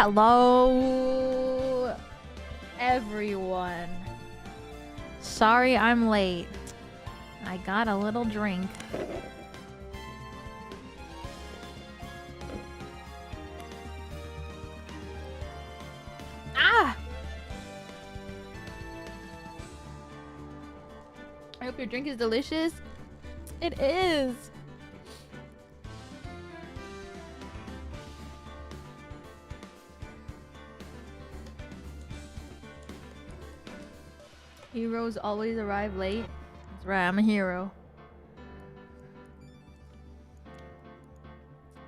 Hello, everyone. Sorry I'm late. I got a little drink. Ah! I hope your drink is delicious. It is. Heroes always arrive late. That's right, I'm a hero.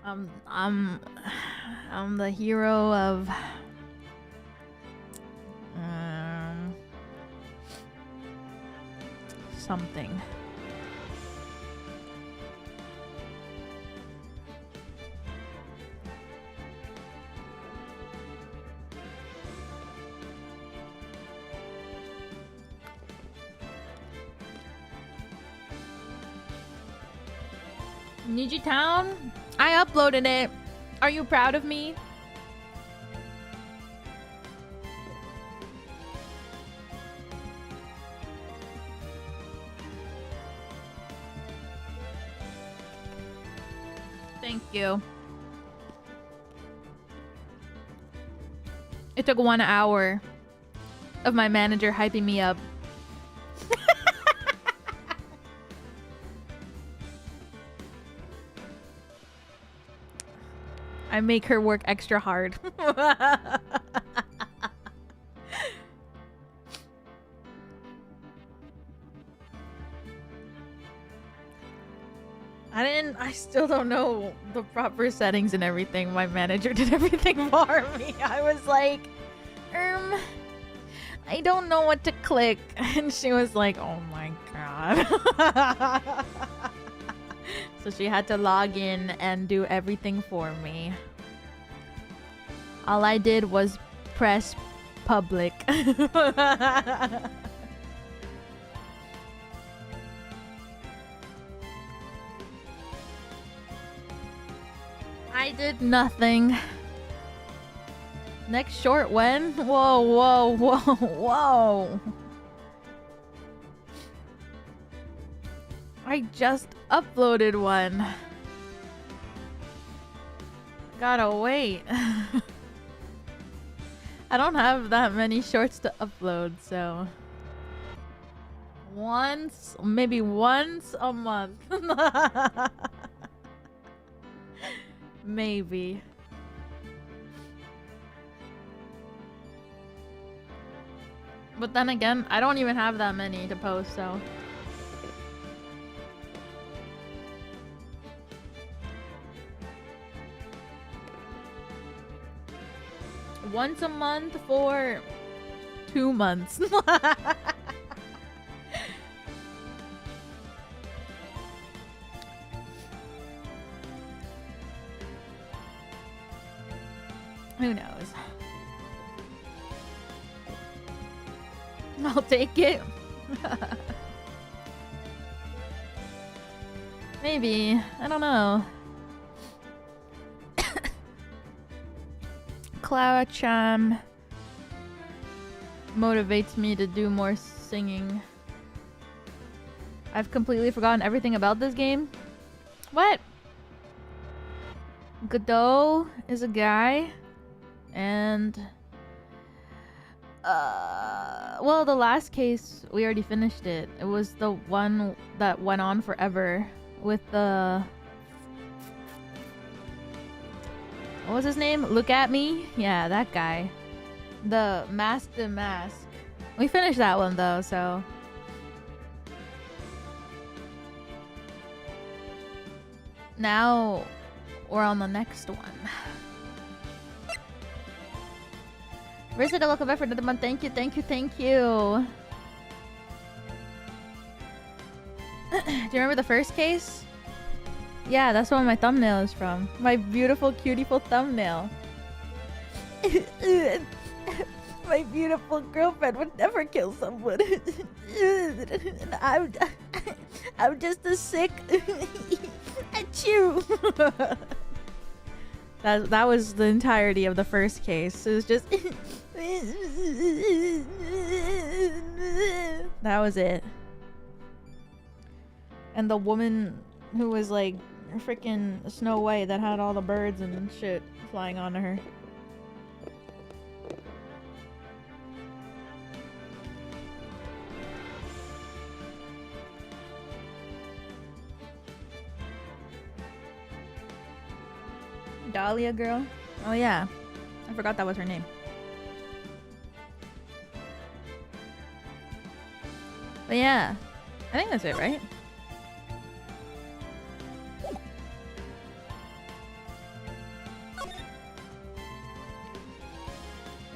I'm the hero of something. Niji Town? I uploaded it. Are you proud of me? Thank you. It took 1 hour of my manager hyping me up. I make her work extra hard. I still don't know the proper settings and everything. My manager did everything for me. I was like, I don't know what to click. And she was like, oh my god. So she had to log in and do everything for me. All I did was press public. I did nothing. Next short when? Whoa, whoa, whoa, whoa. I just uploaded one. Gotta wait. I don't have that many shorts to upload, so maybe once a month. Maybe. But then again, I don't even have that many to post, so once a month for 2 months. Who knows? I'll take it. Maybe. I don't know. Clara-chan motivates me to do more singing. I've completely forgotten everything about this game. What? Kudo is a guy. And well, the last case, we already finished it. It was the one that went on forever with the... What was his name? Look at me? Yeah, that guy. The mask. We finished that one though, so... Now, we're on the next one. Versatile, welcome back for another month. Thank you, thank you, thank you. Do you remember the first case? Yeah, that's what my thumbnail is from. My beautiful, cutiful thumbnail. My beautiful girlfriend would never kill someone. I'm just a sick... Achoo! That was the entirety of the first case. It was just that was it. And the woman who was like freaking Snow White that had all the birds and shit flying onto her. Dahlia girl? Oh yeah. I forgot that was her name. But yeah. I think that's it, right?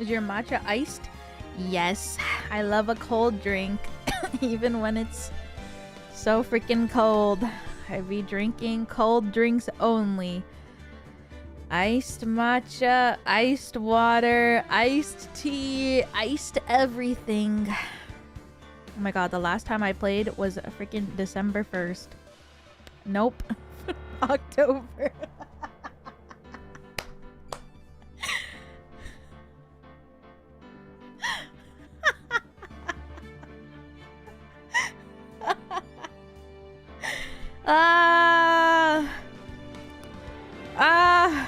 Is your matcha iced? Yes. I love a cold drink. Even when it's so freaking cold. I be drinking cold drinks only. Iced matcha, iced water, iced tea, iced everything. Oh my god, the last time I played was freaking December 1st. Nope. October.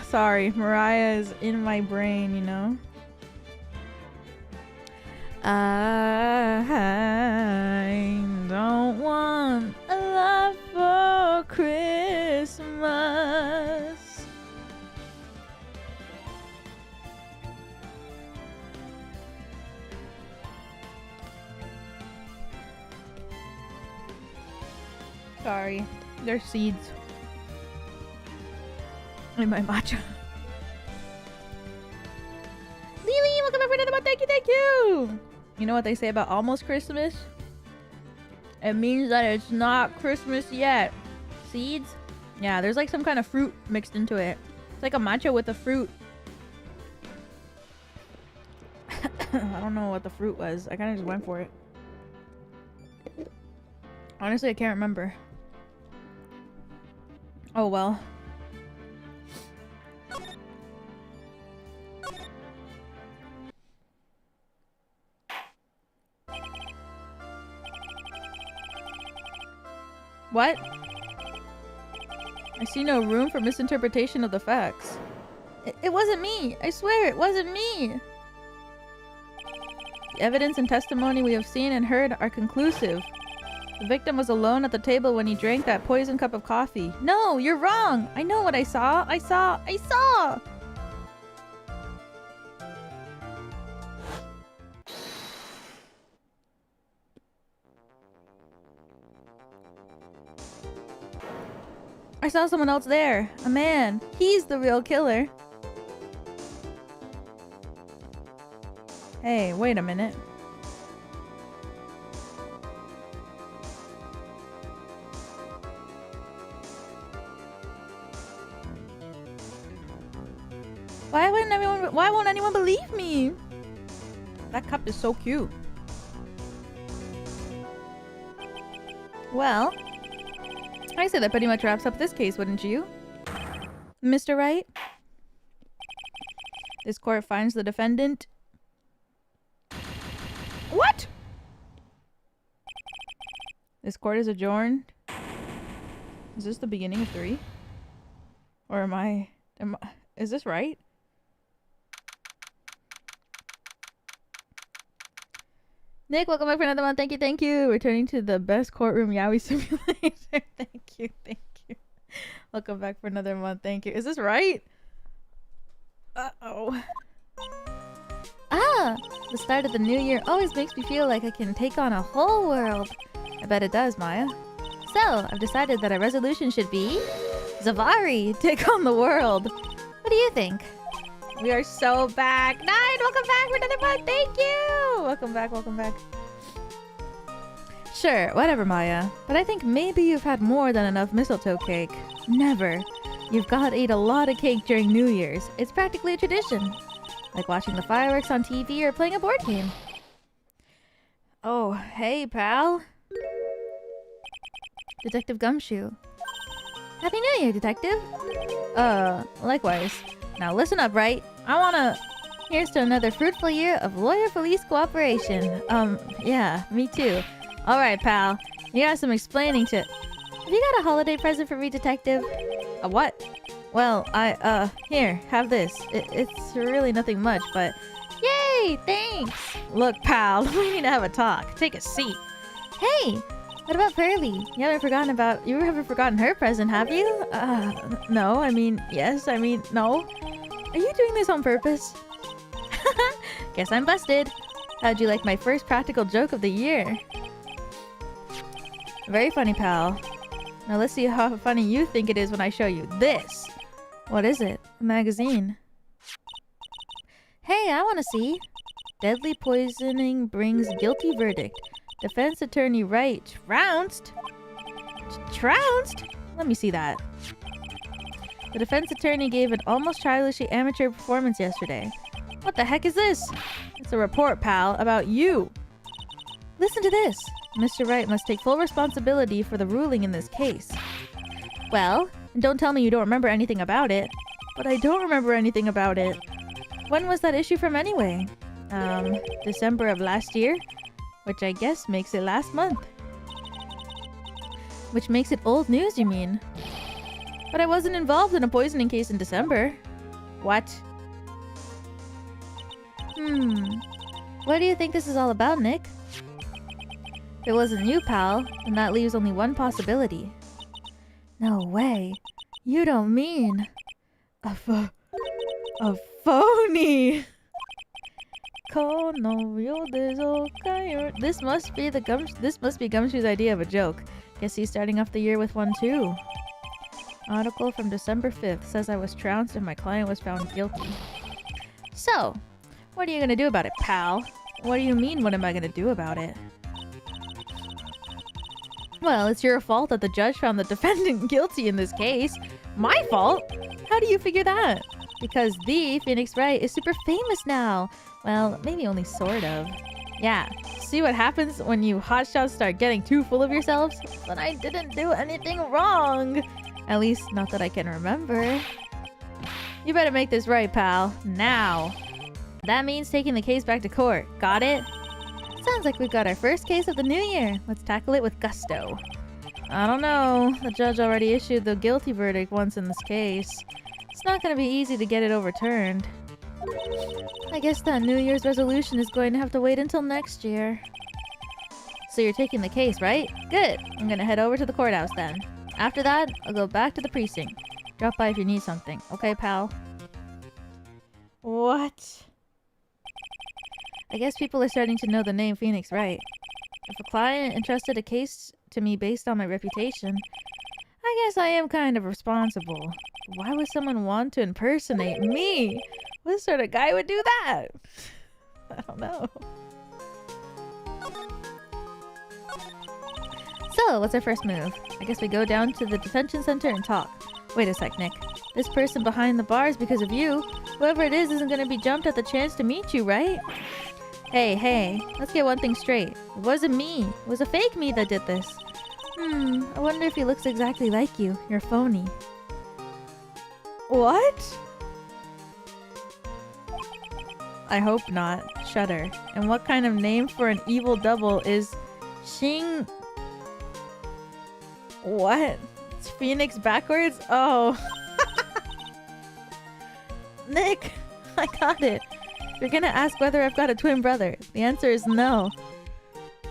Sorry, Mariah is in my brain, you know. I don't want a lot for Christmas. Sorry, they're seeds in my matcha. Lily, welcome back for another one. Thank you, thank you. You know what they say about almost Christmas? It means that it's not Christmas yet. Seeds? Yeah, there's like some kind of fruit mixed into it. It's like a matcha with a fruit. I don't know what the fruit was. I kind of just went for it. Honestly, I can't remember. Oh well. What? I see no room for misinterpretation of the facts. It wasn't me! I swear it wasn't me! The evidence and testimony we have seen and heard are conclusive. The victim was alone at the table when he drank that poison cup of coffee. No, you're wrong! I know what I saw! I saw! I saw someone else there. A man. He's the real killer. Hey, wait a minute. Why won't anyone believe me? That cup is so cute. Well, I say that pretty much wraps up this case, wouldn't you? Mr. Wright? This court finds the defendant... What? This court is adjourned. Is this the beginning of 3? Or am I... Is this right? Nick, welcome back for another one. Thank you, thank you. Returning to the best courtroom Yaoi simulator. Thank you, thank you. Welcome back for another month. Thank you. Is this right? Uh-oh. Ah! The start of the new year always makes me feel like I can take on a whole world. I bet it does, Maya. So, I've decided that our resolution should be... Zavari, take on the world. What do you think? We are so back. Nine, welcome back for another month. Thank you. Welcome back, welcome back. Sure, whatever, Maya. But I think maybe you've had more than enough mistletoe cake. Never. You've got to eat a lot of cake during New Year's. It's practically a tradition. Like watching the fireworks on TV or playing a board game. Oh, hey, pal. Detective Gumshoe. Happy New Year, Detective. Likewise. Now listen up, Wright. Here's to another fruitful year of lawyer police cooperation. Yeah, me too. Alright, pal. You got some explaining to... Have you got a holiday present for me, detective? A what? Well, here, have this. It's really nothing much, but... Yay! Thanks! Look, pal, we need to have a talk. Take a seat. Hey! What about Pearly? You haven't forgotten her present, have you? No, I mean, yes, I mean, no. Are you doing this on purpose? Guess I'm busted. How'd you like my first practical joke of the year? Very funny, pal. Now let's see how funny you think it is when I show you this. What is it? A magazine. Hey, I want to see. Deadly poisoning brings guilty verdict. Defense attorney Wright trounced? Trounced? Let me see that. The defense attorney gave an almost childishly amateur performance yesterday. What the heck is this? It's a report, pal, about you. Listen to this. Mr. Wright must take full responsibility for the ruling in this case. Well, don't tell me you don't remember anything about it. But I don't remember anything about it. When was that issue from anyway? December of last year? Which I guess makes it last month. Which makes it old news, you mean? But I wasn't involved in a poisoning case in December. What? What do you think this is all about, Nick? If it wasn't you, pal, then that leaves only one possibility. No way. You don't mean... A phony! This must be Gumshoe's idea of a joke. Guess he's starting off the year with one too. Article from December 5th says I was trounced and my client was found guilty. So, what are you gonna do about it, pal? What do you mean, what am I gonna do about it? Well, it's your fault that the judge found the defendant guilty in this case. My fault? How do you figure that? Because the Phoenix Wright is super famous now. Well, maybe only sort of. Yeah, see what happens when you hotshots start getting too full of yourselves? But I didn't do anything wrong. At least, not that I can remember. You better make this right, pal. Now. That means taking the case back to court. Got it? Sounds like we've got our first case of the new year. Let's tackle it with gusto. I don't know. The judge already issued the guilty verdict once in this case. It's not going to be easy to get it overturned. I guess that New Year's resolution is going to have to wait until next year. So you're taking the case, right? Good. I'm going to head over to the courthouse then. After that, I'll go back to the precinct. Drop by if you need something. Okay, pal? What? I guess people are starting to know the name Phoenix Wright. If a client entrusted a case to me based on my reputation, I guess I am kind of responsible. Why would someone want to impersonate me? What sort of guy would do that? I don't know. So, what's our first move? I guess we go down to the detention center and talk. Wait a sec, Nick. This person behind the bars because of you. Whoever it is isn't gonna be jumped at the chance to meet you, right? Hey, let's get one thing straight. It wasn't me. It was a fake me that did this. I wonder if he looks exactly like you. You're phony. What? I hope not. Shudder. And what kind of name for an evil double is Xing... What? It's Phoenix backwards? Oh. Nick, I got it. You're gonna ask whether I've got a twin brother. The answer is no.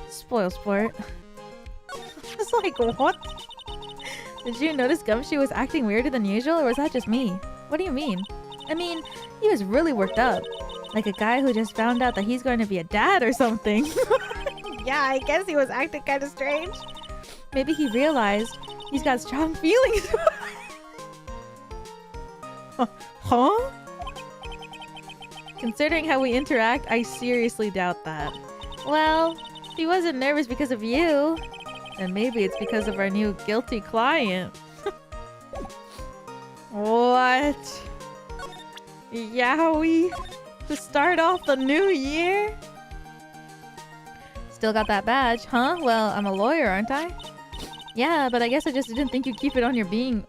Spoil sport. I was like, what? Did you notice Gumshoe was acting weirder than usual, or was that just me? What do you mean? I mean, he was really worked up. Like a guy who just found out that he's going to be a dad or something. Yeah, I guess he was acting kind of strange. Maybe he realized he's got strong feelings. Huh? Considering how we interact, I seriously doubt that. Well, if he wasn't nervous because of you, then maybe it's because of our new guilty client. What? Yowie? To start off the new year? Still got that badge, huh? Well, I'm a lawyer, aren't I? Yeah, but I guess I just didn't think you'd keep it on your being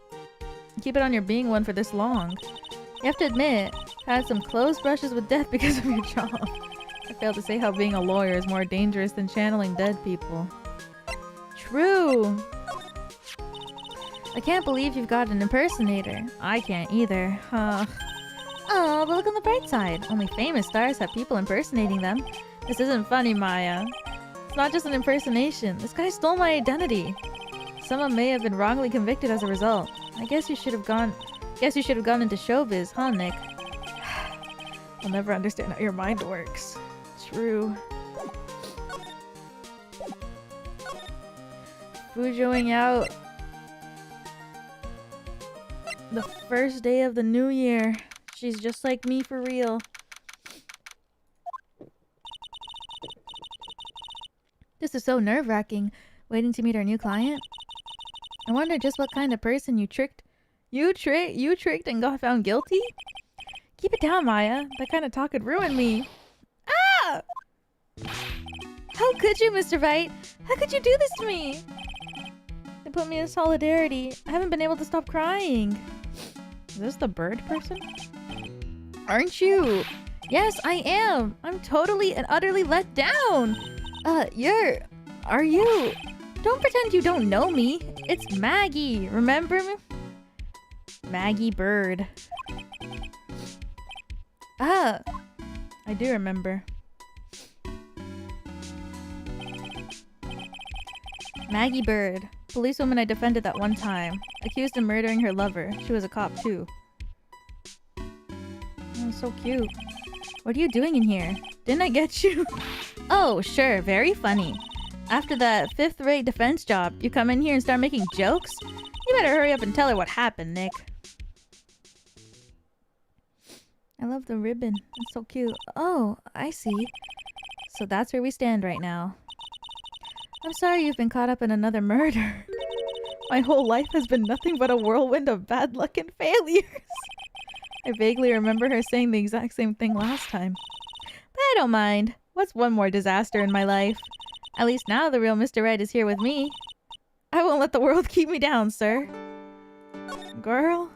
one for this long. You have to admit, I had some close brushes with death because of your job. I failed to say how being a lawyer is more dangerous than channeling dead people. True! I can't believe you've got an impersonator. I can't either. Oh, but look on the bright side. Only famous stars have people impersonating them. This isn't funny, Maya. It's not just an impersonation. This guy stole my identity. Someone may have been wrongly convicted as a result. I guess you should have gone into showbiz, huh, Nick? I'll never understand how your mind works. True. Fujoing out. The first day of the new year. She's just like me for real. This is so nerve-wracking, waiting to meet our new client. I wonder just what kind of person you tricked and got found guilty? Keep it down, Maya. That kind of talk could ruin me. Ah! How could you, Mr. Wright? How could you do this to me? They put me in solidarity. I haven't been able to stop crying. Is this the bird person? Aren't you? Yes, I am. I'm totally and utterly let down. Are you? Don't pretend you don't know me. It's Maggie. Remember me? Maggie Byrde. Ah, I do remember. Maggie Byrde. Policewoman I defended that one time. Accused of murdering her lover. She was a cop too. Oh, so cute. What are you doing in here? Didn't I get you? Oh, sure. Very funny. After that fifth-rate defense job, you come in here and start making jokes? You better hurry up and tell her what happened, Nick. I love the ribbon. It's so cute. Oh, I see. So that's where we stand right now. I'm sorry you've been caught up in another murder. My whole life has been nothing but a whirlwind of bad luck and failures. I vaguely remember her saying the exact same thing last time. But I don't mind. What's one more disaster in my life? At least now the real Mr. Wright is here with me. I won't let the world keep me down, sir. Girl.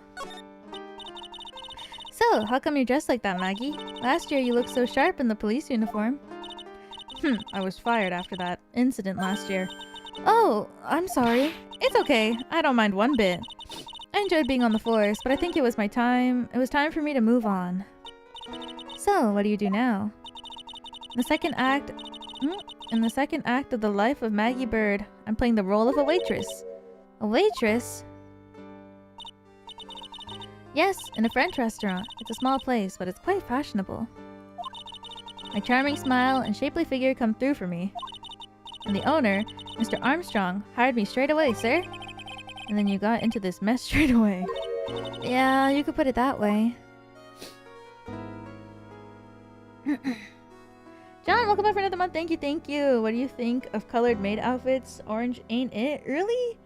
So, how come you're dressed like that, Maggie? Last year you looked so sharp in the police uniform. I was fired after that incident last year. Oh, I'm sorry. It's okay. I don't mind one bit. I enjoyed being on the force, but I think it was time for me to move on. So, what do you do now? In the second act of the life of Maggie Byrde, I'm playing the role of a waitress. A waitress? Yes, in a French restaurant. It's a small place, but it's quite fashionable. My charming smile and shapely figure come through for me. And the owner, Mr. Armstrong, hired me straight away, sir. And then you got into this mess straight away. Yeah, you could put it that way. John, welcome back for another month. Thank you. What do you think of colored maid outfits? Orange ain't it? Really?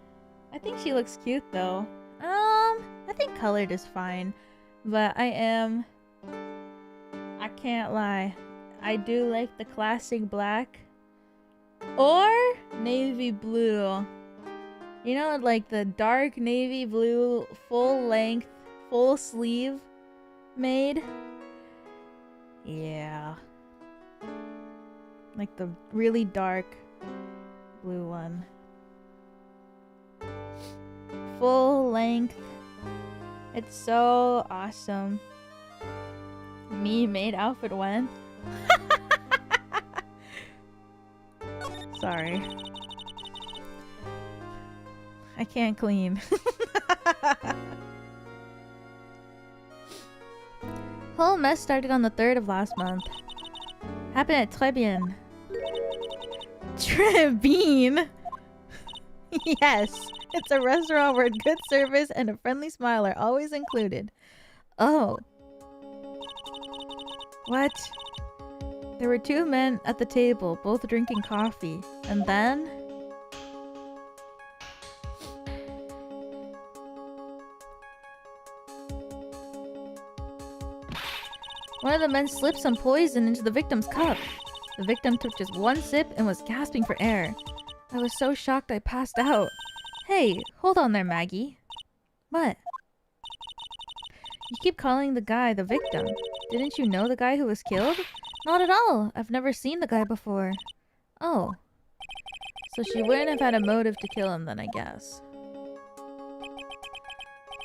I think she looks cute though. I think colored is fine. But I can't lie. I do like the classic black. Or navy blue. You know, like the dark navy blue, full length, full sleeve maid? Yeah. Like the really dark blue one. Full length. It's so awesome. Me maid outfit when? Sorry. I can't clean. Whole mess started on the 3rd of last month. Happened at Très Bien. Très Bien? Yes, it's a restaurant where good service and a friendly smile are always included. Oh. What? There were 2 men at the table, both drinking coffee. And then... one of the men slipped some poison into the victim's cup. The victim took just 1 sip and was gasping for air. I was so shocked I passed out. Hey, hold on there, Maggie. What? You keep calling the guy the victim. Didn't you know the guy who was killed? Not at all. I've never seen the guy before. Oh. So she wouldn't have had a motive to kill him then, I guess.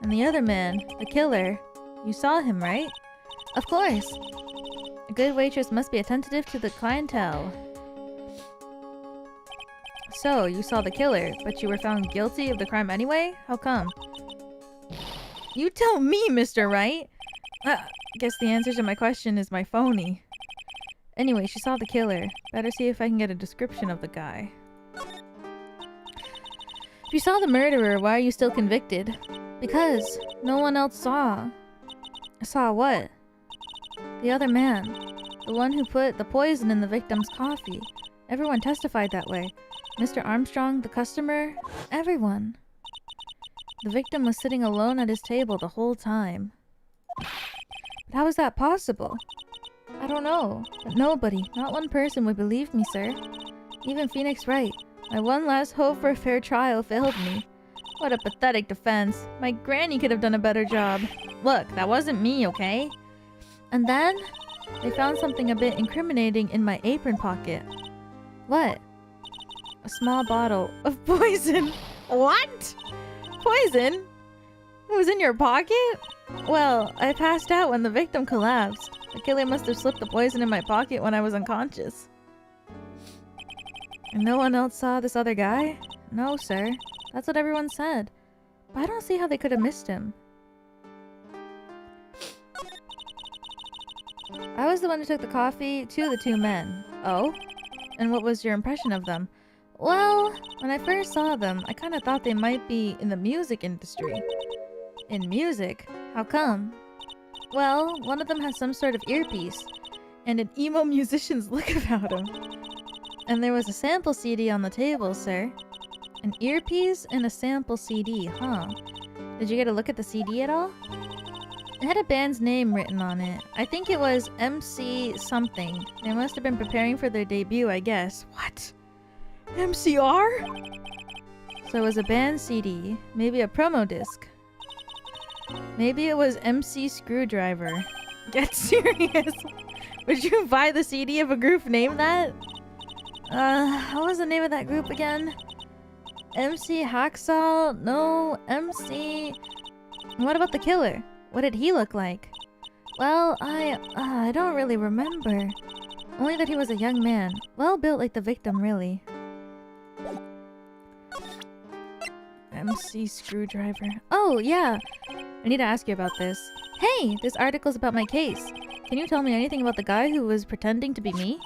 And the other man, the killer, you saw him, right? Of course. A good waitress must be attentive to the clientele. So, you saw the killer, but you were found guilty of the crime anyway? How come? You tell me, Mr. Wright! Guess the answer to my question is my phony. Anyway, she saw the killer. Better see if I can get a description of the guy. If you saw the murderer, why are you still convicted? Because no one else saw. Saw what? The other man. The one who put the poison in the victim's coffee. Everyone testified that way. Mr. Armstrong, the customer, everyone. The victim was sitting alone at his table the whole time. But how is that possible? I don't know, but nobody, not one person would believe me, sir. Even Phoenix Wright, my one last hope for a fair trial, failed me. What a pathetic defense. My granny could have done a better job. Look, that wasn't me, okay? And then, they found something a bit incriminating in my apron pocket. What? A small bottle of poison. What? Poison? It was in your pocket? Well, I passed out when the victim collapsed. The killer must have slipped the poison in my pocket when I was unconscious. And no one else saw this other guy? No, sir. That's what everyone said. But I don't see how they could have missed him. I was the one who took the coffee to the two men. Oh? And what was your impression of them? Well, when I first saw them, I kind of thought they might be in the music industry. In music? How come? Well, one of them has some sort of earpiece, and an emo musician's look about him. And there was a sample CD on the table, sir. An earpiece and a sample CD, huh? Did you get a look at the CD at all? It had a band's name written on it. I think it was MC something. They must have been preparing for their debut, I guess. What? MCR? So it was a band CD, maybe a promo disc. Maybe it was MC Screwdriver. Get serious. Would you buy the CD of a group named that? What was the name of that group again? MC Hacksaw? No, MC... What about the killer? What did he look like? Well, I don't really remember. Only that he was a young man. Well built like the victim, really. MC Screwdriver. Oh, yeah. I need to ask you about this. Hey, this article's about my case. Can you tell me anything about the guy who was pretending to be me?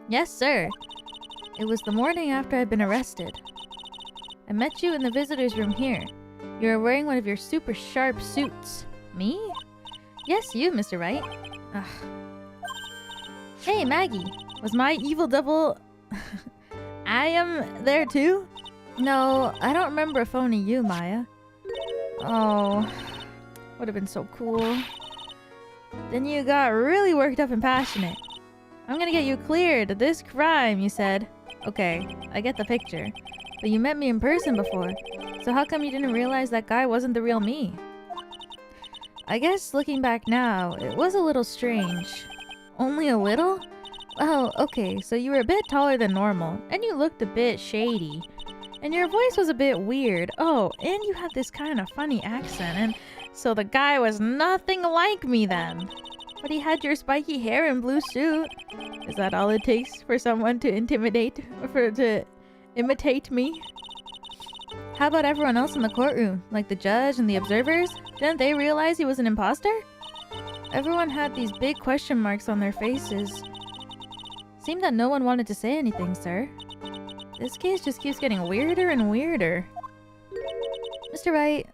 Yes, sir. It was the morning after I'd been arrested. I met you in the visitor's room here. You were wearing one of your super sharp suits. Me? Yes, you, Mr. Wright. Ugh. Hey, Maggie. Was my evil double... I am there too? No, I don't remember if only you, Maya. Oh, would have been so cool. Then you got really worked up and passionate. I'm gonna get you cleared of this crime, you said. Okay, I get the picture. But you met me in person before. So how come you didn't realize that guy wasn't the real me? I guess looking back now, it was a little strange. Only a little? Well, okay, so you were a bit taller than normal, and you looked a bit shady. And your voice was a bit weird. Oh, and you had this kind of funny accent, and so the guy was nothing like me then. But he had your spiky hair and blue suit. Is that all it takes for someone to imitate me? How about everyone else in the courtroom, like the judge and the observers? Didn't they realize he was an imposter? Everyone had these big question marks on their faces. Seemed that no one wanted to say anything, sir. This case just keeps getting weirder and weirder. Mr. Wright,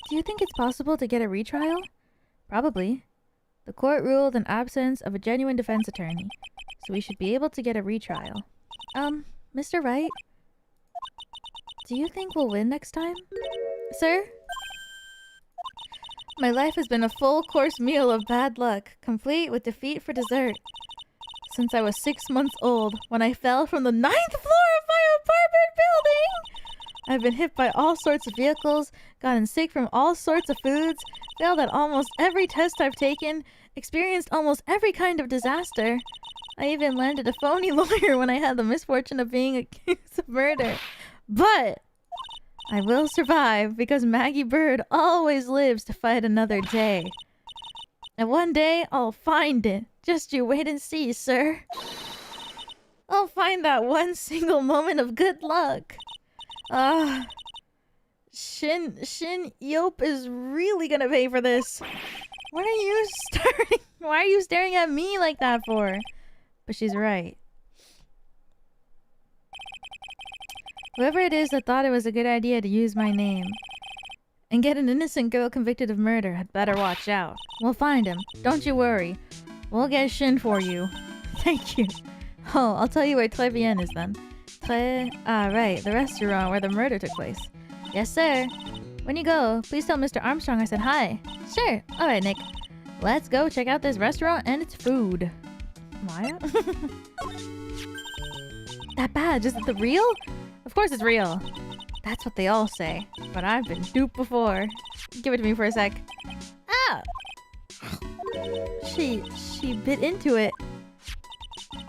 do you think it's possible to get a retrial? Probably. The court ruled in absence of a genuine defense attorney, so we should be able to get a retrial. Mr. Wright? Do you think we'll win next time? Sir? My life has been a full-course meal of bad luck, complete with defeat for dessert. Since I was 6 months old, when I fell from the 9th floor of my apartment building! I've been hit by all sorts of vehicles, gotten sick from all sorts of foods, Failed at almost every test I've taken, experienced almost every kind of disaster. I even landed a phony lawyer when I had the misfortune of being accused of murder. But I will survive because Maggie Byrde always lives to fight another day. And one day I'll find it. Just you wait and see, sir. I'll find that one single moment of good luck. Shin Yope is really gonna pay for this. Why are you staring at me like that for? But she's right. Whoever it is that thought it was a good idea to use my name and get an innocent girl convicted of murder had better watch out. We'll find him. Don't you worry. We'll get Shin for you. Thank you. Oh, I'll tell you where Trés is then. Right, the restaurant where the murder took place. Yes, sir. When you go, please tell Mr. Armstrong I said hi. Sure. Alright, Nick. Let's go check out this restaurant and its food. Maya? That badge, is it the real? Of course it's real. That's what they all say. But I've been duped before. Give it to me for a sec. Ah! She bit into it.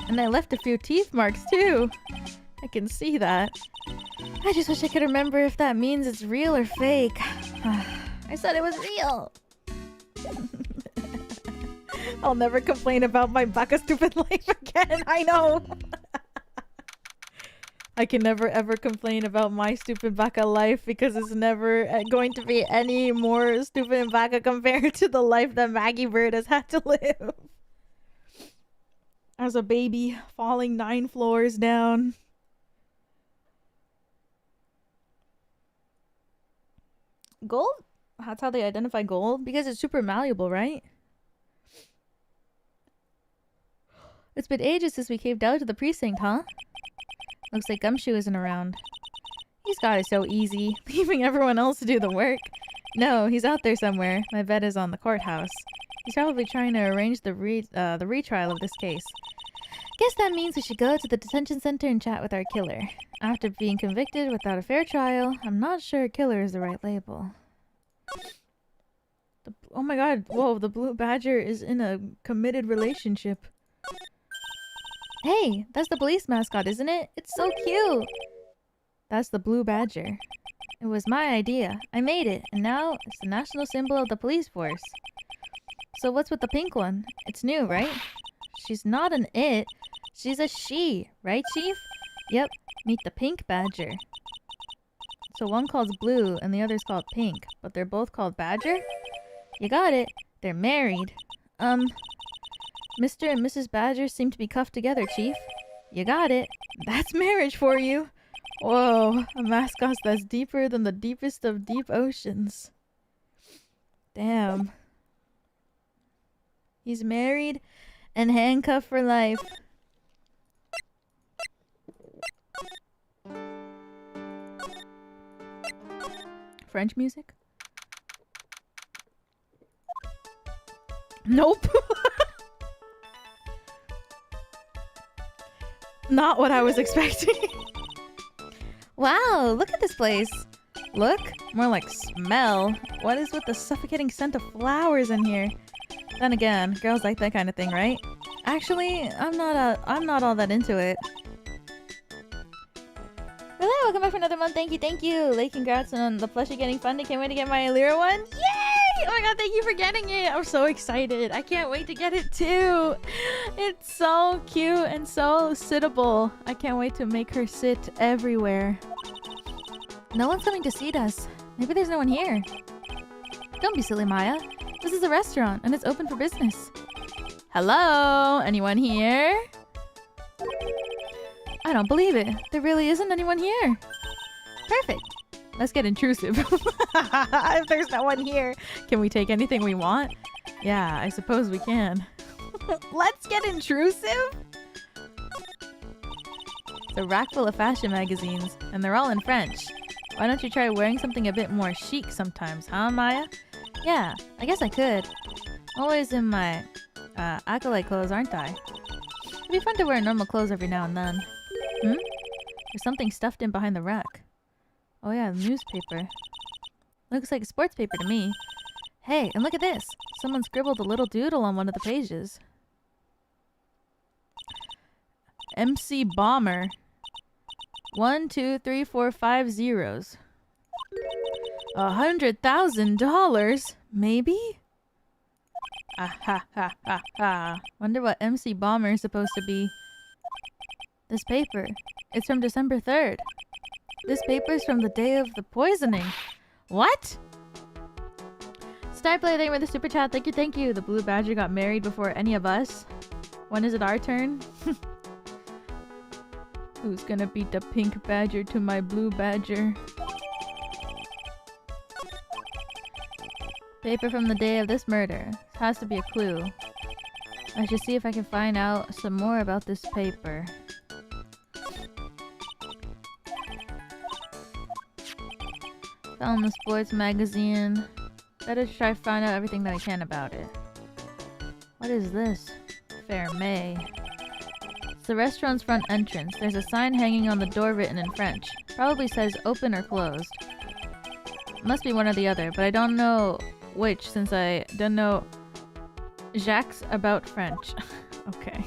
And I left a few teeth marks too. I can see that. I just wish I could remember if that means it's real or fake. I said it was real. I'll never complain about my baka stupid life again. I know. I can never ever complain about my stupid baka life because it's never going to be any more stupid and baka compared to the life that Maggie Byrde has had to live. As a baby, falling 9 floors down. Gold? That's how they identify gold? Because it's super malleable, right? It's been ages since we caved out to the precinct, huh? Looks like Gumshoe isn't around. He's got it so easy, leaving everyone else to do the work. No, he's out there somewhere. My bet is on the courthouse. He's probably trying to arrange the retrial of this case. Guess that means we should go to the detention center and chat with our killer. After being convicted without a fair trial, I'm not sure killer is the right label. Oh my god, whoa, the blue badger is in a committed relationship. Hey, that's the police mascot, isn't it? It's so cute! That's the blue badger. It was my idea. I made it, and now it's the national symbol of the police force. So what's with the pink one? It's new, right? She's not an it. She's a she, right, Chief? Yep, meet the pink badger. So one called blue and the other's called pink, but they're both called badger? You got it. They're married. Mr. and Mrs. Badger seem to be cuffed together, Chief. You got it. That's marriage for you. Whoa, a mascot that's deeper than the deepest of deep oceans. Damn. He's married and handcuffed for life. French music? Nope. Not what I was expecting. Wow, look at this place. Look? More like smell. What is with the suffocating scent of flowers in here? Then again, girls like that kind of thing, right? Actually, I'm not all that into it. Hello, welcome back for another month. Thank you. Late congrats on the plushie getting funded. Can't wait to get my Elira one. Yay! Oh my god, thank you for getting it. I'm so excited. I can't wait to get it too. It's so cute and so sittable. I can't wait to make her sit everywhere. No one's coming to seat us. Maybe there's no one here. Don't be silly, Maya. This is a restaurant and it's open for business. Hello? Anyone here? I don't believe it. There really isn't anyone here. Perfect. Let's get intrusive. If there's no one here, can we take anything we want? Yeah, I suppose we can. Let's get intrusive? It's a rack full of fashion magazines, and they're all in French. Why don't you try wearing something a bit more chic sometimes, huh, Maya? Yeah, I guess I could. Always in my acolyte clothes, aren't I? It'd be fun to wear normal clothes every now and then. Hmm? There's something stuffed in behind the rack. Oh yeah, the newspaper. Looks like a sports paper to me. Hey, and look at this. Someone scribbled a little doodle on one of the pages. MC Bomber. 1, 2, 3, 4, 5 zeros. $100,000? Maybe? Ah ha ha ha ha. Wonder what MC Bomber is supposed to be. This paper. It's from December 3rd. This paper's from the day of the poisoning. What? Starplay, thank you for the super chat. Thank you, thank you. The blue badger got married before any of us. When is it our turn? Who's gonna beat the pink badger to my blue badger? Paper from the day of this murder. This has to be a clue. I should see if I can find out some more about this paper. Found the sports magazine. Better try to find out everything that I can about it. What is this? Fair May. It's the restaurant's front entrance. There's a sign hanging on the door written in French. Probably says open or closed. Must be one or the other, but I don't know which since I don't know Jacques about French. Okay.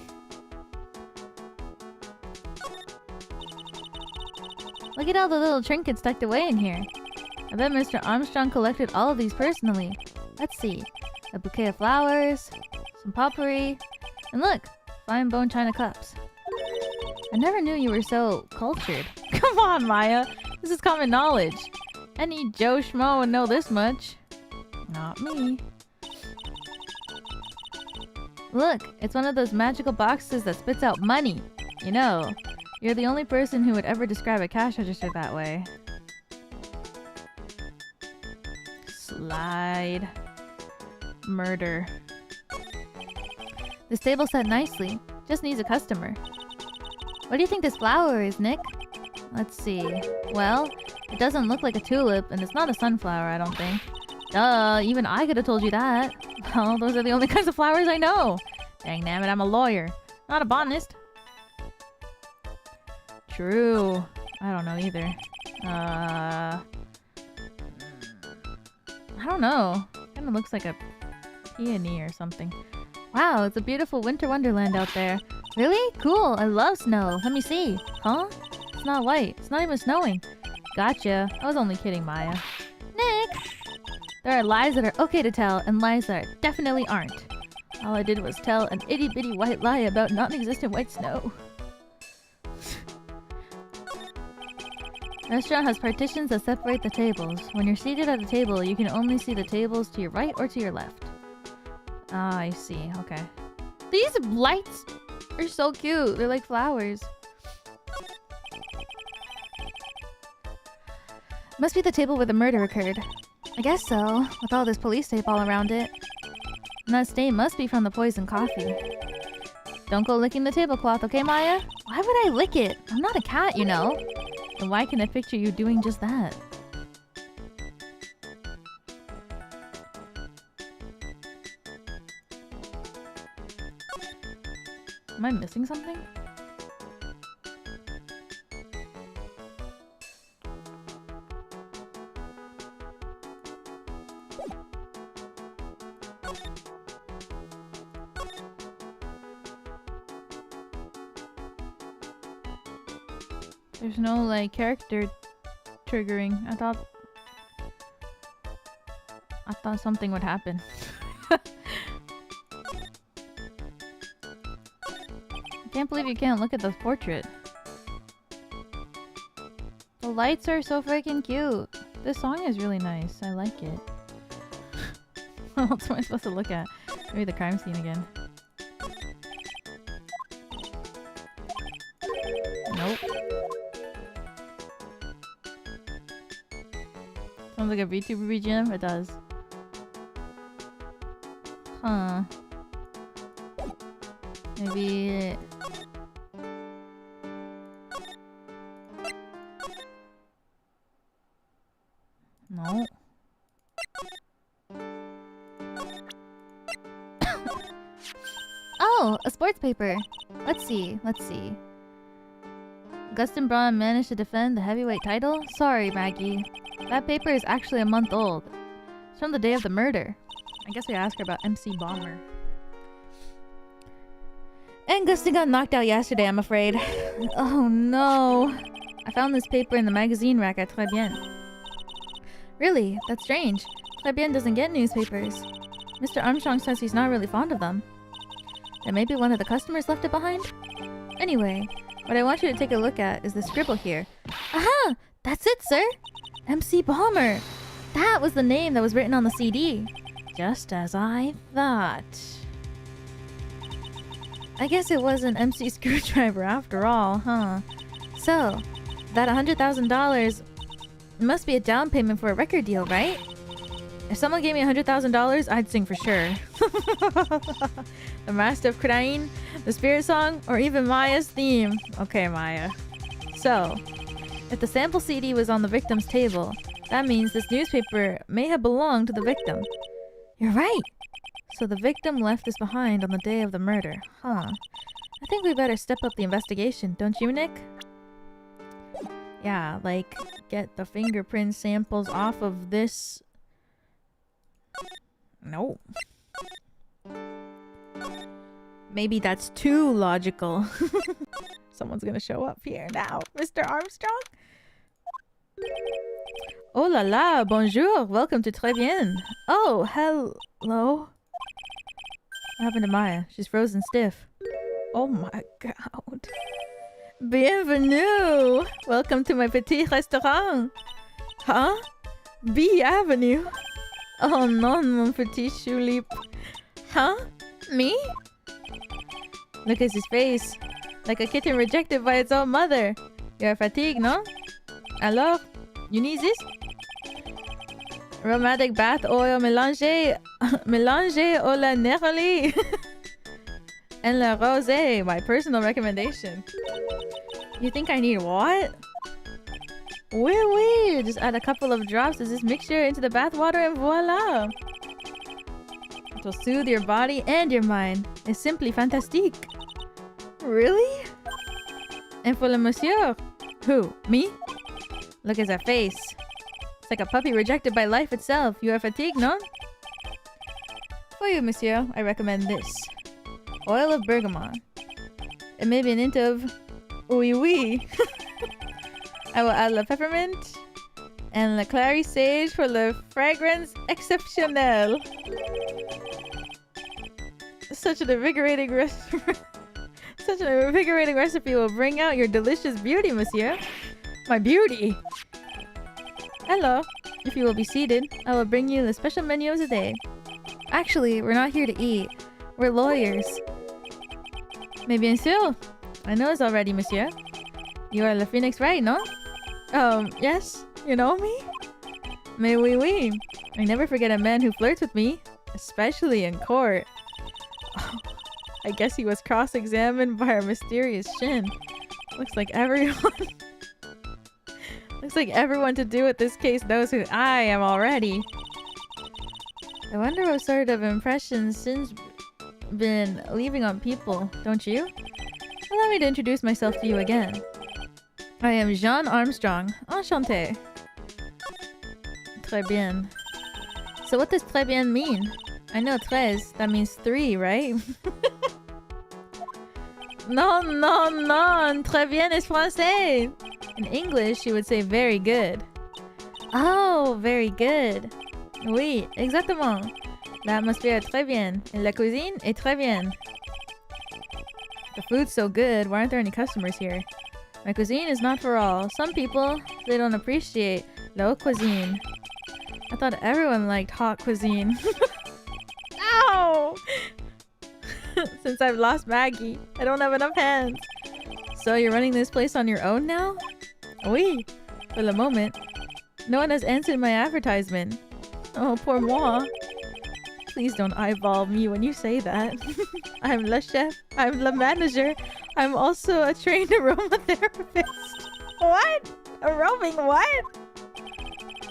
Look at all the little trinkets tucked away in here. I bet Mr. Armstrong collected all of these personally. Let's see. A bouquet of flowers, some potpourri, and look! Fine bone china cups. I never knew you were so cultured. Come on, Maya! This is common knowledge. Any Joe Schmo would know this much. Not me. Look, it's one of those magical boxes that spits out money. You know, you're the only person who would ever describe a cash register that way. Slide. Murder. This table's set nicely. Just needs a customer. What do you think this flower is, Nick? Let's see. Well, it doesn't look like a tulip, and it's not a sunflower, I don't think. Duh, even I could have told you that. Well, those are the only kinds of flowers I know. Dang nabbit, I'm a lawyer, not a botanist. True. I don't know either. I don't know. Kinda looks like a peony or something. Wow, it's a beautiful winter wonderland out there. Really? Cool, I love snow. Let me see. Huh? It's not white. It's not even snowing. Gotcha. I was only kidding, Maya. Nick! There are lies that are okay to tell, and lies that definitely aren't. All I did was tell an itty-bitty white lie about non-existent white snow. The restaurant has partitions that separate the tables. When you're seated at a table, you can only see the tables to your right or to your left. Ah, I see. Okay. These lights are so cute. They're like flowers. Must be the table where the murder occurred. I guess so, with all this police tape all around it. And that stain must be from the poison coffee. Don't go licking the tablecloth, okay, Maya? Why would I lick it? I'm not a cat, you know. And why can I picture you doing just that? Am I missing something? There's no, like, character triggering. I thought something would happen. I can't believe you can't look at the portrait. The lights are so freaking cute. This song is really nice. I like it. What else am I supposed to look at? Maybe the crime scene again. Nope. Sounds like a VTuber BGM? It does. Huh. Maybe... No. Oh! A sports paper! Let's see. Gustin Braun managed to defend the heavyweight title? Sorry, Maggie. That paper is actually a month old. It's from the day of the murder. I guess we ask her about MC Bomber. And Gusty got knocked out yesterday, I'm afraid. Oh no. I found this paper in the magazine rack at Très Bien. Really? That's strange. Très Bien doesn't get newspapers. Mr. Armstrong says he's not really fond of them. And maybe one of the customers left it behind? Anyway, what I want you to take a look at is the scribble here. Aha! That's it, sir! MC Bomber! That was the name that was written on the CD. Just as I thought. I guess it was an MC Screwdriver after all, huh? So, that $100,000 must be a down payment for a record deal, right? If someone gave me $100,000, I'd sing for sure. The Master of Krain, the Spirit Song, or even Maya's theme. Okay, Maya. So, if the sample CD was on the victim's table, that means this newspaper may have belonged to the victim. You're right! So the victim left this behind on the day of the murder, huh? I think we better step up the investigation, don't you, Nick? Yeah, like, get the fingerprint samples off of this... No. Maybe that's too logical. Someone's gonna show up here now. Mr. Armstrong? Oh la la, bonjour, welcome to Très Bien. Oh, hello. What happened to Maya? She's frozen stiff. Oh my god. Bienvenue! Welcome to my petit restaurant. Huh? B Avenue? Oh non, mon petit choulipe. Huh? Me? Look at his face. Like a kitten rejected by its own mother. You're fatigued, no? Alors? You need this? Aromatic bath oil mélangé au la neroli and la rosé, my personal recommendation. You think I need what? Oui, just add a couple of drops of this mixture into the bath water and voila. It will soothe your body and your mind. It's simply fantastique. Really? And for le monsieur? Who? Me? Look at that face. It's like a puppy rejected by life itself. You are fatigued, no? For you, monsieur, I recommend this. Oil of bergamot. It may be a hint of oui. I will add le peppermint and le clary sage for le fragrance exceptionnel. Such an invigorating recipe will bring out your delicious beauty, monsieur. My beauty! Hello. If you will be seated, I will bring you the special menu of the day. Actually, we're not here to eat. We're lawyers. Mais bien sûr. I know it's already, monsieur. You are Le Phoenix Wright, no? Yes. You know me? Mais oui. I never forget a man who flirts with me. Especially in court. Oh, I guess he was cross-examined by our mysterious Shin. Looks like everyone to do with this case knows who I am already. I wonder what sort of impressions Shin's been leaving on people, don't you? Allow me to introduce myself to you again. I am Jean Armstrong. Enchanté. Très bien. So what does très bien mean? I know Trés, that means 3, right? Non, très bien is français. In English, you would say very good. Oh, very good. Oui, exactement. L'atmosphère est très bien. Et la cuisine est très bien. The food's so good, why aren't there any customers here? My cuisine is not for all. Some people, they don't appreciate low cuisine. I thought everyone liked hot cuisine. Ow! Since I've lost Maggie, I don't have enough hands. So you're running this place on your own now? Oui, for the moment. No one has answered my advertisement. Oh, pour moi. Please don't eyeball me when you say that. I'm le chef. I'm the manager. I'm also a trained aromatherapist. What? A roaming what?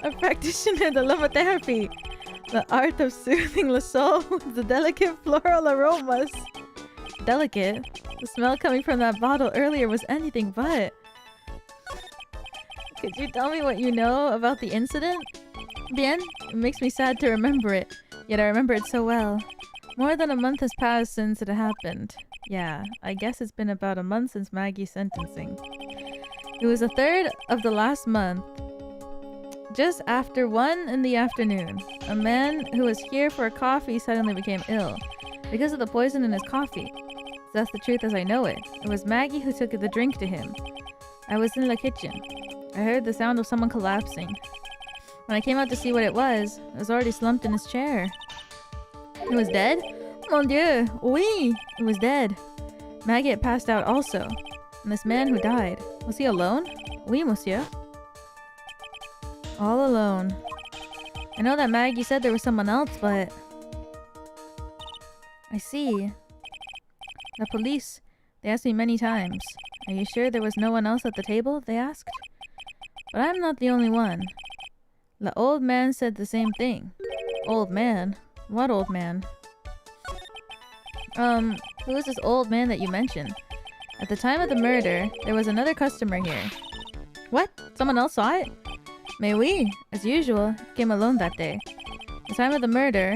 A practitioner of aromatherapy. The art of soothing the soul with the delicate floral aromas. Delicate? The smell coming from that bottle earlier was anything but. Could you tell me what you know about the incident? Bien, it makes me sad to remember it, yet I remember it so well. More than a month has passed since it happened. Yeah, I guess it's been about a month since Maggie's sentencing. It was the 3rd of the last month. Just after 1 in the afternoon, a man who was here for a coffee suddenly became ill because of the poison in his coffee. That's the truth as I know it. It was Maggie who took the drink to him. I was in the kitchen. I heard the sound of someone collapsing. When I came out to see what it was already slumped in his chair. It was dead? Mon Dieu! Oui! It was dead. Maggie had passed out also. And this man who died, was he alone? Oui, monsieur. All alone. I know that Maggie said there was someone else, but... I see. The police, they asked me many times. Are you sure there was no one else at the table? They asked. But I'm not the only one. The old man said the same thing. Old man? What old man? Who is this old man that you mentioned? At the time of the murder, there was another customer here. What? Someone else saw it? Mais oui, as usual, he came alone that day. The time of the murder,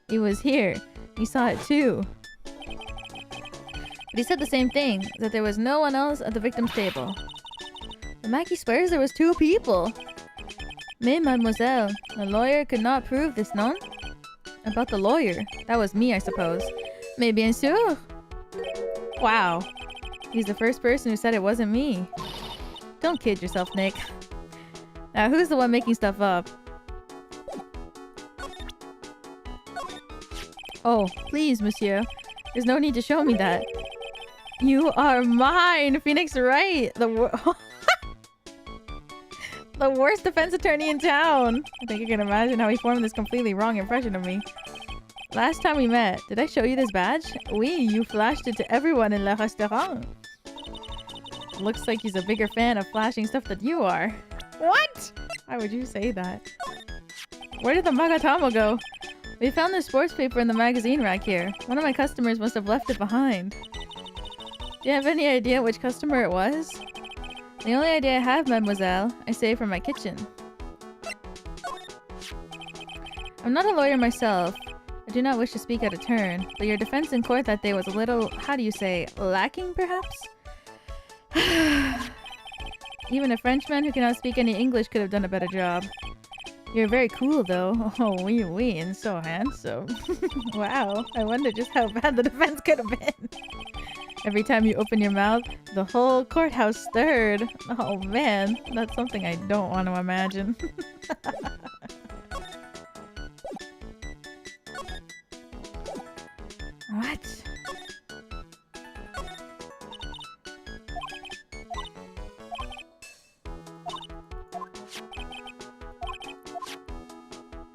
he was here. He saw it too. But he said the same thing, that there was no one else at the victim's table. But Maggie swears there was 2 people. Mais mademoiselle, the lawyer could not prove this, non? About the lawyer? That was me, I suppose. Mais bien sûr. Wow. He's the first person who said it wasn't me. Don't kid yourself, Nick. Now, who's the one making stuff up? Oh, please, monsieur. There's no need to show me that. You are mine, Phoenix Wright. The worst defense attorney in town. I think you can imagine how he formed this completely wrong impression of me. Last time we met, did I show you this badge? Oui, you flashed it to everyone in le restaurant. Looks like he's a bigger fan of flashing stuff than you are. What? Why would you say that? Where did the Magatama go? We found this sports paper in the magazine rack here. One of my customers must have left it behind. Do you have any idea which customer it was? The only idea I have, mademoiselle, I saved from my kitchen. I'm not a lawyer myself. I do not wish to speak out of turn, but your defense in court that day was a little, how do you say, lacking perhaps? Even a Frenchman who cannot speak any English could have done a better job. You're very cool though. Oh, oui, oui, and so handsome. Wow, I wonder just how bad the defense could have been. Every time you open your mouth, the whole courthouse stirred. Oh man, that's something I don't want to imagine. What?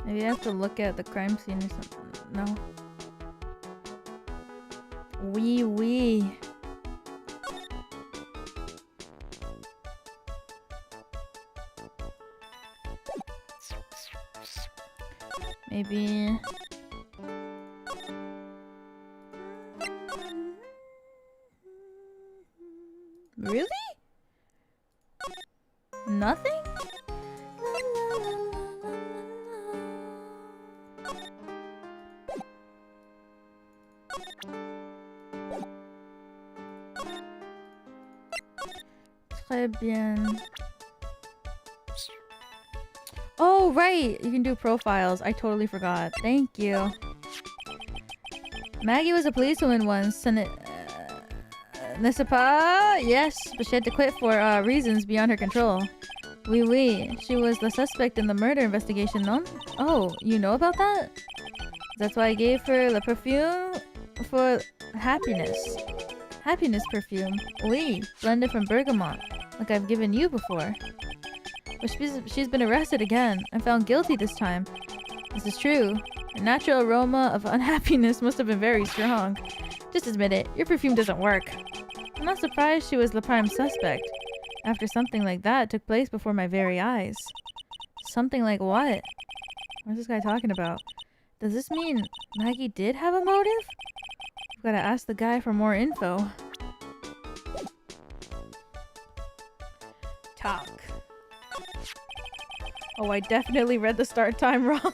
Maybe I have to look at the crime scene or something. No. Oui, oui. Maybe... Really? Nothing? Très bien. Oh, right! You can do profiles. I totally forgot. Thank you. Maggie was a policewoman once, and n'est-ce pas? Yes, but she had to quit for reasons beyond her control. Oui, oui. She was the suspect in the murder investigation, no? Oh, you know about that? That's why I gave her the perfume for happiness. Happiness perfume. Oui, blended from bergamot, like I've given you before. But she's been arrested again and found guilty this time. This is true. Her natural aroma of unhappiness must have been very strong. Just admit it, your perfume doesn't work. I'm not surprised she was the prime suspect. After something like that took place before my very eyes. Something like what? What's this guy talking about? Does this mean Maggie did have a motive? I've gotta ask the guy for more info. Talk. Oh, I definitely read the start time wrong.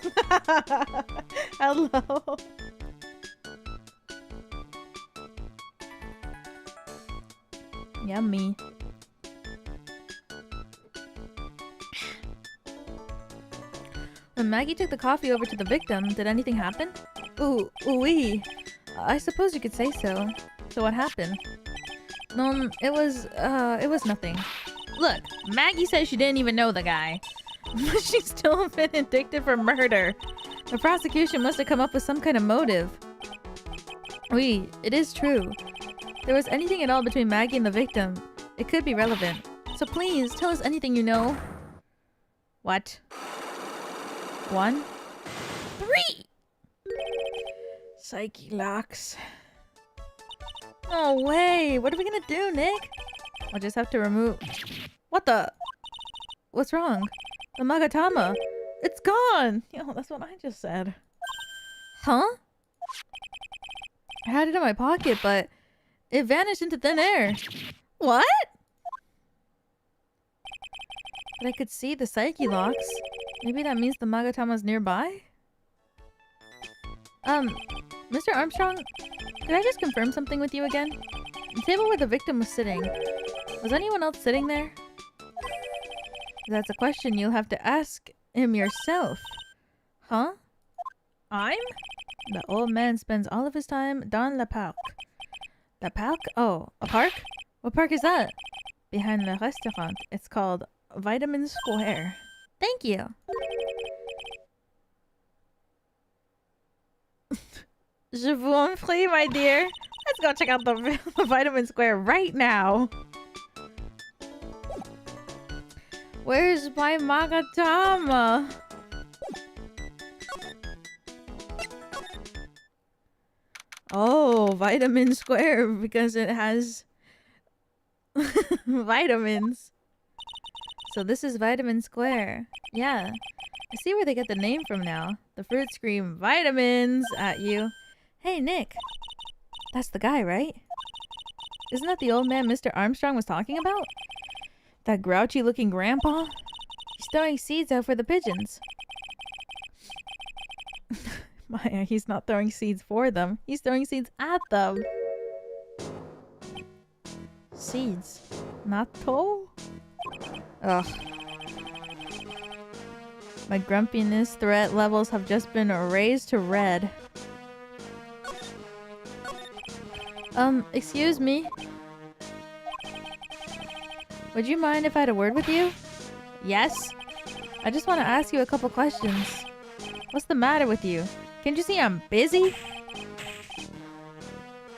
Hello. Yummy. When Maggie took the coffee over to the victim, did anything happen? Ooh-wee. I suppose you could say so. So what happened? No, it was nothing. Look, Maggie says she didn't even know the guy. But she's still been indicted for murder. The prosecution must have come up with some kind of motive. Oui, it is true. If there was anything at all between Maggie and the victim, it could be relevant. So please, tell us anything you know. What? 1, 3! Psyche locks. No way! What are we gonna do, Nick? I'll just have to remove... What the? What's wrong? The Magatama! It's gone! Yo, that's what I just said. Huh? I had it in my pocket, but it vanished into thin air. What? But I could see the Psyche locks. Maybe that means the Magatama's nearby? Mr. Armstrong, could I just confirm something with you again? The table where the victim was sitting. Was anyone else sitting there? That's a question you'll have to ask him yourself. Huh? I'm? The old man spends all of his time dans le parc. The parc? Oh, a park? What park is that? Behind the restaurant. It's called Vitamin Square. Thank you. Je vous en prie, my dear. Let's go check out the Vitamin Square right now. Where's my Magatama? Oh, Vitamin Square because it has vitamins. So this is Vitamin Square. Yeah. I see where they get the name from now. The fruits scream vitamins at you. Hey, Nick. That's the guy, right? Isn't that the old man Mr. Armstrong was talking about? That grouchy looking grandpa? He's throwing seeds out for the pigeons. Maya, he's not throwing seeds for them. He's throwing seeds at them. Seeds. Natto? Ugh. My grumpiness threat levels have just been raised to red. Excuse me? Would you mind if I had a word with you? Yes? I just want to ask you a couple questions. What's the matter with you? Can't you see I'm busy?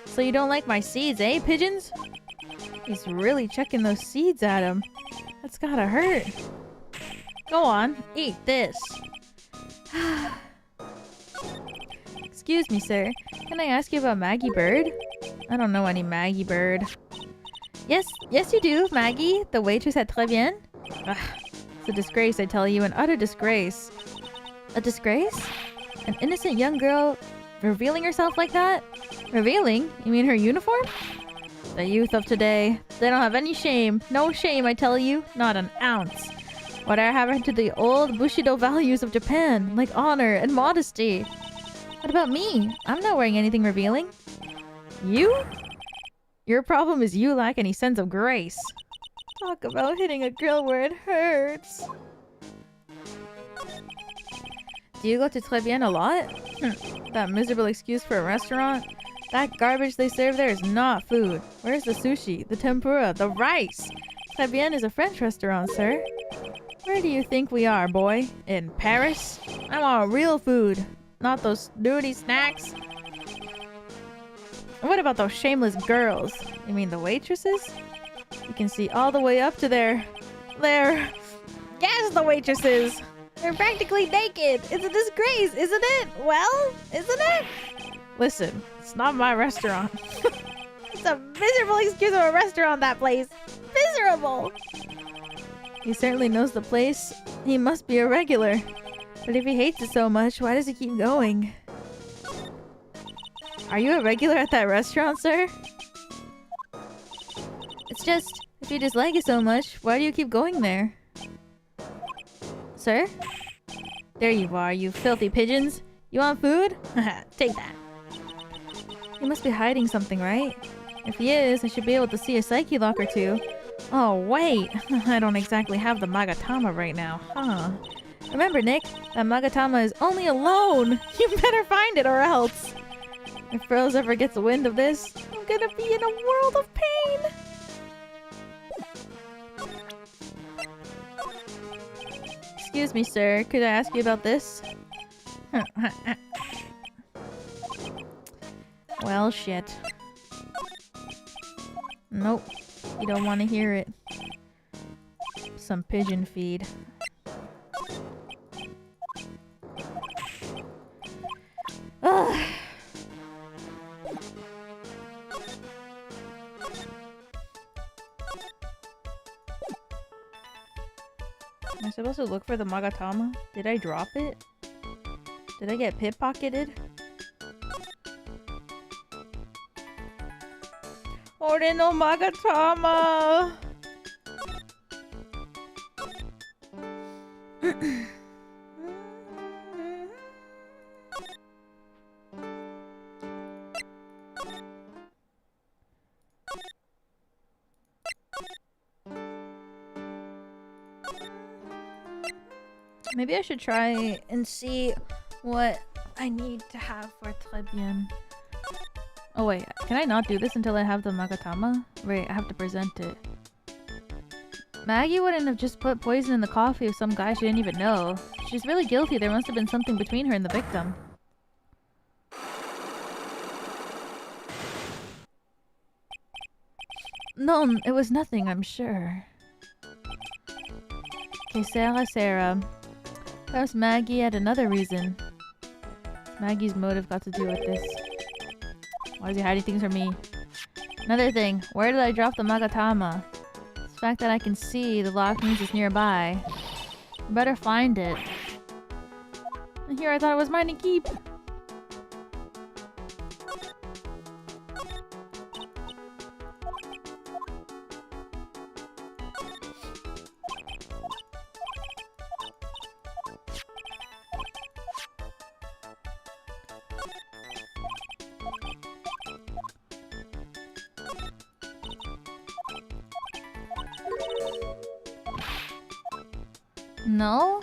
So you don't like my seeds, eh, pigeons? He's really chucking those seeds at him. That's gotta hurt. Go on, eat this. Excuse me, sir. Can I ask you about Maggie Byrde? I don't know any Maggie Byrde. Yes you do, Maggie, the waitress at Trés bien. Ugh, it's a disgrace, I tell you, an utter disgrace. A disgrace? An innocent young girl revealing herself like that? Revealing? You mean her uniform? The youth of today, they don't have any shame. No shame, I tell you. Not an ounce. Whatever happened to the old Bushido values of Japan, like honor and modesty? What about me? I'm not wearing anything revealing. You? Your problem is you lack any sense of grace. Talk about hitting a girl where it hurts. Do you go to Trés bien a lot? That miserable excuse for a restaurant? That garbage they serve there is not food. Where's the sushi, the tempura, the rice? Trés bien is a French restaurant, sir. Where do you think we are, boy? In Paris? I want real food, not those nudie snacks. What about those shameless girls? You mean the waitresses? You can see all the way up to there. Yes, the waitresses! They're practically naked! It's a disgrace, isn't it? Well, isn't it? Listen, it's not my restaurant. It's a miserable excuse of a restaurant, that place. Miserable! He certainly knows the place. He must be a regular. But if he hates it so much, why does he keep going? Are you a regular at that restaurant, sir? It's just, if you dislike it so much, why do you keep going there? Sir? There you are, you filthy pigeons. You want food? Haha, take that. He must be hiding something, right? If he is, I should be able to see a psyche lock or two. Oh, wait. I don't exactly have the Magatama right now, huh? Remember, Nick, that Magatama is only alone. You better find it or else. If Rose ever gets a wind of this, I'm gonna be in a world of pain. Excuse me, sir. Could I ask you about this? Well, shit. Nope. You don't want to hear it. Some pigeon feed. Ugh. Am I supposed to look for the Magatama? Did I drop it? Did I get pickpocketed? Ore no Magatama! Maybe I should try and see what I need to have for Très bien. Oh wait, can I not do this until I have the Magatama? Wait, I have to present it. Maggie wouldn't have just put poison in the coffee of some guy she didn't even know. She's really guilty. There must have been something between her and the victim. No, it was nothing, I'm sure. Que sera, Sarah. Perhaps Maggie had another reason. Maggie's motive got to do with this. Why is he hiding things from me? Another thing, where did I drop the Magatama? It's the fact that I can see the lock means it's nearby. I better find it. And here I thought it was mine to keep. No?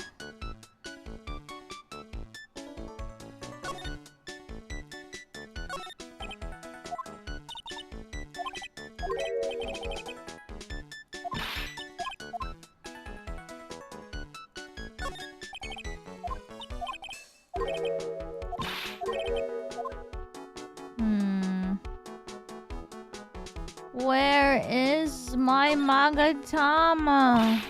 Where is my Magatama?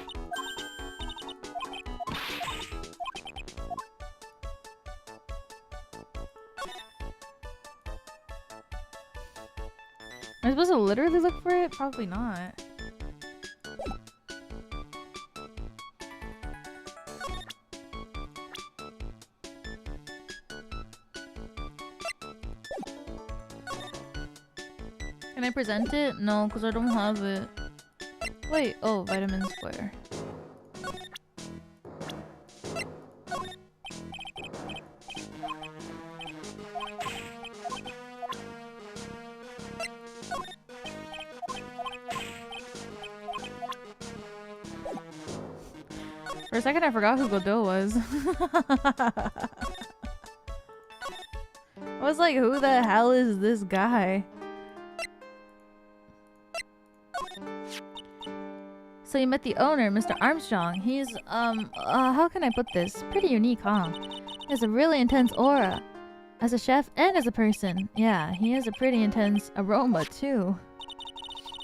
Am I supposed to literally look for it? Probably not. Can I present it? No, because I don't have it. Wait, oh, vitamin square. For a second I forgot who Kudo was. I was like, who the hell is this guy? So you met the owner, Mr. Armstrong. He's, how can I put this? Pretty unique, huh? He has a really intense aura. As a chef and as a person. Yeah, he has a pretty intense aroma, too.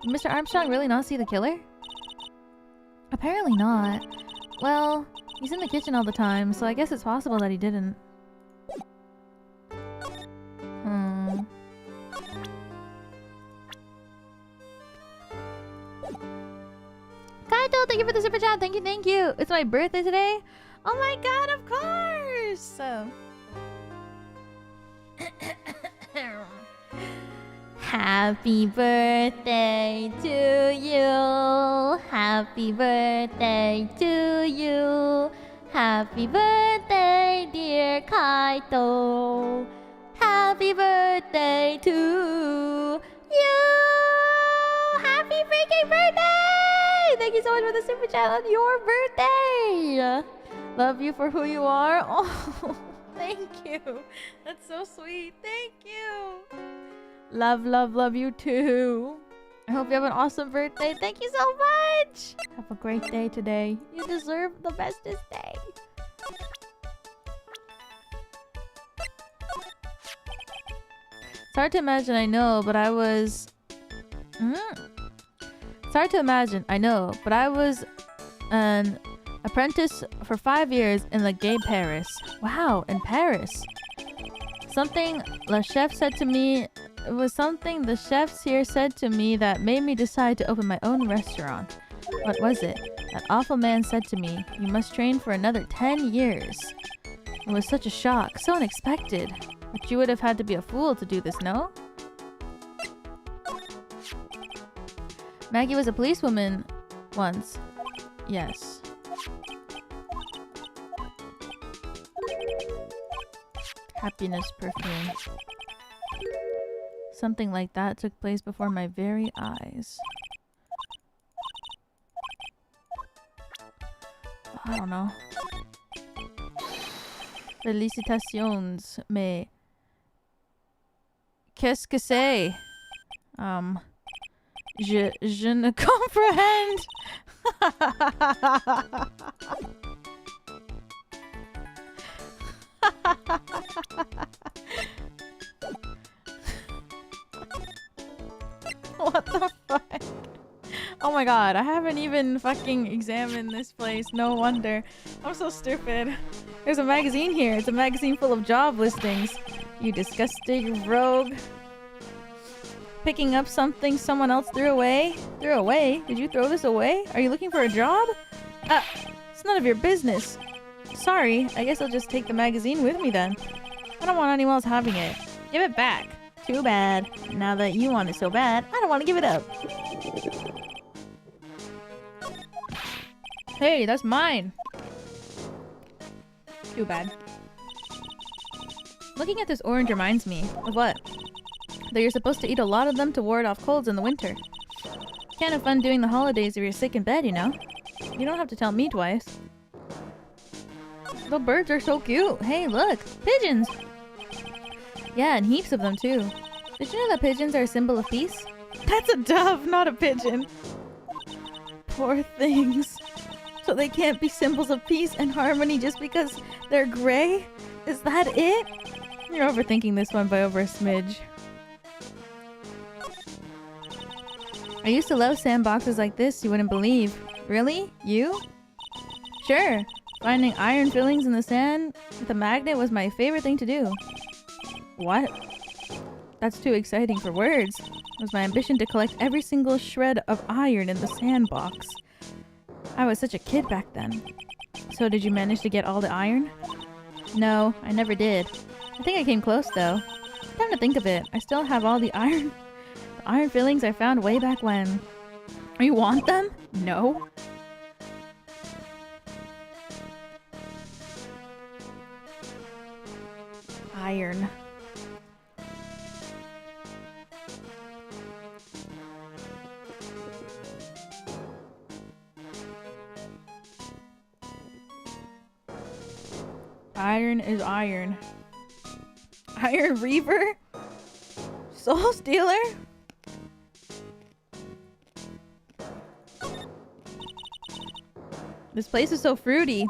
Did Mr. Armstrong really not see the killer? Apparently not. Well, he's in the kitchen all the time, so I guess it's possible that he didn't. Kaito, thank you for the super chat. Thank you, thank you. It's my birthday today. Oh my god, of course! Happy birthday to you. Happy birthday to you. Happy birthday, dear Kaito. Happy birthday to you. Happy freaking birthday! Thank you so much for the super chat on your birthday. Love you for who you are. Oh, thank you. That's so sweet. Thank you. Love, love, love you too. I hope you have an awesome birthday. Thank you so much. Have a great day today. You deserve the bestest day. It's hard to imagine, I know, but I was... It's hard to imagine, I know, but I was an apprentice for 5 years in the gay Paris. Wow, in Paris. Something the chef said to me... It was something the chefs here said to me that made me decide to open my own restaurant. What was it? That awful man said to me, you must train for another 10 years. It was such a shock, so unexpected. But you would have had to be a fool to do this, no? Maggie was a policewoman once. Yes. Happiness perfume. Something like that took place before my very eyes. I don't know. Félicitations, mais... Qu'est-ce que c'est? Je ne comprends. What the fuck? Oh my god, I haven't even fucking examined this place. No wonder. I'm so stupid. There's a magazine here. It's a magazine full of job listings. You disgusting rogue. Picking up something someone else threw away? Threw away? Did you throw this away? Are you looking for a job? It's none of your business. Sorry, I guess I'll just take the magazine with me then. I don't want anyone else having it. Give it back. Too bad. Now that you want it so bad, I don't want to give it up. Hey, that's mine. Too bad. Looking at this orange reminds me of what? That you're supposed to eat a lot of them to ward off colds in the winter. Can't have fun doing the holidays if you're sick in bed, you know? You don't have to tell me twice. The birds are so cute. Hey, look! Pigeons! Yeah, and heaps of them too. Did you know that pigeons are a symbol of peace? That's a dove, not a pigeon. Poor things. So they can't be symbols of peace and harmony just because they're gray? Is that it? You're overthinking this one by over a smidge. I used to love sandboxes like this, you wouldn't believe. Really? You? Sure. Finding iron fillings in the sand with a magnet was my favorite thing to do. What? That's too exciting for words. It was my ambition to collect every single shred of iron in the sandbox. I was such a kid back then. So did you manage to get all the iron? No, I never did. I think I came close though. Come to think of it, I still have all the iron fillings I found way back when. You want them? No. Iron. Iron is iron. Iron Reaver? Soul Stealer? This place is so fruity.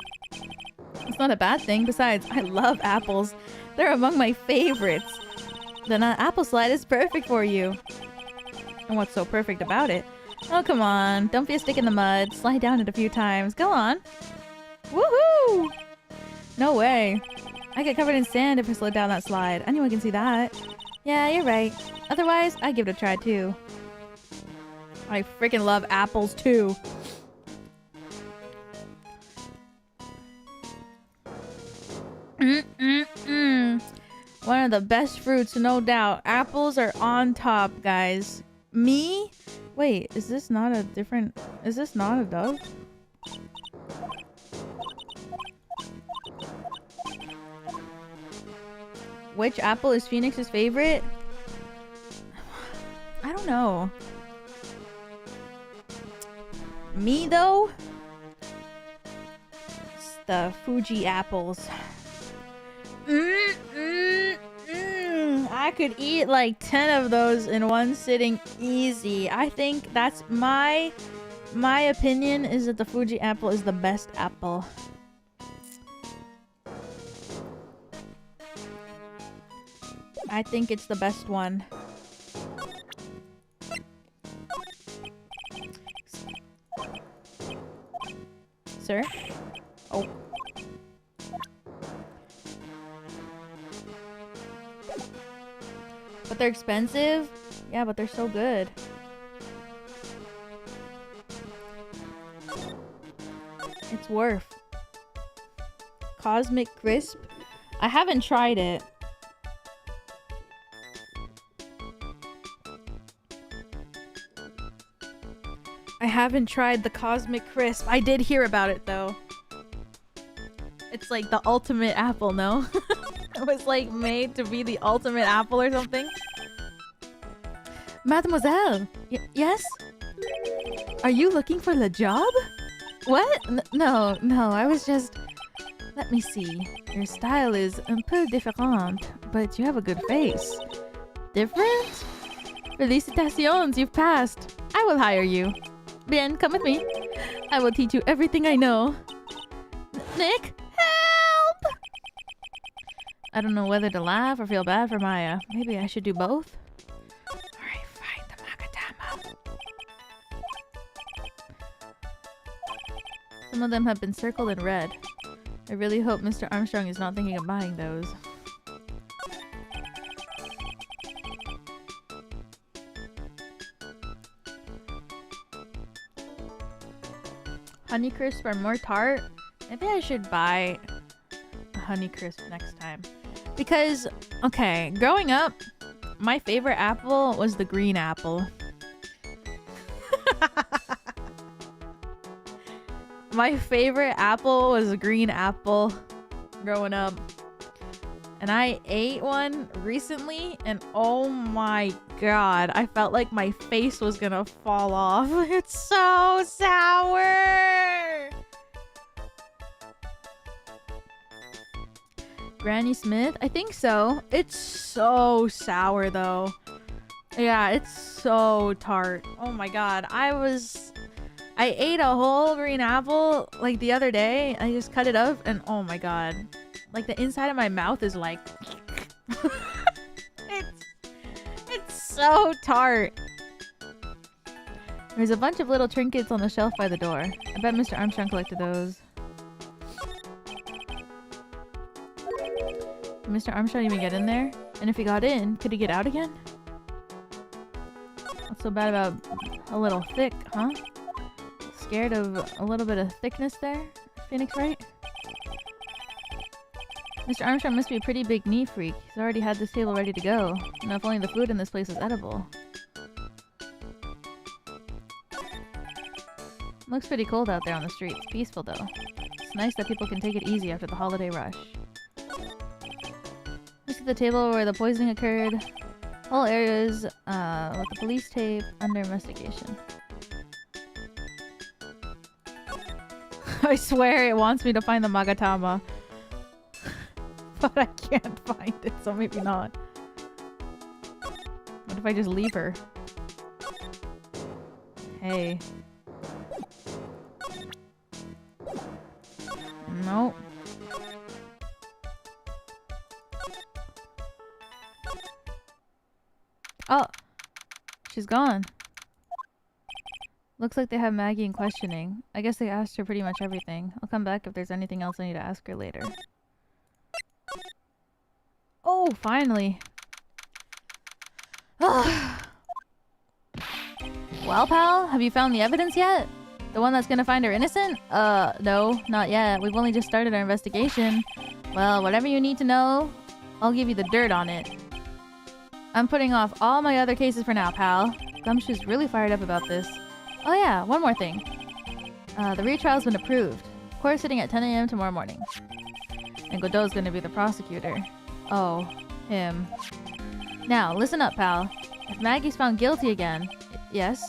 It's not a bad thing. Besides, I love apples. They're among my favorites. The apple slide is perfect for you. And what's so perfect about it? Oh, come on. Don't be a stick in the mud. Slide down it a few times. Go on. Woohoo! No way. I get covered in sand if I slid down that slide. Anyone can see that. Yeah, you're right. Otherwise, I'd give it a try too. I freaking love apples too. One of the best fruits, no doubt. Apples are on top, guys. Me? Wait, is this not a different... Is this not a dove? Which apple is Phoenix's favorite? I don't know. Me though? It's the Fuji apples. I could eat like 10 of those in one sitting easy. I think that's my opinion is that the Fuji apple is the best apple. I think it's the best one. Sir? Oh. But they're expensive? Yeah, but they're so good. It's worth. Cosmic Crisp? I haven't tried it. I haven't tried the Cosmic Crisp. I did hear about it though. It's like the ultimate apple, no? It was like made to be the ultimate apple or something. Mademoiselle! Yes? Are you looking for the job? What? No, I was just... Let me see. Your style is un peu différent, but you have a good face. Different? Felicitations, you've passed. I will hire you. Bien, come with me. I will teach you everything I know. Nick, help! I don't know whether to laugh or feel bad for Maya. Maybe I should do both? Alright, find the Magatama. Some of them have been circled in red. I really hope Mr. Armstrong is not thinking of buying those. Honeycrisp are more tart. Maybe I should buy a Honeycrisp next time. Because, okay, growing up, my favorite apple was the green apple. My favorite apple was a green apple growing up. And I ate one recently and oh my god, I felt like my face was gonna fall off. It's so sour! Granny Smith? I think so. It's so sour though. Yeah, it's so tart. Oh my god, I ate a whole green apple like the other day. I just cut it up and oh my god. Like the inside of my mouth is like it's so tart. There's a bunch of little trinkets on the shelf by the door. I bet Mr. Armstrong collected those. Did Mr. Armstrong even get in there? And if he got in, could he get out again? What's so bad about a little thick, huh? Scared of a little bit of thickness there? Phoenix, right? Mr. Armstrong must be a pretty big knee freak. He's already had this table ready to go. And if only the food in this place is edible. Looks pretty cold out there on the streets. Peaceful though. It's nice that people can take it easy after the holiday rush. This is the table where the poisoning occurred. Whole areas with the police tape under investigation. I swear it wants me to find the Magatama. But I can't find it, so maybe not. What if I just leave her? Hey. Nope. Oh! She's gone. Looks like they have Maggie in questioning. I guess they asked her pretty much everything. I'll come back if there's anything else I need to ask her later. Oh, finally. Well, pal, have you found the evidence yet? The one that's gonna find her innocent? No, not yet. We've only just started our investigation. Well, whatever you need to know, I'll give you the dirt on it. I'm putting off all my other cases for now, pal. Gumshoe's really fired up about this. Oh yeah, one more thing. The retrial's been approved. Court sitting at 10 AM tomorrow morning. And Kudo's gonna be the prosecutor. Oh, Him. Now, listen up, pal. If Maggie's found guilty again... Yes?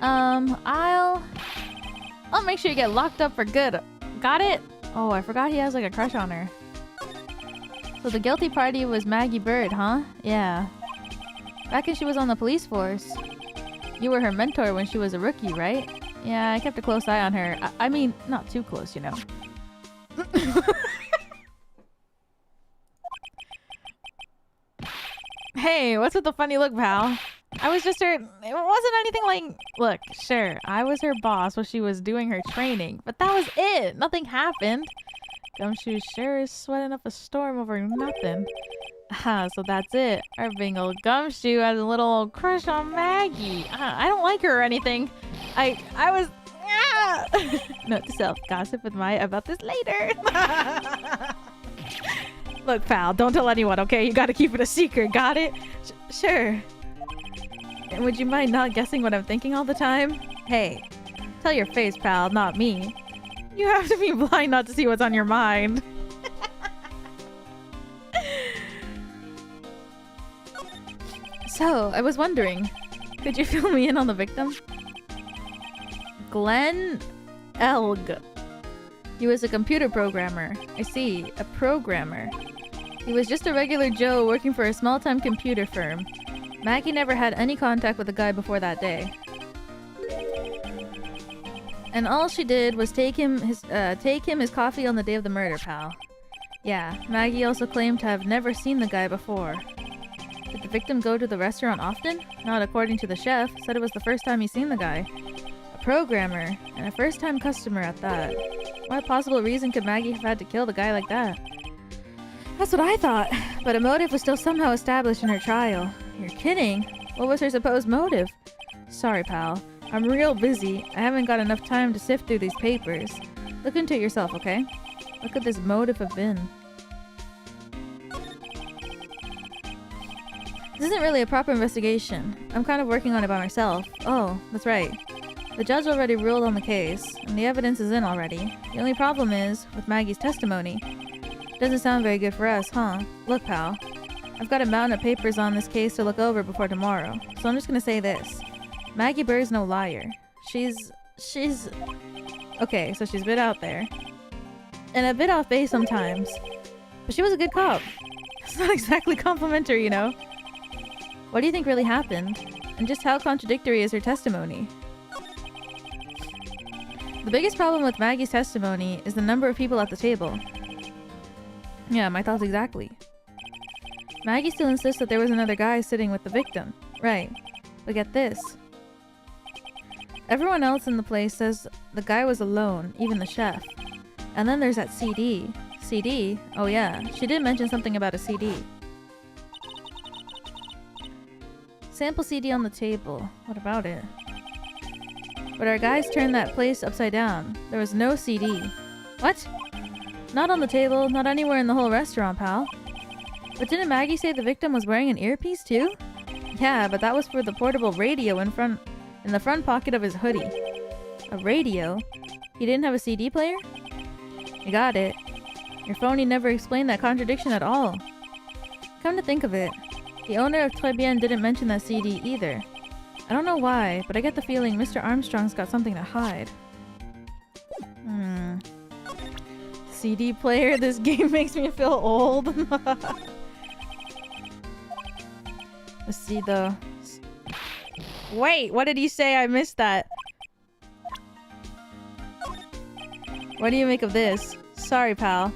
I'll make sure you get locked up for good. Got it? Oh, I forgot he has like a crush on her. So the guilty party was Maggie Byrde, huh? Yeah. Back when she was on the police force. You were her mentor when she was a rookie, right? Yeah, I kept a close eye on her. I mean, not too close, you know. Hey, what's with the funny look, pal? I was just her... It wasn't anything like... Look, sure, I was her boss while she was doing her training, but that was it. Nothing happened. Gumshoe sure is sweating up a storm over nothing. Ah, so that's it. Our big old Gumshoe has a little old crush on Maggie. I don't like her or anything. I was... Ah! Note to self, gossip with Maya about this later. Look, pal, don't tell anyone, okay? You gotta keep it a secret, got it? Sure. And would you mind not guessing what I'm thinking all the time? Hey, tell your face, pal, not me. You have to be blind not to see what's on your mind. So, I was wondering, could you fill me in on the victim? Glenn Elg. He was a computer programmer. I see, a programmer. He was just a regular Joe working for a small-time computer firm. Maggie never had any contact with the guy before that day. And all she did was take him his coffee on the day of the murder, pal. Yeah, Maggie also claimed to have never seen the guy before. Did the victim go to the restaurant often? Not according to the chef. Said it was the first time he's seen the guy. A programmer, and a first-time customer at that. What possible reason could Maggie have had to kill the guy like that? That's what I thought, but a motive was still somehow established in her trial. You're kidding? What was her supposed motive? Sorry, pal. I'm real busy. I haven't got enough time to sift through these papers. Look into it yourself, okay? What could this motive have been? This isn't really a proper investigation. I'm kind of working on it by myself. Oh, that's right. The judge already ruled on the case, and the evidence is in already. The only problem is, with Maggie's testimony. Doesn't sound very good for us, huh? Look, pal. I've got a mountain of papers on this case to look over before tomorrow, so I'm just gonna say this. Maggie Byrde's no liar. She's... Okay, so she's a bit out there. And a bit off base sometimes. But she was a good cop. It's not exactly complimentary, you know? What do you think really happened? And just how contradictory is her testimony? The biggest problem with Maggie's testimony is the number of people at the table. Yeah, my thoughts exactly. Maggie still insists that there was another guy sitting with the victim. Right. But get this. Everyone else in the place says the guy was alone, even the chef. And then there's that CD. CD? Oh yeah, she did mention something about a CD. Sample CD on the table. What about it? But our guys turned that place upside down. There was no CD. What? Not on the table, not anywhere in the whole restaurant, pal. But didn't Maggie say the victim was wearing an earpiece too? Yeah, but that was for the portable radio in the front pocket of his hoodie. A radio? He didn't have a CD player? You got it. Your phony never explained that contradiction at all. Come to think of it, the owner of Trés didn't mention that CD either. I don't know why, but I get the feeling Mr. Armstrong's got something to hide. CD player, this game makes me feel old. Let's see though. Wait, what did he say? I missed that. What do you make of this? Sorry, pal.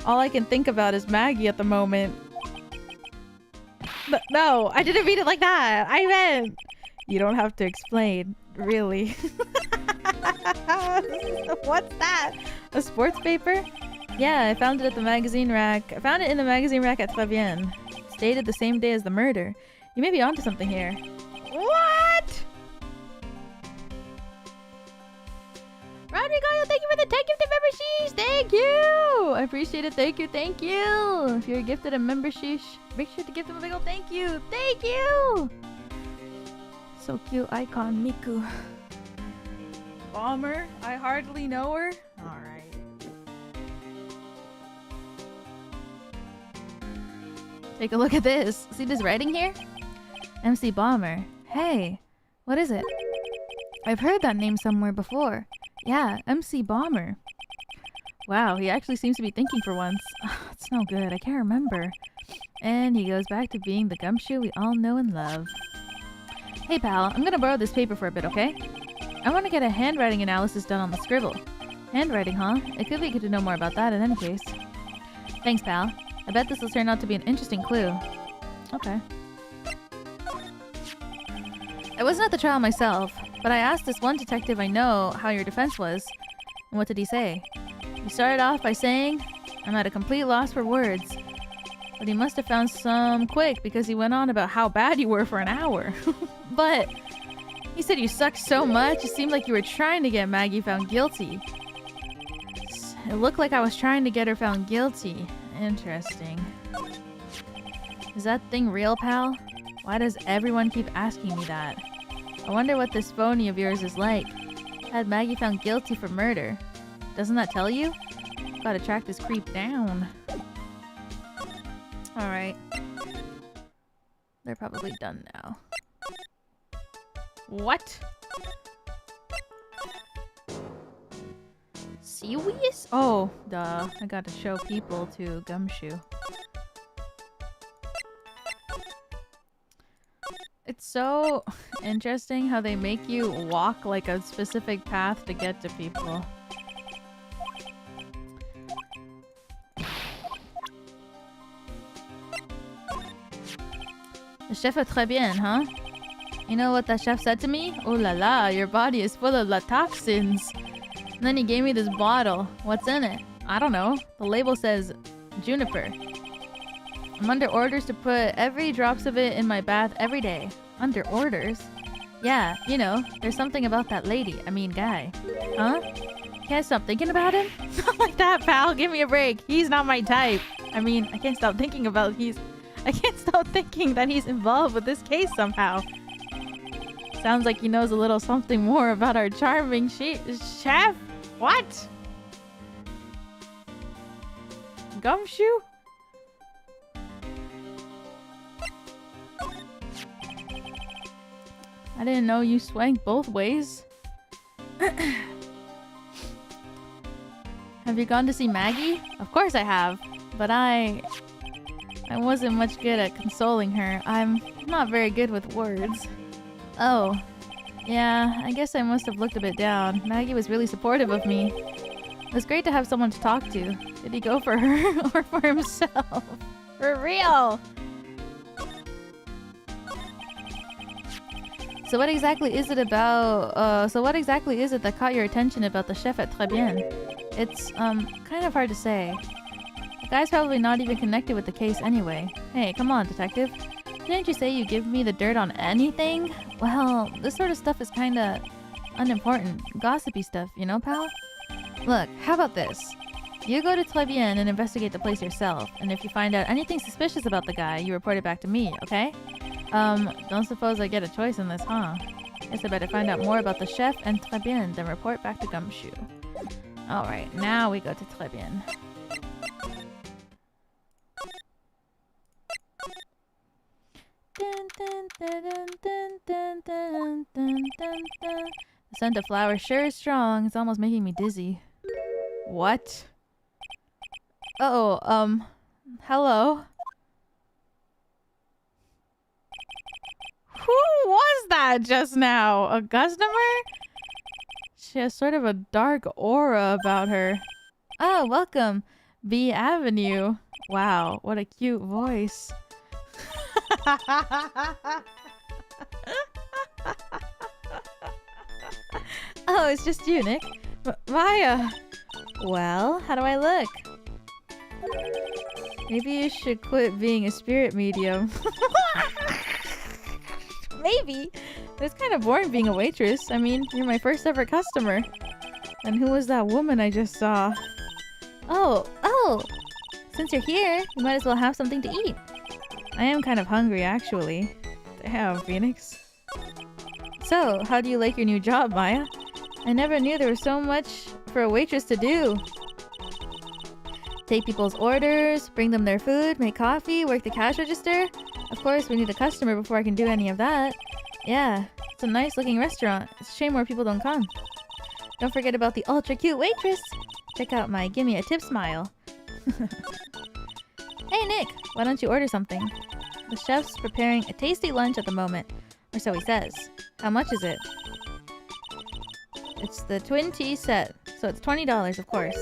All I can think about is Maggie at the moment. No, I didn't mean it like that. I meant... You don't have to explain. Really. What's that? A sports paper? Yeah, I found it at the magazine rack. I found it in the magazine rack at Trés. It's dated the same day as the murder. You may be onto something here. What? Rodrigo, thank you for the 10 gifted memberships! Thank you! I appreciate it. Thank you, thank you! If you're gifted a membership, make sure to give them a big ol' thank you! Thank you! So cute icon, Miku. Bomber? I hardly know her? Alright. Take a look at this. See this writing here? MC Bomber. Hey, what is it? I've heard that name somewhere before. Yeah, MC Bomber. Wow, he actually seems to be thinking for once. It's no good, I can't remember. And he goes back to being the Gumshoe we all know and love. Hey pal, I'm gonna borrow this paper for a bit, okay? I want to get a handwriting analysis done on the scribble. Handwriting, huh? It could be good to know more about that in any case. Thanks, pal. I bet this will turn out to be an interesting clue. Okay. I wasn't at the trial myself, but I asked this one detective I know how your defense was. And what did he say? He started off by saying, I'm at a complete loss for words. But he must have found some quick because he went on about how bad you were for an hour. But he said you sucked so much, it seemed like you were trying to get Maggie found guilty. It looked like I was trying to get her found guilty. Interesting. Is that thing real, pal? Why does everyone keep asking me that? I wonder what this phony of yours is like. Had Maggie found guilty for murder. Doesn't that tell you? Gotta track this creep down. Alright. They're probably done now. What? Serious? Oh, duh. I gotta show people to Gumshoe. It's so interesting how they make you walk like a specific path to get to people. The chef est très bien, huh? You know what the chef said to me? Oh la la, your body is full of toxins. And then he gave me this bottle. What's in it? I don't know. The label says juniper. I'm under orders to put every drops of it in my bath every day. Under orders? Yeah, you know, there's something about that lady. I mean, guy. Huh? Can't stop thinking about him? Not like that, pal. Give me a break. He's not my type. I mean, I can't stop thinking about I can't stop thinking that he's involved with this case somehow. Sounds like he knows a little something more about our charming chef. What? Gumshoe? I didn't know you swang both ways. Have you gone to see Maggie? Of course I have, but I wasn't much good at consoling her. I'm not very good with words. Oh, yeah, I guess I must have looked a bit down. Maggie was really supportive of me. It was great to have someone to talk to. Did he go for her or for himself? For real! So what exactly is it about, that caught your attention about the chef at Très Bien? It's, kind of hard to say. The guy's probably not even connected with the case anyway. Hey, come on, detective. Didn't you say you give me the dirt on anything? Well, this sort of stuff is kinda unimportant. Gossipy stuff, you know, pal? Look, how about this? You go to Très Bien and investigate the place yourself, and if you find out anything suspicious about the guy, you report it back to me, okay? Don't suppose I get a choice in this, huh? Guess I better find out more about the chef and Très Bien, then report back to Gumshoe. Alright, now we go to Très Bien. The scent of flowers sure is strong. It's almost making me dizzy. What? Uh-oh, hello? Who was that just now? A customer? She has sort of a dark aura about her. Oh, welcome. B Avenue. Wow, what a cute voice. Oh, it's just you, Nick. Maya. Well, how do I look? Maybe you should quit being a spirit medium. Maybe. It's kind of boring being a waitress. I mean, you're my first ever customer. And who was that woman I just saw? Oh. Since you're here, you might as well have something to eat. I am kind of hungry, actually. Damn, Phoenix. So, how do you like your new job, Maya? I never knew there was so much for a waitress to do. Take people's orders, bring them their food, make coffee, work the cash register. Of course, we need a customer before I can do any of that. Yeah, it's a nice looking restaurant. It's a shame more people don't come. Don't forget about the ultra cute waitress. Check out my gimme a tip smile. Hey Nick, why don't you order something? The chef's preparing a tasty lunch at the moment, or so he says. How much is it? It's the twin tea set, so it's $20, of course.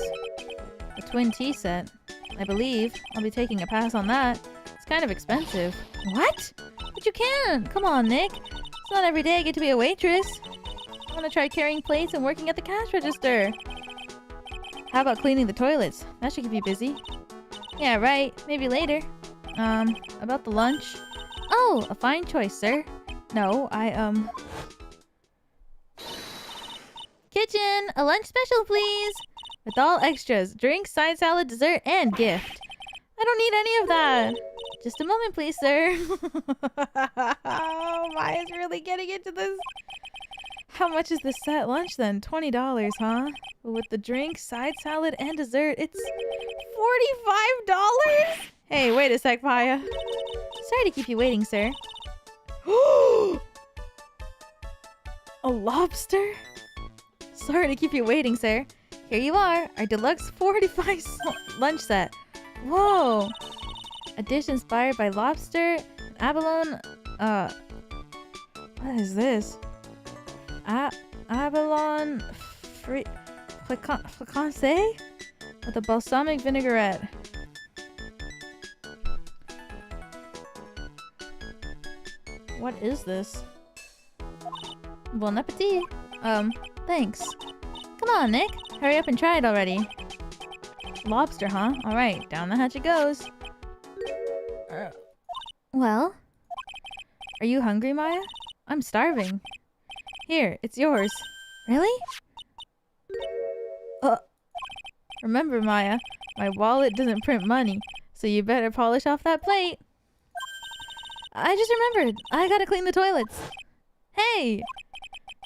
The twin tea set? I believe. I'll be taking a pass on that. It's kind of expensive. What? But you can! Come on, Nick. It's not every day I get to be a waitress. I want to try carrying plates and working at the cash register. How about cleaning the toilets? That should keep you busy. Yeah, right. Maybe later. About the lunch? Oh, a fine choice, sir. No, Kitchen! A lunch special, please! With all extras. Drink, side salad, dessert, and gift. I don't need any of that. Just a moment, please, sir. Oh, Maya's really getting into this. How much is this set lunch then? $20, huh? But with the drink, side salad, and dessert, it's $45? Hey, wait a sec, Maya. Sorry to keep you waiting, sir. A lobster? Sorry to keep you waiting, sir. Here you are, our deluxe 45 lunch set. Whoa! A dish inspired by lobster, abalone, what is this? Abalone fricassee with a balsamic vinaigrette. What is this? Bon appetit. Thanks. Come on, Nick. Hurry up and try it already. Lobster, huh? Alright, down the hatch it goes. Well? Are you hungry, Maya? I'm starving. Here, it's yours. Really? Remember, Maya, my wallet doesn't print money, so you better polish off that plate. I just remembered. I gotta clean the toilets. Hey!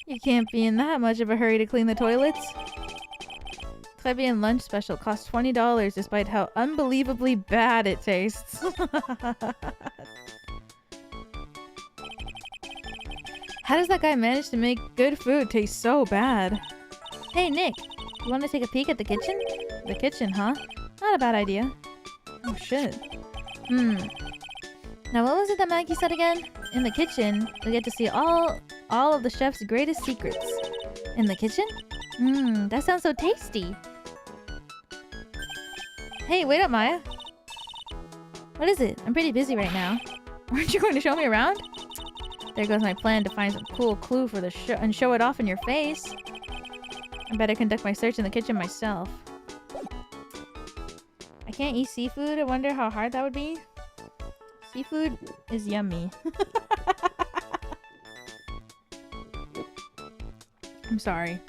You can't be in that much of a hurry to clean the toilets. Trebian lunch special costs $20 despite how unbelievably bad it tastes. How does that guy manage to make good food taste so bad? Hey Nick, you want to take a peek at the kitchen? The kitchen, huh? Not a bad idea. Oh shit. Now what was it that Maggie said again? In the kitchen, you'll get to see all of the chef's greatest secrets. In the kitchen? That sounds so tasty. Hey, wait up, Maya. What is it? I'm pretty busy right now. Aren't you going to show me around? There goes my plan to find some cool clue for the show and show it off in your face. I better conduct my search in the kitchen myself. I can't eat seafood. I wonder how hard that would be. Seafood is yummy. I'm sorry.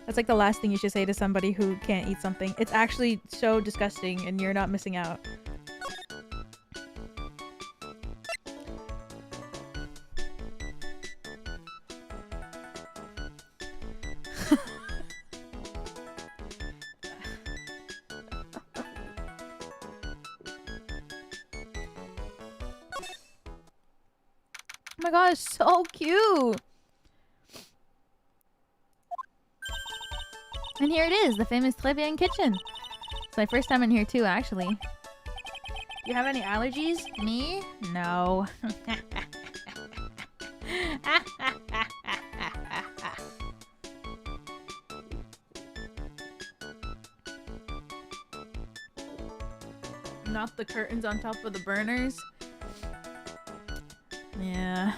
That's like the last thing you should say to somebody who can't eat something. It's actually so disgusting and you're not missing out. Oh my god, it's so cute! And here it is, the famous Trebian kitchen. It's my first time in here too, actually. You have any allergies? Me? No. Not the curtains on top of the burners. Yeah.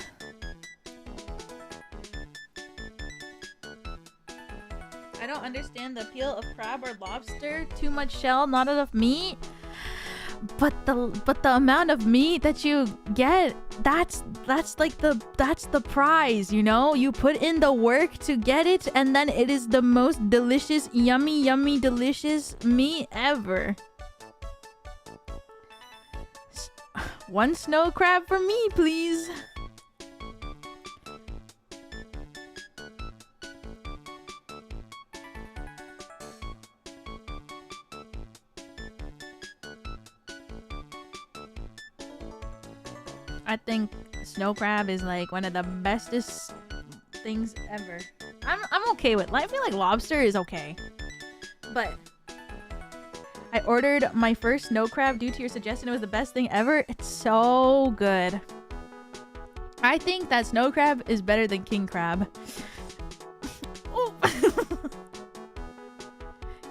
I don't understand the appeal of crab or lobster. Too much shell, not enough meat. But the amount of meat that you get, that's the prize, you know? You put in the work to get it, and then it is the most delicious, yummy, delicious meat ever. One snow crab for me, please. I think snow crab is like one of the bestest things ever. I'm okay with. I feel like lobster is okay, but I ordered my first snow crab due to your suggestion. It was the best thing ever. It's so good. I think that snow crab is better than king crab.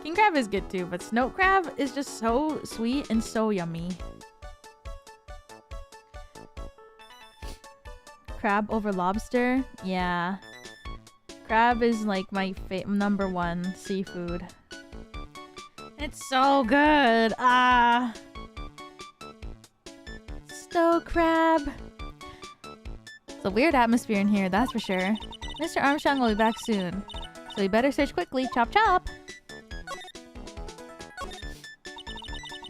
King crab is good too, but snow crab is just so sweet and so yummy. Crab over lobster? Yeah. Crab is like my number one seafood. It's so good. Ah. Snow crab. It's a weird atmosphere in here, that's for sure. Mr. Armstrong will be back soon, so you better search quickly. Chop chop.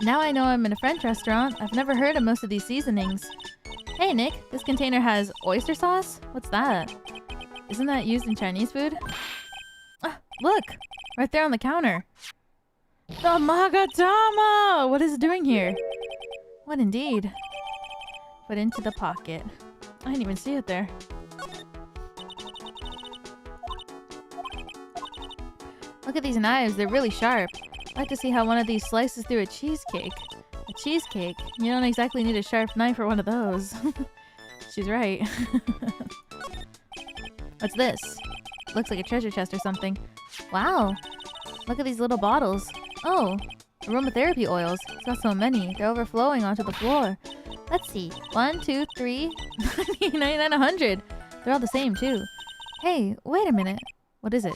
Now I know I'm in a French restaurant. I've never heard of most of these seasonings. Hey Nick, this container has oyster sauce? What's that? Isn't that used in Chinese food? Ah, look! Right there on the counter. The Magatama! What is it doing here? What indeed? Put into the pocket. I didn't even see it there. Look at these knives, they're really sharp. I'd like to see how one of these slices through a cheesecake. A cheesecake? You don't exactly need a sharp knife for one of those. She's right. What's this? Looks like a treasure chest or something. Wow! Look at these little bottles. Oh! Aromatherapy oils. It's got so many. They're overflowing onto the floor. Let's see. 1, 2, 3... 99, 100! They're all the same too. Hey, wait a minute. What is it?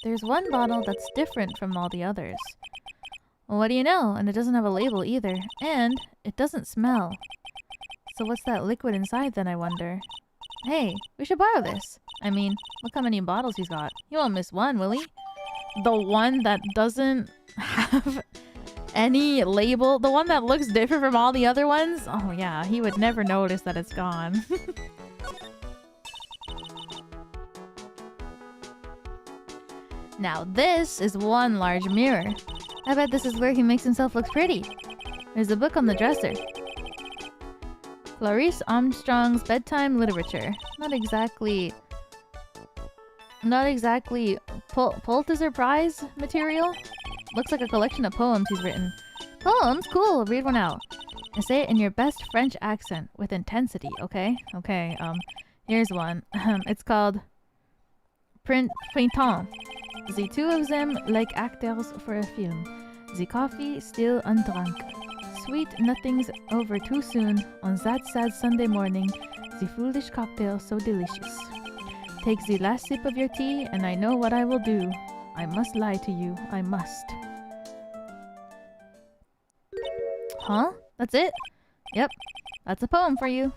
There's one bottle that's different from all the others. Well, what do you know? And it doesn't have a label either. And it doesn't smell. So what's that liquid inside then, I wonder? Hey, we should borrow this. I mean, look how many bottles he's got. He won't miss one, will he? The one that doesn't have any label? The one that looks different from all the other ones? Oh yeah, he would never notice that it's gone. Now this is one large mirror. I bet this is where he makes himself look pretty. There's a book on the dresser. Clarice Armstrong's bedtime literature. Not exactly Pulitzer Prize material. Looks like a collection of poems he's written. Poems? Cool, read one out. And say it in your best French accent with intensity, okay? Okay, here's one. It's called Printemps. The two of them like actors for a film. The coffee still undrunk. Sweet nothings over too soon on that sad Sunday morning. The foolish cocktail so delicious. Take the last sip of your tea and I know what I will do. I must lie to you. I must. Huh? That's it? Yep. That's a poem for you.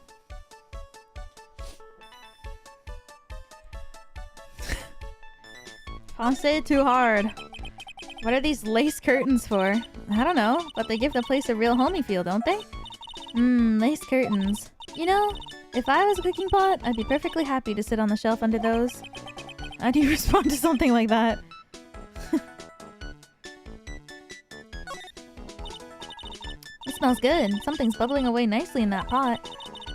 Français too hard. What are these lace curtains for? I don't know, but they give the place a real homey feel, don't they? Lace curtains. You know, if I was a cooking pot, I'd be perfectly happy to sit on the shelf under those. How do you respond to something like that? It smells good. Something's bubbling away nicely in that pot.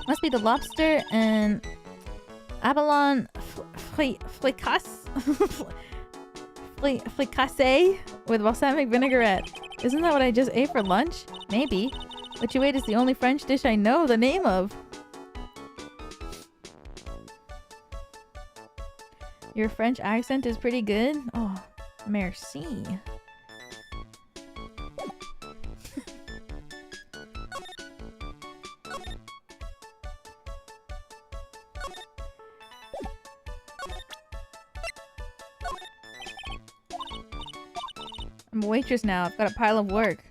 Must be the lobster and abalone fricassee with balsamic vinaigrette. Isn't that what I just ate for lunch? Maybe. What you ate is the only French dish I know the name of. Your French accent is pretty good. Oh, merci. I'm a waitress now. I've got a pile of work.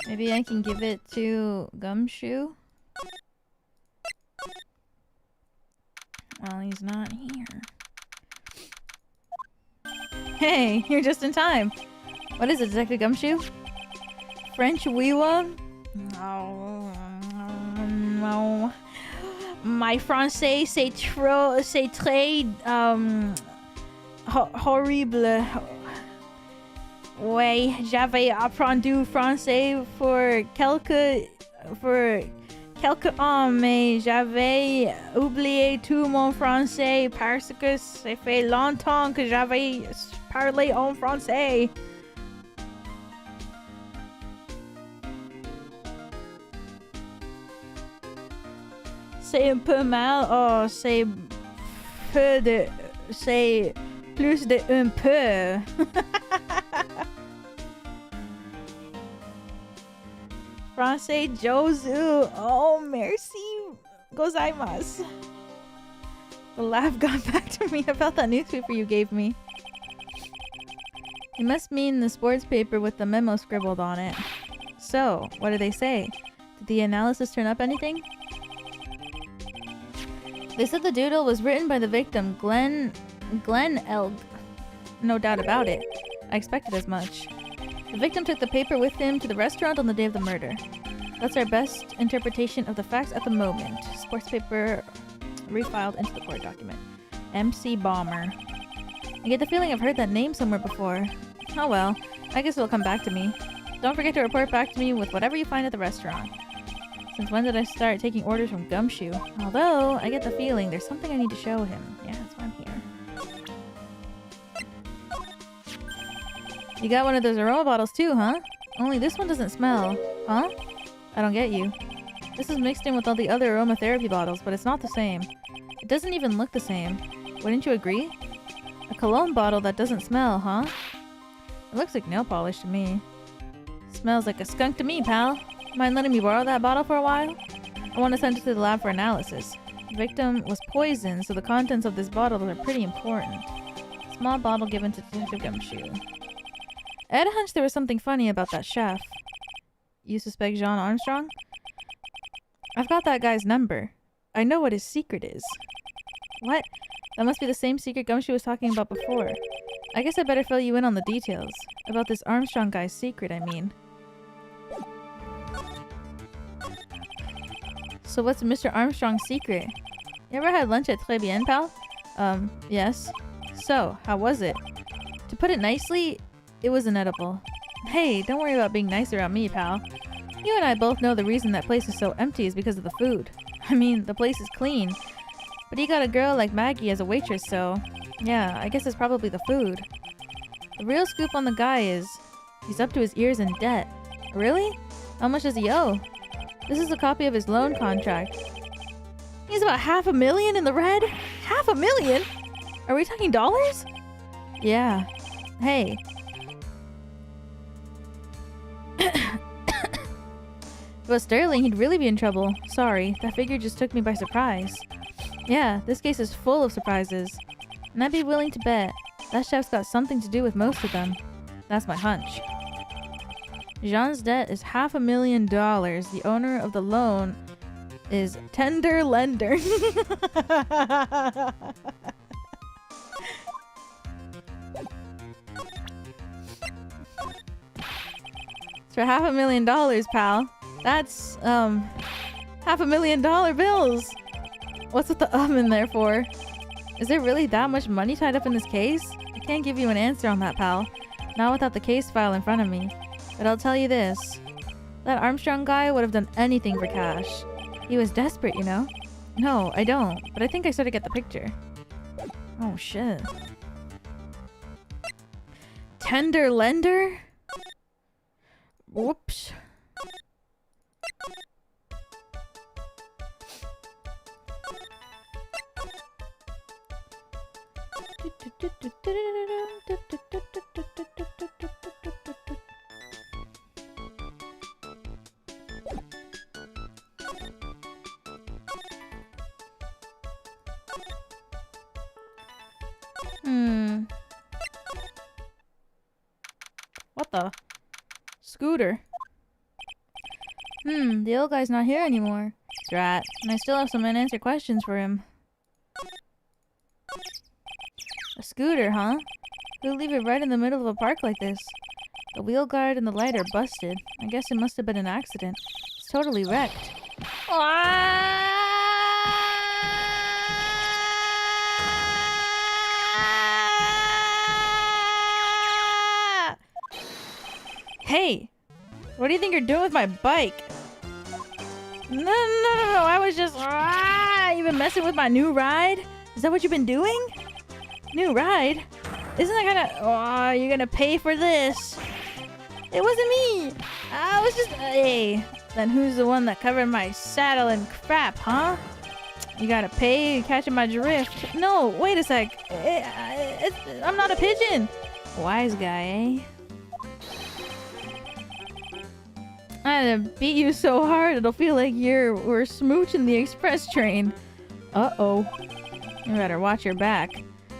Maybe I can give it to Gumshoe? Well, he's not here. Hey, you're just in time. What is it, Detective Gumshoe? French WIW? No. My français c'est très horrible. Oui, j'avais appris français pour quelques ans, mais j'avais oublié tout mon français parce que ça fait longtemps que j'avais parlé en français. C'est un peu mal. Oh, c'est plus de un peu. Français Josu. Oh, merci gozaimasu. The laugh got back to me about that newspaper you gave me. You must mean the sports paper with the memo scribbled on it. So, what did they say? Did the analysis turn up anything? They said the doodle was written by the victim, Glenn Eld. No doubt about it. I expected as much. The victim took the paper with him to the restaurant on the day of the murder. That's our best interpretation of the facts at the moment. Sports paper refiled into the court document. MC Bomber. I get the feeling I've heard that name somewhere before. Oh well, I guess it'll come back to me. Don't forget to report back to me with whatever you find at the restaurant. Since when did I start taking orders from Gumshoe? Although, I get the feeling there's something I need to show him. Yeah, that's why I'm here. You got one of those aroma bottles too, huh? Only this one doesn't smell. Huh? I don't get you. This is mixed in with all the other aromatherapy bottles, but it's not the same. It doesn't even look the same. Wouldn't you agree? A cologne bottle that doesn't smell, huh? It looks like nail polish to me. Smells like a skunk to me, pal. Mind letting me borrow that bottle for a while? I want to send it to the lab for analysis. The victim was poisoned, so the contents of this bottle are pretty important. Small bottle given to Detective Gumshoe. I had a hunch there was something funny about that chef. You suspect Jean Armstrong? I've got that guy's number. I know what his secret is. What? That must be the same secret Gumshoe was talking about before. I guess I better fill you in on the details. About this Armstrong guy's secret, I mean. So what's Mr. Armstrong's secret? You ever had lunch at Très Bien, pal? Yes. So, how was it? To put it nicely, it was inedible. Hey, don't worry about being nice around me, pal. You and I both know the reason that place is so empty is because of the food. I mean, the place is clean. But you got a girl like Maggie as a waitress, so... yeah, I guess it's probably the food. The real scoop on the guy is... he's up to his ears in debt. Really? How much does he owe? This is a copy of his loan contract. He's about $500,000 in the red? $500,000? Are we talking dollars? Yeah. Hey. If it was sterling, he'd really be in trouble. Sorry, that figure just took me by surprise. Yeah, this case is full of surprises. And I'd be willing to bet that chef's got something to do with most of them. That's my hunch. Jean's debt is $500,000. The owner of the loan is tender lender. It's for $500,000, pal. That's $500,000 bills. What's with the in there for? Is there really that much money tied up in this case? I can't give you an answer on that, pal. Not without the case file in front of me. But I'll tell you this. That Armstrong guy would have done anything for cash. He was desperate, you know? No, I don't. But I think I sort of get the picture. Oh, shit. Tender lender? Whoops. What the? Scooter. The old guy's not here anymore. Drat. And I still have some unanswered questions for him. A scooter, huh? Who'd leave it right in the middle of a park like this? The wheel guard and the light are busted. I guess it must have been an accident. It's totally wrecked. Hey! What do you think you're doing with my bike? No, I was just... you been messing with my new ride? Is that what you've been doing? New ride? Isn't that kinda... Oh, you're gonna pay for this. It wasn't me. I was just... Hey, then who's the one that covered my saddle in crap, huh? You gotta pay, you're catching my drift. No, wait a sec. I'm not a pigeon. Wise guy, eh? I had to beat you so hard it'll feel like we're smooching the express train. Uh-oh. You better watch your back.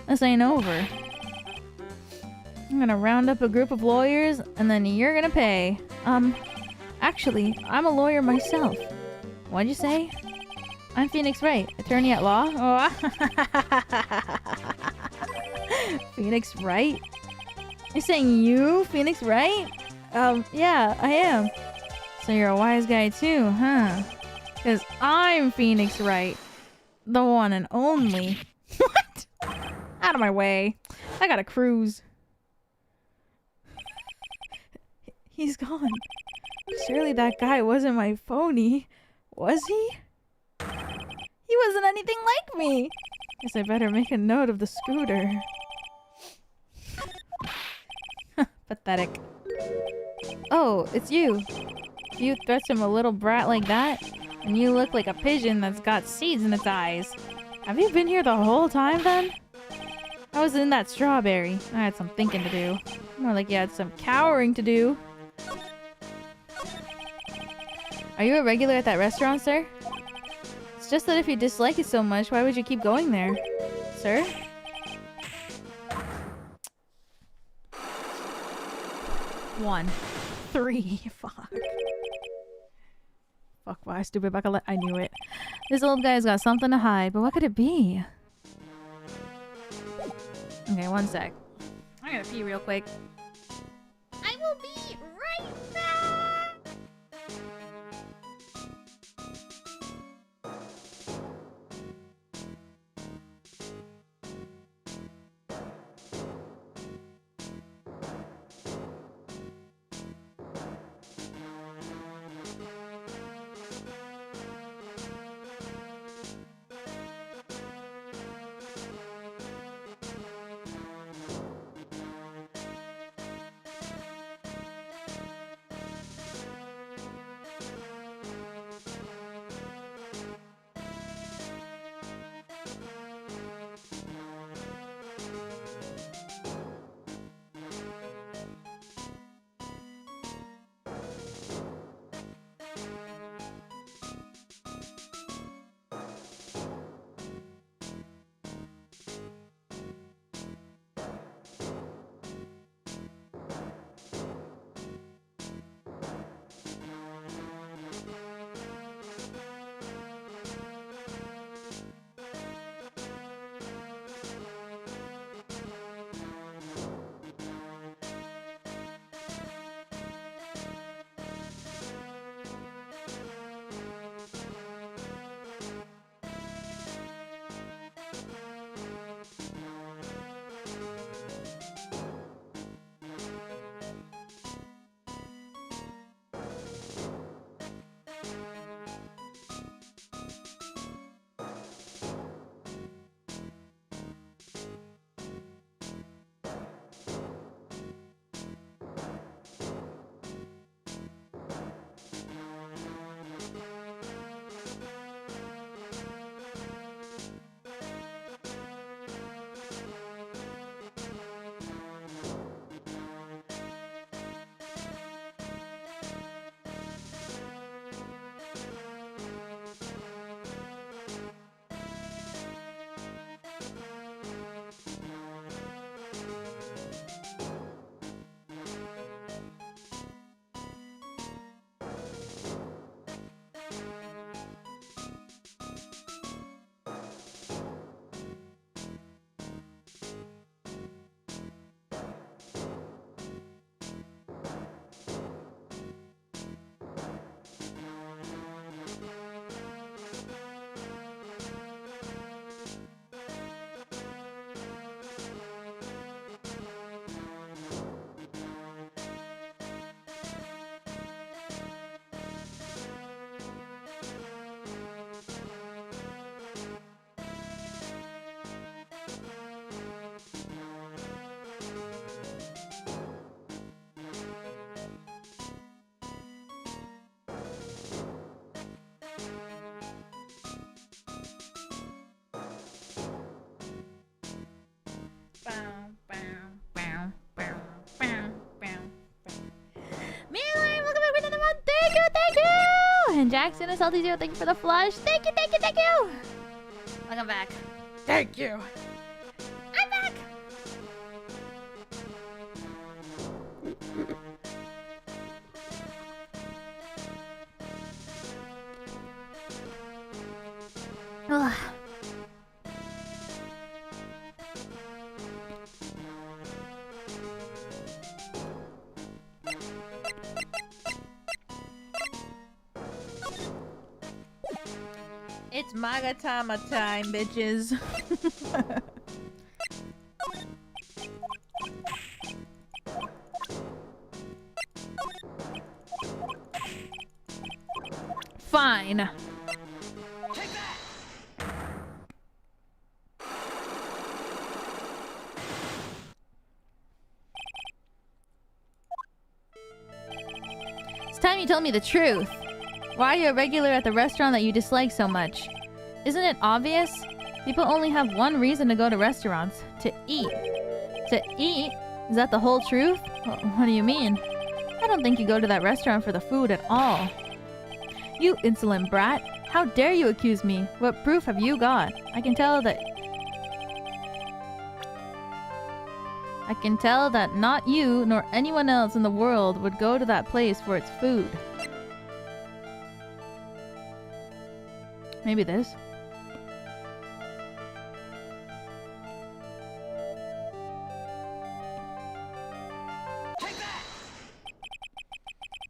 This ain't over. I'm gonna round up a group of lawyers and then you're gonna pay. Actually, I'm a lawyer myself. What'd you say? I'm Phoenix Wright, attorney at law. Oh. Phoenix Wright? You're saying you, Phoenix Wright? Yeah, I am. So you're a wise guy too, huh? Because I'm Phoenix Wright. The one and only. What? Out of my way. I gotta cruise. He's gone. Surely that guy wasn't my phony. Was he? He wasn't anything like me. Guess I better make a note of the scooter. Pathetic. Oh, it's you. You threaten a little brat like that? And you look like a pigeon that's got seeds in its eyes. Have you been here the whole time then? I was in that strawberry. I had some thinking to do. More like you had some cowering to do. Are you a regular at that restaurant, sir? It's just that if you dislike it so much, why would you keep going there? Sir? One. 3. Fuck. Fuck, why stupid buckle? I knew it. This old guy's got something to hide, but what could it be? Okay, one sec. I'm gonna pee real quick. I will be right back! Meanwhile, welcome back with another one. Thank you! And Jackson is LT0, thank you for the flush. Thank you! Welcome back. Thank you. I'm back! Ugh. It's Magatama time, bitches. Fine. Take that. It's time you told me the truth. Why are you a regular at the restaurant that you dislike so much? Isn't it obvious? People only have one reason to go to restaurants. To eat. To eat? Is that the whole truth? What do you mean? I don't think you go to that restaurant for the food at all. You insolent brat! How dare you accuse me? What proof have you got? I can tell that not you nor anyone else in the world would go to that place for its food. Maybe this.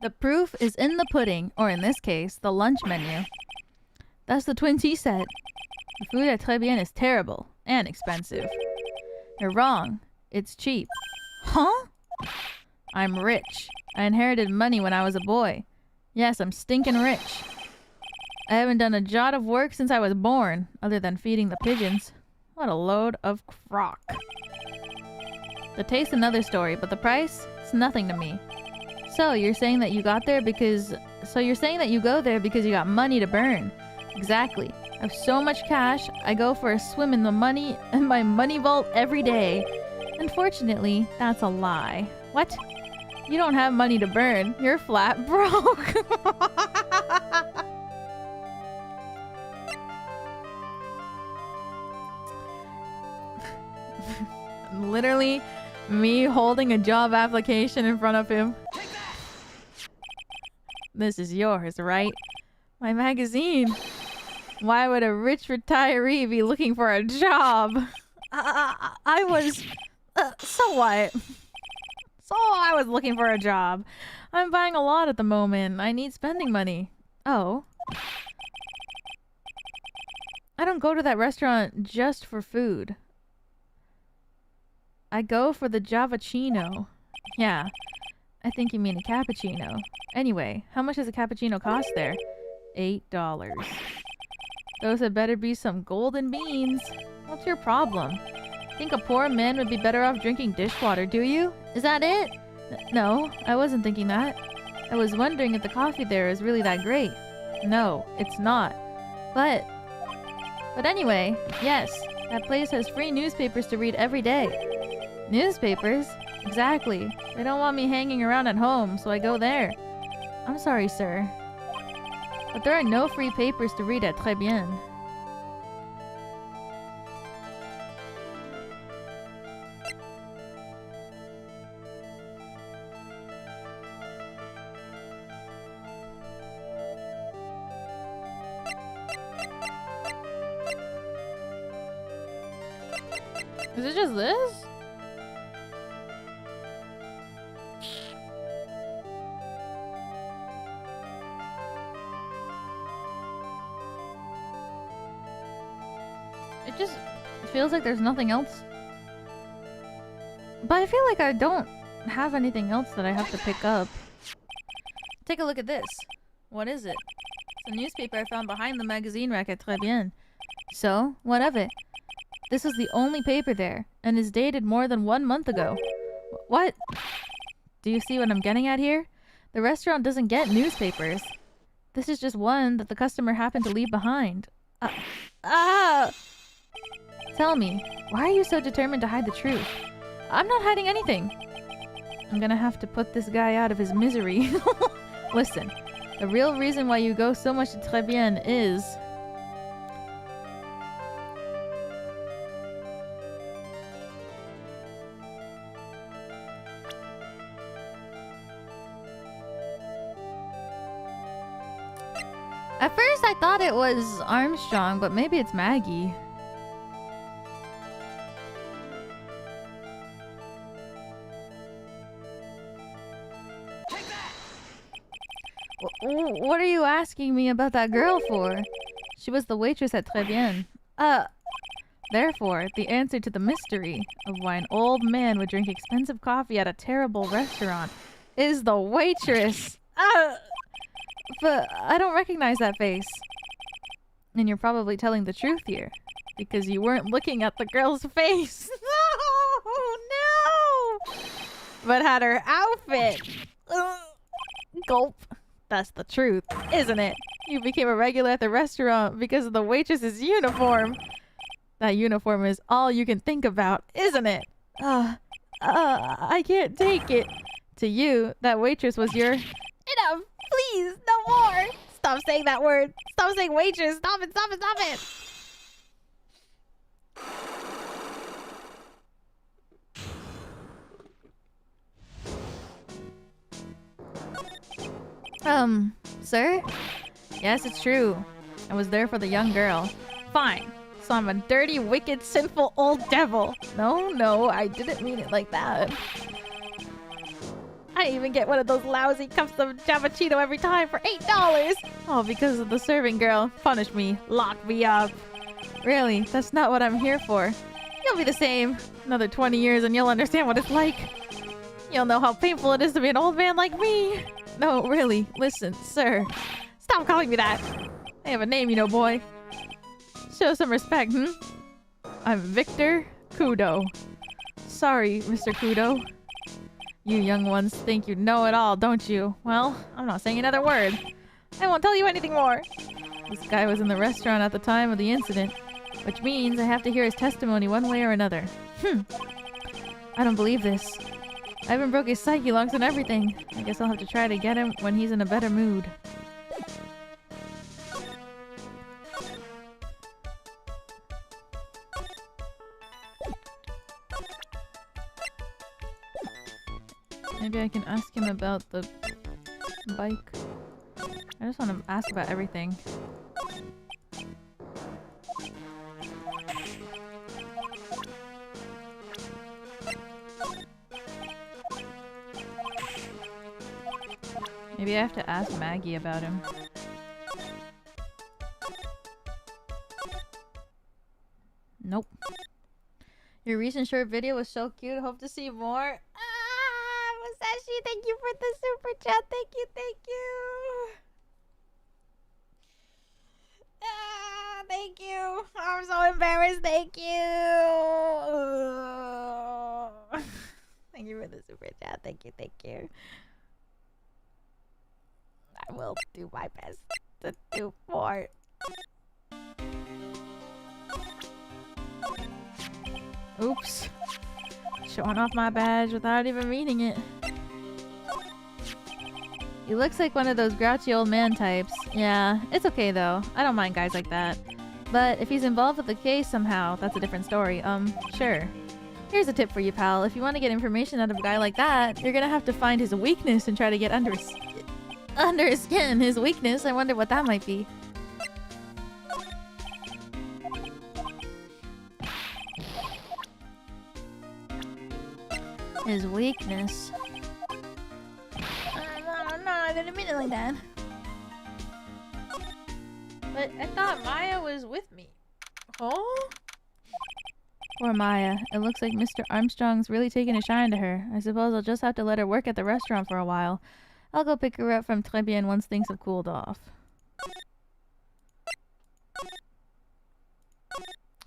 The proof is in the pudding, or in this case, the lunch menu. That's the twin tea set. The food at Très Bien is terrible and expensive. You're wrong. It's cheap. Huh? I'm rich. I inherited money when I was a boy. Yes, I'm stinking rich. I haven't done a jot of work since I was born, other than feeding the pigeons. What a load of crock. The taste's another story, but the price? It's nothing to me. So, you're saying that you go there because you got money to burn. Exactly. I have so much cash, I go for a swim in my money vault every day. Unfortunately, that's a lie. What? You don't have money to burn. You're flat broke. Literally, me holding a job application in front of him. This is yours, right? My magazine. Why would a rich retiree be looking for a job? I was... so what? So I was looking for a job. I'm buying a lot at the moment. I need spending money. Oh. I don't go to that restaurant just for food. I go for the Javachino. Yeah. I think you mean a cappuccino. Anyway, how much does a cappuccino cost there? $8. Those had better be some golden beans. What's your problem? Think a poor man would be better off drinking dishwater, do you? Is that it? No, I wasn't thinking that. I was wondering if the coffee there is really that great. No, it's not. But anyway, yes, that place has free newspapers to read every day. Newspapers? Exactly. They don't want me hanging around at home, so I go there. I'm sorry, sir. But there are no free papers to read at Très Bien. Is it just this? It just feels like there's nothing else. But I feel like I don't have anything else that I have to pick up. Take a look at this. What is it? It's a newspaper I found behind the magazine rack at Très Bien. So, what of it? This is the only paper there, and is dated more than 1 month ago. What? Do you see what I'm getting at here? The restaurant doesn't get newspapers. This is just one that the customer happened to leave behind. Tell me, why are you so determined to hide the truth? I'm not hiding anything. I'm gonna have to put this guy out of his misery. Listen, the real reason why you go so much to Très Bien is... At first I thought it was Armstrong, but maybe it's Maggie. What are you asking me about that girl for? She was the waitress at Très Bien. Therefore, the answer to the mystery of why an old man would drink expensive coffee at a terrible restaurant is the waitress. But I don't recognize that face. And you're probably telling the truth here, because you weren't looking at the girl's face. No! But had her outfit. Gulp. That's the truth, isn't it? You became a regular at the restaurant because of the waitress's uniform. That uniform is all you can think about, isn't it? I can't take it. To you, that waitress was your... Enough! Please, no more! Stop saying that word! Stop saying waitress! Stop it, stop it, stop it! Sir? Yes, it's true. I was there for the young girl. Fine. So I'm a dirty, wicked, sinful old devil. No, I didn't mean it like that. I even get one of those lousy cups of Javachino every time for $8! All because of the serving girl. Punish me. Lock me up. Really, that's not what I'm here for. You'll be the same. Another 20 years and you'll understand what it's like. You'll know how painful it is to be an old man like me. No, really. Listen, sir. Stop calling me that. I have a name, you know, boy. Show some respect, I'm Victor Kudo. Sorry, Mr. Kudo. You young ones think you know it all, don't you? Well, I'm not saying another word. I won't tell you anything more. This guy was in the restaurant at the time of the incident, which means I have to hear his testimony one way or another. I don't believe this. I even broke his psyche locks and everything. I guess I'll have to try to get him when he's in a better mood. Maybe I can ask him about the bike. I just want to ask about everything. Maybe I have to ask Maggie about him. Nope. Your recent short video was so cute. Hope to see more. Musashi, thank you for the super chat. Thank you, thank you. Thank you. I'm so embarrassed. Thank you. Thank you for the super chat. Thank you, thank you. I will do my best to do more. Oops. Showing off my badge without even meaning it. He looks like one of those grouchy old man types. Yeah, it's okay though. I don't mind guys like that. But if he's involved with the case somehow, that's a different story. Sure. Here's a tip for you, pal. If you want to get information out of a guy like that, you're gonna have to find his weakness and try to get under his skin. His weakness? I wonder what that might be. His weakness. No, I didn't mean it like that. But I thought Maya was with me. Oh? Poor Maya. It looks like Mr. Armstrong's really taking a shine to her. I suppose I'll just have to let her work at the restaurant for a while. I'll go pick her up from Très Bien once things have cooled off.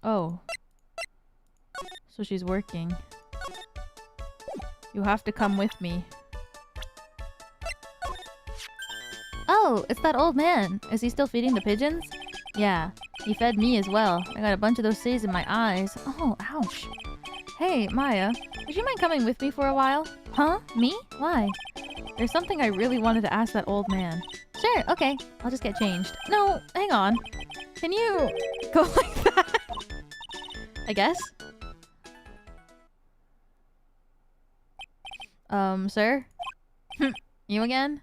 Oh. So she's working. You have to come with me. Oh, it's that old man. Is he still feeding the pigeons? Yeah. He fed me as well. I got a bunch of those C's in my eyes. Oh, ouch. Hey, Maya, would you mind coming with me for a while? Huh? Me? Why? There's something I really wanted to ask that old man. Sure, okay. I'll just get changed. No, hang on. Can you go like that? I guess? Sir? You again?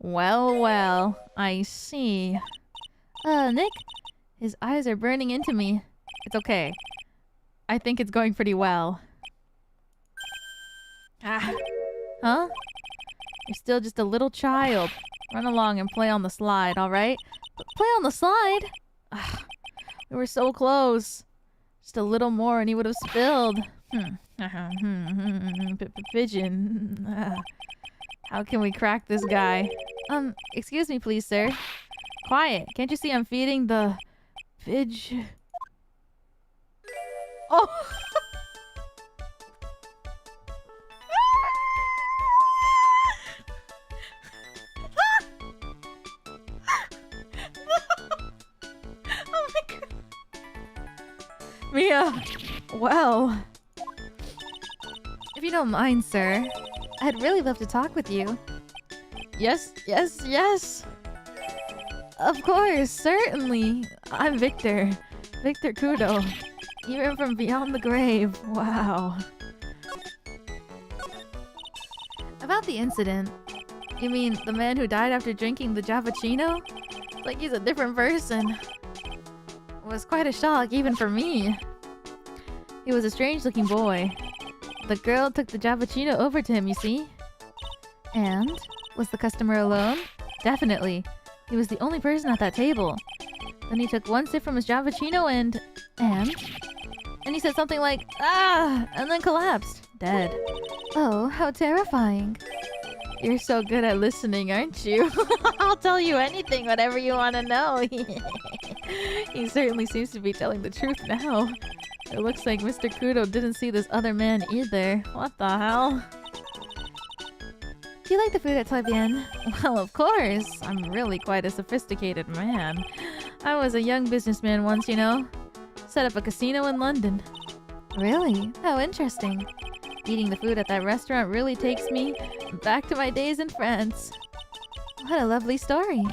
Well, well, I see. Nick? His eyes are burning into me. It's okay. I think it's going pretty well. Ah. Huh? You're still just a little child. Run along and play on the slide, alright? Play on the slide? Ah, we were so close. Just a little more and he would have spilled. Pigeon. How can we crack this guy? Excuse me please, sir. Quiet. Can't you see I'm feeding the... pigeon? Oh! Oh my god. Mia! Well... If you don't mind, sir, I'd really love to talk with you. Yes, yes, yes! Of course, certainly! I'm Victor. Victor Kudo. Even from beyond the grave. Wow. About the incident. You mean the man who died after drinking the Javachino? Like he's a different person. It was quite a shock even for me. He was a strange looking boy. The girl took the Javachino over to him, you see? And? Was the customer alone? Definitely. He was the only person at that table. Then he took one sip from his Javachino and he said something like, "Ah!" and then collapsed. Dead. Oh, how terrifying. You're so good at listening, aren't you? I'll tell you anything, whatever you want to know. He certainly seems to be telling the truth now. It looks like Mr. Kudo didn't see this other man either. What the hell? Do you like the food at Tribulations? Well, of course. I'm really quite a sophisticated man. I was a young businessman once, you know. Set up a casino in London. Really? How interesting. Eating the food at that restaurant really takes me back to my days in France. What a lovely story.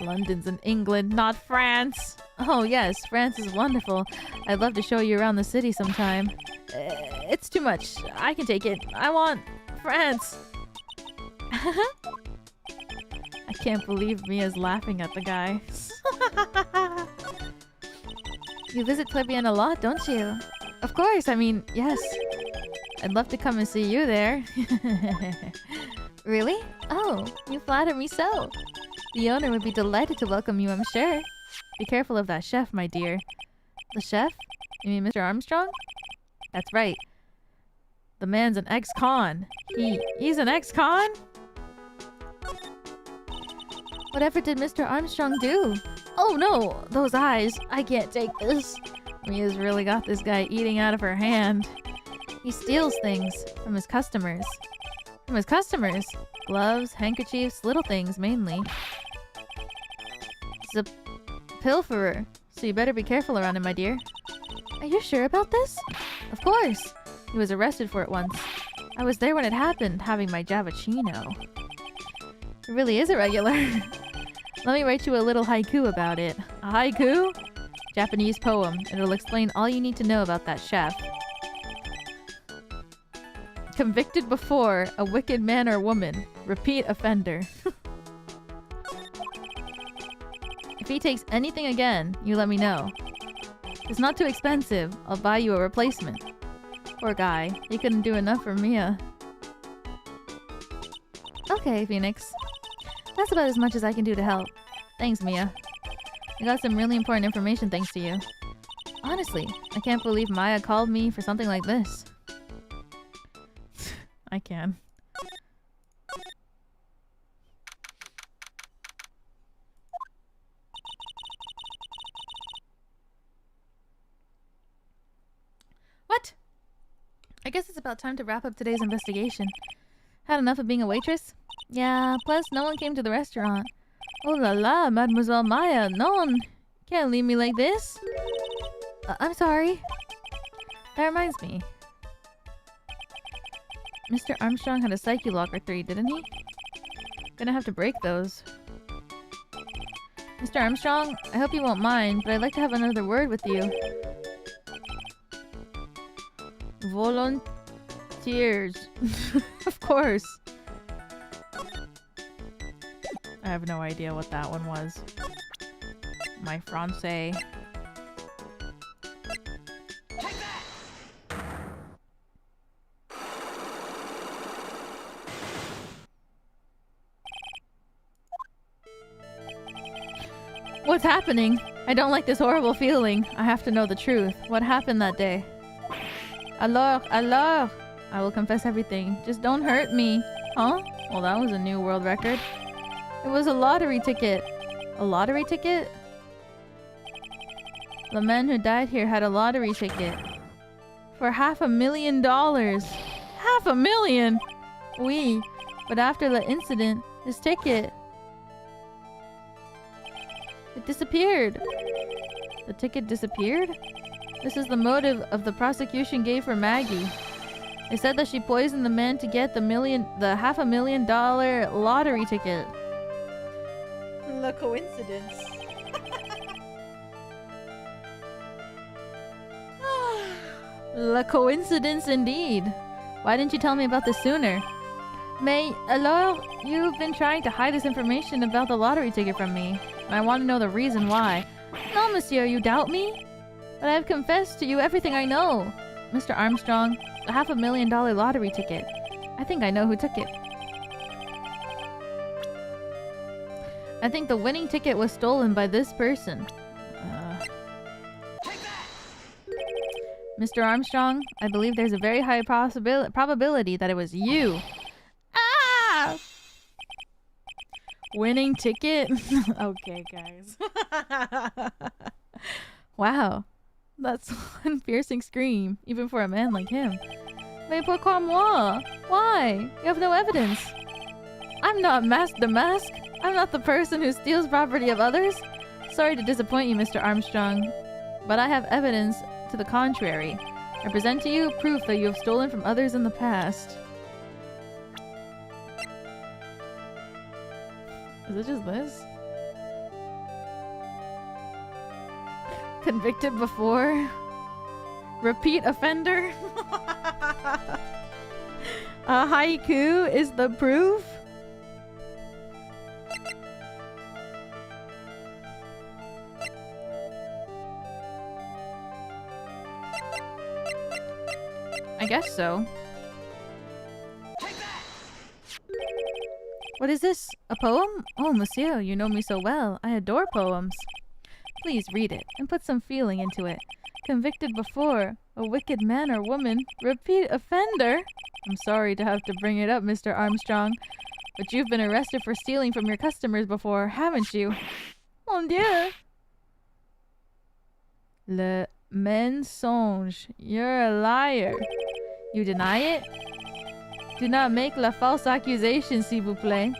London's in England, not France. Oh yes, France is wonderful. I'd love to show you around the city sometime. It's too much. I can take it. I want France. I can't believe Mia's laughing at the guy. You visit Tribulations a lot, don't you? Of course, I mean, yes. I'd love to come and see you there. Really? Oh, you flatter me so. The owner would be delighted to welcome you, I'm sure. Be careful of that chef, my dear. The chef? You mean Mr. Armstrong? That's right. The man's an ex-con. He's an ex-con? Whatever did Mr. Armstrong do? Oh no! Those eyes! I can't take this. Mia's really got this guy eating out of her hand. He steals things from his customers. From his customers? Gloves, handkerchiefs, little things mainly. He's a pilferer, so you better be careful around him, my dear. Are you sure about this? Of course! He was arrested for it once. I was there when it happened, having my Javachino. It really is irregular. Let me write you a little haiku about it. A haiku? Japanese poem. It'll explain all you need to know about that chef. Convicted before, a wicked man or woman. Repeat offender. If he takes anything again, you let me know. It's not too expensive. I'll buy you a replacement. Poor guy. He couldn't do enough for Mia. Okay, Phoenix. That's about as much as I can do to help. Thanks, Mia. I got some really important information thanks to you. Honestly, I can't believe Maya called me for something like this. I can. What? I guess it's about time to wrap up today's investigation. Had enough of being a waitress? Yeah, plus no one came to the restaurant. Oh la la, Mademoiselle Maya, non! Can't leave me like this. I'm sorry. That reminds me. Mr. Armstrong had a psyche lock or 3, didn't he? Gonna have to break those. Mr. Armstrong, I hope you won't mind, but I'd like to have another word with you. Volunteers. Of course. I have no idea what that one was. My Francais. What's happening? I don't like this horrible feeling. I have to know the truth. What happened that day? Alors, I will confess everything. Just don't hurt me. Huh? Well, that was a new world record. It was a lottery ticket. A lottery ticket? The man who died here had a lottery ticket. For $500,000. $500,000? Oui. But after the incident, his ticket... it disappeared. The ticket disappeared? This is the motive of the prosecution gave for Maggie. They said that she poisoned the man to get the $500,000 lottery ticket. The coincidence. La coincidence indeed. Why didn't you tell me about this sooner? Mais, alors, you've been trying to hide this information about the lottery ticket from me. And I want to know the reason why. No, monsieur, you doubt me? But I have confessed to you everything I know. Mr. Armstrong, the $500,000 lottery ticket. I think I know who took it. I think the winning ticket was stolen by this person. Mr. Armstrong, I believe there's a very high probability that it was you. Ah! Winning ticket? Okay, guys. Wow. That's one piercing scream, even for a man like him. Mais pourquoi moi? Why? You have no evidence. I'm not the mask. I'm not the person who steals property of others. Sorry to disappoint you, Mr. Armstrong, but I have evidence to the contrary. I present to you proof that you have stolen from others in the past. Is it just this? Convicted before? Repeat offender? A haiku is the proof? I guess so. What is this? A poem? Oh, monsieur, you know me so well. I adore poems. Please read it and put some feeling into it. Convicted before, a wicked man or woman, repeat offender? I'm sorry to have to bring it up, Mr. Armstrong, but you've been arrested for stealing from your customers before, haven't you? Mon Dieu! Le mensonge. You're a liar. You deny it? Do not make la false accusation, s'il vous plaît.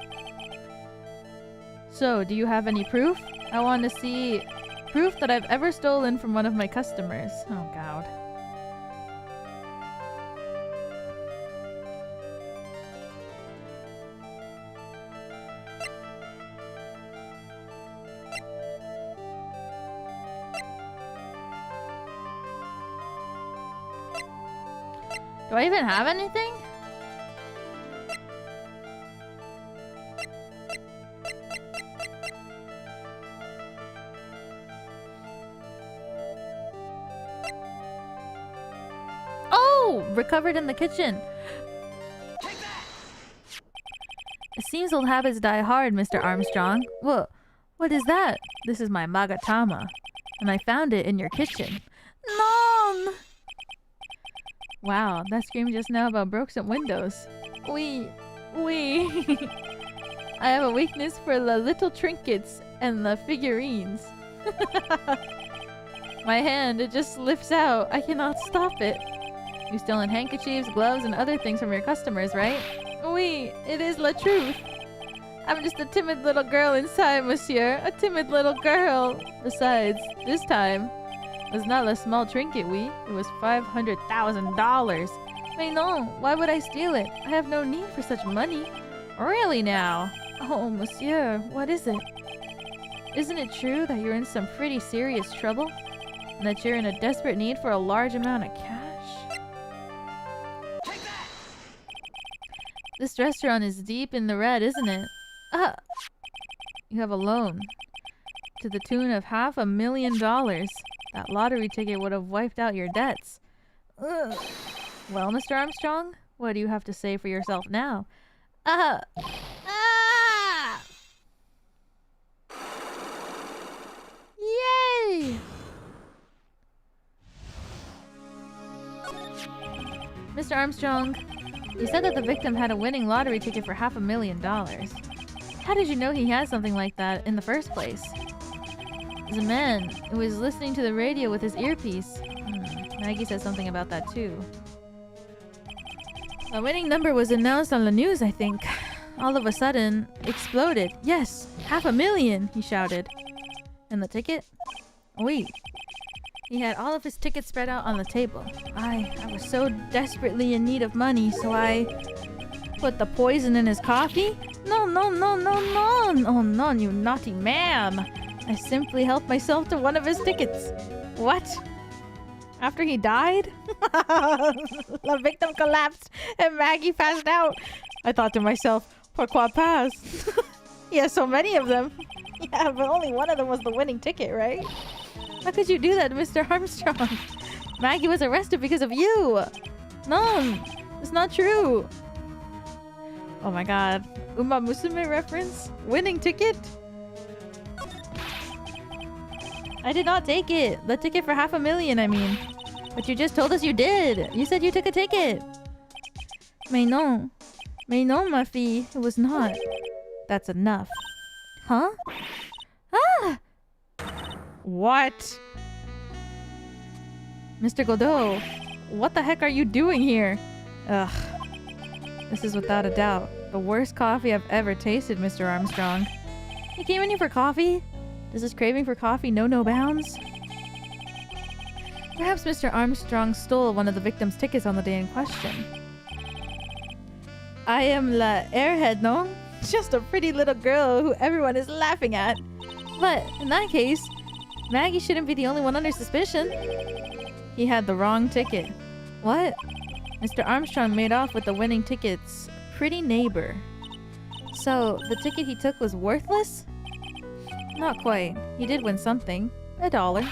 So, do you have any proof? I want to see proof that I've ever stolen from one of my customers. Oh, God. Do I even have anything? Oh! Recovered in the kitchen. It seems old habits die hard, Mr. Armstrong. What is that? This is my magatama, and I found it in your kitchen. Non! Wow, that scream just now about broken windows. We. I have a weakness for the little trinkets and the figurines. My hand, it just lifts out. I cannot stop it. You've stolen handkerchiefs, gloves, and other things from your customers, right? Oui, it is la truth. I'm just a timid little girl inside, monsieur. A timid little girl. Besides, this time was not a small trinket, oui. It was $500,000. Mais non, why would I steal it? I have no need for such money. Really now? Oh, monsieur, what is it? Isn't it true that you're in some pretty serious trouble? And that you're in a desperate need for a large amount of cash? Take that! This restaurant is deep in the red, isn't it? You have a loan to the tune of $500,000. That lottery ticket would have wiped out your debts. Ugh. Well, Mr. Armstrong, what do you have to say for yourself now? Yay! Mr. Armstrong, you said that the victim had a winning lottery ticket for $500,000. How did you know he had something like that in the first place? The man who was listening to the radio with his earpiece. Maggie said something about that too. The winning number was announced on the news, I think. All of a sudden, exploded. Yes, $500,000, he shouted. And the ticket? Wait. He had all of his tickets spread out on the table. I was so desperately in need of money, so I put the poison in his coffee? No, no, no, no, no! Oh, no, you naughty man! I simply helped myself to one of his tickets. What? After he died? The victim collapsed and Maggie passed out. I thought to myself, pourquoi pas? He has so many of them. Yeah, but only one of them was the winning ticket, right? How could you do that, Mr. Armstrong? Maggie was arrested because of you. No, it's not true. Oh my god. Uma Musume reference? Winning ticket? I did not take it. The ticket for $500,000, I mean. But you just told us you did. You said you took a ticket. Mais non. Mais non, ma fille. It was not. That's enough. Huh? Ah! What? Mr. Kudo, what the heck are you doing here? Ugh. This is without a doubt the worst coffee I've ever tasted, Mr. Armstrong. You came in here for coffee? Does this craving for coffee know no bounds? Perhaps Mr. Armstrong stole one of the victim's tickets on the day in question. I am la airhead, no? Just a pretty little girl who everyone is laughing at. But in that case, Maggie shouldn't be the only one under suspicion. He had the wrong ticket. What? Mr. Armstrong made off with the winning ticket's pretty neighbor. So, the ticket he took was worthless? Not quite. He did win something. $1.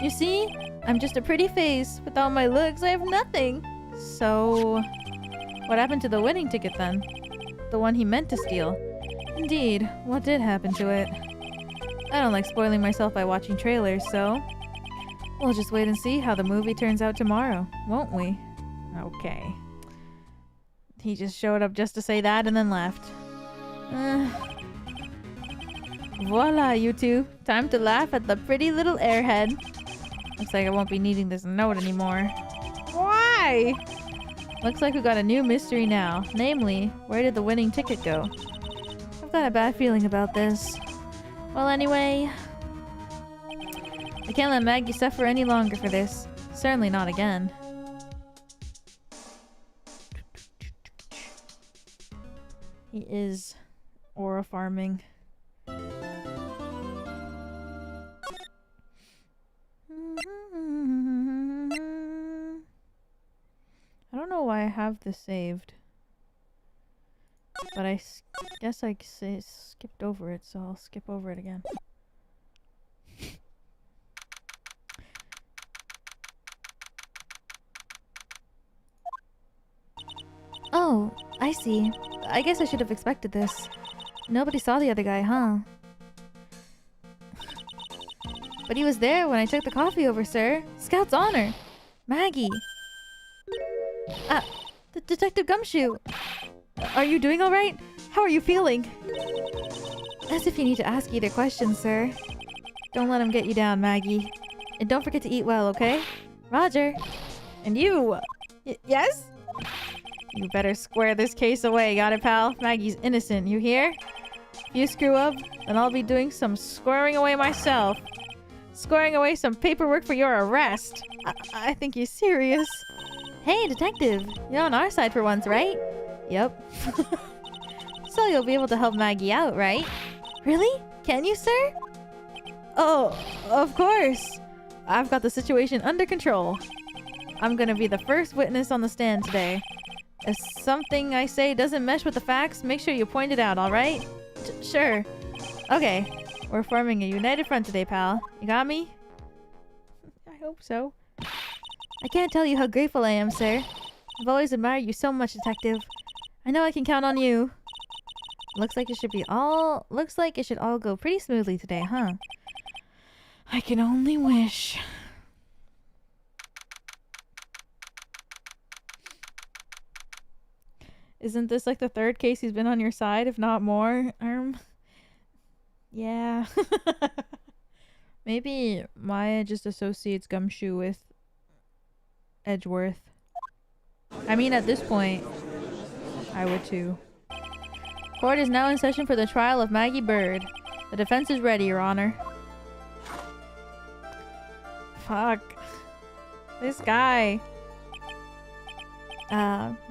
You see? I'm just a pretty face. Without my looks, I have nothing. So, what happened to the winning ticket then? The one he meant to steal. Indeed, what did happen to it? I don't like spoiling myself by watching trailers, so we'll just wait and see how the movie turns out tomorrow, won't we? Okay. He just showed up just to say that and then left. Voila, you two. Time to laugh at the pretty little airhead. Looks like I won't be needing this note anymore. Why? Looks like we got a new mystery now. Namely, where did the winning ticket go? I've got a bad feeling about this. Well, anyway, I can't let Maggie suffer any longer for this. Certainly not again. He is aura farming. I don't know why I have this saved. But I guess I skipped over it, so I'll skip over it again. Oh, I see. I guess I should have expected this. Nobody saw the other guy, huh? But he was there when I took the coffee over, sir. Scout's honor! Maggie! Detective Gumshoe! Are you doing alright? How are you feeling? As if you need to ask either question, sir. Don't let him get you down, Maggie. And don't forget to eat well, okay? Roger! And you! Yes? You better square this case away, got it, pal? Maggie's innocent, you hear? you screw up, then I'll be doing some squaring away myself. Squaring away some paperwork for your arrest. I think you're serious. Hey, detective. You're on our side for once, right? Yep. So you'll be able to help Maggie out, right? Really? Can you, sir? Oh, of course. I've got the situation under control. I'm gonna be the first witness on the stand today. If something I say doesn't mesh with the facts, make sure you point it out, alright? Sure. Okay. We're forming a united front today, pal. You got me? I hope so. I can't tell you how grateful I am, sir. I've always admired you so much, detective. I know I can count on you. Looks like it should all go pretty smoothly today, huh? I can only wish. Isn't this like the third case he's been on your side, if not more? Yeah. Maybe Maya just associates Gumshoe with Edgeworth. I mean, at this point, I would too. Court is now in session for the trial of Maggie Byrde. The defense is ready, Your Honor. Fuck. This guy.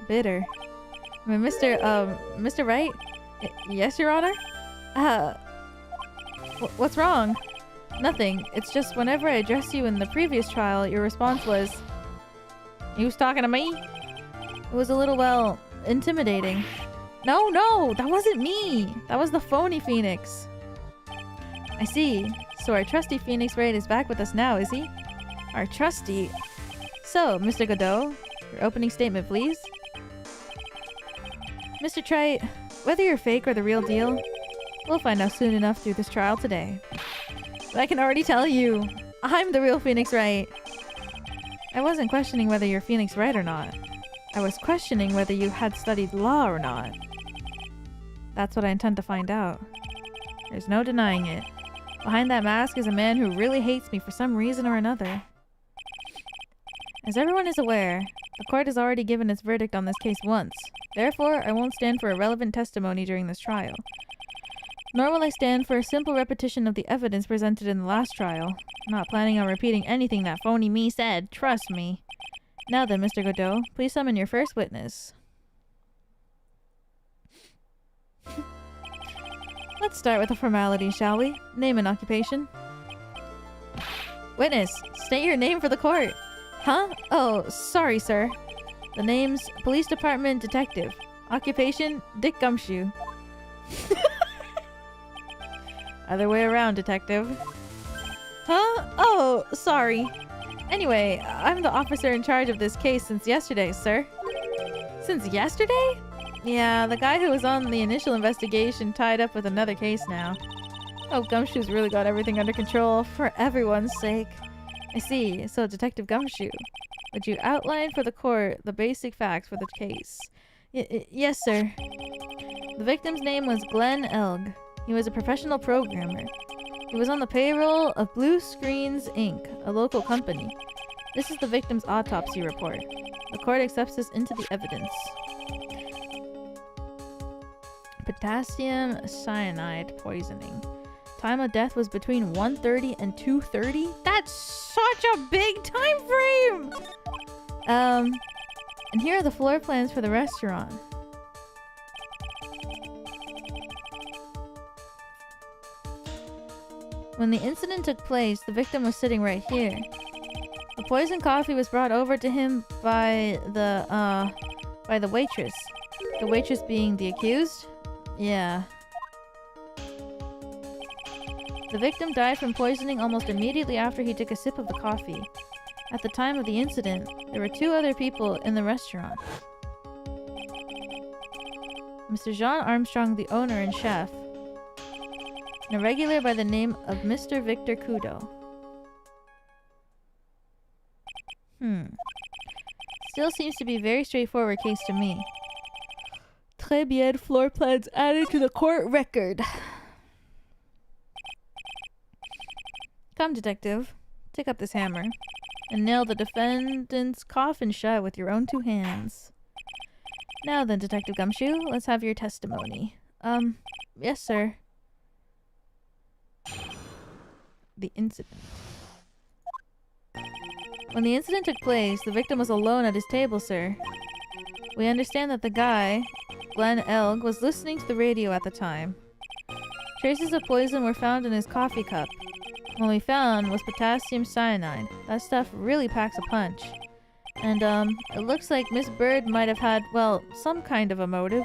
Bitter. I mean, Mr. Wright? Yes, Your Honor? What's wrong? Nothing. It's just whenever I addressed you in the previous trial, your response was... You was talking to me? It was a little, well, intimidating. No, that wasn't me. That was the phony Phoenix. I see. So our trusty Phoenix Wright is back with us now, is he? Our trusty... So, Mr. Kudo, your opening statement, please. Mr. Treit, whether you're fake or the real deal, we'll find out soon enough through this trial today. But I can already tell you, I'm the real Phoenix Wright. I wasn't questioning whether you're Phoenix Wright or not. I was questioning whether you had studied law or not. That's what I intend to find out. There's no denying it. Behind that mask is a man who really hates me for some reason or another. As everyone is aware, the court has already given its verdict on this case once. Therefore, I won't stand for irrelevant testimony during this trial. Nor will I stand for a simple repetition of the evidence presented in the last trial. I'm not planning on repeating anything that phony me said, trust me. Now then, Mr. Kudo, please summon your first witness. Let's start with the formalities, shall we? Name and occupation. Witness, state your name for the court. Huh? Oh, sorry, sir. The name's Police Department Detective. Occupation, Dick Gumshoe. Other way around, detective. Huh? Oh, sorry. Anyway, I'm the officer in charge of this case since yesterday, sir. Since yesterday? Yeah, the guy who was on the initial investigation tied up with another case now. Oh, Gumshoe's really got everything under control for everyone's sake. I see. So, Detective Gumshoe, would you outline for the court the basic facts for the case? Yes, sir. The victim's name was Glenn Elg. He was a professional programmer. He was on the payroll of Blue Screens, Inc., a local company. This is the victim's autopsy report. The court accepts this into the evidence. Potassium cyanide poisoning. Time of death was between 1:30 and 2:30? That's such a big time frame! And here are the floor plans for the restaurant. When the incident took place, the victim was sitting right here. The poisoned coffee was brought over to him by the waitress. The waitress being the accused? Yeah. The victim died from poisoning almost immediately after he took a sip of the coffee. At the time of the incident, there were 2 other people in the restaurant. Mr. Jean Armstrong, the owner and chef, and a regular by the name of Mr. Victor Kudo. Still seems to be a very straightforward case to me. Très bien, floor plans added to the court record. Come, detective. Take up this hammer and nail the defendant's coffin shut with your own 2 hands. Now then, Detective Gumshoe, let's have your testimony. Yes, sir. The incident. When the incident took place, the victim was alone at his table, sir. We understand that the guy, Glenn Elg, was listening to the radio at the time. Traces of poison were found in his coffee cup. What we found was potassium cyanide. That stuff really packs a punch. And, it looks like Miss Byrde might have had, well, some kind of a motive.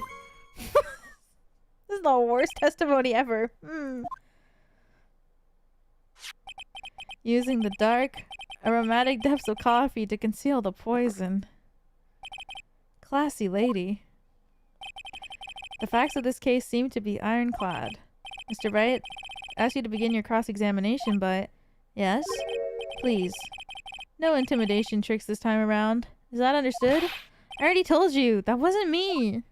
This is the worst testimony ever. Using the dark, aromatic depths of coffee to conceal the poison. Classy lady. The facts of this case seem to be ironclad. Mr. Wright, I ask you to begin your cross-examination, but... Yes? Please. No intimidation tricks this time around. Is that understood? I already told you! That wasn't me!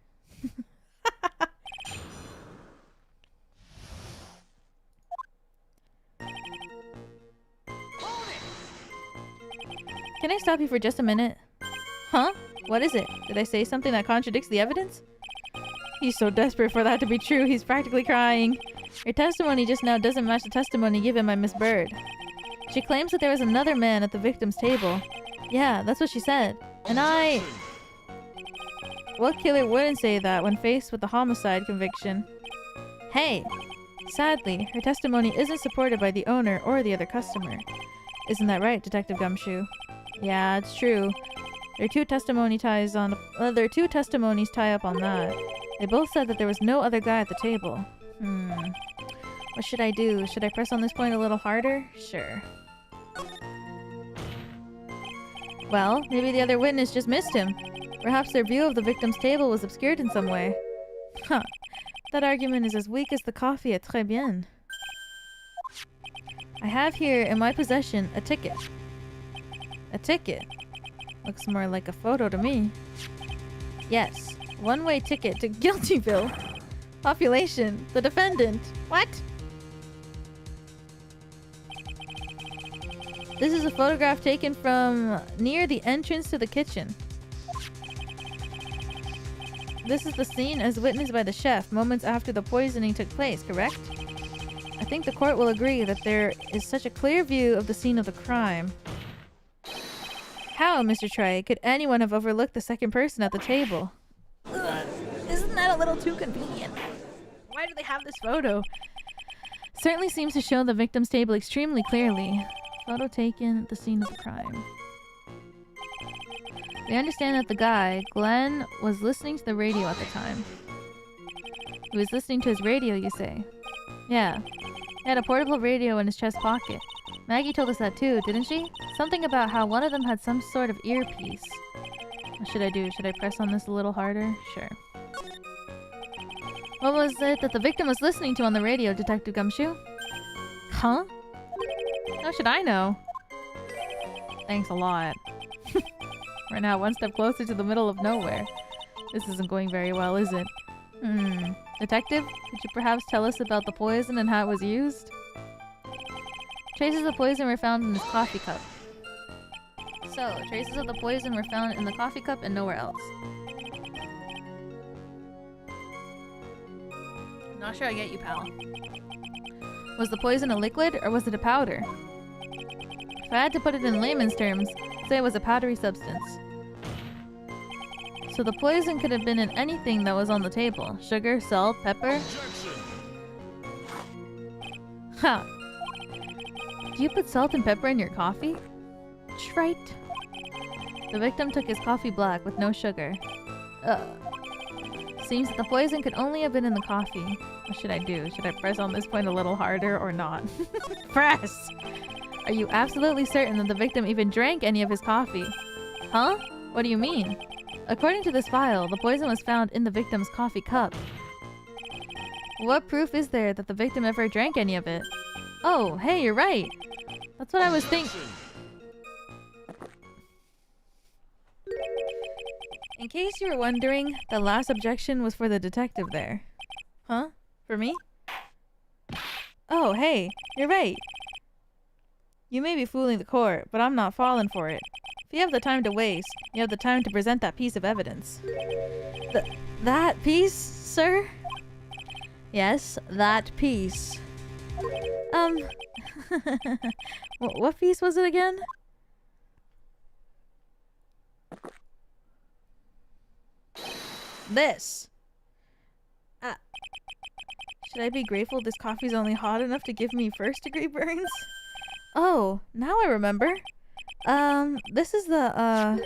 Can I stop you for just a minute? Huh? What is it? Did I say something that contradicts the evidence? He's so desperate for that to be true, he's practically crying. Your testimony just now doesn't match the testimony given by Miss Byrde. She claims that there was another man at the victim's table. Yeah, that's what she said. And I... What killer wouldn't say that when faced with a homicide conviction? Hey! Sadly, her testimony isn't supported by the owner or the other customer. Isn't that right, Detective Gumshoe? Yeah, it's true. There are two testimonies tie up on that. They both said that there was no other guy at the table. What should I do? Should I press on this point a little harder? Sure. Well, maybe the other witness just missed him. Perhaps their view of the victim's table was obscured in some way. Huh. That argument is as weak as the coffee at Très bien. I have here in my possession a ticket. A ticket? Looks more like a photo to me. Yes. One-way ticket to Guiltyville. Population. The defendant. What? This is a photograph taken from near the entrance to the kitchen. This is the scene as witnessed by the chef moments after the poisoning took place, correct? I think the court will agree that there is such a clear view of the scene of the crime. How, Mr. Trés, could anyone have overlooked the second person at the table? Ugh, isn't that a little too convenient? Why do they have this photo? Certainly seems to show the victim's table extremely clearly. Photo taken at the scene of the crime. We understand that the guy, Glenn, was listening to the radio at the time. He was listening to his radio, you say? Yeah. He had a portable radio in his chest pocket. Maggie told us that too, didn't she? Something about how one of them had some sort of earpiece. What should I do? Should I press on this a little harder? Sure. What was it that the victim was listening to on the radio, Detective Gumshoe? Huh? How should I know? Thanks a lot. We're now one step closer to the middle of nowhere. This isn't going very well, is it? Detective, could you perhaps tell us about the poison and how it was used? Traces of poison were found in his coffee cup. So, traces of the poison were found in the coffee cup and nowhere else. Not sure I get you, pal. Was the poison a liquid or was it a powder? If I had to put it in layman's terms, say it was a powdery substance. So the poison could have been in anything that was on the table. Sugar, salt, pepper. Ha! Do you put salt and pepper in your coffee? Right. The victim took his coffee black with no sugar. Seems that the poison could only have been in the coffee. What should I do? Should I press on this point a little harder or not? Press! Are you absolutely certain that the victim even drank any of his coffee? Huh? What do you mean? According to this file, the poison was found in the victim's coffee cup. What proof is there that the victim ever drank any of it? Oh, hey, you're right! That's what I was thinking. In case you were wondering, the last objection was for the detective there. Huh? For me? Oh, hey, you're right! You may be fooling the court, but I'm not falling for it. If you have the time to waste, you have the time to present that piece of evidence. That piece, sir? Yes, that piece. What piece was it again? This. Should I be grateful this coffee's only hot enough to give me first-degree burns? Oh, now I remember. This is the,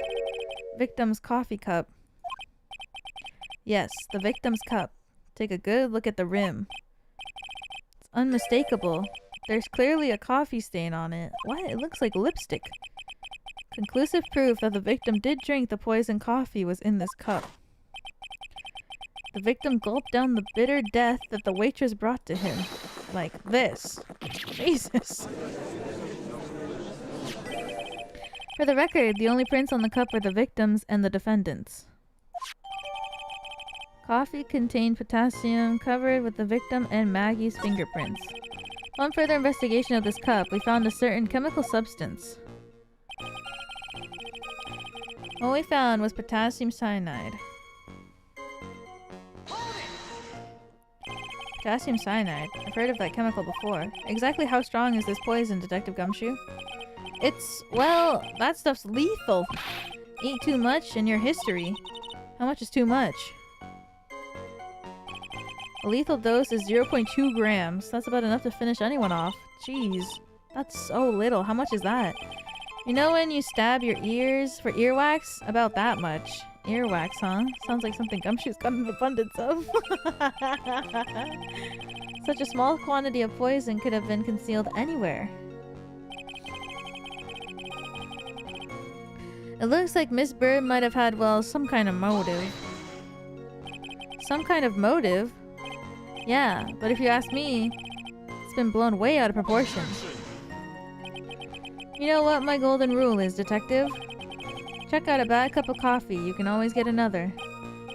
victim's coffee cup. Yes, the victim's cup. Take a good look at the rim. It's unmistakable. There's clearly a coffee stain on it. What? It looks like lipstick. Conclusive proof that the victim did drink the poison coffee was in this cup. The victim gulped down the bitter death that the waitress brought to him. Like this. Jesus. For the record, the only prints on the cup are the victim's and the defendant's. Coffee contained potassium covered with the victim and Maggie's fingerprints. On further investigation of this cup, we found a certain chemical substance. What we found was potassium cyanide. Potassium cyanide? I've heard of that chemical before. Exactly how strong is this poison, Detective Gumshoe? It's, well, that stuff's lethal. Eat too much and your history. How much is too much? A lethal dose is 0.2 grams. That's about enough to finish anyone off. Jeez. That's so little. How much is that? You know when you stab your ears for earwax? About that much. Earwax, huh? Sounds like something Gumshoe's got an abundance of. Such a small quantity of poison could have been concealed anywhere. It looks like Miss Byrde might have had, well, some kind of motive. Some kind of motive? Yeah, but if you ask me, it's been blown way out of proportion. You know what my golden rule is, Detective? Check out a bad cup of coffee, you can always get another.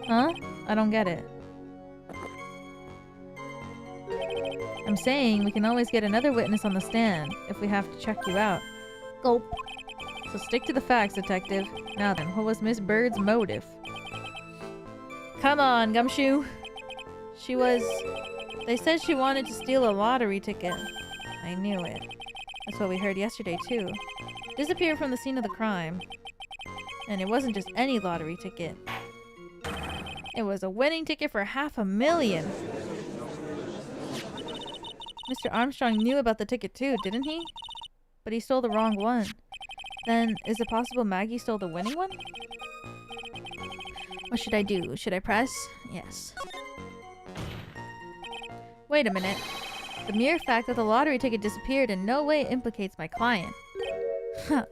Huh? I don't get it. I'm saying we can always get another witness on the stand if we have to check you out. Gulp. So stick to the facts, Detective. Now then, what was Miss Byrde's motive? Come on, Gumshoe. She was... They said she wanted to steal a lottery ticket. I knew it. That's what we heard yesterday, too. Disappeared from the scene of the crime. And it wasn't just any lottery ticket. It was a winning ticket for $500,000. Mr. Armstrong knew about the ticket too, didn't he? But he stole the wrong one. Then, is it possible Maggie stole the winning one? What should I do? Should I press? Yes. Wait a minute. The mere fact that the lottery ticket disappeared in no way implicates my client. Huh.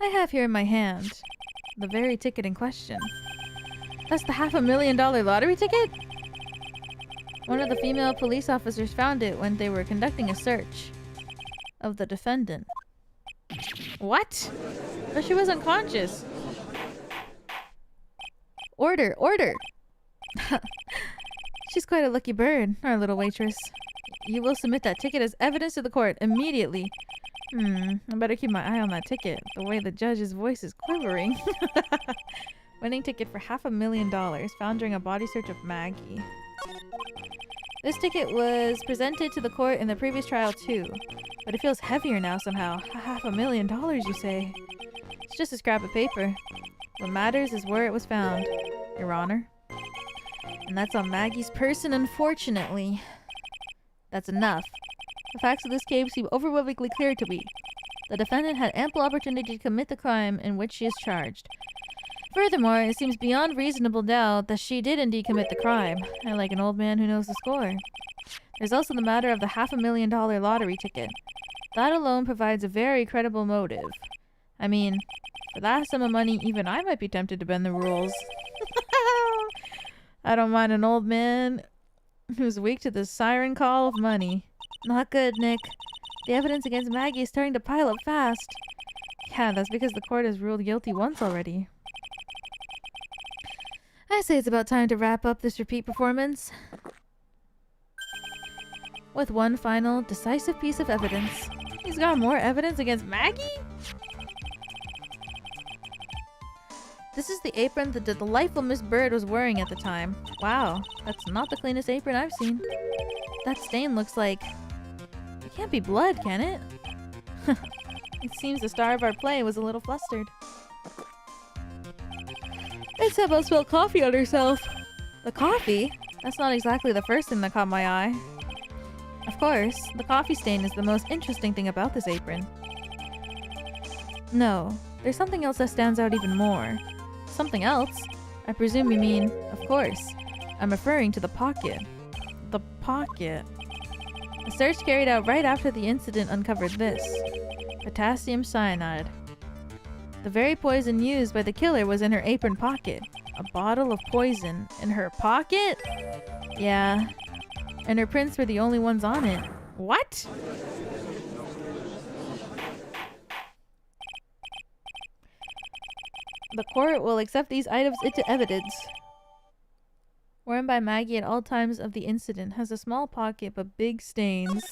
I have here in my hand the very ticket in question. That's the $500,000 lottery ticket? One of the female police officers found it when they were conducting a search of the defendant. What? But she was unconscious. Order! Order! She's quite a lucky bird, our little waitress. You will submit that ticket as evidence to the court immediately. I better keep my eye on that ticket. The way the judge's voice is quivering. Winning ticket for $500,000 found during a body search of Maggie. This ticket was presented to the court in the previous trial too, but it feels heavier now somehow. $500,000, you say? It's just a scrap of paper. What matters is where it was found, Your Honor. And that's on Maggie's person, unfortunately. That's enough. The facts of this case seem overwhelmingly clear to me. The defendant had ample opportunity to commit the crime in which she is charged. Furthermore, it seems beyond reasonable doubt that she did indeed commit the crime. I like an old man who knows the score. There's also the matter of the $500,000 lottery ticket. That alone provides a very credible motive. I mean, for that sum of money, even I might be tempted to bend the rules. I don't mind an old man who's weak to the siren call of money. Not good, Nick. The evidence against Maggie is starting to pile up fast. Yeah, that's because the court has ruled guilty once already. I say it's about time to wrap up this repeat performance with one final decisive piece of evidence. He's got more evidence against Maggie? This is the apron that the delightful Miss Byrde was wearing at the time. Wow, that's not the cleanest apron I've seen. That stain looks like Can't be blood, can it? It seems the star of our play was a little flustered. Isabel spilled coffee on herself. The coffee? That's not exactly the first thing that caught my eye. Of course, the coffee stain is the most interesting thing about this apron. No, there's something else that stands out even more. Something else? I presume you mean, of course. I'm referring to the pocket. The pocket. A search carried out right after the incident uncovered this. Potassium cyanide. The very poison used by the killer was in her apron pocket. A bottle of poison in her pocket? Yeah. And her prints were the only ones on it. What? The court will accept these items into evidence. Worn by Maggie at all times of the incident, has a small pocket but big stains.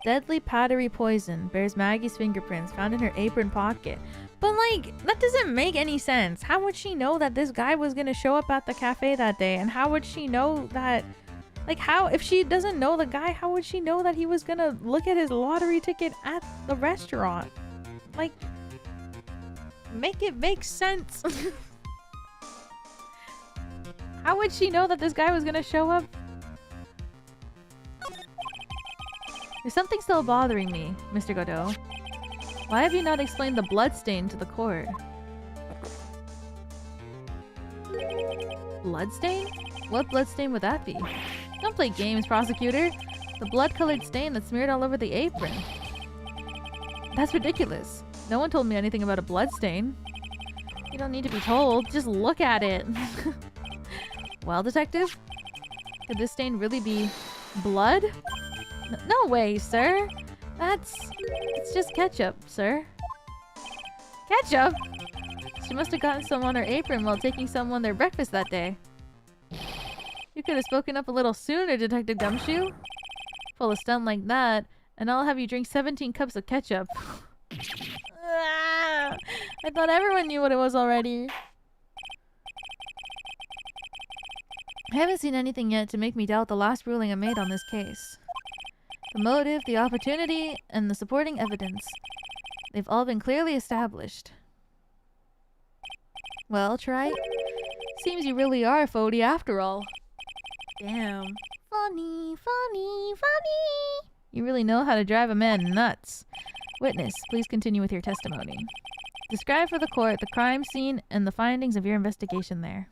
Deadly powdery poison bears Maggie's fingerprints found in her apron pocket. But like, that doesn't make any sense. How would she know that this guy was gonna show up at the cafe that day? And how would she know that, like, how, if she doesn't know the guy, how would she know that he was gonna look at his lottery ticket at the restaurant? Like, make it make sense. How would she know that this guy was gonna show up? There's something still bothering me, Mr. Godot. Why have you not explained the bloodstain to the court? Bloodstain? What bloodstain would that be? Don't play games, prosecutor. The blood-colored stain that's smeared all over the apron. That's ridiculous. No one told me anything about a bloodstain. You don't need to be told. Just look at it. Well, detective? Could this stain really be blood? No way, sir. It's just ketchup, sir. Ketchup? She must have gotten some on her apron while taking someone their breakfast that day. You could have spoken up a little sooner, Detective Gumshoe. Pull a stunt like that, and I'll have you drink 17 cups of ketchup. I thought everyone knew what it was already. I haven't seen anything yet to make me doubt the last ruling I made on this case. The motive, the opportunity, and the supporting evidence. They've all been clearly established. Well, Wright, seems you really are a Fody after all. Damn. Funny, funny, funny. You really know how to drive a man nuts. Witness, please continue with your testimony. Describe for the court the crime scene and the findings of your investigation there.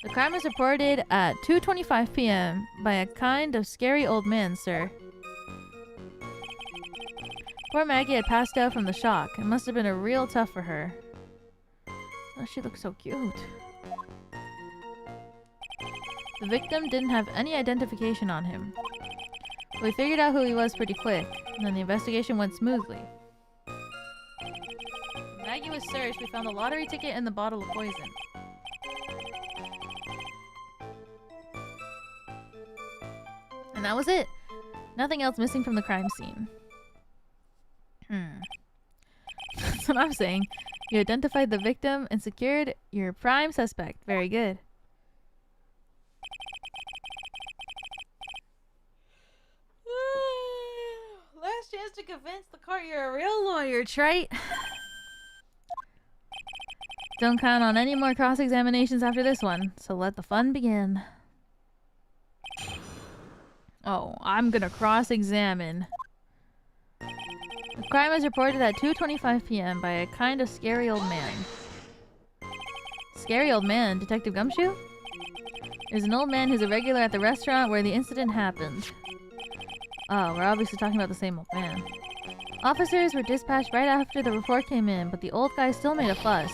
The crime was reported at 2:25 p.m. by a kind of scary old man, sir. Poor Maggie had passed out from the shock. It must have been a real tough for her. Oh, she looks so cute. The victim didn't have any identification on him. We figured out who he was pretty quick, and then the investigation went smoothly. When Maggie was searched, we found a lottery ticket and the bottle of poison. And that was it. Nothing else missing from the crime scene. That's what I'm saying. You identified the victim and secured your prime suspect. Very good. Last chance to convince the court you're a real lawyer, Treit. Don't count on any more cross-examinations after this one, so let the fun begin. Oh, I'm gonna cross-examine. The crime was reported at 2:25 p.m. by a kind of scary old man. Scary old man? Detective Gumshoe? There's an old man who's a regular at the restaurant where the incident happened. Oh, we're obviously talking about the same old man. Officers were dispatched right after the report came in, but the old guy still made a fuss.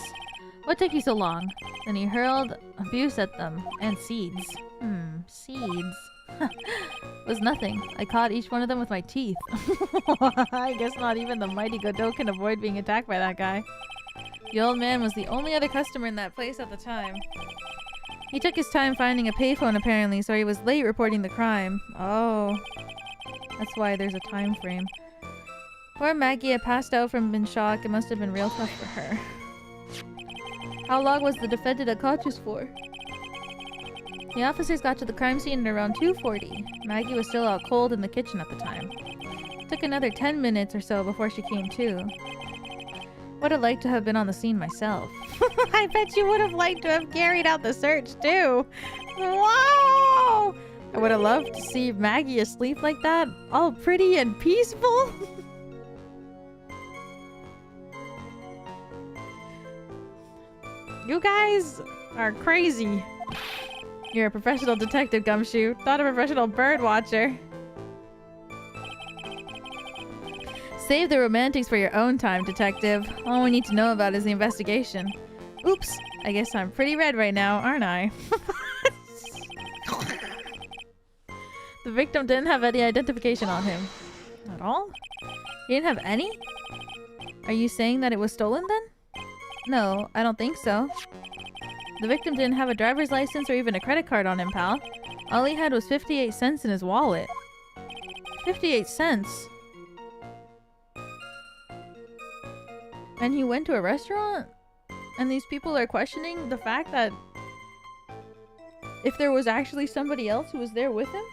What took you so long? Then he hurled abuse at them. And seeds. Seeds. Was nothing. I caught each one of them with my teeth. I guess not even the mighty Godot can avoid being attacked by that guy. The old man was the only other customer in that place at the time. He took his time finding a payphone apparently, so he was late reporting the crime. Oh. That's why there's a time frame. Poor Maggie had passed out from shock. It must have been real tough for her. How long was the defendant unconscious for? The officers got to the crime scene at around 2:40. Maggie was still out cold in the kitchen at the time. It took another 10 minutes or so before she came to. Would have liked to have been on the scene myself. I bet you would have liked to have carried out the search too. Wow! I would have loved to see Maggie asleep like that, all pretty and peaceful. You guys are crazy. You're a professional detective, Gumshoe, not a professional bird watcher. Save the romantics for your own time, detective. All we need to know about is the investigation. Oops, I guess I'm pretty red right now, aren't I? The victim didn't have any identification on him. At all? He didn't have any? Are you saying that it was stolen then? No, I don't think so. The victim didn't have a driver's license or even a credit card on him, pal. All he had was 58 cents in his wallet. 58 cents? And he went to a restaurant? And these people are questioning the fact that if there was actually somebody else who was there with him?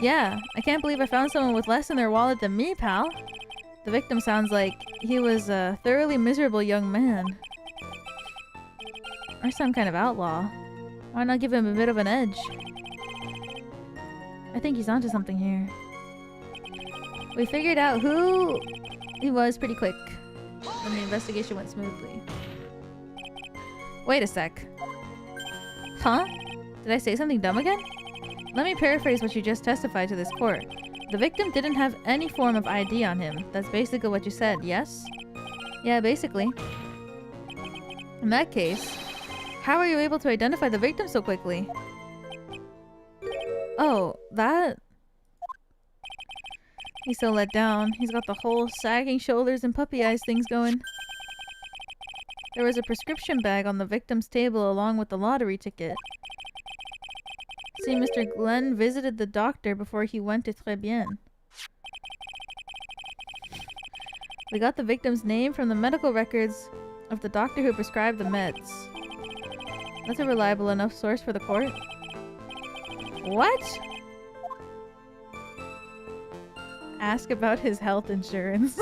Yeah, I can't believe I found someone with less in their wallet than me, pal. The victim sounds like he was a thoroughly miserable young man. Or some kind of outlaw. Why not give him a bit of an edge? I think he's onto something here. We figured out who he was pretty quick. And the investigation went smoothly. Wait a sec. Huh? Did I say something dumb again? Let me paraphrase what you just testified to this court. The victim didn't have any form of ID on him. That's basically what you said, yes? Yeah, basically. In that case, how were you able to identify the victim so quickly? Oh, that? He's so let down. He's got the whole sagging shoulders and puppy eyes things going. There was a prescription bag on the victim's table along with the lottery ticket. See, Mr. Glenn visited the doctor before he went to Trés bien. We got the victim's name from the medical records of the doctor who prescribed the meds. That's a reliable enough source for the court. What? Ask about his health insurance.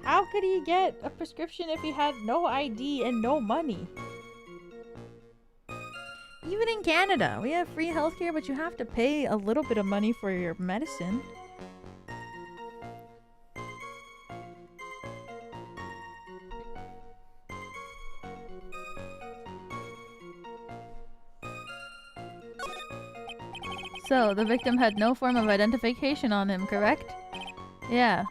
How could he get a prescription if he had no ID and no money? Even in Canada, we have free healthcare, but you have to pay a little bit of money for your medicine. So, the victim had no form of identification on him, correct? Yeah.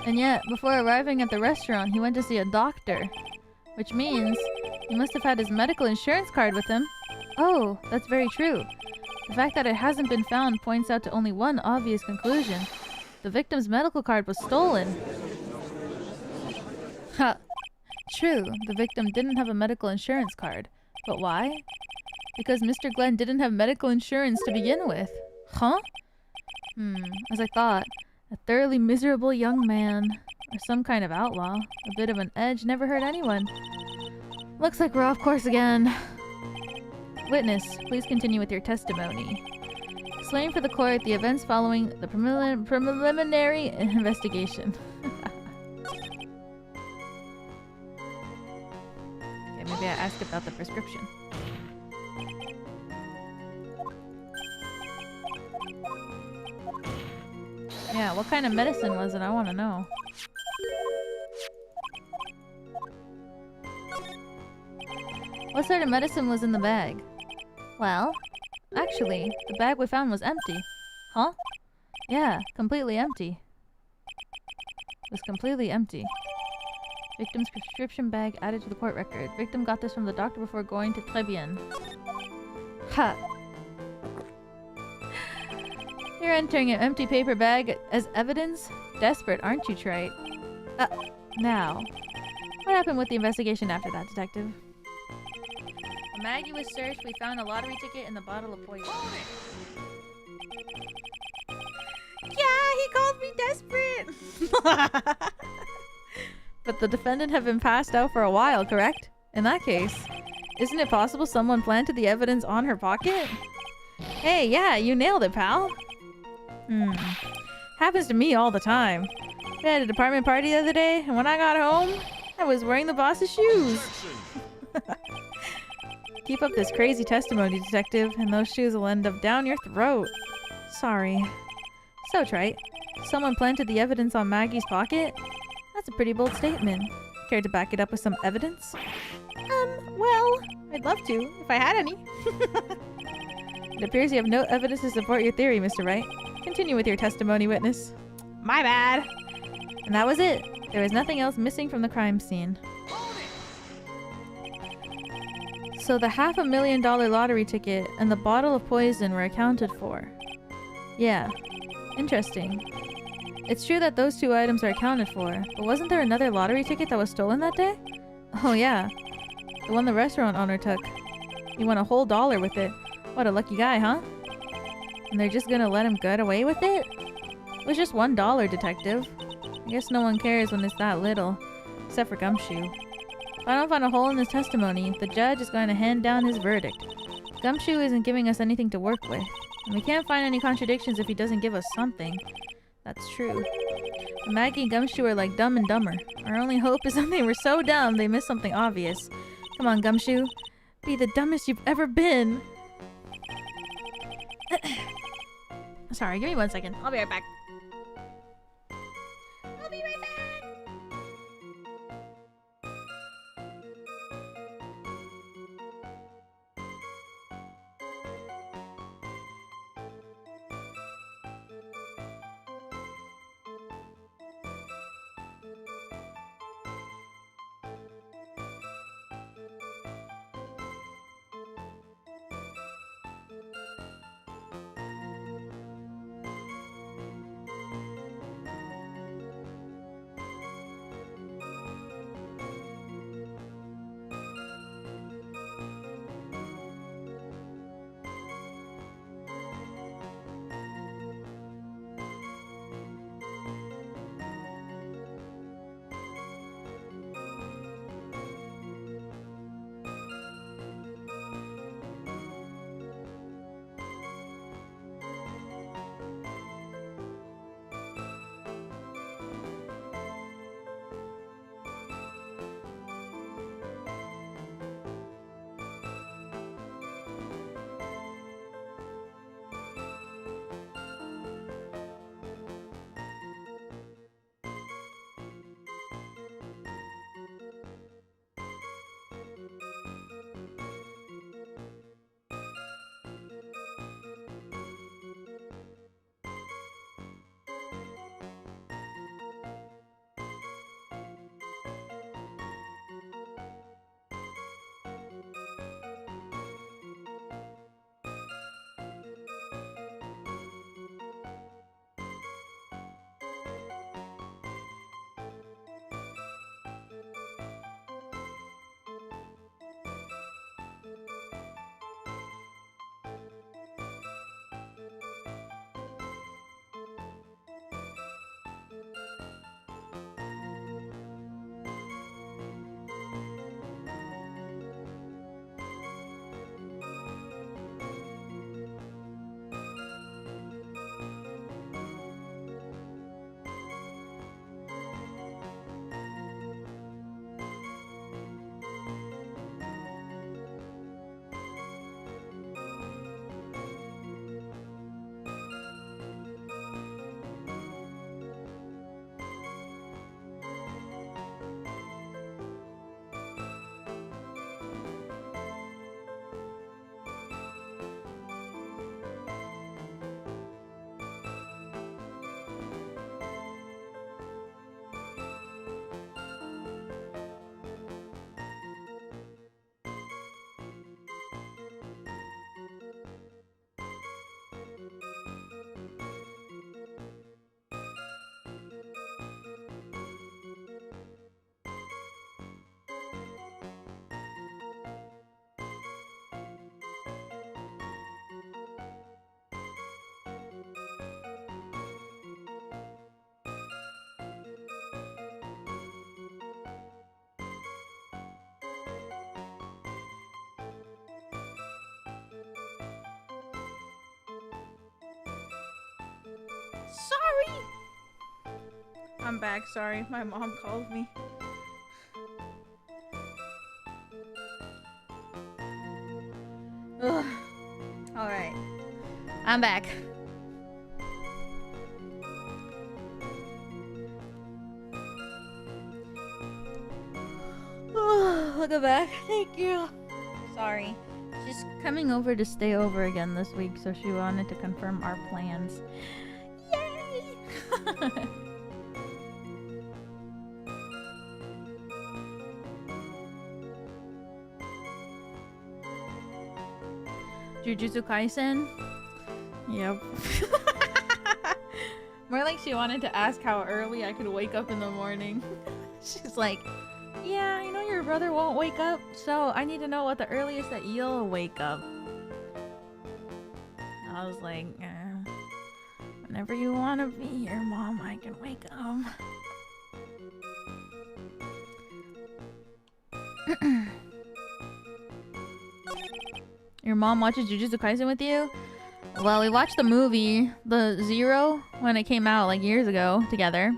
And yet, before arriving at the restaurant, he went to see a doctor. Which means he must have had his medical insurance card with him. Oh, that's very true. The fact that it hasn't been found points out to only one obvious conclusion. The victim's medical card was stolen. Ha! True, the victim didn't have a medical insurance card. But why? Because Mr. Glenn didn't have medical insurance to begin with. Huh? As I thought. A thoroughly miserable young man. Or some kind of outlaw. A bit of an edge never hurt anyone. Looks like we're off course again. Witness, please continue with your testimony. Explain for the court the events following the preliminary investigation. Okay, maybe I asked about the prescription. Yeah, what kind of medicine was it? I want to know. What sort of medicine was in the bag? Well, actually, the bag we found was empty. Huh? Yeah, completely empty. It was completely empty. Victim's prescription bag added to the court record. Victim got this from the doctor before going to Trés bien. Ha! You're entering an empty paper bag as evidence? Desperate, aren't you, Wright? Now. What happened with the investigation after that, detective? When Maggie was searched, we found a lottery ticket in the bottle of poison. Yeah, he called me desperate! But the defendant had been passed out for a while, correct? In that case, isn't it possible someone planted the evidence on her pocket? Hey, yeah, you nailed it, pal. Happens to me all the time. We had a department party the other day, and when I got home, I was wearing the boss's shoes. Keep up this crazy testimony, detective, and those shoes will end up down your throat. Sorry. So trite. Someone planted the evidence on Maggie's pocket? That's a pretty bold statement. Care to back it up with some evidence? Well, I'd love to, if I had any. It appears you have no evidence to support your theory, Mr. Wright. Continue with your testimony, witness. My bad. And that was it. There was nothing else missing from the crime scene. So the $500,000 lottery ticket and the bottle of poison were accounted for. Yeah. Interesting. It's true that those two items are accounted for, but wasn't there another lottery ticket that was stolen that day? Oh yeah. The one the restaurant owner took. He won a whole dollar with it. What a lucky guy, huh? And they're just gonna let him get away with it? It was just $1, detective. I guess no one cares when it's that little. Except for Gumshoe. If I don't find a hole in his testimony, the judge is going to hand down his verdict. Gumshoe isn't giving us anything to work with. And we can't find any contradictions if he doesn't give us something. That's true. But Maggie and Gumshoe are like Dumb and Dumber. Our only hope is that they were so dumb they missed something obvious. Come on, Gumshoe. Be the dumbest you've ever been. Sorry, give me 1 second. I'll be right back. I'll be right back. I'm back, sorry. My mom called me. Ugh. Alright. I'm back. Welcome back. Thank you. Sorry. She's coming over to stay over again this week, so she wanted to confirm our plans. Yay! Jujutsu Kaisen? Yep. More like she wanted to ask how early I could wake up in the morning. She's like, yeah, I know your brother won't wake up, so I need to know what the earliest that you'll wake up. I was like, whenever you want to be here, Mom, I can wake up. Your mom watches Jujutsu Kaisen with you? Well, we watched the movie, the Zero, when it came out like years ago together.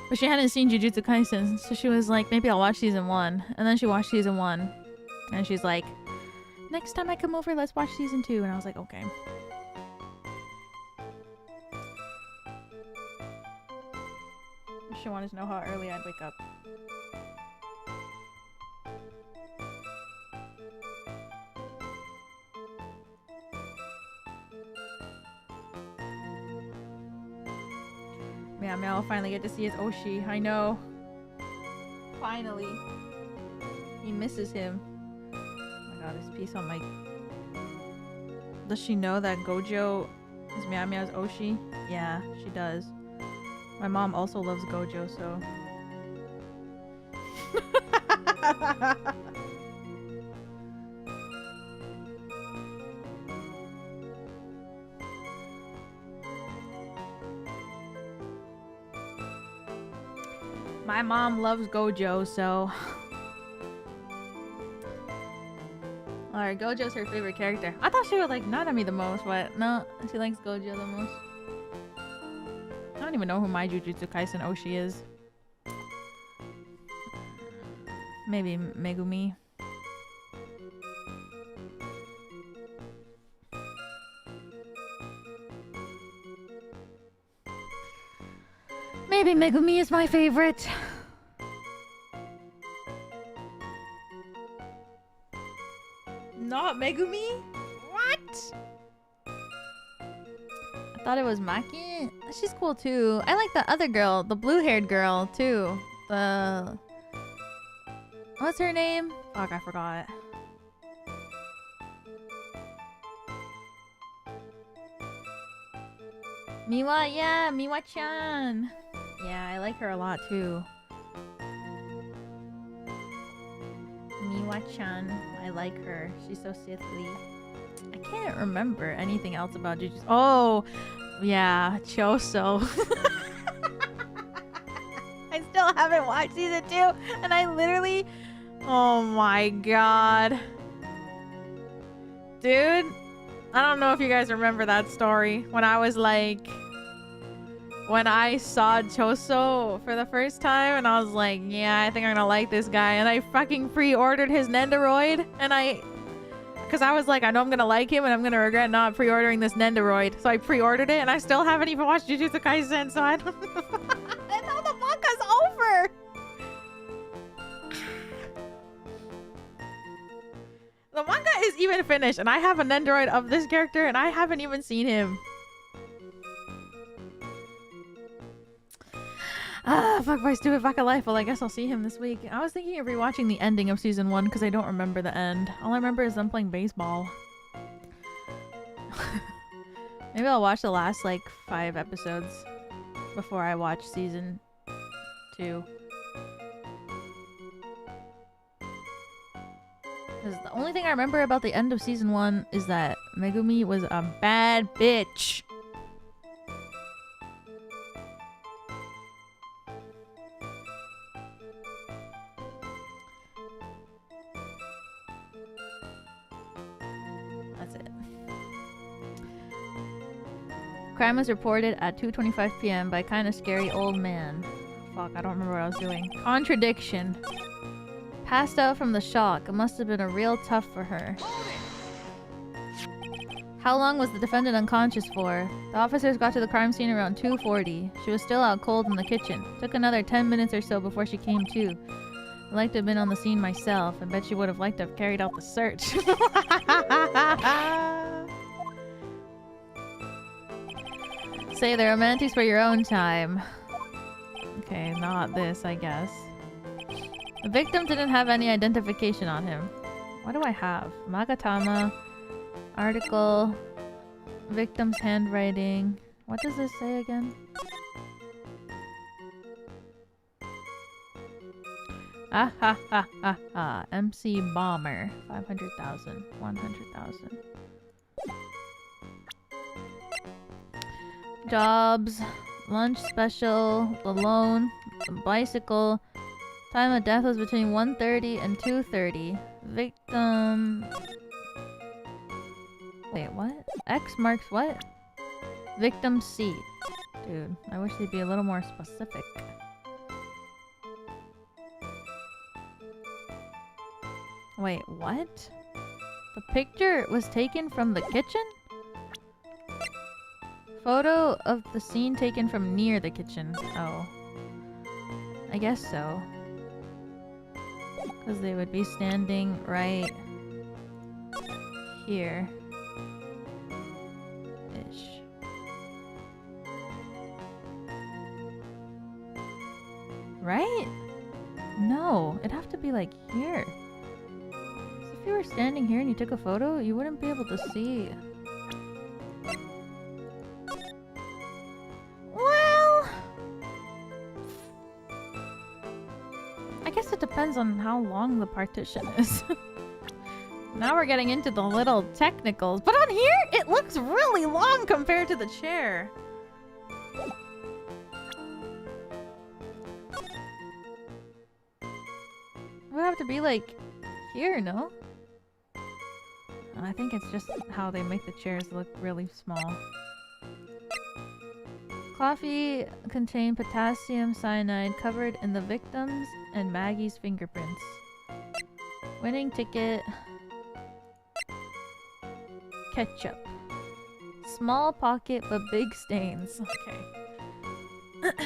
But she hadn't seen Jujutsu Kaisen, so she was like, maybe I'll watch season 1. And then she watched season 1. And she's like, next time I come over, let's watch season 2. And I was like, okay. She wanted to know how early I'd wake up. Yeah, Mel will finally get to see his Oshi. I know. Finally. He misses him. Oh my god, his piece on my... Does she know that Gojo is Meow Meow's Oshi? Yeah, she does. My mom also loves Gojo, so... My mom loves Gojo, so... Alright, Gojo's her favorite character. I thought she would like Nanami the most, but no, she likes Gojo the most. I don't even know who my Jujutsu Kaisen Oshi is. Maybe Megumi. Maybe Megumi is my favorite. Not Megumi? What? I thought it was Maki. She's cool too. I like the other girl, the blue-haired girl too. The... What's her name? Fuck, I forgot. Miwa, yeah, Miwa-chan. Yeah, I like her a lot too. Miwa-chan, I like her. She's so silly. I can't remember anything else about Jujutsu. Oh, yeah, Choso. I still haven't watched season 2, and I literally... Oh my god. Dude, I don't know if you guys remember that story. When I was like... When I saw Choso for the first time, and I was like, yeah, I think I'm gonna like this guy. And I fucking pre-ordered his Nendoroid, and because I was like, I know I'm gonna like him, and I'm gonna regret not pre-ordering this Nendoroid. So I pre-ordered it, and I still haven't even watched Jujutsu Kaisen, so I don't know. I know the manga's over! The manga is even finished, and I have a Nendoroid of this character, and I haven't even seen him. Ah, fuck my stupid fucking life. Well, I guess I'll see him this week. I was thinking of rewatching the ending of season 1 because I don't remember the end. All I remember is them playing baseball. Maybe I'll watch the last, like, 5 episodes before I watch season 2. Because the only thing I remember about the end of season 1 is that Megumi was a bad bitch. Crime was reported at 2:25 p.m. by a kind of scary old man. Fuck, I don't remember what I was doing. Contradiction. Passed out from the shock. It must have been a real tough for her. How long was the defendant unconscious for? The officers got to the crime scene around 2:40. She was still out cold in the kitchen. Took another 10 minutes or so before she came to. I'd like to have been on the scene myself. I bet she would have liked to have carried out the search. Say the romantics for your own time. Okay, not this, I guess. The victim didn't have any identification on him. What do I have? Magatama. Article. Victim's handwriting. What does this say again? Ah ha ha ha ha. MC Bomber. 500,000. 100,000. Jobs. Lunch special. The loan. The bicycle. Time of death was between 1:30 and 2:30. Victim... Wait, what? X marks what? Victim seat. Dude, I wish they'd be a little more specific. Wait, what? The picture was taken from the kitchen? Photo of the scene taken from near the kitchen. Oh. I guess so. Because they would be standing right here. Ish. Right? No, it'd have to be like here. So if you were standing here and you took a photo, you wouldn't be able to see. Well, I guess it depends on how long the partition is. Now we're getting into the little technicals. But on here, it looks really long compared to the chair. It would have to be like here, no? I think it's just how they make the chairs look really small. Coffee contained potassium cyanide covered in the victim's and Maggie's fingerprints. Winning ticket. Ketchup. Small pocket but big stains. Okay.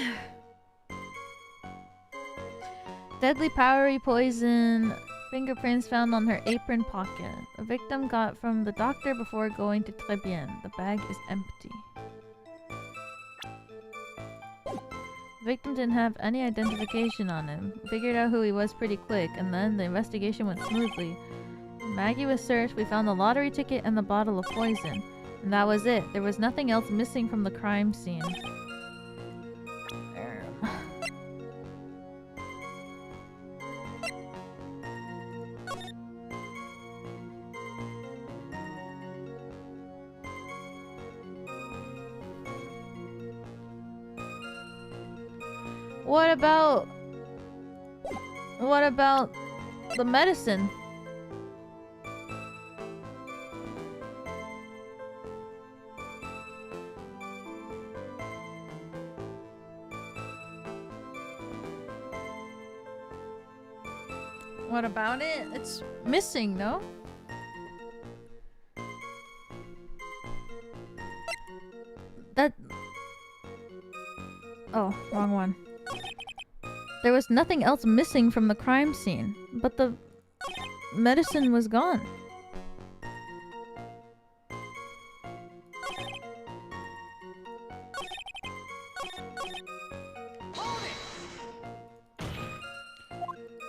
Deadly powdery poison. Fingerprints found on her apron pocket. The victim got from the doctor before going to Trés bien. The bag is empty. The victim didn't have any identification on him. Figured out who he was pretty quick, and then the investigation went smoothly. Maggie was searched. We found the lottery ticket and the bottle of poison. And that was it. There was nothing else missing from the crime scene. What about the medicine? What about it? It's missing, no? That... Oh, wrong one. There was nothing else missing from the crime scene, but the medicine was gone.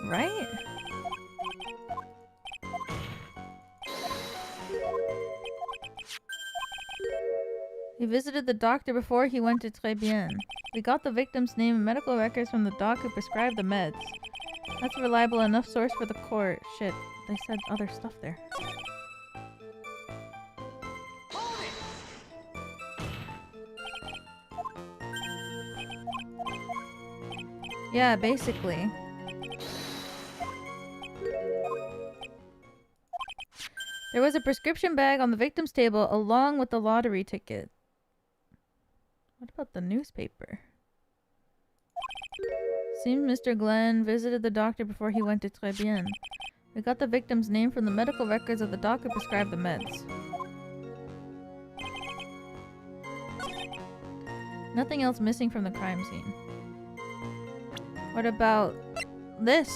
Right? He visited the doctor before he went to Trés bien. We got the victim's name and medical records from the doc who prescribed the meds. That's a reliable enough source for the court. Shit, they said other stuff there. Yeah, basically. There was a prescription bag on the victim's table along with the lottery ticket. What about the newspaper? Seems Mr. Glenn visited the doctor before he went to Trés bien. We got the victim's name from the medical records of the doctor who prescribed the meds. Nothing else missing from the crime scene. What about this?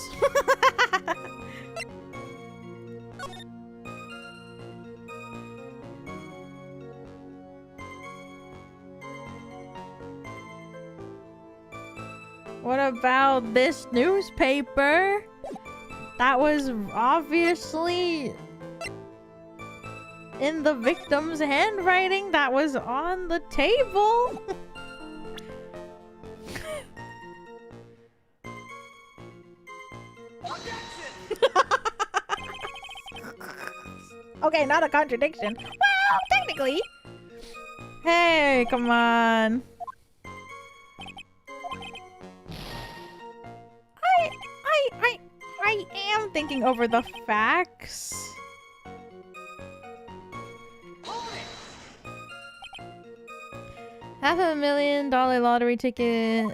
What about this newspaper? That was obviously in the victim's handwriting that was on the table. Okay, not a contradiction. Well, technically. Hey, come on. I am thinking over the facts. $500,000 lottery ticket.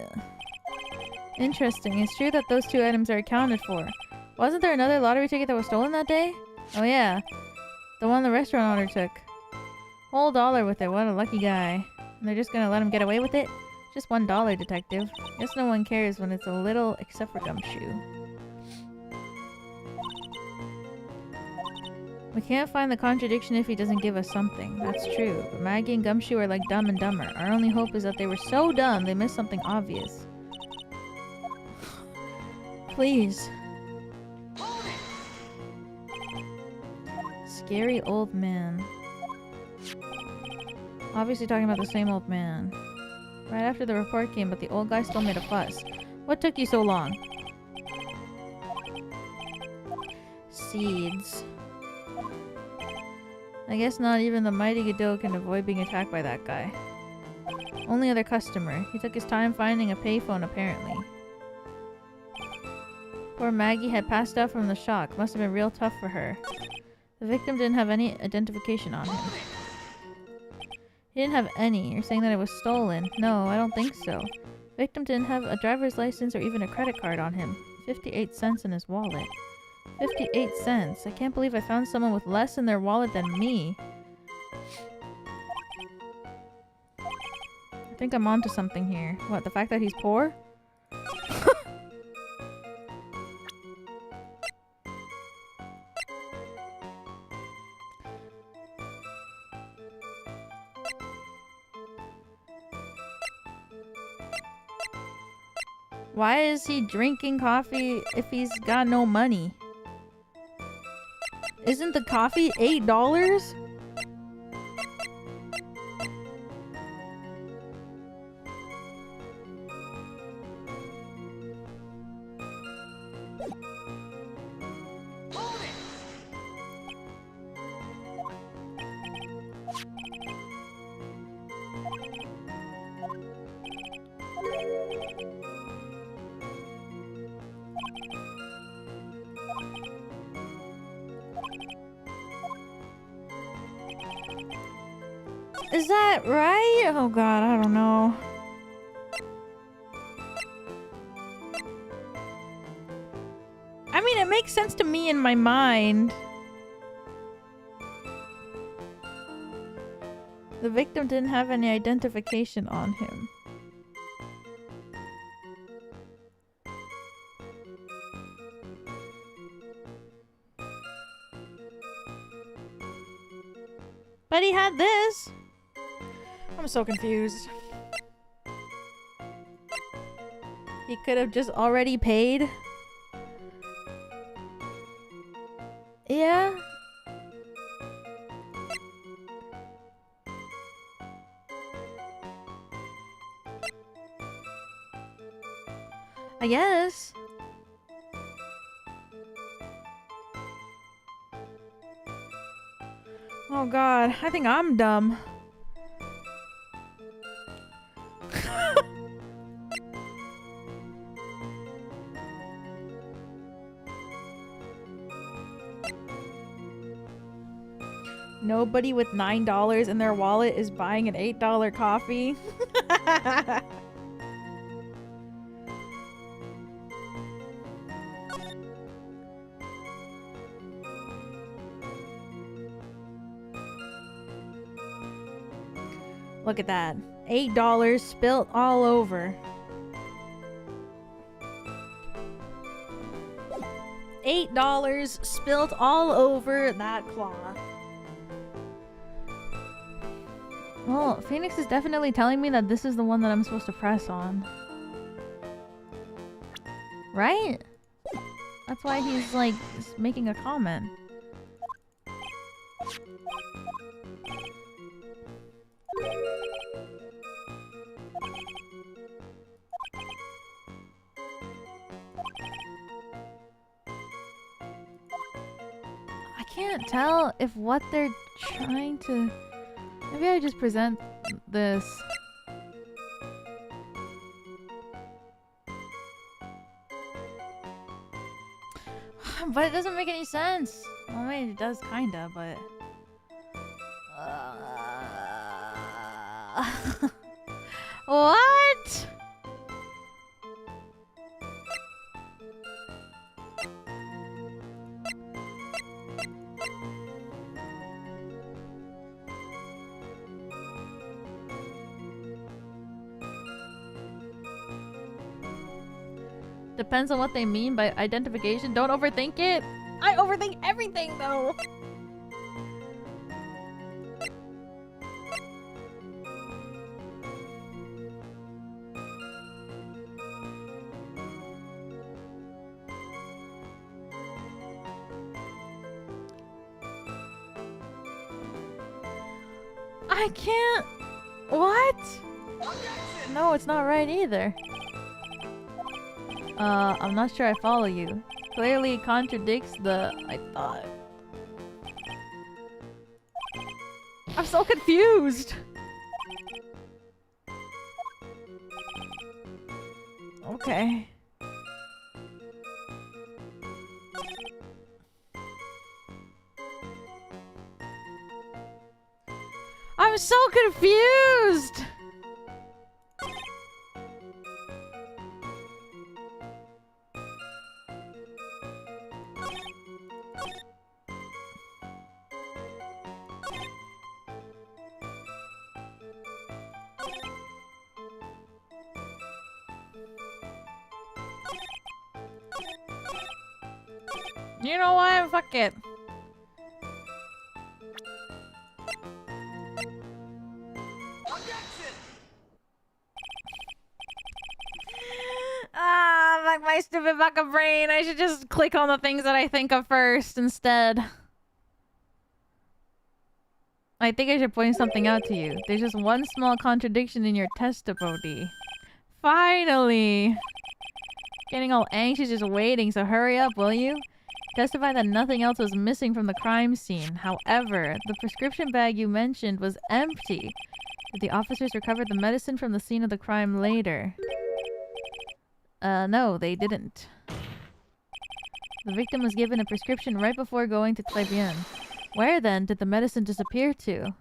Interesting. It's true that those two items are accounted for. Wasn't there another lottery ticket that was stolen that day? Oh yeah. The one the restaurant owner took. Whole dollar with it. What a lucky guy. And they're just gonna let him get away with it? Just $1, detective. Guess no one cares when it's a little except for Gumshoe. We can't find the contradiction if he doesn't give us something. That's true. But Maggie and Gumshoe are like Dumb and Dumber. Our only hope is that they were so dumb they missed something obvious. Please. Scary old man. Obviously talking about the same old man. Right after the report came, but the old guy still made a fuss. What took you so long? Seeds. I guess not even the mighty Kudo can avoid being attacked by that guy. Only other customer. He took his time finding a payphone, apparently. Poor Maggie had passed out from the shock. Must have been real tough for her. The victim didn't have any identification on him. He didn't have any. You're saying that it was stolen? No, I don't think so. Victim didn't have a driver's license or even a credit card on him. 58 cents in his wallet. 58 cents. I can't believe I found someone with less in their wallet than me. I think I'm onto something here. What, the fact that he's poor? Why is he drinking coffee if he's got no money? Isn't the coffee $8? Is that right? Oh god, I don't know. I mean, it makes sense to me in my mind. The victim didn't have any identification on him. But he had this. I'm so confused. He could have just already paid. Yeah. I guess. Oh god, I think I'm dumb. Nobody with $9 in their wallet is buying an $8 coffee. Look at that. $8 spilt all over. $8 spilt all over that cloth. Well, Phoenix is definitely telling me that this is the one that I'm supposed to press on. Right? That's why he's like making a comment. I can't tell if what they're trying to... Maybe I just present this. But it doesn't make any sense. Well, I mean, it does kinda, but... What? Depends on what they mean by identification. Don't overthink it. I overthink everything, though. I can't. What? No, it's not right either. I'm not sure I follow you. Clearly contradicts the I thought. I'm so confused. Okay. I'm so confused. You know what? Fuck it. Like my stupid baka brain. I should just click on the things that I think of first instead. I think I should point something out to you. There's just one small contradiction in your testimony. Finally! Getting all anxious just waiting, so hurry up, will you? Testify that nothing else was missing from the crime scene. However, the prescription bag you mentioned was empty. Did the officers recover the medicine from the scene of the crime later? No, they didn't. The victim was given a prescription right before going to Tribulations. Where then did the medicine disappear to?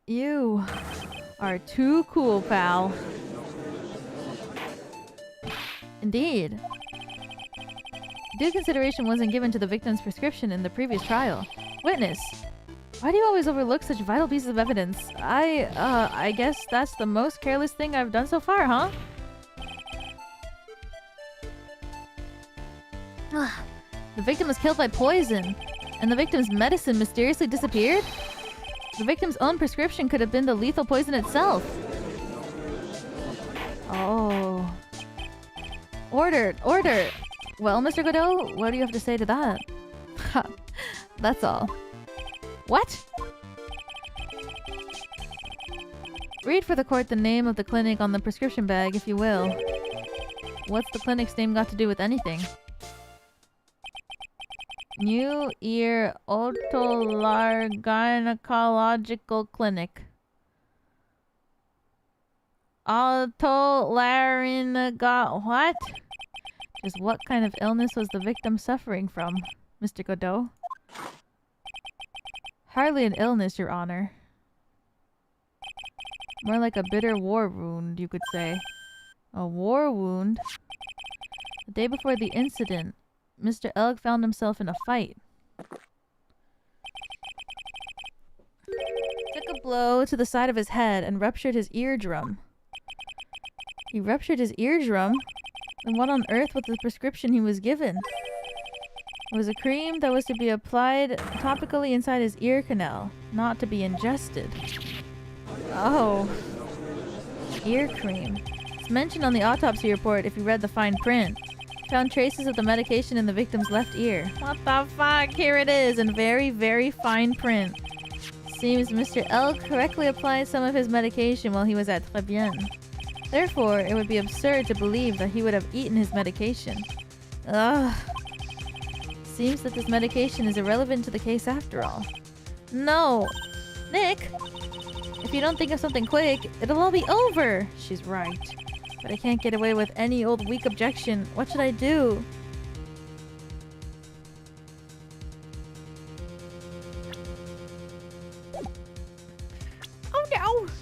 You are too cool, pal. Indeed. Due consideration wasn't given to the victim's prescription in the previous trial. Witness! Why do you always overlook such vital pieces of evidence? I guess that's the most careless thing I've done so far, huh? The victim was killed by poison, and the victim's medicine mysteriously disappeared? The victim's own prescription could have been the lethal poison itself. Oh. Order! Order! Well, Mr. Kudo, what do you have to say to that? That's all. What? Read for the court the name of the clinic on the prescription bag, if you will. What's the clinic's name got to do with anything? New Ear Otolaryngological Clinic. Otolaryngological... What? Just what kind of illness was the victim suffering from, Mr. Kudo? Hardly an illness, Your Honor. More like a bitter war wound, you could say. A war wound? The day before the incident, Mr. Elg found himself in a fight. Took a blow to the side of his head and ruptured his eardrum. He ruptured his eardrum? And what on earth was the prescription he was given? It was a cream that was to be applied topically inside his ear canal, not to be ingested. Oh. Ear cream. It's mentioned on the autopsy report if you read the fine print. Found traces of the medication in the victim's left ear. What the fuck? Here it is in very, very fine print. Seems Mr. L correctly applied some of his medication while he was at Très Bien. Therefore, it would be absurd to believe that he would have eaten his medication. Ugh. Seems that this medication is irrelevant to the case after all. No! Nick! If you don't think of something quick, it'll all be over! She's right. But I can't get away with any old weak objection. What should I do? Oh no!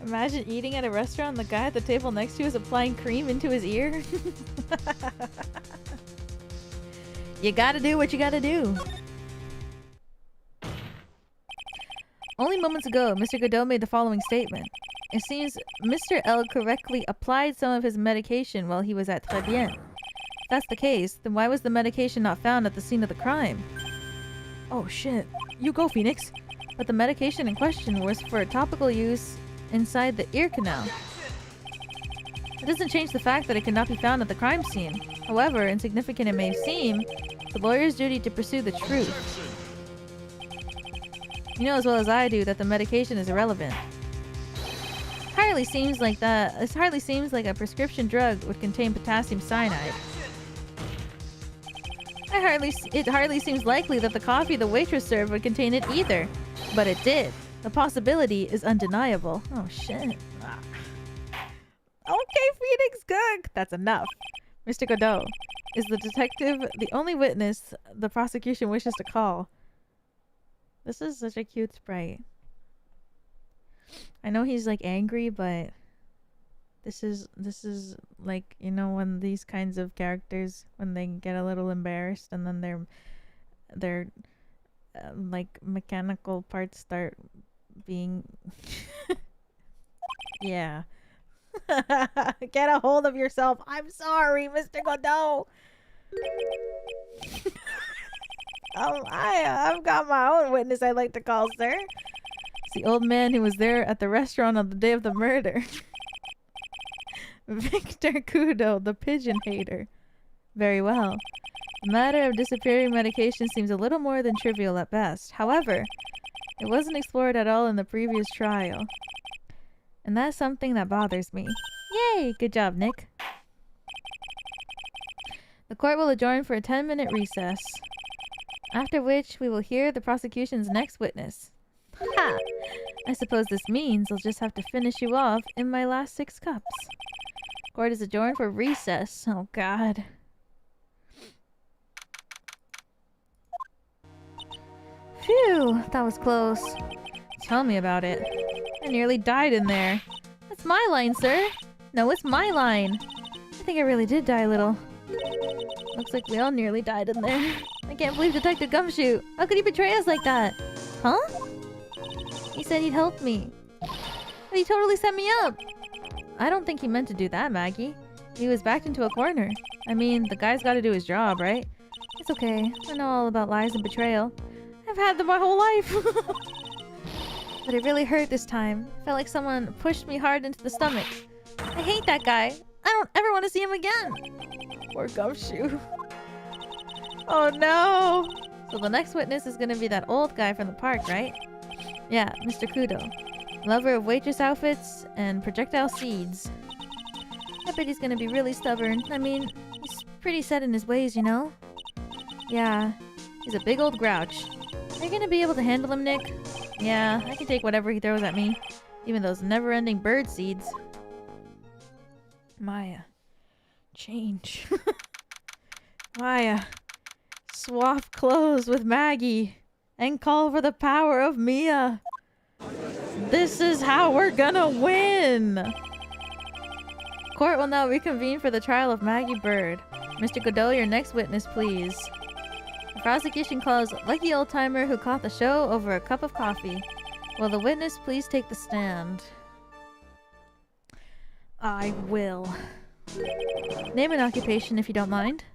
Imagine eating at a restaurant and the guy at the table next to you is applying cream into his ear. You gotta do what you gotta do. Only moments ago, Mr. Kudo made the following statement. It seems Mr. L correctly applied some of his medication while he was at Très Bien. If that's the case, then why was the medication not found at the scene of the crime? Oh shit. You go, Phoenix. But the medication in question was for topical use inside the ear canal. It doesn't change the fact that it cannot be found at the crime scene. However, insignificant it may seem, it's the lawyer's duty to pursue the truth. You know as well as I do that the medication is irrelevant. It hardly seems like a prescription drug would contain potassium cyanide. It hardly seems likely that the coffee the waitress served would contain it either. But it did. The possibility is undeniable. Oh shit. Ah. Okay, Phoenix Cook! That's enough. Mr. Kudo, is the detective the only witness the prosecution wishes to call? This is such a cute sprite. I know he's like angry, but this is like, you know, when these kinds of characters, when they get a little embarrassed and then their like mechanical parts start being yeah. Get a hold of yourself. I'm sorry, Mr. Kudo. I've got my own witness I'd like to call, sir. It's the old man who was there at the restaurant on the day of the murder. Victor Kudo, the pigeon hater. Very well. The matter of disappearing medication seems a little more than trivial at best. However, it wasn't explored at all in the previous trial. And that's something that bothers me. Yay! Good job, Nick. The court will adjourn for a 10-minute recess. After which, we will hear the prosecution's next witness. Ha! I suppose this means I'll just have to finish you off in my last 6 cups. Court is adjourned for recess. Oh god. Phew, that was close. Tell me about it. I nearly died in there. That's my line, sir. No, it's my line. I think I really did die a little. Looks like we all nearly died in there. I can't believe Detective Gumshoe. How could he betray us like that? Huh? He said he'd help me. But he totally set me up. I don't think he meant to do that, Maggie. He was backed into a corner. I mean, the guy's gotta do his job, right? It's okay. I know all about lies and betrayal. I've had them my whole life. But it really hurt this time. Felt like someone pushed me hard into the stomach. I hate that guy. I don't ever want to see him again. Poor Gumshoe. Oh no. So the next witness is gonna be that old guy from the park, right? Yeah, Mr. Kudo. Lover of waitress outfits and projectile seeds. I bet he's gonna be really stubborn. I mean, he's pretty set in his ways, you know? Yeah, he's a big old grouch. Are you gonna be able to handle him, Nick? Yeah, I can take whatever he throws at me. Even those never-ending bird seeds. Maya. Change. Maya. Swap clothes with Maggie. And call for the power of Mia. This is how we're gonna win! Court will now reconvene for the trial of Maggie Byrde. Mr. Kudo, your next witness, please. The prosecution calls lucky old-timer who caught the show over a cup of coffee. Will the witness please take the stand? I will. Name and occupation if you don't mind.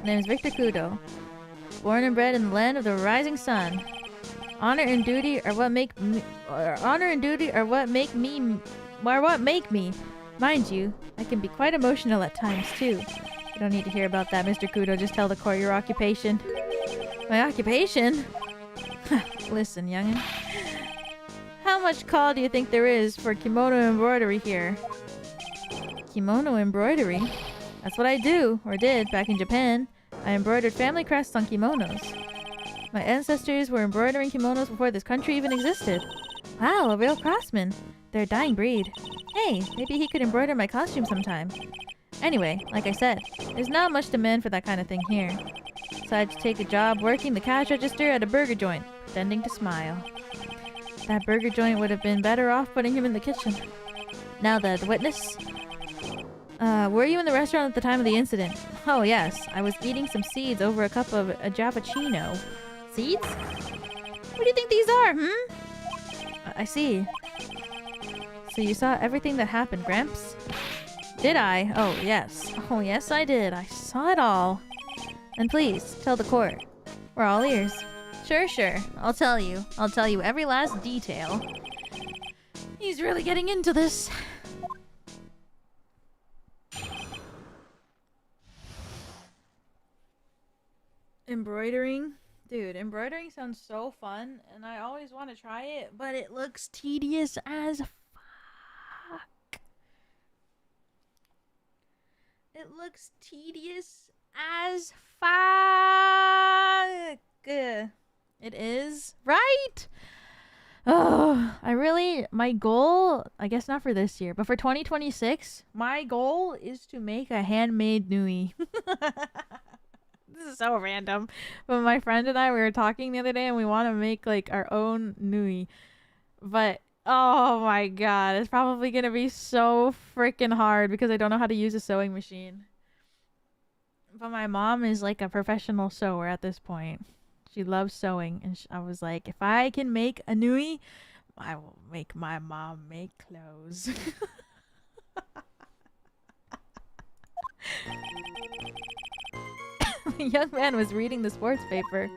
Name is Victor Kudo. Born and bred in the land of the rising sun. Honor and duty are what make me. Mind you, I can be quite emotional at times too. You don't need to hear about that, Mr. Kudo. Just tell the court your occupation. My occupation? Listen, youngin. How much call do you think there is for kimono embroidery here? Kimono embroidery? That's what I do, or did, back in Japan. I embroidered family crests on kimonos. My ancestors were embroidering kimonos before this country even existed. Wow, a real craftsman. They're a dying breed. Hey, maybe he could embroider my costume sometime. Anyway, like I said, there's not much demand for that kind of thing here. So I had to take a job working the cash register at a burger joint, pretending to smile. That burger joint would have been better off putting him in the kitchen. Now the witness. Were you in the restaurant at the time of the incident? Oh yes, I was eating some seeds over a cup of a Jappuccino. Seeds? What do you think these are, I see. So you saw everything that happened, Gramps? Did I? Oh yes. Oh yes I did. I saw it all. And please, tell the court. We're all ears. Sure. I'll tell you. I'll tell you every last detail. He's really getting into this. Embroidering? Dude, embroidering sounds so fun, and I always want to try it, but it looks tedious as fuck. It looks tedious as fuck. It is, right? Oh, my goal, I guess not for this year, but for 2026, my goal is to make a handmade nui. This is so random. But my friend and I, we were talking the other day and we want to make like our own nui. But oh my god, it's probably going to be so freaking hard because I don't know how to use a sewing machine. But my mom is like a professional sewer at this point. She loves sewing, and I was like, if I can make a nui, I will make my mom make clothes. The young man was reading the sports paper.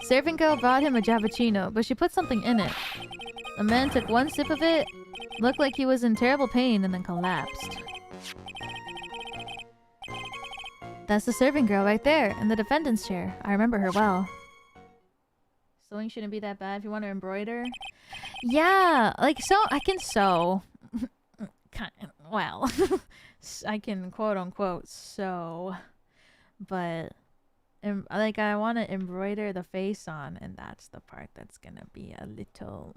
Serving girl brought him a Jappuccino, but she put something in it. The man took one sip of it, looked like he was in terrible pain, and then collapsed. That's the serving girl right there, in the defendant's chair. I remember her well. Sewing shouldn't be that bad if you want to embroider. Yeah, like, I can sew. Well, I can quote-unquote sew. But, like, I want to embroider the face on, and that's the part that's gonna be a little...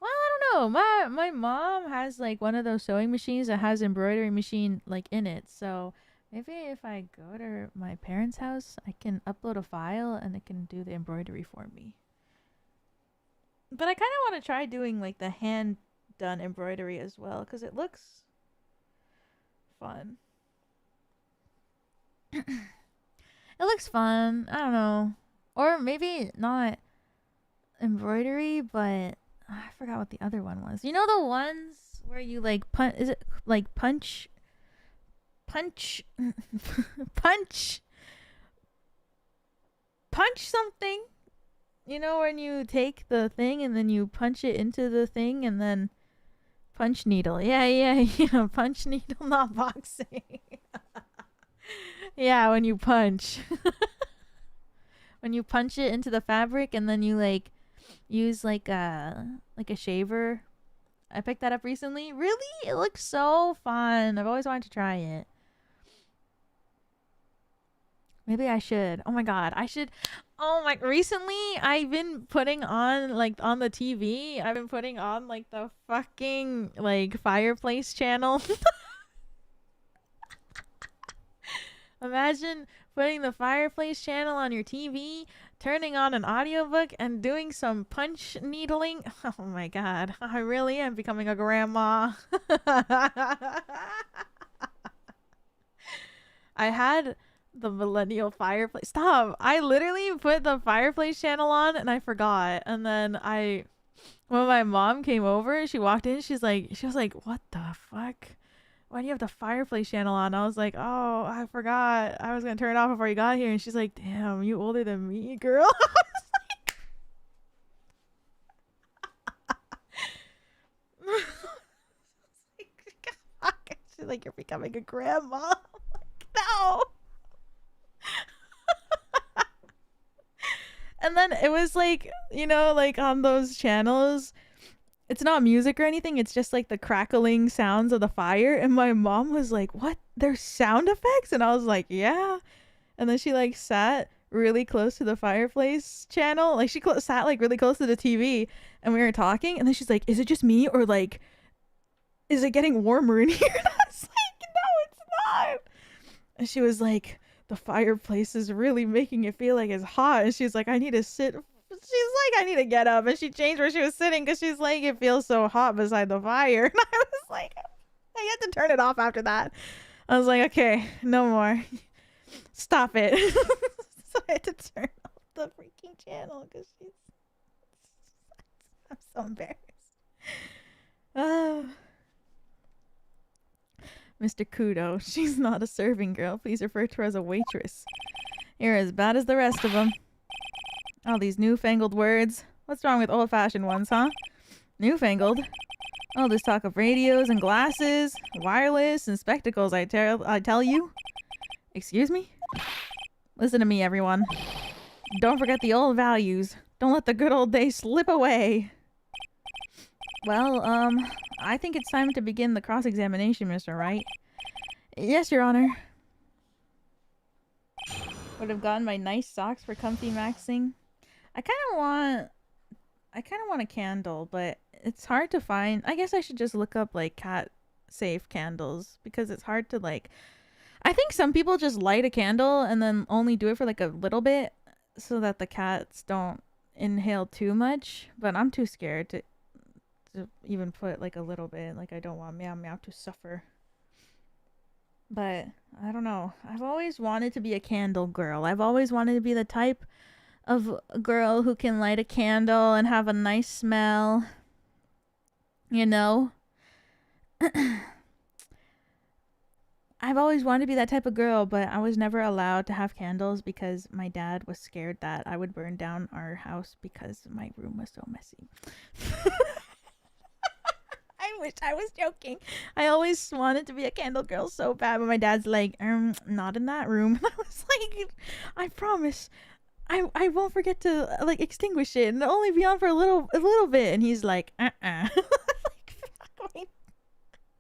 Well, I don't know. My mom has like one of those sewing machines that has embroidery machine like in it. So maybe if I go to my parents' house, I can upload a file and it can do the embroidery for me. But I kind of want to try doing like the hand done embroidery as well because it looks fun. It looks fun. I don't know. Or maybe not embroidery, but I forgot what the other one was. You know the ones where you like punch? Is it like punch something? You know when you take the thing and then you punch it into the thing and then punch needle. Yeah. Punch needle, not boxing. Yeah, when you punch. When you punch it into the fabric and then you like use like a shaver. I picked that up recently. Really? It looks so fun. I've always wanted to try it. Maybe I should. Oh my god, I should. Oh my, recently I've been putting on like on the TV, I've been putting on like the fucking like fireplace channel. Imagine putting the fireplace channel on your TV, turning on an audiobook, and doing some punch needling. Oh my god, I really am becoming a grandma. I had the millennial fireplace. Stop! I literally put the fireplace channel on and I forgot. And then when my mom came over, she walked in. She was like, "What the fuck? Why do you have the fireplace channel on?" I was like, "Oh, I forgot. I was gonna turn it off before you got here." And she's like, "Damn, you older than me, girl." I was like, she's like, "You're becoming a grandma." I'm like, no. And then it was like, you know, like on those channels, it's not music or anything, it's just like the crackling sounds of the fire. And my mom was like, "What? There's sound effects?" And I was like, "Yeah." And then she like sat really close to the fireplace channel, like she sat like really close to the TV, and we were talking. And then she's like, "Is it just me, or like is it getting warmer in here?" And I was like, "No, it's not." And she was like, "The fireplace is really making it feel like it's hot." And she's like, "I need to sit." She's like, "I need to get up." And she changed where she was sitting because she's like, "It feels so hot beside the fire." And I was like, I had to turn it off after that. I was like, "Okay, no more. Stop it." So I had to turn off the freaking channel because I'm so embarrassed. Mr. Kudo, she's not a serving girl. Please refer to her as a waitress. You're as bad as the rest of them. All these newfangled words. What's wrong with old-fashioned ones, huh? Newfangled? All this talk of radios and glasses, wireless and spectacles, I tell you. Excuse me? Listen to me, everyone. Don't forget the old values. Don't let the good old days slip away. Well, I think it's time to begin the cross-examination, Mr. Wright. Yes, Your Honor. Would have gotten my nice socks for comfy maxing. I kind of want a candle, but it's hard to find. I guess I should just look up like cat safe candles because it's hard to like. I think some people just light a candle and then only do it for like a little bit so that the cats don't inhale too much, but I'm too scared to even put like a little bit. Like I don't want Meow Meow to suffer. But I don't know. I've always wanted to be a candle girl. I've always wanted to be the type of girl who can light a candle and have a nice smell. You know? I've always wanted to be that type of girl, but I was never allowed to have candles because my dad was scared that I would burn down our house because my room was so messy. I wish I was joking. I always wanted to be a candle girl so bad, but my dad's like, not in that room. And I was like, I promise, I won't forget to like extinguish it and it'll only be on for a little bit. And he's like, like,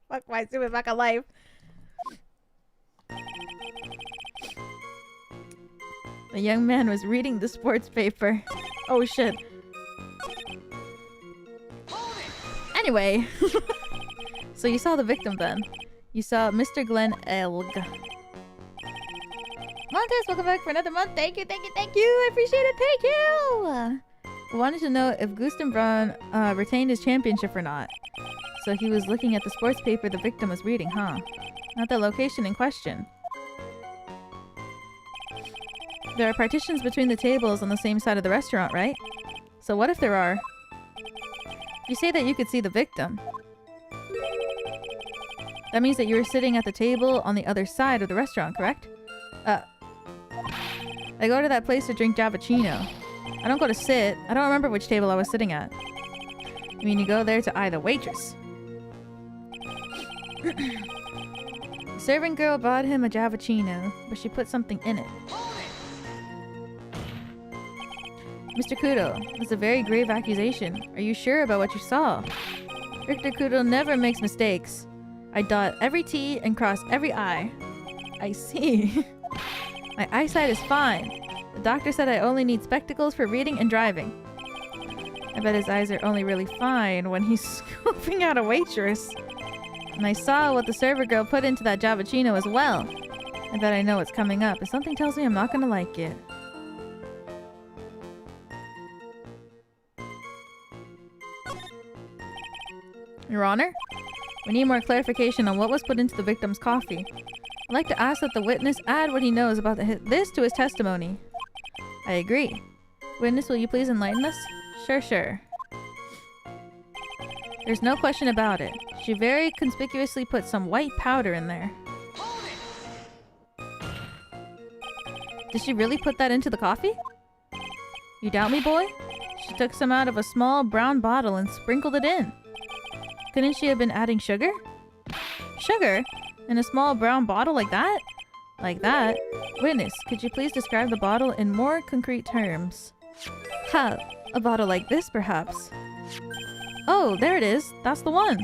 fuck my stupid fucking life. The young man was reading the sports paper. Oh shit. Anyway, so you saw the victim then. You saw Mr. Glenn Elg. Montes, welcome back for another month. Thank you, thank you, thank you. I appreciate it. Thank you. I wanted to know if Gusten Braun retained his championship or not. So he was looking at the sports paper the victim was reading, huh? Not the location in question. There are partitions between the tables on the same side of the restaurant, right? So what if there are? You say that you could see the victim. That means that you were sitting at the table on the other side of the restaurant, correct? I go to that place to drink Javachino. I don't go to sit. I don't remember which table I was sitting at. I mean, you go there to eye the waitress. Serving girl brought him a Javachino, but she put something in it. Mr. Kudo, that's a very grave accusation. Are you sure about what you saw? Victor Kudo never makes mistakes. I dot every T and cross every I. I see. My eyesight is fine. The doctor said I only need spectacles for reading and driving. I bet his eyes are only really fine when he's scooping out a waitress. And I saw what the server girl put into that Javachino as well. I bet I know what's coming up, but something tells me I'm not gonna like it. Your Honor? We need more clarification on what was put into the victim's coffee. I'd like to ask that the witness add what he knows about this to his testimony. I agree. Witness, will you please enlighten us? Sure. There's no question about it. She very conspicuously put some white powder in there. Did she really put that into the coffee? You doubt me, boy? She took some out of a small brown bottle and sprinkled it in. Couldn't she have been adding sugar? Sugar? In a small brown bottle like that? Like that? Witness, could you please describe the bottle in more concrete terms? Ha! A bottle like this, perhaps. Oh, there it is. That's the one.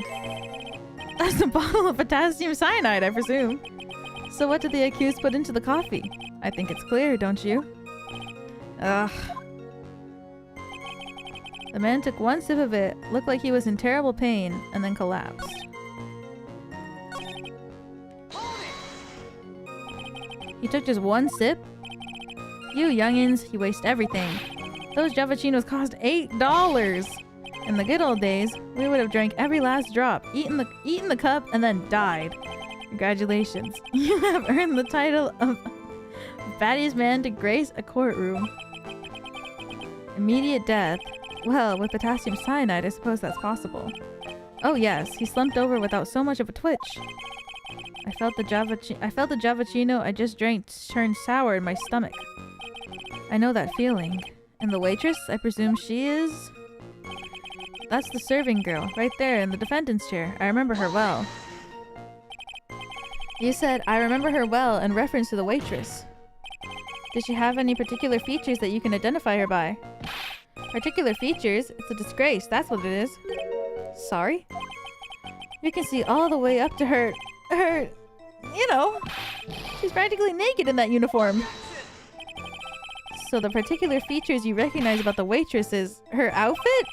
That's a bottle of potassium cyanide, I presume. So what did the accused put into the coffee? I think it's clear, don't you? Ugh. The man took one sip of it, looked like he was in terrible pain, and then collapsed. He took just one sip? You youngins, you waste everything. Those Javachinos cost $8! In the good old days, we would have drank every last drop, eaten the cup, and then died. Congratulations. You have earned the title of fattiest man to grace a courtroom. Immediate death. Well, with potassium cyanide, I suppose that's possible. Oh yes, he slumped over without so much of a twitch. I felt the Javachino I just drank turn sour in my stomach. I know that feeling. And the waitress, I presume she is... That's the serving girl, right there in the defendant's chair. I remember her well. You said, I remember her well, in reference to the waitress. Did she have any particular features that you can identify her by? Particular features? It's a disgrace, that's what it is. Sorry? You can see all the way up to her... You know, she's practically naked in that uniform. So the particular features you recognize about the waitress is her outfit?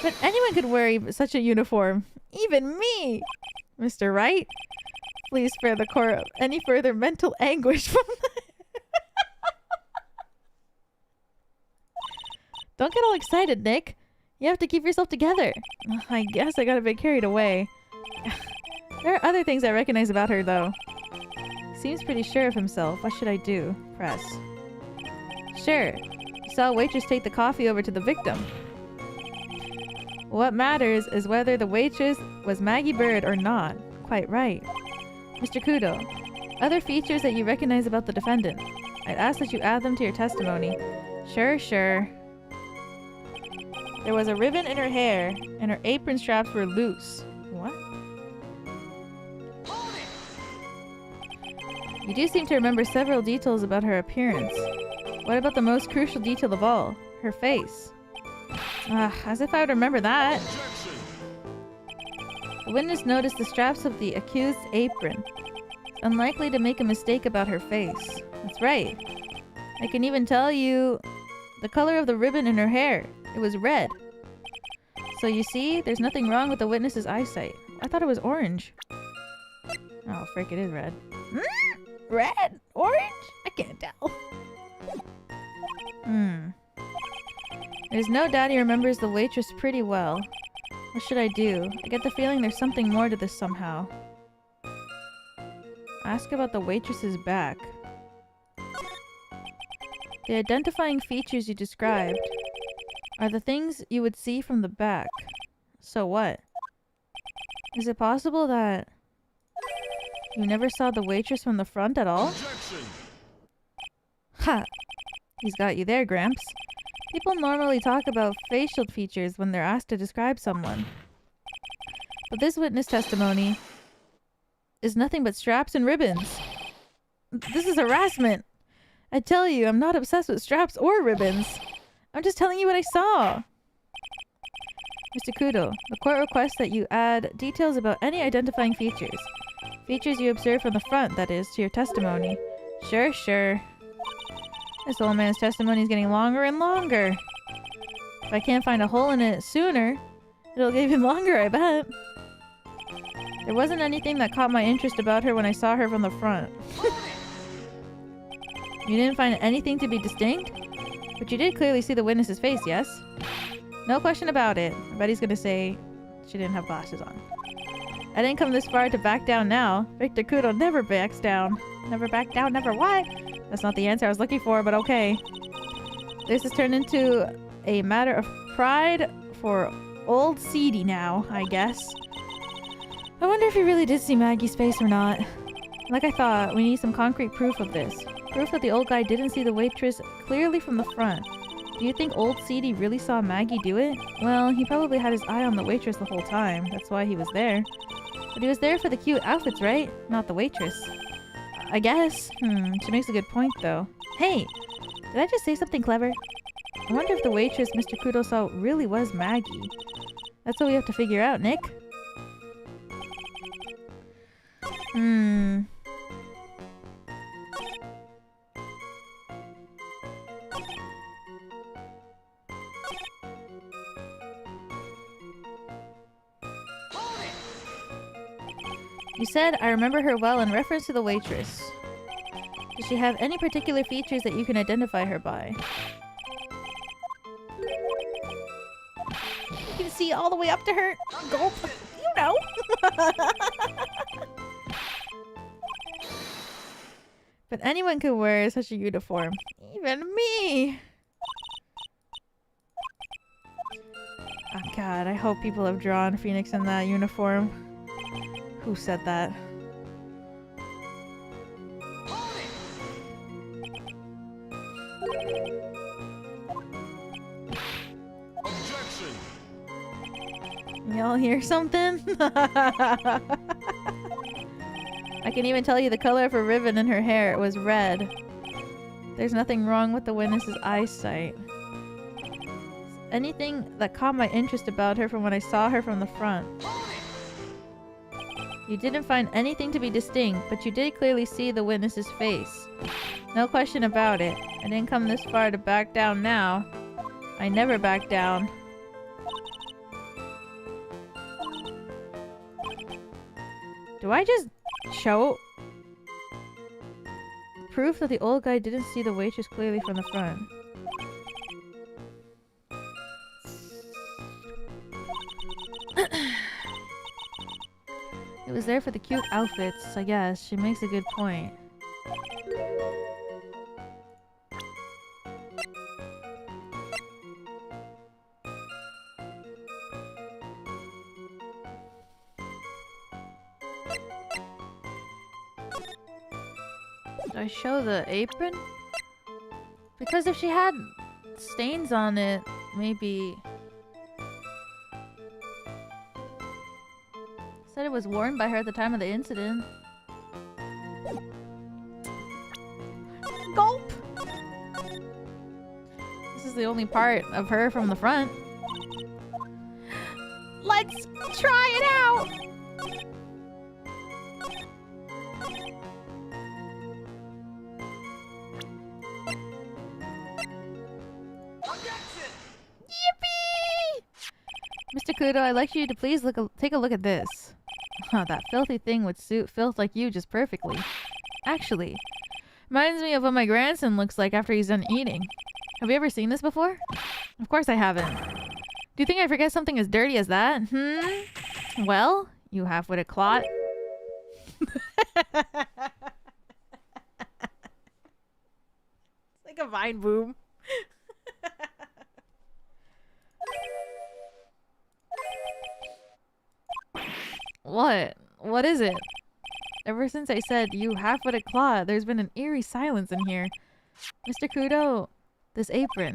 But anyone could wear such a uniform. Even me! Mr. Wright? Please spare the court any further mental anguish from Don't get all excited, Nick. You have to keep yourself together. I guess I got a bit carried away. There are other things I recognize about her, though. Seems pretty sure of himself. What should I do? Press. Sure. You saw a waitress take the coffee over to the victim. What matters is whether the waitress was Maggie Byrde or not. Quite right. Mr. Kudo, other features that you recognize about the defendant. I'd ask that you add them to your testimony. Sure. There was a ribbon in her hair, and her apron straps were loose. What? You do seem to remember several details about her appearance. What about the most crucial detail of all? Her face. As if I would remember that. The witness noticed the straps of the accused's apron. It's unlikely to make a mistake about her face. That's right. I can even tell you the color of the ribbon in her hair. It was red. So you see, there's nothing wrong with the witness's eyesight. I thought it was orange. Oh, frick, it is red. Red? Orange? I can't tell. There's no doubt he remembers the waitress pretty well. What should I do? I get the feeling there's something more to this somehow. Ask about the waitress's back. The identifying features you described are the things you would see from the back. So what? Is it possible that you never saw the waitress from the front at all? Ha! He's got you there, Gramps. People normally talk about facial features when they're asked to describe someone. But this witness testimony is nothing but straps and ribbons. This is harassment. I tell you, I'm not obsessed with straps or ribbons. I'm just telling you what I saw. Mr. Kudo, the court requests that you add details about any identifying features. Features you observe from the front, that is, to your testimony. Sure, sure. This old man's testimony is getting longer and longer. If I can't find a hole in it sooner, it'll get even longer, I bet. There wasn't anything that caught my interest about her when I saw her from the front. You didn't find anything to be distinct? But you did clearly see the witness's face, yes? No question about it. I bet he's gonna say she didn't have glasses on. I didn't come this far to back down now. Victor Kudo never backs down. Never back down, never what? That's not the answer I was looking for, but okay. This has turned into a matter of pride for old Seedy now, I guess. I wonder if he really did see Maggie's face or not. Like I thought, we need some concrete proof of this. Proof that the old guy didn't see the waitress clearly from the front. Do you think old Seedy really saw Maggie do it? Well, he probably had his eye on the waitress the whole time. That's why he was there. But he was there for the cute outfits, right? Not the waitress. I guess. She makes a good point, though. Hey! Did I just say something clever? I wonder if the waitress Mr. Kudo saw really was Maggie. That's what we have to figure out, Nick. You said, I remember her well in reference to the waitress. Does she have any particular features that you can identify her by? You can see all the way up to her. Gulp. You know. But anyone could wear such a uniform. Even me. Oh god, I hope people have drawn Phoenix in that uniform. Who said that? Objection. Y'all hear something? I can even tell you the color of her ribbon in her hair. It was red. There's nothing wrong with the witness's eyesight. Anything that caught my interest about her from when I saw her from the front. You didn't find anything to be distinct, but you did clearly see the witness's face. No question about it. I didn't come this far to back down now. I never back down. Do I just show proof that the old guy didn't see the waitress clearly from the front? It was there for the cute outfits, I guess. She makes a good point. Did I show the apron? Because if she had stains on it, maybe... Said it was worn by her at the time of the incident. Gulp! This is the only part of her from the front. Let's try it out! Yippee! Mr. Kudo, I'd like you to please take a look at this. Huh, that filthy thing would suit filth like you just perfectly. Actually, reminds me of what my grandson looks like after he's done eating. Have you ever seen this before? Of course I haven't. Do you think I forget something as dirty as that? Well, you half-witted clot. It's like a vine boom. What? What is it? Ever since I said, you half-witted clod, there's been an eerie silence in here. Mr. Kudo, this apron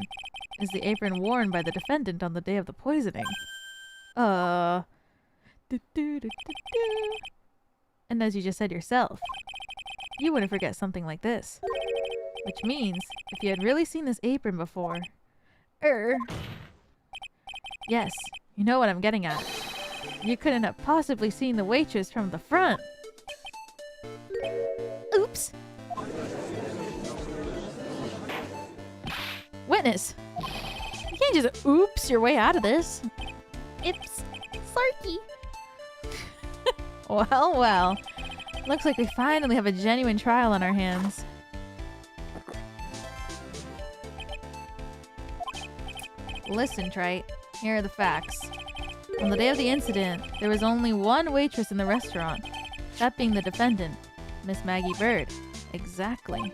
is the apron worn by the defendant on the day of the poisoning. And as you just said yourself, you wouldn't forget something like this. Which means, if you had really seen this apron before... Yes, you know what I'm getting at. You couldn't have possibly seen the waitress from the front. Oops! Witness! You can't just oops your way out of this. It's Sarky. Well, well. Looks like we finally have a genuine trial on our hands. Listen, Trés. Here are the facts. On the day of the incident, there was only one waitress in the restaurant. That being the defendant, Miss Maggie Byrde. Exactly.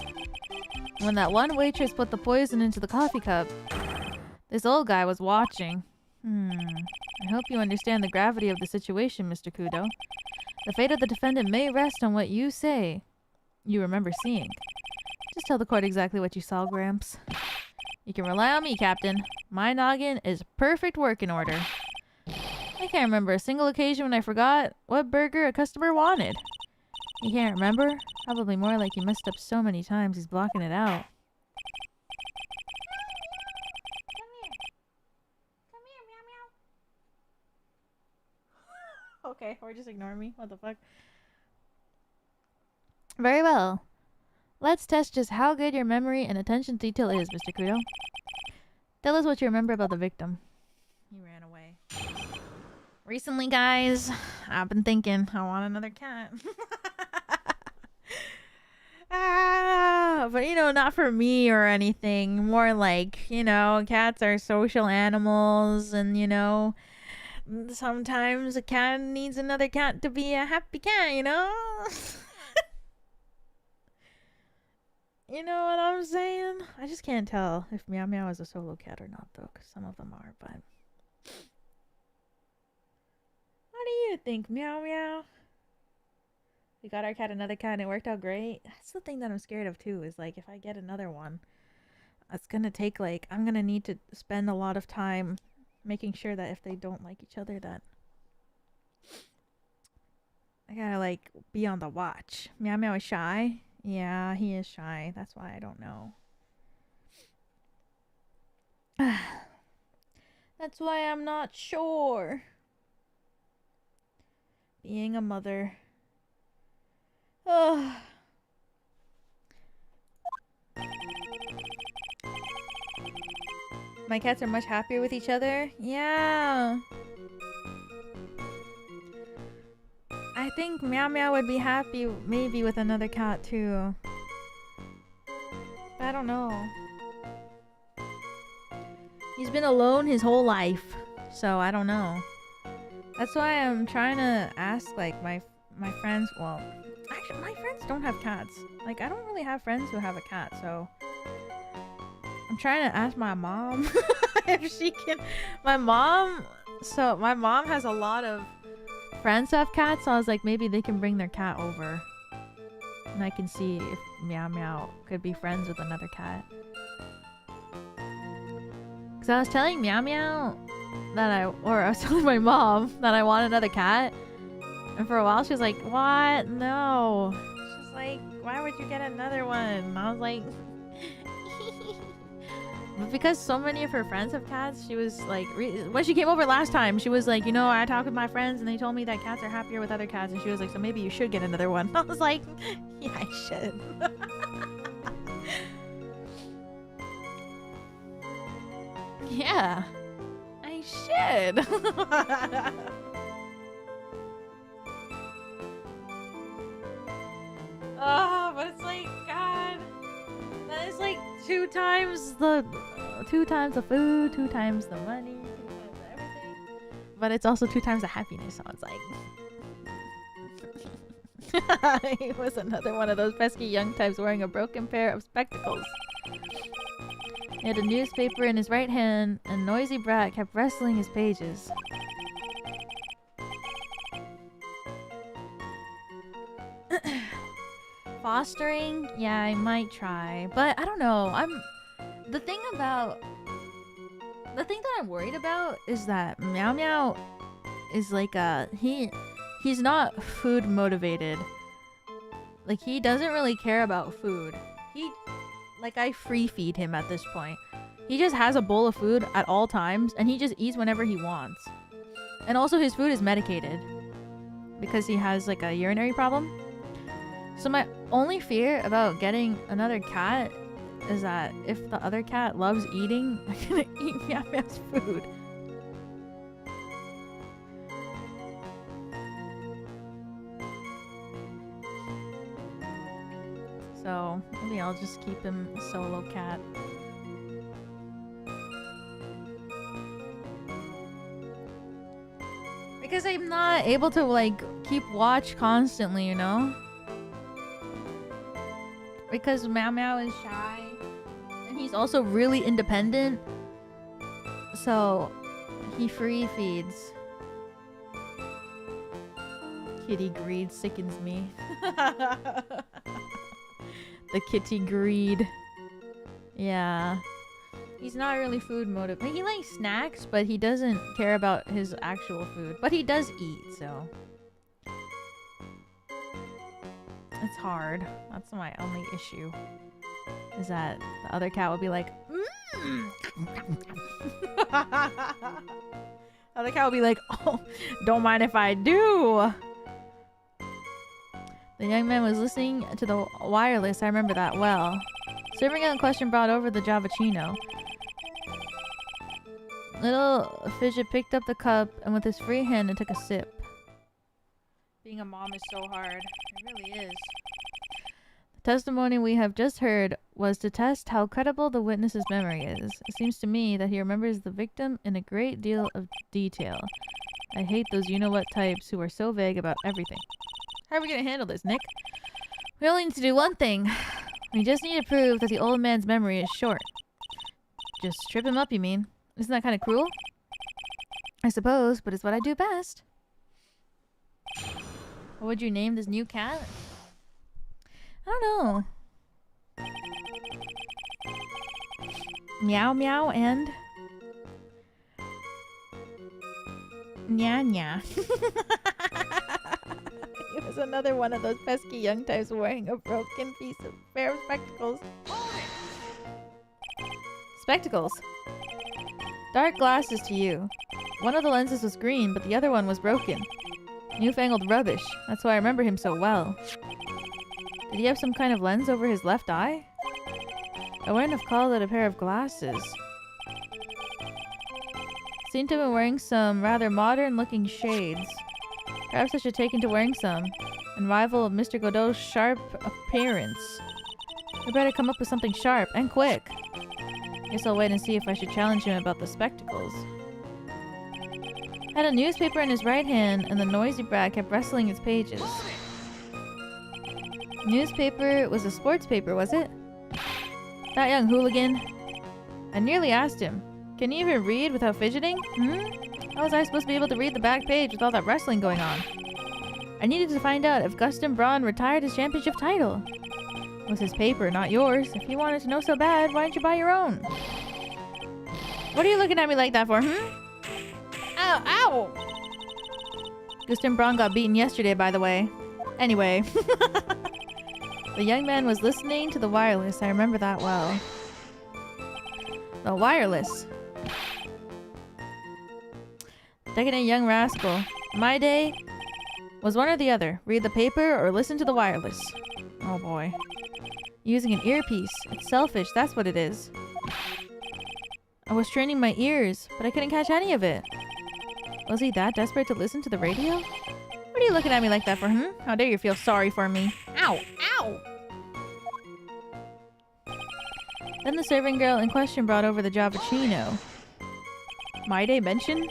When that one waitress put the poison into the coffee cup, this old guy was watching. I hope you understand the gravity of the situation, Mr. Kudo. The fate of the defendant may rest on what you say you remember seeing. Just tell the court exactly what you saw, Gramps. You can rely on me, Captain. My noggin is perfect working order. I can't remember a single occasion when I forgot what burger a customer wanted. You can't remember? Probably more like you messed up so many times he's blocking it out. Come here, meow meow. Okay, or just ignore me. What the fuck? Very well. Let's test just how good your memory and attention to detail is, Mr. Kudo. Tell us what you remember about the victim. He ran away. Recently, guys, I've been thinking I want another cat. But you know, not for me or anything. More like, you know, cats are social animals, and you know, sometimes a cat needs another cat to be a happy cat, you know? You know what I'm saying? I just can't tell if Meow Meow is a solo cat or not, though, because some of them are, but... What do you think, Meow Meow? We got our cat another cat and it worked out great. That's the thing that I'm scared of, too, is, like, if I get another one, it's gonna take, like... I'm gonna need to spend a lot of time making sure that if they don't like each other, that... I gotta, like, be on the watch. Meow Meow is shy. Yeah, he is shy. That's why I don't know. That's why I'm not sure. Being a mother. Ugh. My cats are much happier with each other. Yeah. I think Meow Meow would be happy maybe with another cat too. I don't know. He's been alone his whole life, so I don't know. That's why I'm trying to ask like my friends. Well, actually my friends don't have cats. Like I don't really have friends who have a cat, so I'm trying to ask my mom if she can. My mom has a lot of friends who have cats, so I was like, maybe they can bring their cat over and I can see if Meow Meow could be friends with another cat. Because I was telling Meow Meow that I was telling my mom that I want another cat, and for a while she was like, what? No. She's like, why would you get another one? And I was like but because so many of her friends have cats, she was like, when she came over last time, she was like, you know, I talked with my friends and they told me that cats are happier with other cats, and she was like, so maybe you should get another one. I was like, yeah, I should. Yeah, I should. Oh, but it's like, God, that is like two times the food, 2 times the money, 2 times everything. But it's also 2 times the happiness, so it's like... He was another one of those pesky young types wearing a broken pair of spectacles. He had a newspaper in his right hand, and noisy brat kept wrestling his pages. Fostering? Yeah, I might try. But I don't know. The thing that I'm worried about is that Meow Meow is like he he's not food motivated. Like, he doesn't really care about food. Like, I free feed him at this point. He just has a bowl of food at all times, and he just eats whenever he wants. And also, his food is medicated because he has like a urinary problem. So my only fear about getting another cat is that if the other cat loves eating, I'm gonna eat Meow Meow's food. So maybe I'll just keep him a solo cat. Because I'm not able to like keep watch constantly, you know? Because Meow Meow is shy. And he's also really independent. So he free feeds. Kitty greed sickens me. The kitty greed. Yeah. He's not really food motivated. He likes snacks, but he doesn't care about his actual food. But he does eat, so. It's hard. That's my only issue. Is that the other cat will be like, mmm. The other cat will be like, oh, don't mind if I do. The young man was listening to the wireless. I remember that well. Serving in question brought over the Javachino. Little Fidget picked up the cup and with his free hand and took a sip. Being a mom is so hard. It really is. The testimony we have just heard was to test how credible the witness's memory is. It seems to me that he remembers the victim in a great deal of detail. I hate those you-know-what types who are so vague about everything. How are we gonna handle this, Nick? We only need to do one thing. We just need to prove that the old man's memory is short. Just trip him up, you mean? Isn't that kind of cruel? I suppose, but it's what I do best. What would you name this new cat? I don't know. Meow Meow and... Nya Nya. It was another one of those pesky young types wearing a broken piece of pair of spectacles. Spectacles. Dark glasses to you. One of the lenses was green, but the other one was broken. Newfangled rubbish. That's why I remember him so well. Did he have some kind of lens over his left eye? I wouldn't have called it a pair of glasses. Seemed to have been wearing some rather modern-looking shades. Perhaps I should take into wearing some and rival Mr. Godot's sharp appearance. We better come up with something sharp and quick. Guess I'll wait and see if I should challenge him about the spectacles. Had a newspaper in his right hand, and the noisy brat kept rustling its pages. Newspaper was a sports paper, was it? That young hooligan. I nearly asked him, can you even read without fidgeting? How was I supposed to be able to read the back page with all that wrestling going on? I needed to find out if Gustin Braun retired his championship title. It was his paper, not yours. If you wanted to know so bad, why didn't you buy your own? What are you looking at me like that for, Ow, ow! Gustin Braun got beaten yesterday, by the way. Anyway. The young man was listening to the wireless. I remember that well. The wireless. Decadent young rascal. My day was one or the other. Read the paper or listen to the wireless. Oh boy. Using an earpiece. It's selfish, that's what it is. I was training my ears, but I couldn't catch any of it. Was he that desperate to listen to the radio? What are you looking at me like that for, How dare you feel sorry for me? Ow! Ow! Then the serving girl in question brought over the Javachino. My Day mentioned?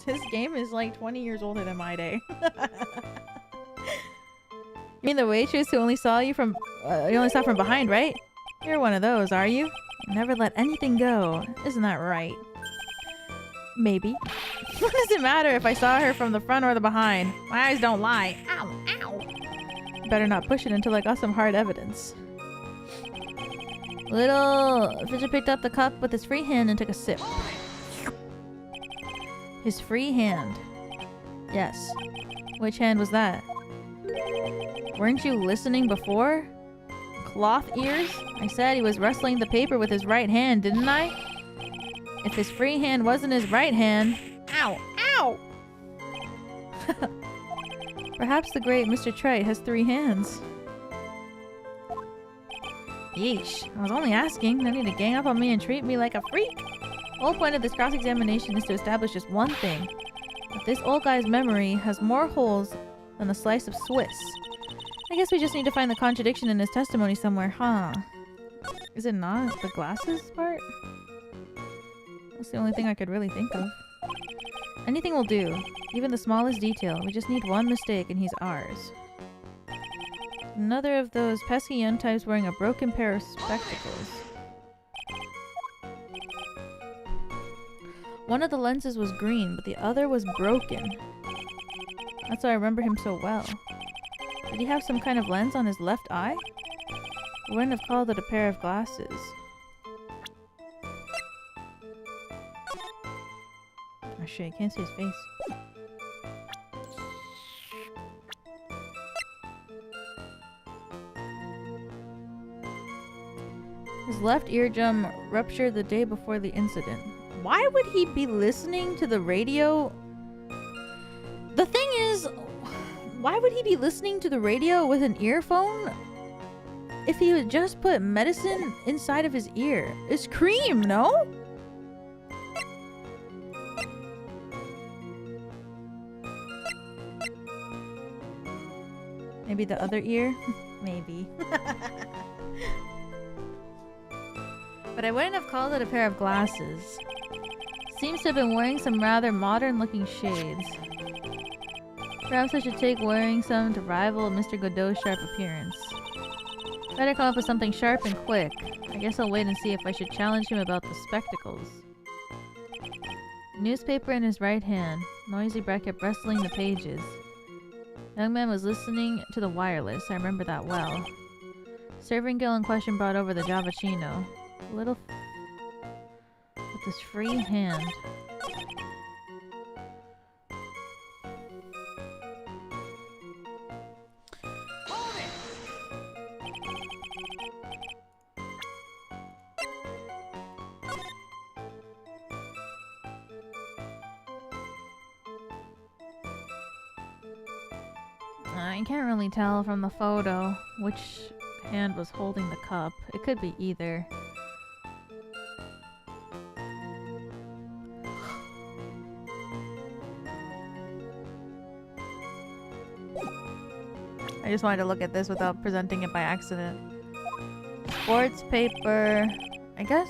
This game is like 20 years older than My Day. You mean the waitress who only saw you from behind, right? You're one of those, are you? Never let anything go. Isn't that right? Maybe. What does it matter if I saw her from the front or the behind? My eyes don't lie. Ow, ow. Better not push it until I got some hard evidence. Little Fidget picked up the cup with his free hand and took a sip. His free hand. Yes. Which hand was that? Weren't you listening before? Cloth ears? I said he was rustling the paper with his right hand, didn't I? If his free hand wasn't his right hand... Ow! Ow! Perhaps the great Mr. Trés has 3 hands. Yeesh. I was only asking. No need to gang up on me and treat me like a freak. The whole point of this cross-examination is to establish just one thing. That this old guy's memory has more holes than a slice of Swiss. I guess we just need to find the contradiction in his testimony somewhere, huh? Is it not the glasses part? That's the only thing I could really think of. Anything will do. Even the smallest detail. We just need one mistake and he's ours. Another of those pesky young types wearing a broken pair of spectacles. One of the lenses was green, but the other was broken. That's why I remember him so well. Did he have some kind of lens on his left eye? I wouldn't have called it a pair of glasses. Oh shit, I can't see his face. His left eardrum ruptured the day before the incident. Why would he be listening to the radio? The thing is, why would he be listening to the radio with an earphone if he would just put medicine inside of his ear? It's cream, no? Maybe the other ear? Maybe. But I wouldn't have called it a pair of glasses. Seems to have been wearing some rather modern-looking shades. Perhaps I should take wearing some to rival Mr. Godot's sharp appearance. Better come up with something sharp and quick. I guess I'll wait and see if I should challenge him about the spectacles. Newspaper in his right hand. Noisy breath kept rustling the pages. The young man was listening to the wireless. I remember that well. Serving girl in question brought over the Javachino. Little with his free hand. I can't really tell from the photo which hand was holding the cup. It could be either. I just wanted to look at this without presenting it by accident. Sports paper, I guess?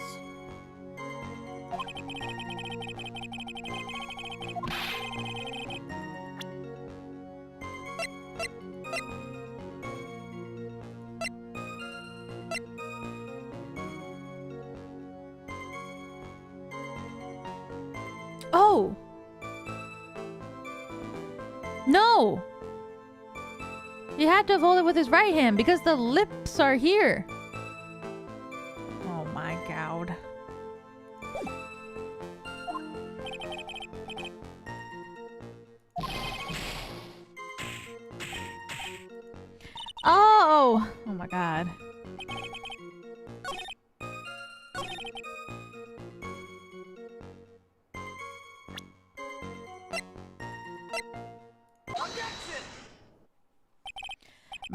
Oh! No! He had to hold it with his right hand because the lips are here. Oh my god. Oh! Oh my god.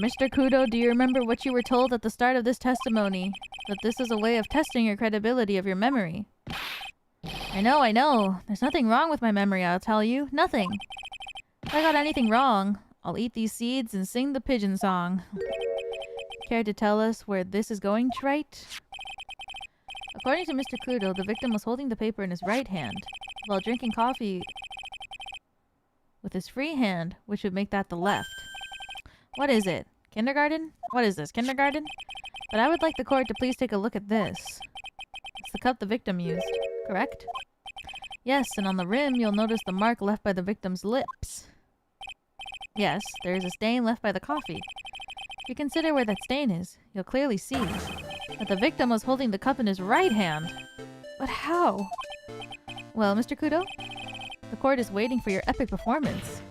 Mr. Kudo, do you remember what you were told at the start of this testimony? That this is a way of testing your credibility of your memory. I know. There's nothing wrong with my memory, I'll tell you. Nothing. If I got anything wrong, I'll eat these seeds and sing the pigeon song. Care to tell us where this is going, Wright? According to Mr. Kudo, the victim was holding the paper in his right hand, while drinking coffee with his free hand, which would make that the left. What is it? Kindergarten? What is this, kindergarten? But I would like the court to please take a look at this. It's the cup the victim used, correct? Yes, and on the rim you'll notice the mark left by the victim's lips. Yes, there is a stain left by the coffee. If you consider where that stain is, you'll clearly see that the victim was holding the cup in his right hand. But how? Well, Mr. Kudo, the court is waiting for your epic performance.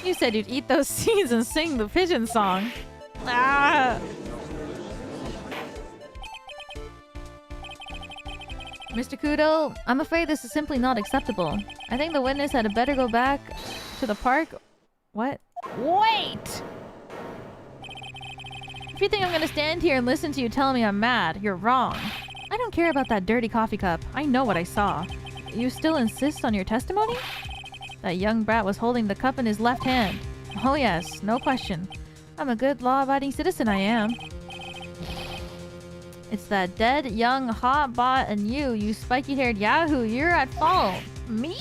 You said you'd eat those seeds and sing the pigeon song. Ah! Mr. Kudo, I'm afraid this is simply not acceptable. I think the witness had better go back to the park. What? Wait! If you think I'm gonna stand here and listen to you tell me I'm mad, you're wrong. I don't care about that dirty coffee cup. I know what I saw. You still insist on your testimony? That young brat was holding the cup in his left hand. Oh yes, no question. I'm a good law-abiding citizen, I am. It's that dead, young, hot bot and you spiky-haired yahoo, you're at fault. Me?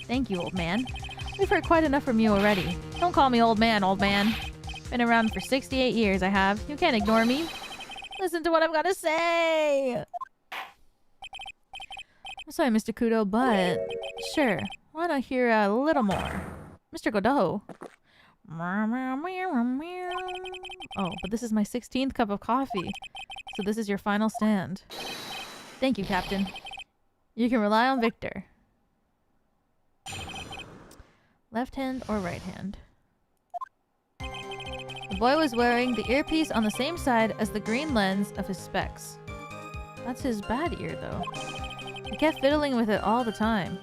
Thank you, old man. We've heard quite enough from you already. Don't call me old man, old man. Been around for 68 years, I have. You can't ignore me. Listen to what I've got to say! I'm sorry, Mr. Kudo, but... Sure, why not hear a little more? Mr. Godot. Oh, but this is my 16th cup of coffee. So this is your final stand. Thank you, Captain. You can rely on Victor. Left hand or right hand? The boy was wearing the earpiece on the same side as the green lens of his specs. That's his bad ear, though. He kept fiddling with it all the time.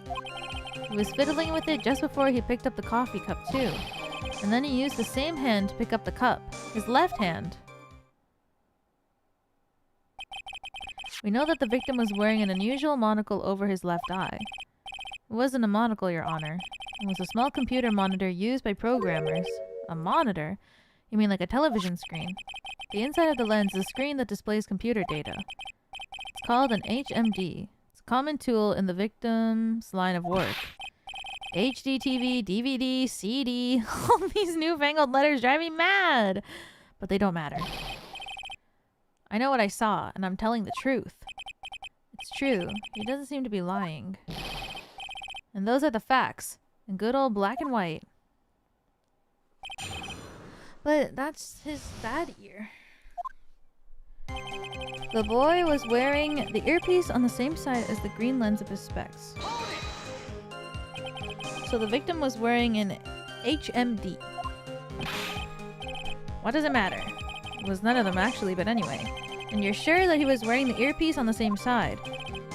He was fiddling with it just before he picked up the coffee cup, too. And then he used the same hand to pick up the cup. His left hand. We know that the victim was wearing an unusual monocle over his left eye. It wasn't a monocle, Your Honor. It was a small computer monitor used by programmers. A monitor? You mean like a television screen? The inside of the lens is a screen that displays computer data. It's called an HMD. It's a common tool in the victim's line of work. HD TV, DVD, CD. All these newfangled letters drive me mad! But they don't matter. I know what I saw, and I'm telling the truth. It's true. He doesn't seem to be lying. And those are the facts. In good old black and white. But that's his bad ear. The boy was wearing the earpiece on the same side as the green lens of his specs. So the victim was wearing an HMD. What does it matter? It was none of them actually, but anyway. And you're sure that he was wearing the earpiece on the same side?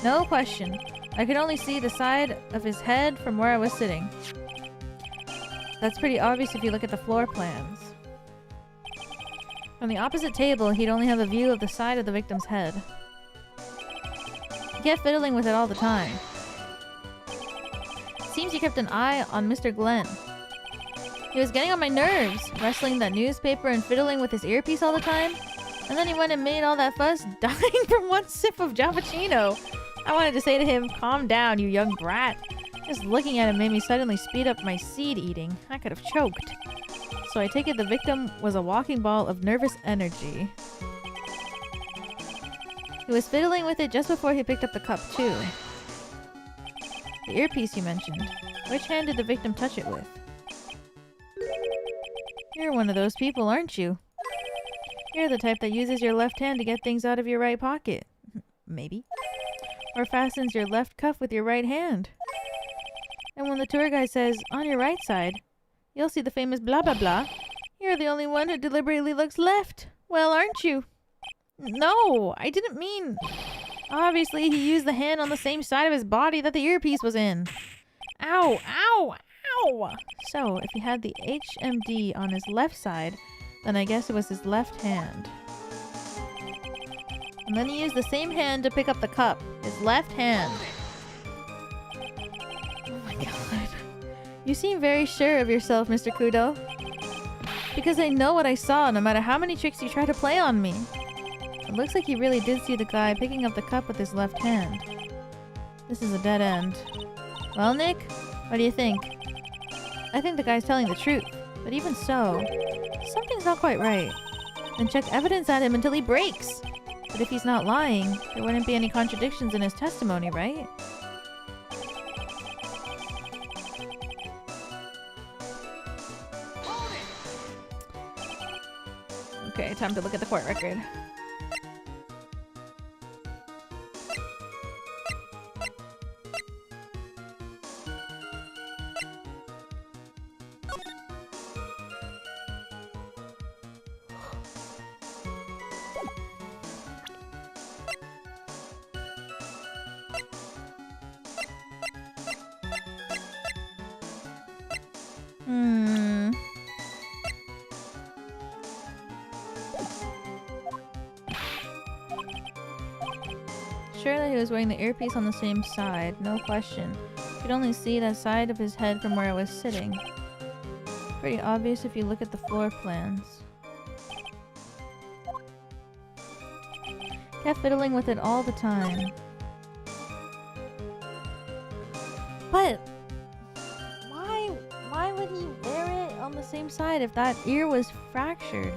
No question. I could only see the side of his head from where I was sitting. That's pretty obvious if you look at the floor plans. From the opposite table, he'd only have a view of the side of the victim's head. He kept fiddling with it all the time. It seems he kept an eye on Mr. Glenn. He was getting on my nerves, wrestling that newspaper and fiddling with his earpiece all the time. And then he went and made all that fuss, dying from one sip of Giappuccino. I wanted to say to him, calm down, you young brat. Just looking at him made me suddenly speed up my seed eating. I could have choked. So I take it the victim was a walking ball of nervous energy. He was fiddling with it just before he picked up the cup, too. The earpiece you mentioned. Which hand did the victim touch it with? You're one of those people, aren't you? You're the type that uses your left hand to get things out of your right pocket. Maybe. Or fastens your left cuff with your right hand. And when the tour guide says, on your right side, you'll see the famous blah blah blah. You're the only one who deliberately looks left. Well, aren't you? No, I didn't mean... Obviously, he used the hand on the same side of his body that the earpiece was in. Ow, ow, ow! So, if he had the HMD on his left side, then I guess it was his left hand. And then he used the same hand to pick up the cup. His left hand. Oh my god. You seem very sure of yourself, Mr. Kudo. Because I know what I saw, no matter how many tricks you try to play on me. It looks like you really did see the guy picking up the cup with his left hand. This is a dead end. Well, Nick? What do you think? I think the guy's telling the truth. But even so, something's not quite right. Then check evidence at him until he breaks. But if he's not lying, there wouldn't be any contradictions in his testimony, right? Okay, time to look at the court record. sure that he was wearing the earpiece on the same side. No question. You could only see that side of his head from where I was sitting. Pretty obvious if you look at the floor plans. Kept fiddling with it all the time. But why would he wear it on the same side if that ear was fractured?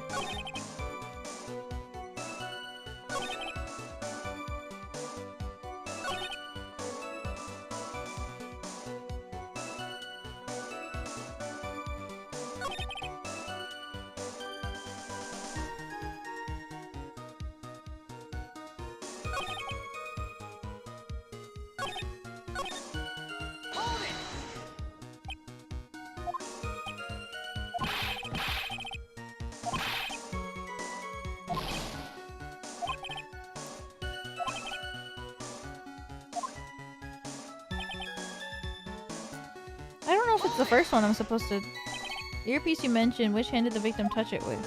I don't know if it's the first one I'm supposed to... The earpiece you mentioned, which hand did the victim touch it with?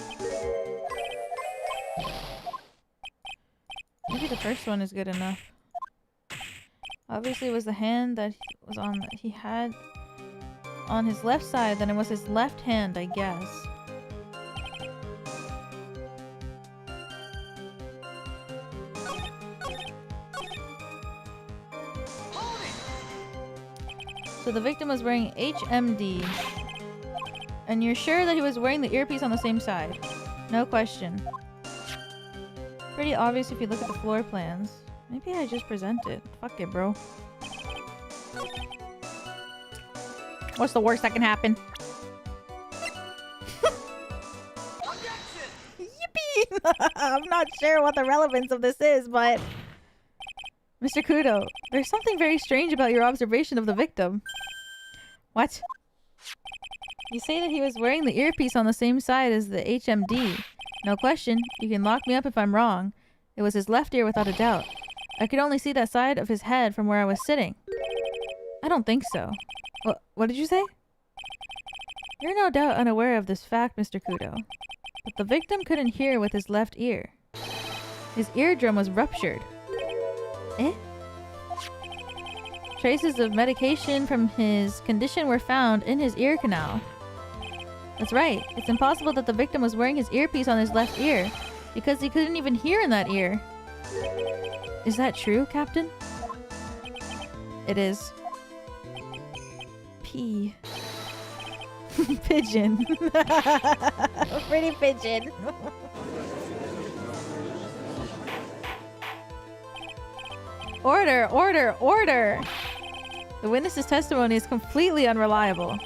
Maybe the first one is good enough. Obviously it was the hand that he had on his left side, then it was his left hand, I guess. So the victim was wearing HMD. And you're sure that he was wearing the earpiece on the same side? No question. Pretty obvious if you look at the floor plans. Maybe I just present it. Fuck it, bro. What's the worst that can happen? Yippee! I'm not sure what the relevance of this is, but... Mr. Kudo, there's something very strange about your observation of the victim. What? You say that he was wearing the earpiece on the same side as the HMD. No question. You can lock me up if I'm wrong. It was his left ear without a doubt. I could only see that side of his head from where I was sitting. I don't think so. What did you say? You're no doubt unaware of this fact, Mr. Kudo. But the victim couldn't hear with his left ear. His eardrum was ruptured. Eh? Traces of medication from his condition were found in his ear canal. That's right. It's impossible that the victim was wearing his earpiece on his left ear, because he couldn't even hear in that ear. Is that true, Captain? It is. P. Pigeon. Pretty pigeon. Order! Order! Order! The witness's testimony is completely unreliable.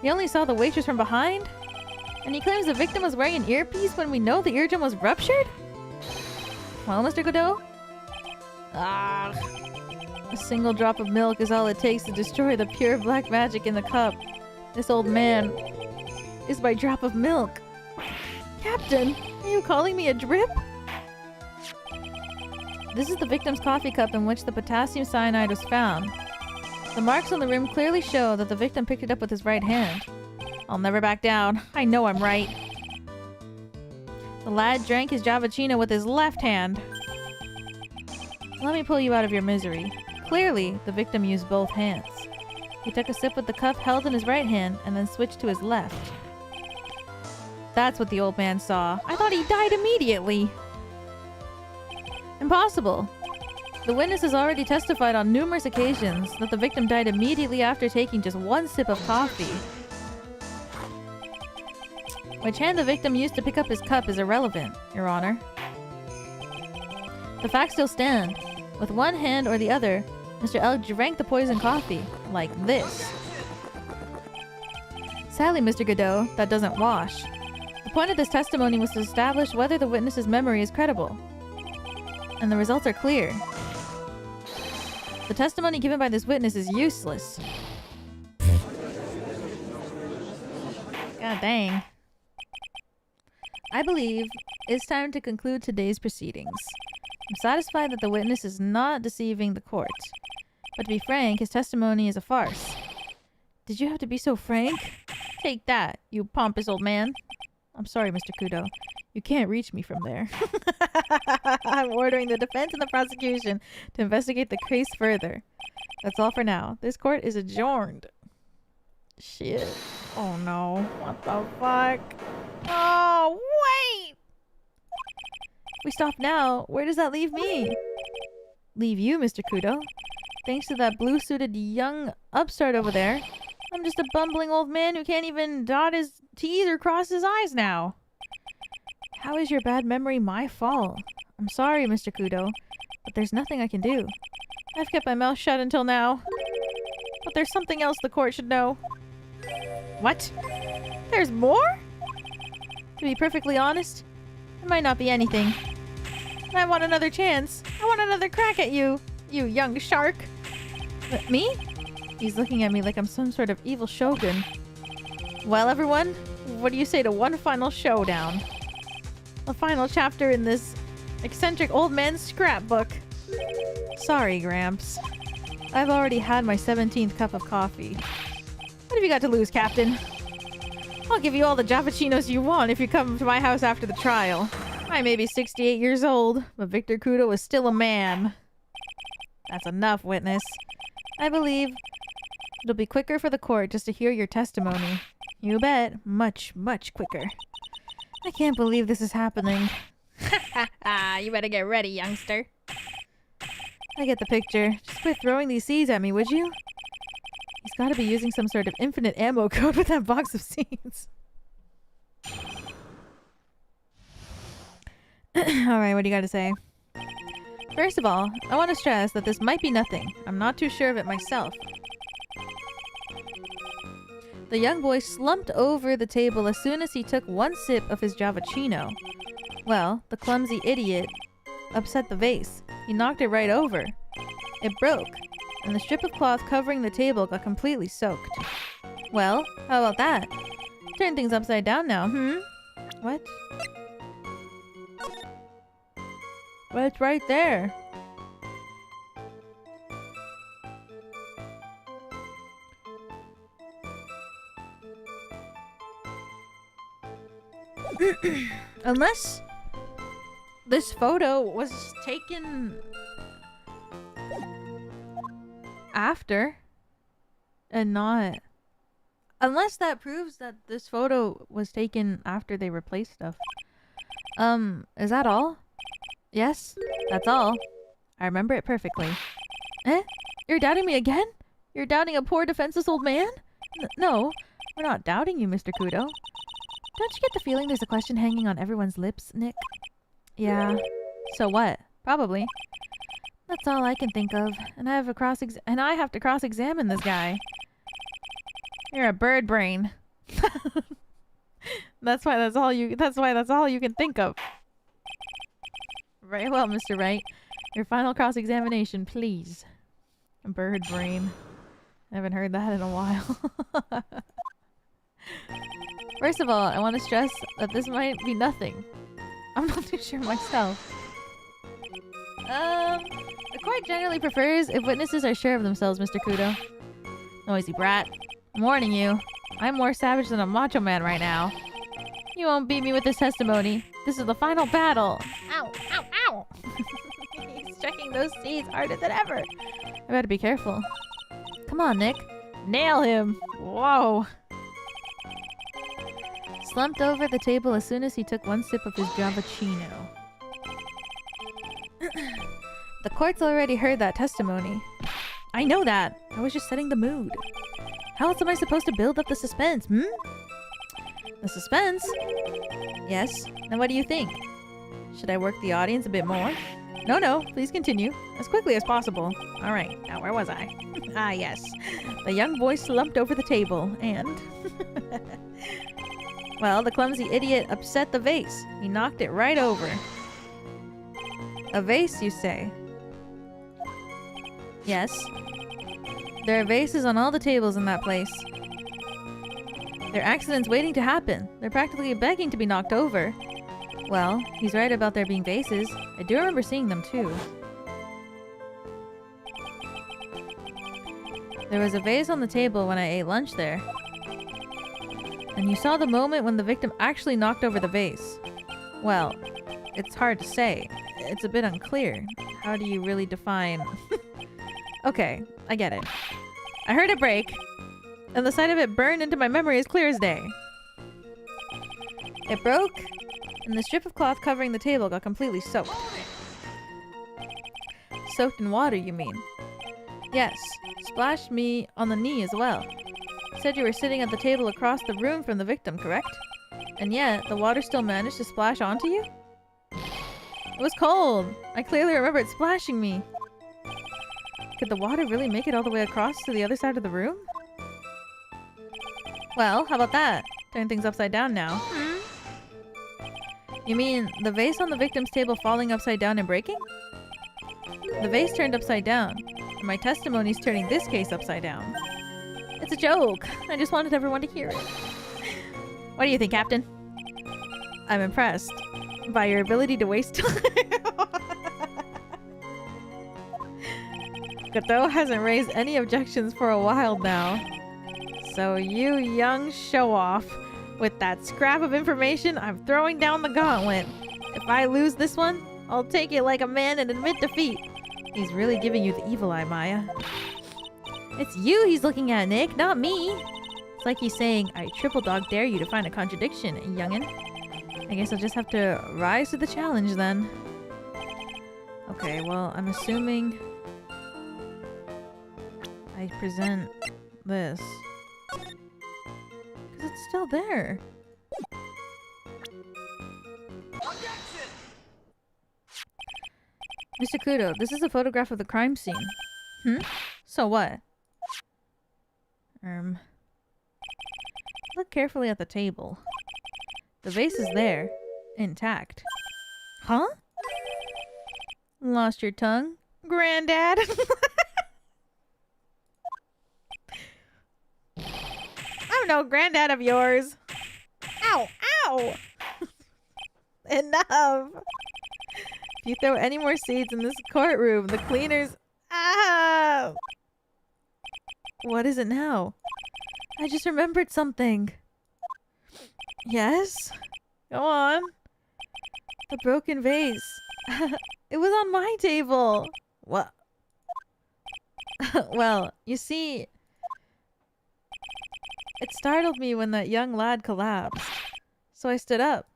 He only saw the waitress from behind? And he claims the victim was wearing an earpiece when we know the eardrum was ruptured? Well, Mr. Kudo? Ah, a single drop of milk is all it takes to destroy the pure black magic in the cup. This old man is my drop of milk. Captain, are you calling me a drip? This is the victim's coffee cup in which the potassium cyanide was found. The marks on the rim clearly show that the victim picked it up with his right hand. I'll never back down. I know I'm right. The lad drank his Javachino with his left hand. Let me pull you out of your misery. Clearly, the victim used both hands. He took a sip with the cup held in his right hand and then switched to his left. That's what the old man saw. I thought he died immediately. Impossible. The witness has already testified on numerous occasions that the victim died immediately after taking just one sip of coffee. Which hand the victim used to pick up his cup is irrelevant, Your Honor. The facts still stand. With one hand or the other, Mr. L drank the poison coffee, like this. Sadly, Mr. Kudo, that doesn't wash. The point of this testimony was to establish whether the witness's memory is credible. And the results are clear. The testimony given by this witness is useless. God dang. I believe it's time to conclude today's proceedings. I'm satisfied that the witness is not deceiving the court. But to be frank, his testimony is a farce. Did you have to be so frank? Take that, you pompous old man. I'm sorry, Mr. Kudo. You can't reach me from there. I'm ordering the defense and the prosecution to investigate the case further. That's all for now. This court is adjourned. Shit. Oh no. What the fuck? Oh, wait! If we stop now, where does that leave me? Leave you, Mr. Kudo. Thanks to that blue-suited young upstart over there, I'm just a bumbling old man who can't even dot his T's or cross his I's now. How is your bad memory my fault? I'm sorry, Mr. Kudo, but there's nothing I can do. I've kept my mouth shut until now. But there's something else the court should know. What? There's more? To be perfectly honest, it might not be anything. I want another chance. I want another crack at you, you young shark. But me? He's looking at me like I'm some sort of evil shogun. Well, everyone, what do you say to one final showdown? A final chapter in this eccentric old man's scrapbook. Sorry, Gramps. I've already had my 17th cup of coffee. What have you got to lose, Captain? I'll give you all the Javachinos you want if you come to my house after the trial. I may be 68 years old, but Victor Kudo is still a man. That's enough, witness. I believe it'll be quicker for the court just to hear your testimony. You bet. Much, much quicker. I can't believe this is happening. You better get ready, youngster. I get the picture. Just quit throwing these seeds at me, would you? He's got to be using some sort of infinite ammo code with that box of seeds. Alright, what do you got to say? First of all, I want to stress that this might be nothing. I'm not too sure of it myself. The young boy slumped over the table as soon as he took one sip of his Javachino. Well, the clumsy idiot upset the vase. He knocked it right over. It broke, and the strip of cloth covering the table got completely soaked. Well, how about that? Turn things upside down now, What? Well, it's right there. Unless this photo was taken after and not... Unless that proves that this photo was taken after they replaced stuff. Is that all? Yes, that's all. I remember it perfectly. Eh? You're doubting me again? You're doubting a poor defenseless old man? No, we're not doubting you, Mr. Kudo. Don't you get the feeling there's a question hanging on everyone's lips, Nick? Yeah. So what? Probably. That's all I can think of. And I have to cross-examine this guy. You're a bird brain. That's why that's all you can think of. Very well, Mr. Wright. Your final cross-examination, please. Bird brain. I haven't heard that in a while. First of all, I want to stress that this might be nothing. I'm not too sure myself. The court generally prefers if witnesses are sure of themselves, Mr. Kudo. Noisy brat. I'm warning you. I'm more savage than a macho man right now. You won't beat me with this testimony. This is the final battle. Ow, ow, ow! He's checking those seeds harder than ever. I better be careful. Come on, Nick. Nail him! Whoa! Slumped over the table as soon as he took one sip of his Javachino. The court's already heard that testimony. I know that! I was just setting the mood. How else am I supposed to build up the suspense, The suspense? Yes. Now what do you think? Should I work the audience a bit more? No, please continue. As quickly as possible. Alright, now where was I? Ah, yes. The young boy slumped over the table, and... Well, the clumsy idiot upset the vase. He knocked it right over. A vase, you say? Yes. There are vases on all the tables in that place. There are accidents waiting to happen. They're practically begging to be knocked over. Well, he's right about there being vases. I do remember seeing them too. There was a vase on the table when I ate lunch there. And you saw the moment when the victim actually knocked over the vase. Well, it's hard to say. It's a bit unclear. How do you really define... Okay, I get it. I heard it break, and the sight of it burned into my memory as clear as day. It broke, and the strip of cloth covering the table got completely soaked. Soaked in water, you mean? Yes, splashed me on the knee as well. Said you were sitting at the table across the room from the victim, correct? And yet, the water still managed to splash onto you? It was cold. I clearly remember it splashing me. Could the water really make it all the way across to the other side of the room? Well, how about that? Turn things upside down now. You mean the vase on the victim's table falling upside down and breaking? The vase turned upside down. And my testimony's turning this case upside down. It's a joke. I just wanted everyone to hear it. What do you think, Captain? I'm impressed by your ability to waste time. Kudo hasn't raised any objections for a while now. So you young show-off, with that scrap of information, I'm throwing down the gauntlet. If I lose this one, I'll take it like a man and admit defeat. He's really giving you the evil eye, Maya. It's you he's looking at, Nick, not me. It's like he's saying, I triple dog dare you to find a contradiction, youngin'. I guess I'll just have to rise to the challenge then. Okay, well, I'm assuming I present this. Because it's still there. Mr. Kudo, this is a photograph of the crime scene. So what? Look carefully at the table. The vase is there, intact. Huh? Lost your tongue, Granddad? I'm no granddad of yours. Ow! Ow! Enough! If you throw any more seeds in this courtroom, the cleaners... Ah! What is it now? I just remembered something. Yes? Go on. The broken vase. It was on my table. What? Well, you see... It startled me when that young lad collapsed. So I stood up.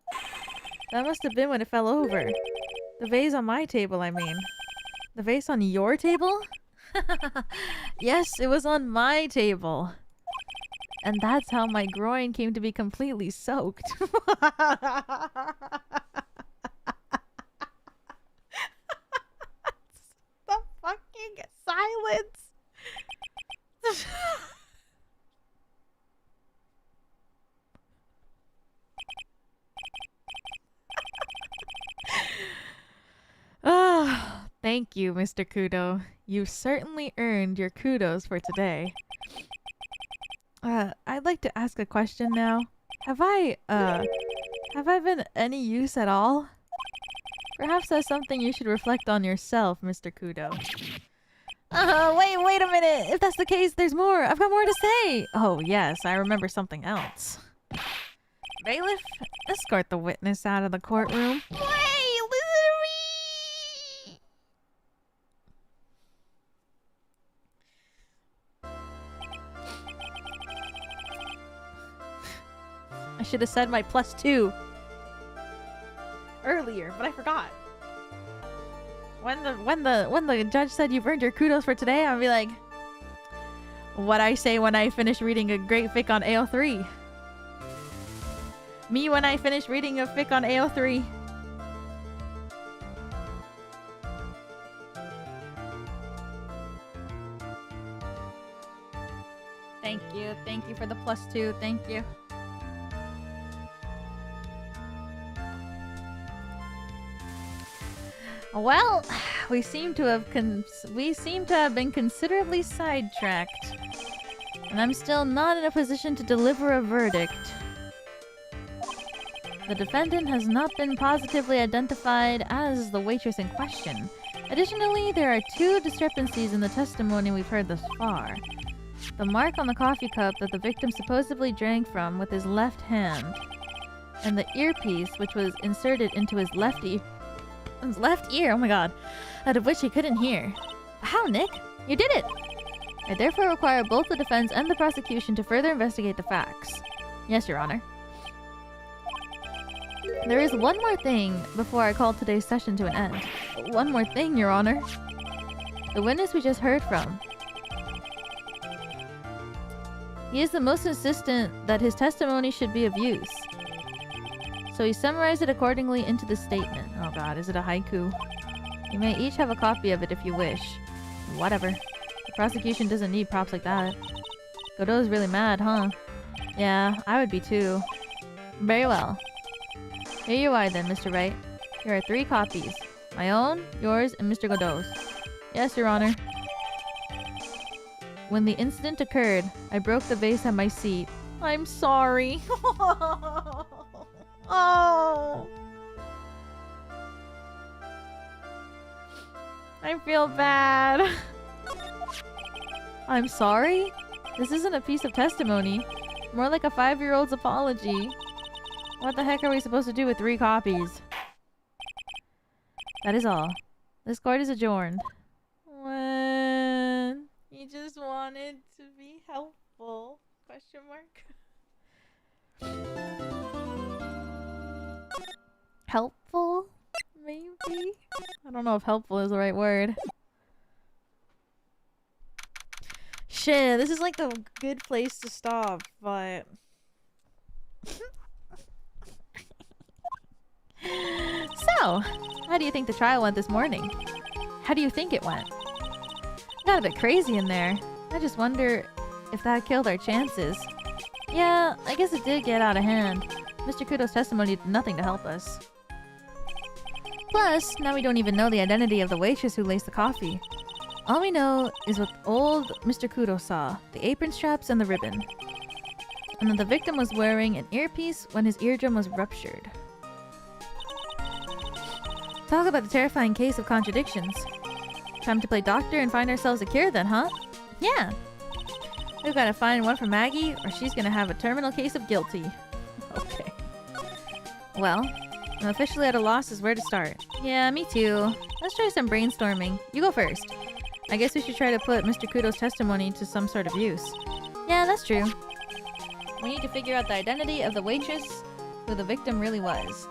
That must have been when it fell over. The vase on my table, I mean. The vase on your table? Yes, it was on my table. And that's how my groin came to be completely soaked. The fucking silence. Ah, thank you, Mr. Kudo. You certainly earned your kudos for today. I'd like to ask a question now. Have I been any use at all? Perhaps that's something you should reflect on yourself, Mr. Kudo. Wait a minute! If that's the case, there's more! I've got more to say! Oh, yes, I remember something else. Bailiff, escort the witness out of the courtroom. Wait! Listen to me! I should have said my +2 earlier, but I forgot. When the judge said you've earned your kudos for today, I'll be like, what I say when I finish reading a great fic on AO3. Me when I finish reading a fic on AO3. Thank you for the +2, thank you. Well, we seem to have been considerably sidetracked, and I'm still not in a position to deliver a verdict. The defendant has not been positively identified as the waitress in question. Additionally, there are 2 discrepancies in the testimony we've heard thus far. The mark on the coffee cup that the victim supposedly drank from with his left hand. and the earpiece, which was inserted into his left ear. Oh my god. Out of which he couldn't hear. How, Nick? You did it! I therefore require both the defense and the prosecution to further investigate the facts. Yes, Your Honor. There is one more thing before I call today's session to an end. One more thing, Your Honor. The witness we just heard from. He is the most insistent that his testimony should be of use. So he summarized it accordingly into the statement. Oh god, is it a haiku? You may each have a copy of it if you wish. Whatever. The prosecution doesn't need props like that. Kudo is really mad, huh? Yeah, I would be too. Very well. Here you are then, Mr. Wright. Here are 3 copies. My own, yours, and Mr. Kudo's. Yes, Your Honor. When the incident occurred, I broke the vase at my seat. I'm sorry. Oh. I feel bad. I'm sorry? This isn't a piece of testimony. More like a 5-year-old's apology. What the heck are we supposed to do with 3 copies? That is all. This court is adjourned. When he just wanted to be helpful? Question mark. Helpful? Maybe? I don't know if helpful is the right word. Shit, this is like a good place to stop, but... So, how do you think the trial went this morning? How do you think it went? Got a bit crazy in there. I just wonder if that killed our chances. Yeah, I guess it did get out of hand. Mr. Kudo's testimony did nothing to help us. Plus, now we don't even know the identity of the waitress who laced the coffee. All we know is what old Mr. Kudo saw, the apron straps and the ribbon. And that the victim was wearing an earpiece when his eardrum was ruptured. Talk about the terrifying case of contradictions. Time to play doctor and find ourselves a cure then, huh? Yeah! We've gotta find one for Maggie, or she's gonna have a terminal case of guilty. Okay. Well, I'm officially at a loss as where to start. Yeah, me too. Let's try some brainstorming. You go first. I guess we should try to put Mr. Kudo's testimony to some sort of use. Yeah, that's true. We need to figure out the identity of the waitress who the victim really was.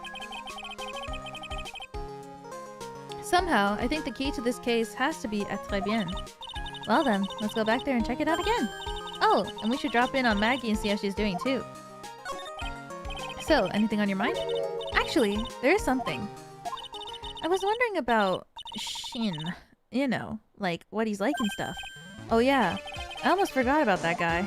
Somehow, I think the key to this case has to be at Très bien. Well then, let's go back there and check it out again. Oh, and we should drop in on Maggie and see how she's doing too. So, anything on your mind? Actually, there is something. I was wondering about Shin. You know, like what he's like and stuff. Oh yeah, I almost forgot about that guy.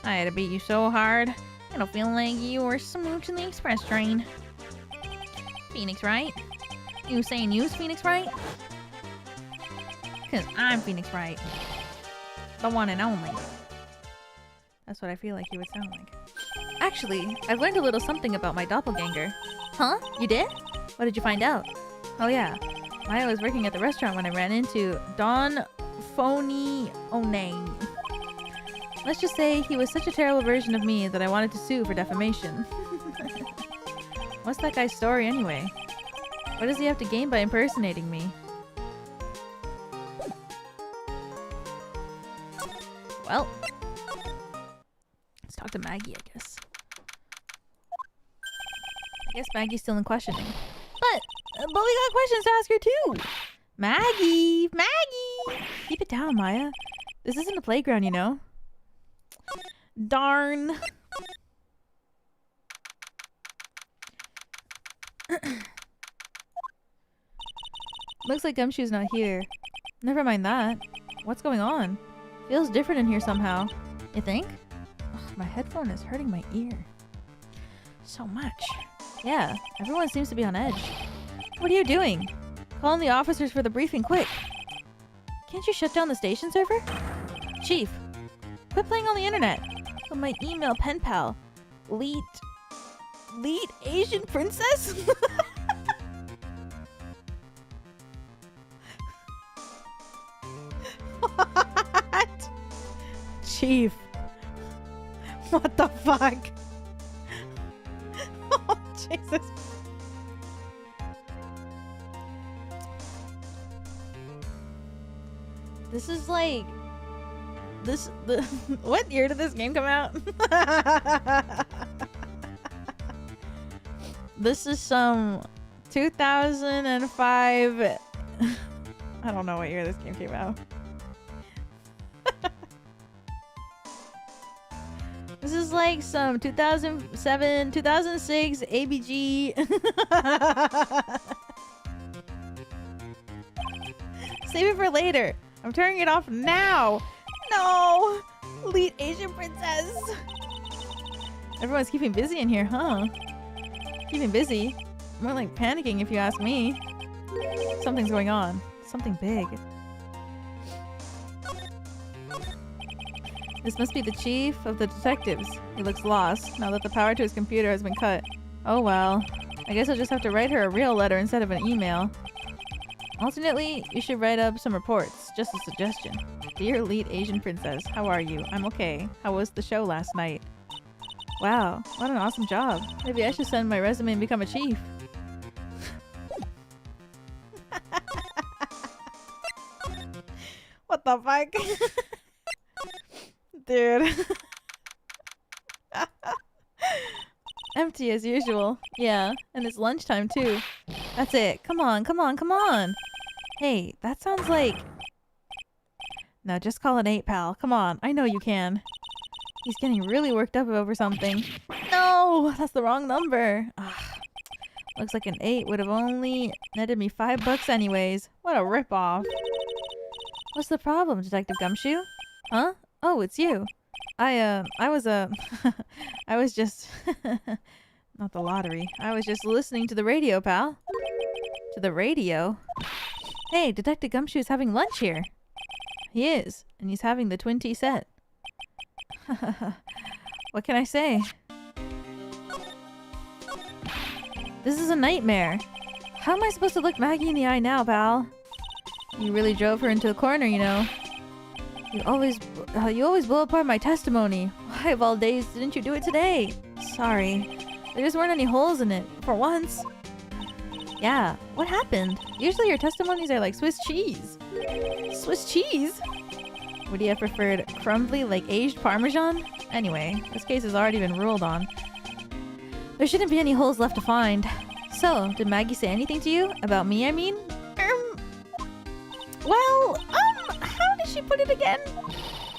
I had to beat you so hard. I don't feel like you were smooching the express train. Phoenix Wright? You saying you's Phoenix Wright? Cause I'm Phoenix Wright. The one and only. That's what I feel like he would sound like. Actually, I've learned a little something about my doppelganger. Huh? You did? What did you find out? Oh yeah, Maya was working at the restaurant when I ran into Don Phony Onane. Let's just say he was such a terrible version of me that I wanted to sue for defamation. What's that guy's story anyway? What does he have to gain by impersonating me? Well, let's talk to Maggie, I guess. I guess Maggie's still in questioning. But we got questions to ask her too! Maggie! Maggie! Keep it down, Maya. This isn't a playground, you know? Darn. Looks like Gumshoe's not here. Never mind that. What's going on? Feels different in here somehow. You think? Ugh, my headphone is hurting my ear. So much. Yeah, everyone seems to be on edge. What are you doing? Call in the officers for the briefing, quick! Can't you shut down the station server? Chief, quit playing on the internet. But my email pen pal, Lead Asian princess? What? Chief, What the fuck? Oh, Jesus. This is like... What year did this game come out? This is some 2005... I don't know what year this game came out. This is like some 2007, 2006 ABG. Save it for later. I'm turning it off now. No! Elite Asian princess. Everyone's keeping busy in here, huh? Keeping busy? More like panicking if you ask me. Something's going on. Something big. This must be the chief of the detectives. He looks lost, now that the power to his computer has been cut. Oh well. I guess I'll just have to write her a real letter instead of an email. Alternately, you should write up some reports. Just a suggestion. Dear Elite Asian Princess, how are you? I'm okay. How was the show last night? Wow, what an awesome job. Maybe I should send my resume and become a chief. What the fuck? Dude. Empty as usual. Yeah, and it's lunchtime too. That's it. Come on, come on, come on. Hey, that sounds like... No, just call it 8, pal. Come on, I know you can. He's getting really worked up over something. No, that's the wrong number. Ugh. Looks like an 8 would have only netted me $5 anyways. What a ripoff. What's the problem, Detective Gumshoe? Huh? Oh, it's you. I was I was just... Not the lottery. I was just listening to the radio, pal. To the radio? Hey, Detective Gumshoe is having lunch here. He is, and he's having the twin tea set. What can I say? This is a nightmare. How am I supposed to look Maggie in the eye now, pal? You really drove her into a corner, you know. You always blow apart my testimony. Why of all days didn't you do it today? Sorry. There just weren't any holes in it, for once. Yeah, what happened? Usually your testimonies are like Swiss cheese. Swiss cheese? Would you have preferred crumbly like aged Parmesan? Anyway, this case has already been ruled on. There shouldn't be any holes left to find. So, did Maggie say anything to you? About me, I mean? How did she put it again?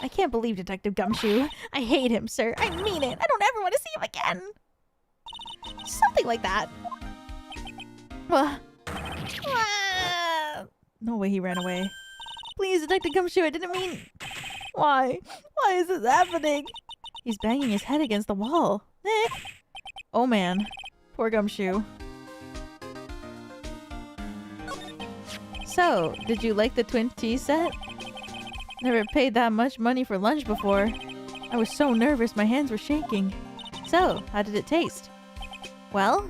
I can't believe Detective Gumshoe. I hate him, sir. I mean it. I don't ever want to see him again. Something like that. No way he ran away. Please, Detective Gumshoe, I didn't mean... Why? Why is this happening? He's banging his head against the wall. Nick! Oh man. Poor Gumshoe. So, did you like the twin tea set? Never paid that much money for lunch before. I was so nervous my hands were shaking. So, how did it taste? Well,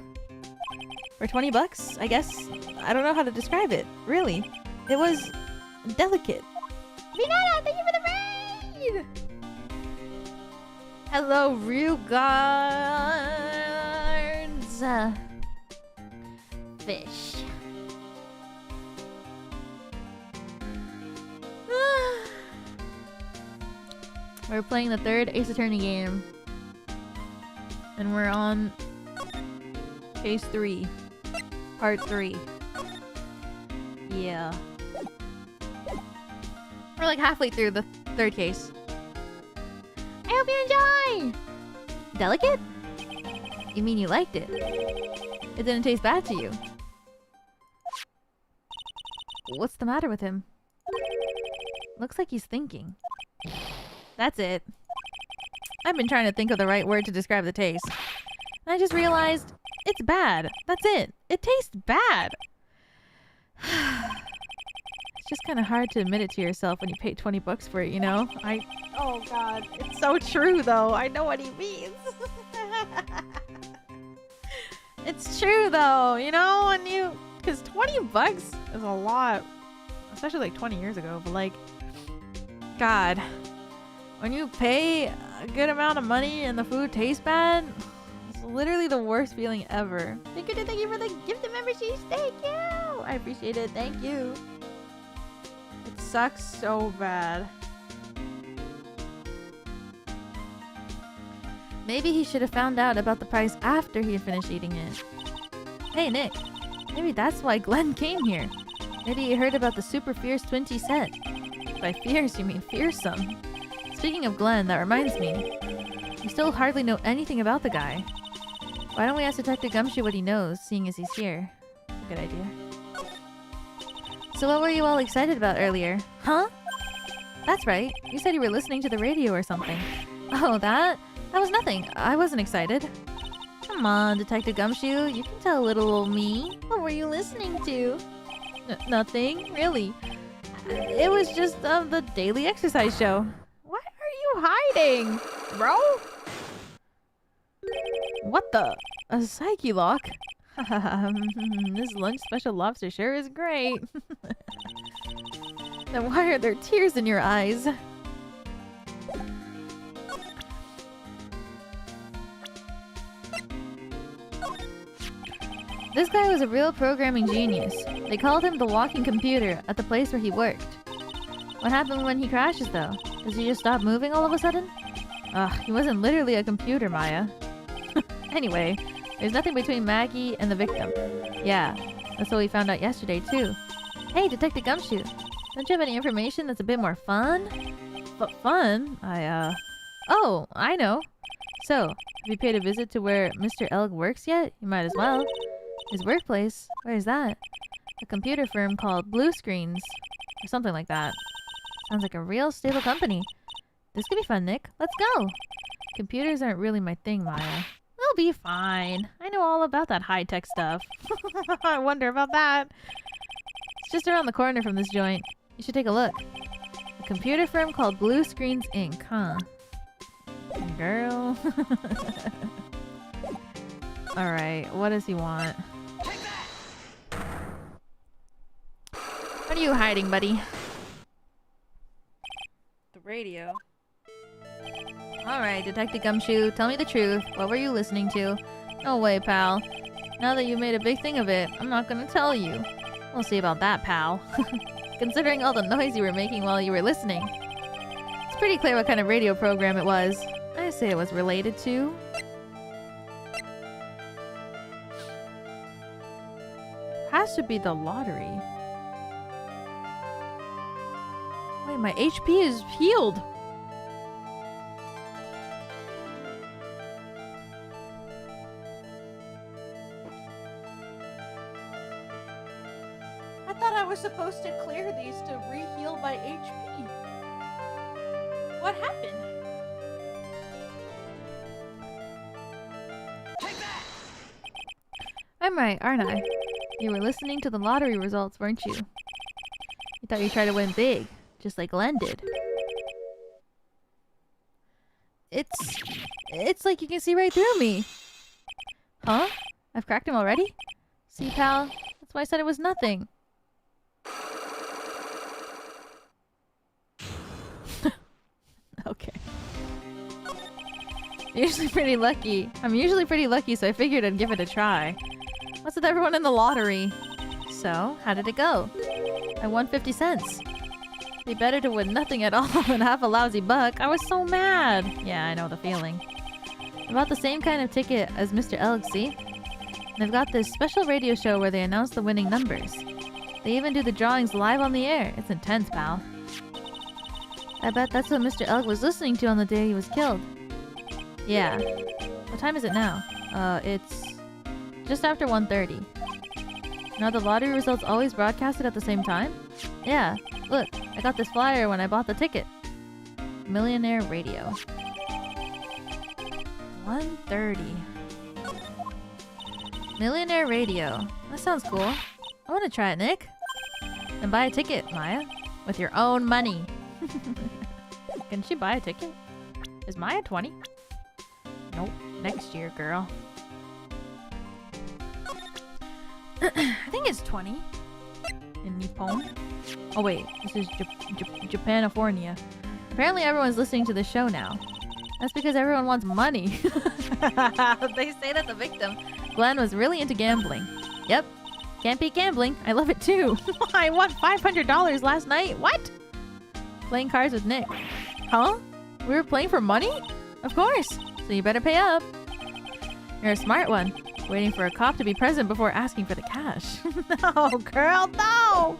for $20, I guess. I don't know how to describe it, really. It was delicate. Finana, thank you for the raid! Hello, Regards. Fish. We're playing the third Ace Attorney game. And we're on case 3. Part 3. Yeah. We're like halfway through the third case. I hope you enjoy! Delicate? You mean you liked it? It didn't taste bad to you. What's the matter with him? Looks like he's thinking. That's it. I've been trying to think of the right word to describe the taste. And I just realized it's bad. That's it. It tastes bad. It's just kind of hard to admit it to yourself when you pay $20 for it, you know? Oh god, it's so true though. I know what he means. It's true though, you know, when you... Because $20 is a lot. Especially like 20 years ago, but like... God. When you pay a good amount of money and the food tastes bad, it's literally the worst feeling ever. Thank you for the gift of membership. Thank you. I appreciate it. Thank you. It sucks so bad. Maybe he should have found out about the price after he had finished eating it. Hey Nick, maybe that's why Glenn came here. Maybe he heard about the super fierce 20 set. By fierce, you mean fearsome. Speaking of Glenn, that reminds me. We still hardly know anything about the guy. Why don't we ask Detective Gumshoe what he knows, seeing as he's here? That's a good idea. So what were you all excited about earlier? Huh? That's right. You said you were listening to the radio or something. Oh, that? That was nothing. I wasn't excited. Come on, Detective Gumshoe. You can tell little old me. What were you listening to? Nothing, really. It was just the daily exercise show. What are you hiding, bro? What the? A psyche lock? This lunch special lobster sure is great. Then why are there tears in your eyes? This guy was a real programming genius. They called him the walking computer at the place where he worked. What happened when he crashes though? Does he just stop moving all of a sudden? Ugh, he wasn't literally a computer, Maya. Anyway, there's nothing between Maggie and the victim. Yeah, that's what we found out yesterday too. Hey, Detective Gumshoe, don't you have any information that's a bit more fun? Fun? Oh, I know. So, have you paid a visit to where Mr. Elg works yet? You might as well. His workplace? Where is that? A computer firm called Blue Screens. Or something like that. Sounds like a real stable company. This could be fun, Nick. Let's go! Computers aren't really my thing, Maya. We'll be fine. I know all about that high-tech stuff. I wonder about that. It's just around the corner from this joint. You should take a look. A computer firm called Blue Screens Inc., huh? Girl. Alright, what does he want? What are you hiding, buddy? The radio. Alright, Detective Gumshoe, tell me the truth. What were you listening to? No way, pal. Now that you made a big thing of it, I'm not gonna tell you. We'll see about that, pal. Considering all the noise you were making while you were listening. It's pretty clear what kind of radio program it was. I say it was related to... Has to be the lottery. Wait, my HP is healed! I thought I was supposed to clear these to re-heal my HP. What happened? I'm right, aren't I? You were listening to the lottery results, weren't you? You thought you'd try to win big, just like Glenn did. It's like you can see right through me. Huh? I've cracked him already? See, pal? That's why I said it was nothing. Okay. Usually pretty lucky. I'm usually pretty lucky, so I figured I'd give it a try. What's with everyone in the lottery? So, how did it go? I won 50 cents. Be better to win nothing at all than half a lousy buck. I was so mad. Yeah, I know the feeling. About the same kind of ticket as Mr. Elg, see? They've got this special radio show where they announce the winning numbers. They even do the drawings live on the air. It's intense, pal. I bet that's what Mr. Elg was listening to on the day he was killed. Yeah. What time is it now? It's just after 1:30. Now the lottery results always broadcasted at the same time? Yeah. Look, I got this flyer when I bought the ticket. Millionaire Radio. 1:30. Millionaire Radio. That sounds cool. I want to try it, Nick. Then buy a ticket, Maya. With your own money. Can she buy a ticket? Is Maya 20? Nope. Next year, girl. I think it's 20. In Nippon. Oh wait, this is Japanifornia. Apparently everyone's listening to the show now. That's because everyone wants money. They say that the victim, Glenn, was really into gambling. Yep. Can't beat gambling. I love it too. I won $500 last night. What? Playing cards with Nick. Huh? We were playing for money? Of course. So you better pay up. You're a smart one. Waiting for a cop to be present before asking for the cash. No, girl, no!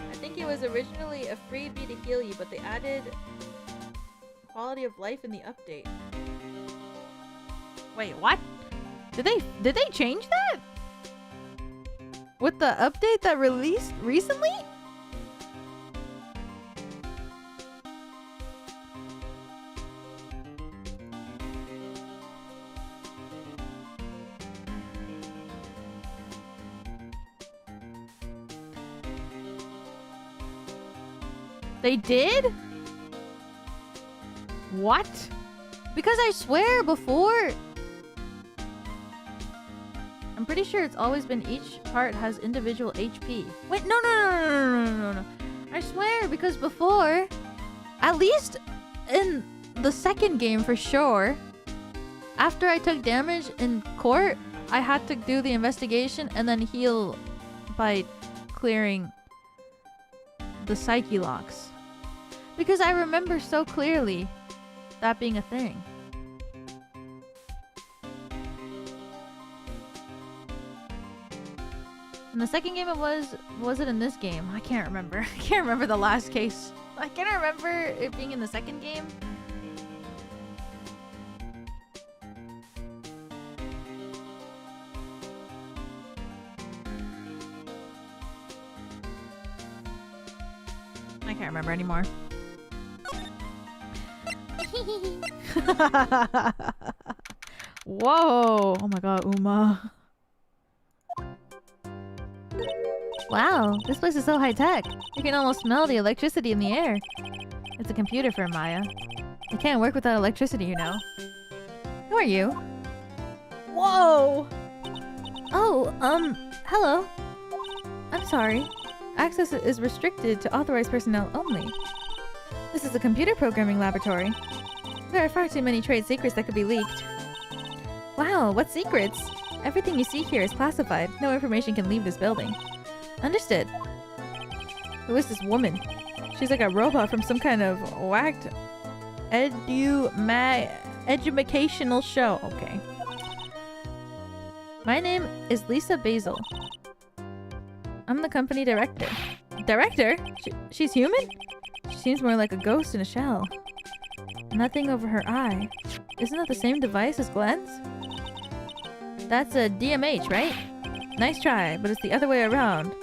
I think it was originally a freebie to heal you, but they added quality of life in the update. Wait, what? Did they change that? With the update that released recently? They did? What? Because I swear before... I'm pretty sure it's always been each part has individual HP. Wait, no. I swear, because before, at least in the second game for sure, after I took damage in court, I had to do the investigation and then heal by clearing the psyche locks. Because I remember so clearly that being a thing. In the second game it was it in this game? I can't remember. I can't remember the last case. I can't remember it being in the second game. I can't remember anymore. Whoa! Oh my god, Uma. Wow, this place is so high-tech. You can almost smell the electricity in the air. It's a computer firm, Maya. It can't work without electricity, you know. Who are you? Whoa! Oh, hello. I'm sorry. Access is restricted to authorized personnel only. This is a computer programming laboratory. There are far too many trade secrets that could be leaked. Wow, what secrets? Everything you see here is classified. No information can leave this building. Understood. Who is this woman? She's like a robot from some kind of whacked educational show. Okay. My name is Lisa Basil. I'm the company director. Director? She's human? She seems more like a ghost in a shell. And that thing over her eye. Isn't that the same device as Glenn's? That's a DMH, right? Nice try, but it's the other way around.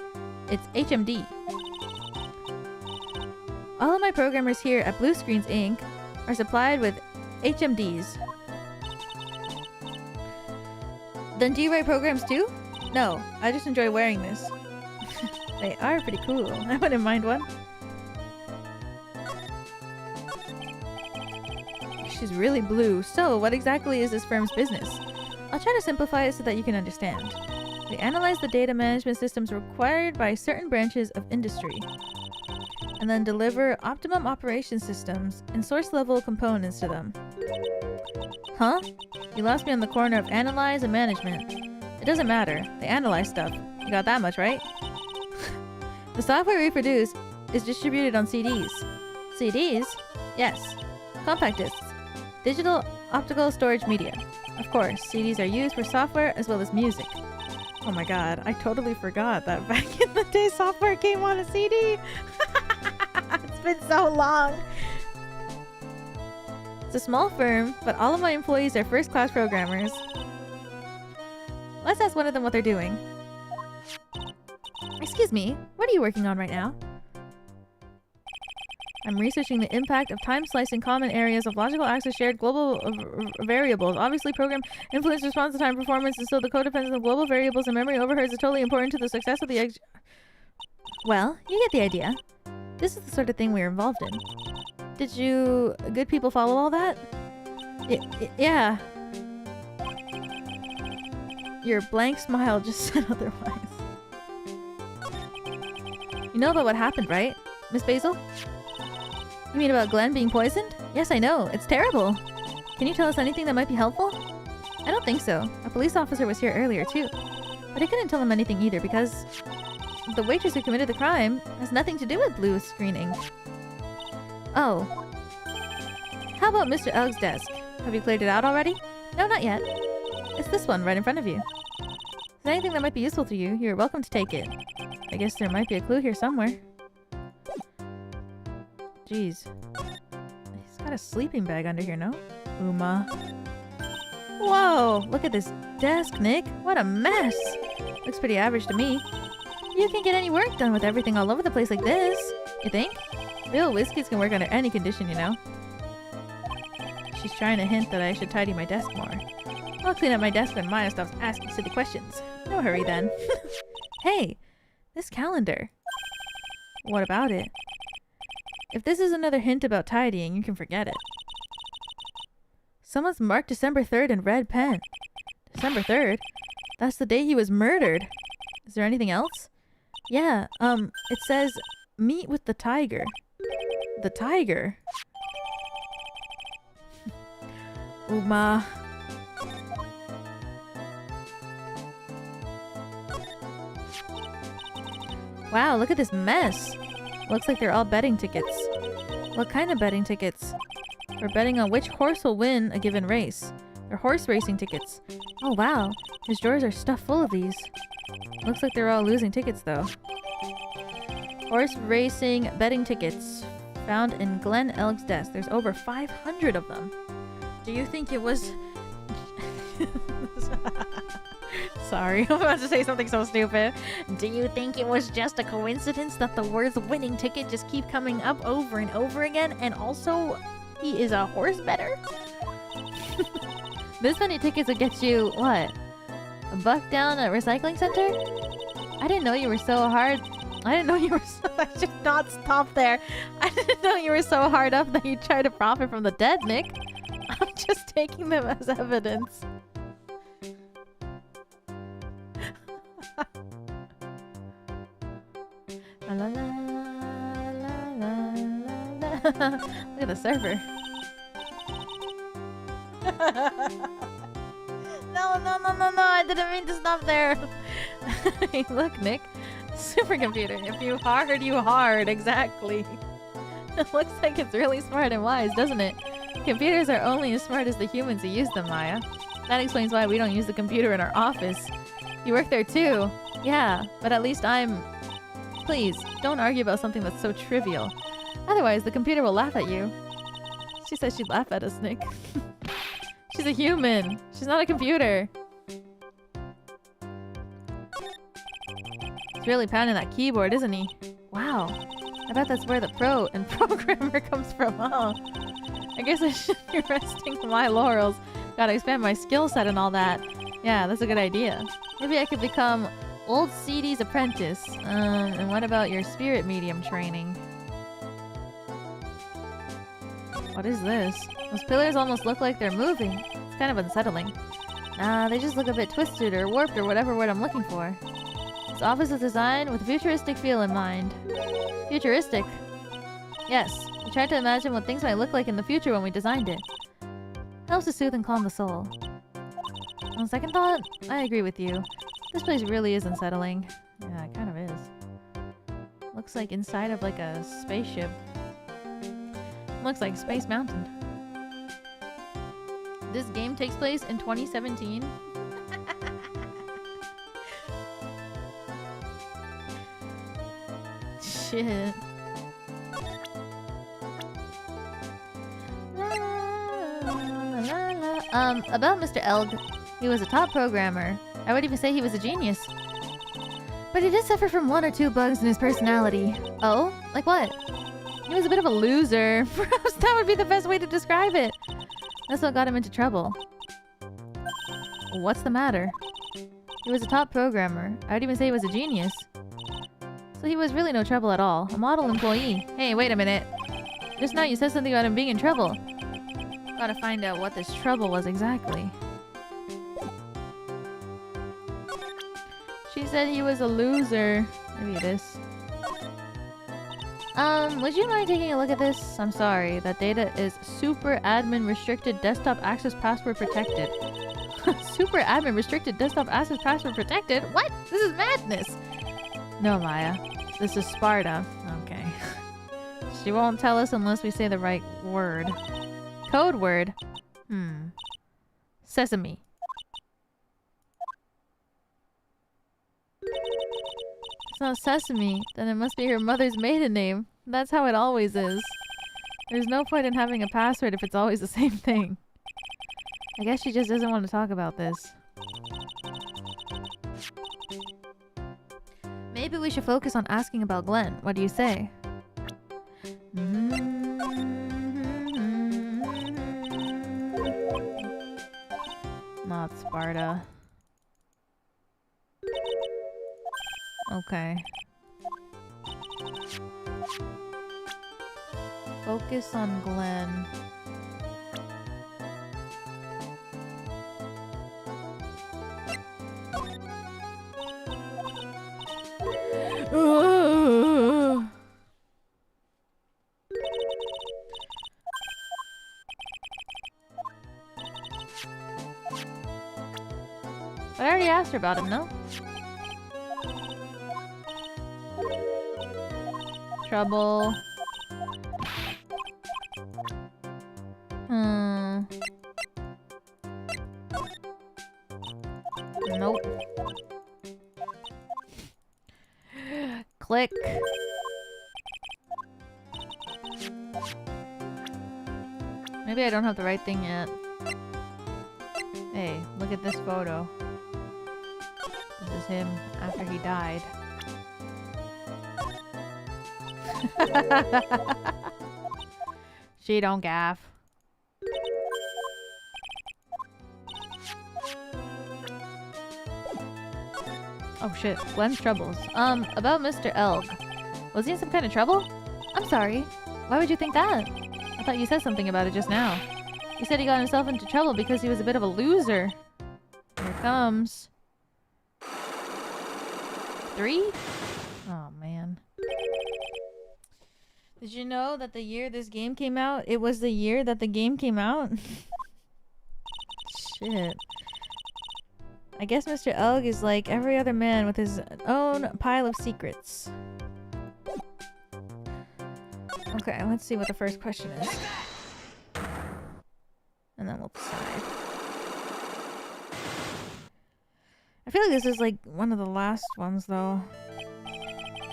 It's HMD. All of my programmers here at Blue Screens Inc. are supplied with HMDs. Then do you write programs too? No, I just enjoy wearing this. They are pretty cool. I wouldn't mind one. She's really blue. So, what exactly is this firm's business? I'll try to simplify it so that you can understand. We analyze the data management systems required by certain branches of industry, and then deliver optimum operation systems and source-level components to them. Huh? You lost me on the corner of analyze and management. It doesn't matter. They analyze stuff. You got that much, right? The software we produce is distributed on CDs. CDs? Yes. Compact discs. Digital optical storage media. Of course, CDs are used for software as well as music. Oh my god, I totally forgot that back in the day software came on a CD. It's been so long. It's a small firm, but all of my employees are first-class programmers. Let's ask one of them what they're doing. Excuse me, what are you working on right now? I'm researching the impact of time slicing common areas of logical access shared global variables. Obviously, program influence response to time performance, and so the codependence of global variables and memory overheads is totally important to the success of the Well, you get the idea. This is the sort of thing we're involved in. Did you good people follow all that? Yeah. Your blank smile just said otherwise. You know about what happened, right, Miss Basil? You mean about Glenn being poisoned? Yes, I know. It's terrible. Can you tell us anything that might be helpful? I don't think so. A police officer was here earlier too. But I couldn't tell him anything either because the waitress who committed the crime has nothing to do with blue screening. Oh. How about Mr. Elg's desk? Have you cleared it out already? No, not yet. It's this one right in front of you. If there's anything that might be useful to you, you're welcome to take it. I guess there might be a clue here somewhere. Jeez. He's got a sleeping bag under here, no? Uma. Whoa! Look at this desk, Nick. What a mess! Looks pretty average to me. You can't get any work done with everything all over the place like this. You think? Real whiskies can work under any condition, you know. She's trying to hint that I should tidy my desk more. I'll clean up my desk when Maya stops asking silly questions. No hurry then. Hey! This calendar. What about it? If this is another hint about tidying, you can forget it. Someone's marked December 3rd in red pen. December 3rd? That's the day he was murdered. Is there anything else? Yeah, it says, meet with the tiger. The tiger? Uma. Wow, look at this mess. Looks like they're all betting tickets. What kind of betting tickets? We're betting on which horse will win a given race. They're horse racing tickets. Oh wow, his drawers are stuffed full of these. Looks like they're all losing tickets though. Horse racing betting tickets found in Glenn Elg's desk. There's over 500 of them. Do you think it was... Sorry, I'm about to say something so stupid. Do you think it was just a coincidence that the words winning ticket just keep coming up over and over again? And also, he is a horse bettor? This many tickets would get you, what? A buck down at recycling center? I didn't know you were so hard. I didn't know you were so... I should not stop there. I didn't know you were so hard up that you try to profit from the dead, Nick. I'm just taking them as evidence. La, la, la, la, la, la. Look at the server. No, I didn't mean to stop there. Hey, look, Nick. Supercomputer. If you hard, you hard. Exactly. It looks like it's really smart and wise, doesn't it? Computers are only as smart as the humans who use them, Maya. That explains why we don't use the computer in our office. You work there too. Yeah, but at least I'm... Please, don't argue about something that's so trivial. Otherwise, the computer will laugh at you. She said she'd laugh at us, Nick. She's a human. She's not a computer. He's really pounding that keyboard, isn't he? Wow. I bet that's where the pro and programmer comes from, huh? I guess I should be resting on my laurels. Gotta expand my skill set and all that. Yeah, that's a good idea. Maybe I could become Old CD's apprentice. And what about your spirit medium training? What is this? Those pillars almost look like they're moving. It's kind of unsettling. Nah, they just look a bit twisted or warped or whatever word I'm looking for. This office is designed with a futuristic feel in mind. Futuristic? Yes, we tried to imagine what things might look like in the future when we designed it. Helps to soothe and calm the soul. On second thought, I agree with you. This place really is unsettling. Yeah, it kind of is. Looks like inside of like a spaceship. Looks like Space Mountain. This game takes place in 2017. Shit. About Mr. Elg. He was a top programmer. I would even say he was a genius. But he did suffer from 1 or 2 bugs in his personality. Oh? Like what? He was a bit of a loser. Perhaps that would be the best way to describe it. That's what got him into trouble. What's the matter? He was a top programmer. I would even say he was a genius. So he was really no trouble at all. A model employee. Hey, wait a minute. Just now you said something about him being in trouble. Gotta find out what this trouble was exactly. She said he was a loser. Maybe it is. Would you mind taking a look at this? I'm sorry, that data is super admin restricted desktop access password protected. Super admin restricted desktop access password protected? What? This is madness! No, Maya. This is Sparta. Okay. She won't tell us unless we say the right word. Code word? Sesame. It's not Sesame, then it must be her mother's maiden name. That's how it always is. There's no point in having a password if it's always the same thing. I guess she just doesn't want to talk about this. Maybe we should focus on asking about Glenn. What do you say? Not Sparta. Okay. Focus on Glenn. But I already asked her about him, no? Trouble. Nope. Click. Maybe I don't have the right thing yet. Hey, look at this photo. This is him after he died. She don't gaff. Oh shit, Glenn's troubles. About Mr. Elg. Was he in some kind of trouble? I'm sorry. Why would you think that? I thought you said something about it just now. You said he got himself into trouble because he was a bit of a loser. Here it comes. 3? Oh man. Did you know that the year this game came out, it was the year that the game came out? Shit. I guess Mr. Elg is like every other man with his own pile of secrets. Okay, let's see what the first question is. And then we'll decide. I feel like this is like one of the last ones though.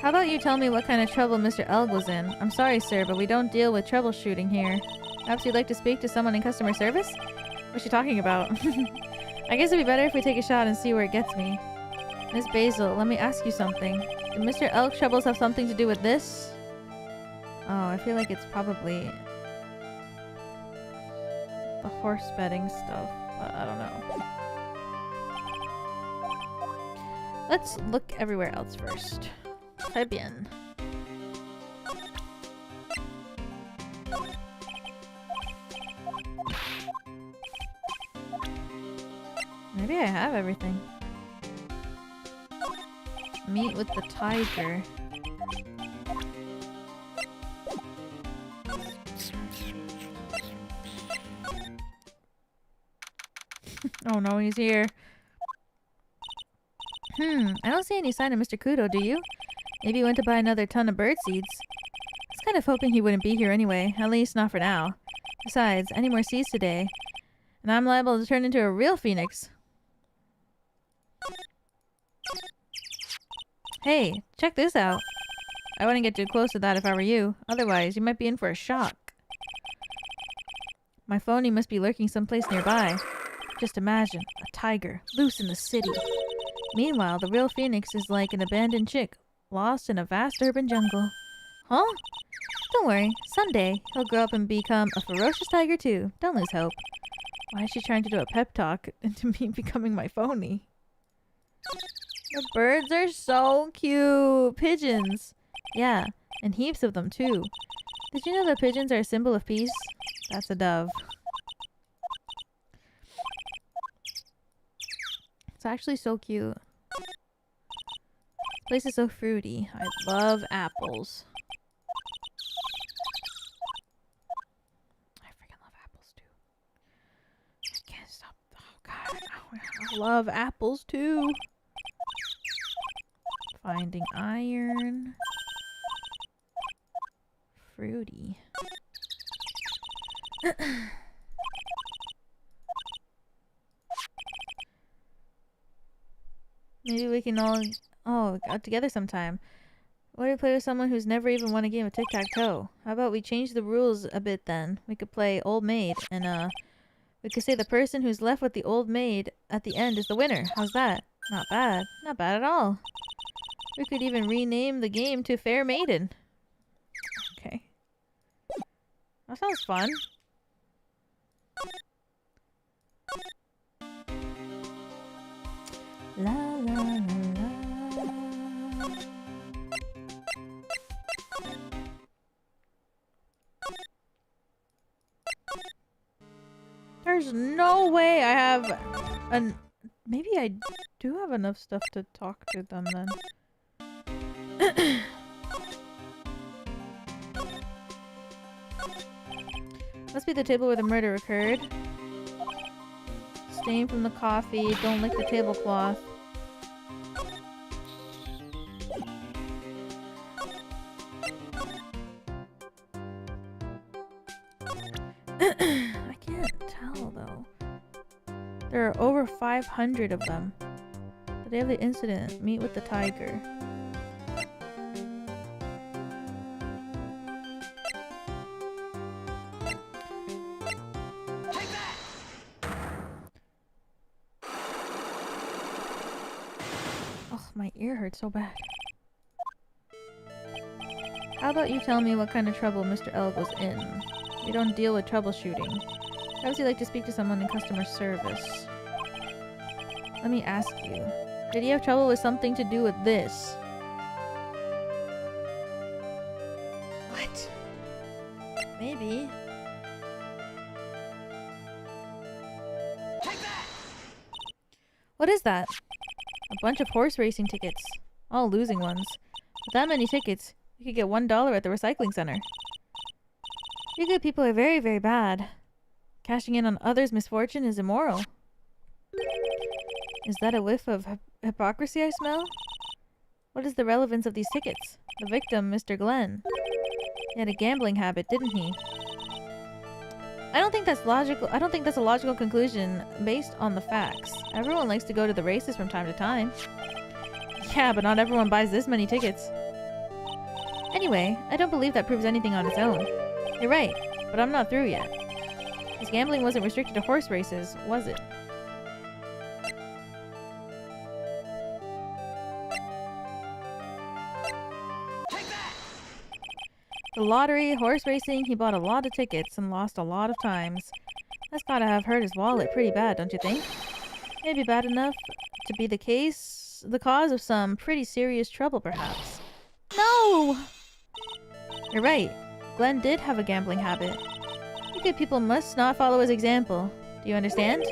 How about you tell me what kind of trouble Mr. Elg was in? I'm sorry, sir, but we don't deal with troubleshooting here. Perhaps you'd like to speak to someone in customer service? What's she talking about? I guess it'd be better if we take a shot and see where it gets me. Miss Basil, let me ask you something. Did Mr. Elg's troubles have something to do with this? Oh, I feel like it's probably the horse betting stuff, but I don't know. Let's look everywhere else first. Très bien. Maybe I have everything. Meet with the tiger. Oh no, he's here. I don't see any sign of Mr. Kudo, do you? Maybe he went to buy another ton of bird seeds. I was kind of hoping he wouldn't be here anyway, at least not for now. Besides, any more seeds today, and I'm liable to turn into a real phoenix. Hey, check this out. I wouldn't get too close to that if I were you. Otherwise, you might be in for a shock. My phony must be lurking someplace nearby. Just imagine, a tiger, loose in the city. Meanwhile, the real phoenix is like an abandoned chick, lost in a vast urban jungle. Huh? Don't worry, someday he'll grow up and become a ferocious tiger too. Don't lose hope. Why is she trying to do a pep talk into me becoming my phony? The birds are so cute! Pigeons! Yeah, and heaps of them too. Did you know that pigeons are a symbol of peace? That's a dove. It's actually so cute. This place is so fruity. I love apples. I love apples too. Finding iron. Fruity. Maybe we can all get together sometime. What if we play with someone who's never even won a game of tic-tac-toe? How about we change the rules a bit then? We could play Old Maid, and we could say the person who's left with the Old Maid at the end is the winner. How's that? Not bad. Not bad at all. We could even rename the game to Fair Maiden. Okay. That sounds fun. La la la la. There's no way I have an... Maybe I do have enough stuff to talk to them then. Must be the table where the murder occurred. Stain from the coffee. Don't lick the tablecloth. I can't tell though. There are over 500 of them. The day of the incident, meet with the tiger. My ear hurts so bad. How about you tell me what kind of trouble Mr. Elg was in? We don't deal with troubleshooting. How would you like to speak to someone in customer service? Let me ask you. Did he have trouble with something to do with this? What? Maybe. Take that! What is that? A bunch of horse racing tickets. All losing ones. With that many tickets, you could get $1 at the recycling center. You good people are very, very bad. Cashing in on others' misfortune is immoral. Is that a whiff of hypocrisy I smell? What is the relevance of these tickets? The victim, Mr. Glenn. He had a gambling habit, didn't he? I don't think that's logical. I don't think that's a logical conclusion based on the facts. Everyone likes to go to the races from time to time. Yeah, but not everyone buys this many tickets. Anyway, I don't believe that proves anything on its own. You're right, but I'm not through yet. His gambling wasn't restricted to horse races, was it? The lottery, horse racing, he bought a lot of tickets and lost a lot of times. That's gotta have hurt his wallet pretty bad, don't you think? Maybe bad enough to be the cause of some pretty serious trouble, perhaps. No! You're right. Glenn did have a gambling habit. You good people must not follow his example. Do you understand?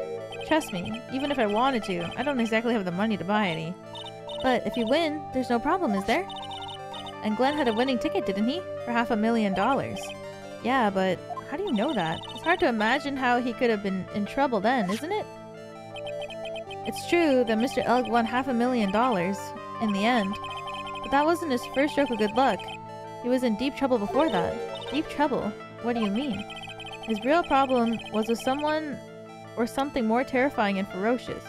Trust me, even if I wanted to, I don't exactly have the money to buy any. But if you win, there's no problem, is there? And Glenn had a winning ticket, didn't he? For $500,000. Yeah, but how do you know that? It's hard to imagine how he could have been in trouble then, isn't it? It's true that Mr. Elg won $500,000 in the end, but that wasn't his first stroke of good luck. He was in deep trouble before that. Deep trouble? What do you mean? His real problem was with someone or something more terrifying and ferocious.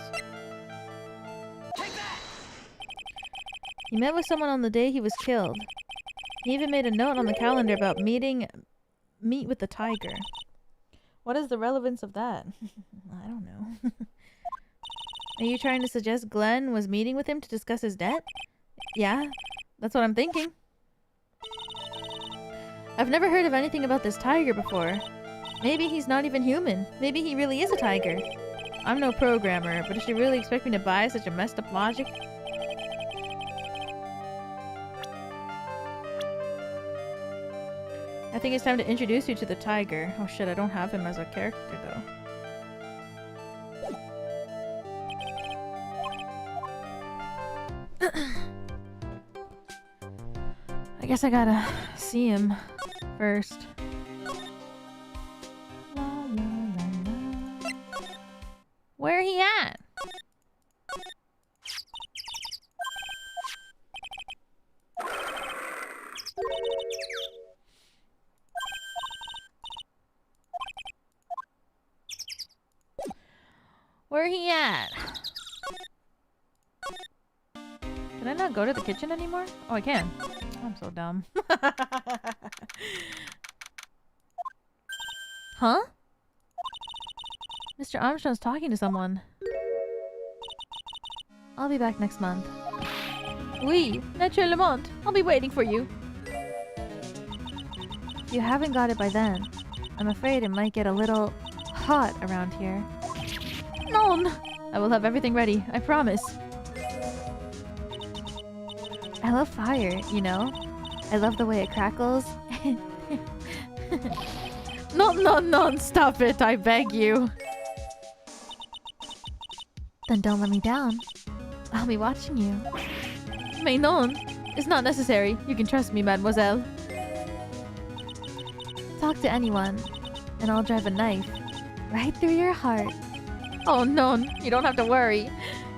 He met with someone on the day he was killed. He even made a note on the calendar about meet with the tiger. What is the relevance of that? I don't know. Are you trying to suggest Glenn was meeting with him to discuss his debt? Yeah, that's what I'm thinking. I've never heard of anything about this tiger before. Maybe he's not even human. Maybe he really is a tiger. I'm no programmer, but does she really expect me to buy such a messed up logic? I think it's time to introduce you to the tiger. Oh shit, I don't have him as a character though. I guess I gotta see him first. La, la, la, la. Where he at? Where he at? Can I not go to the kitchen anymore? Oh, I can. I'm so dumb. Huh? Mr. Armstrong's talking to someone. I'll be back next month. Oui, naturellement. I'll be waiting for you. If you haven't got it by then, I'm afraid it might get a little hot around here. No, I will have everything ready, I promise. I love fire, you know? I love the way it crackles. No, stop it, I beg you. Then don't let me down. I'll be watching you. Mais non, it's not necessary. You can trust me, mademoiselle. Talk to anyone, and I'll drive a knife right through your heart. Oh no, you don't have to worry.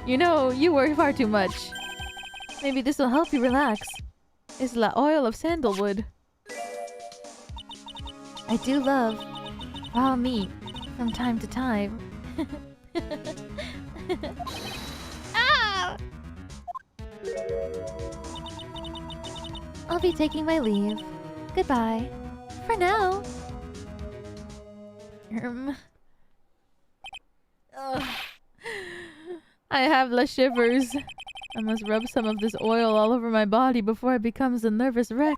You know, you worry far too much. Maybe this will help you relax. It's the oil of sandalwood. I do love raw meat from time to time. Ah! I'll be taking my leave. Goodbye. For now. I have the shivers. I must rub some of this oil all over my body before it becomes a nervous wreck.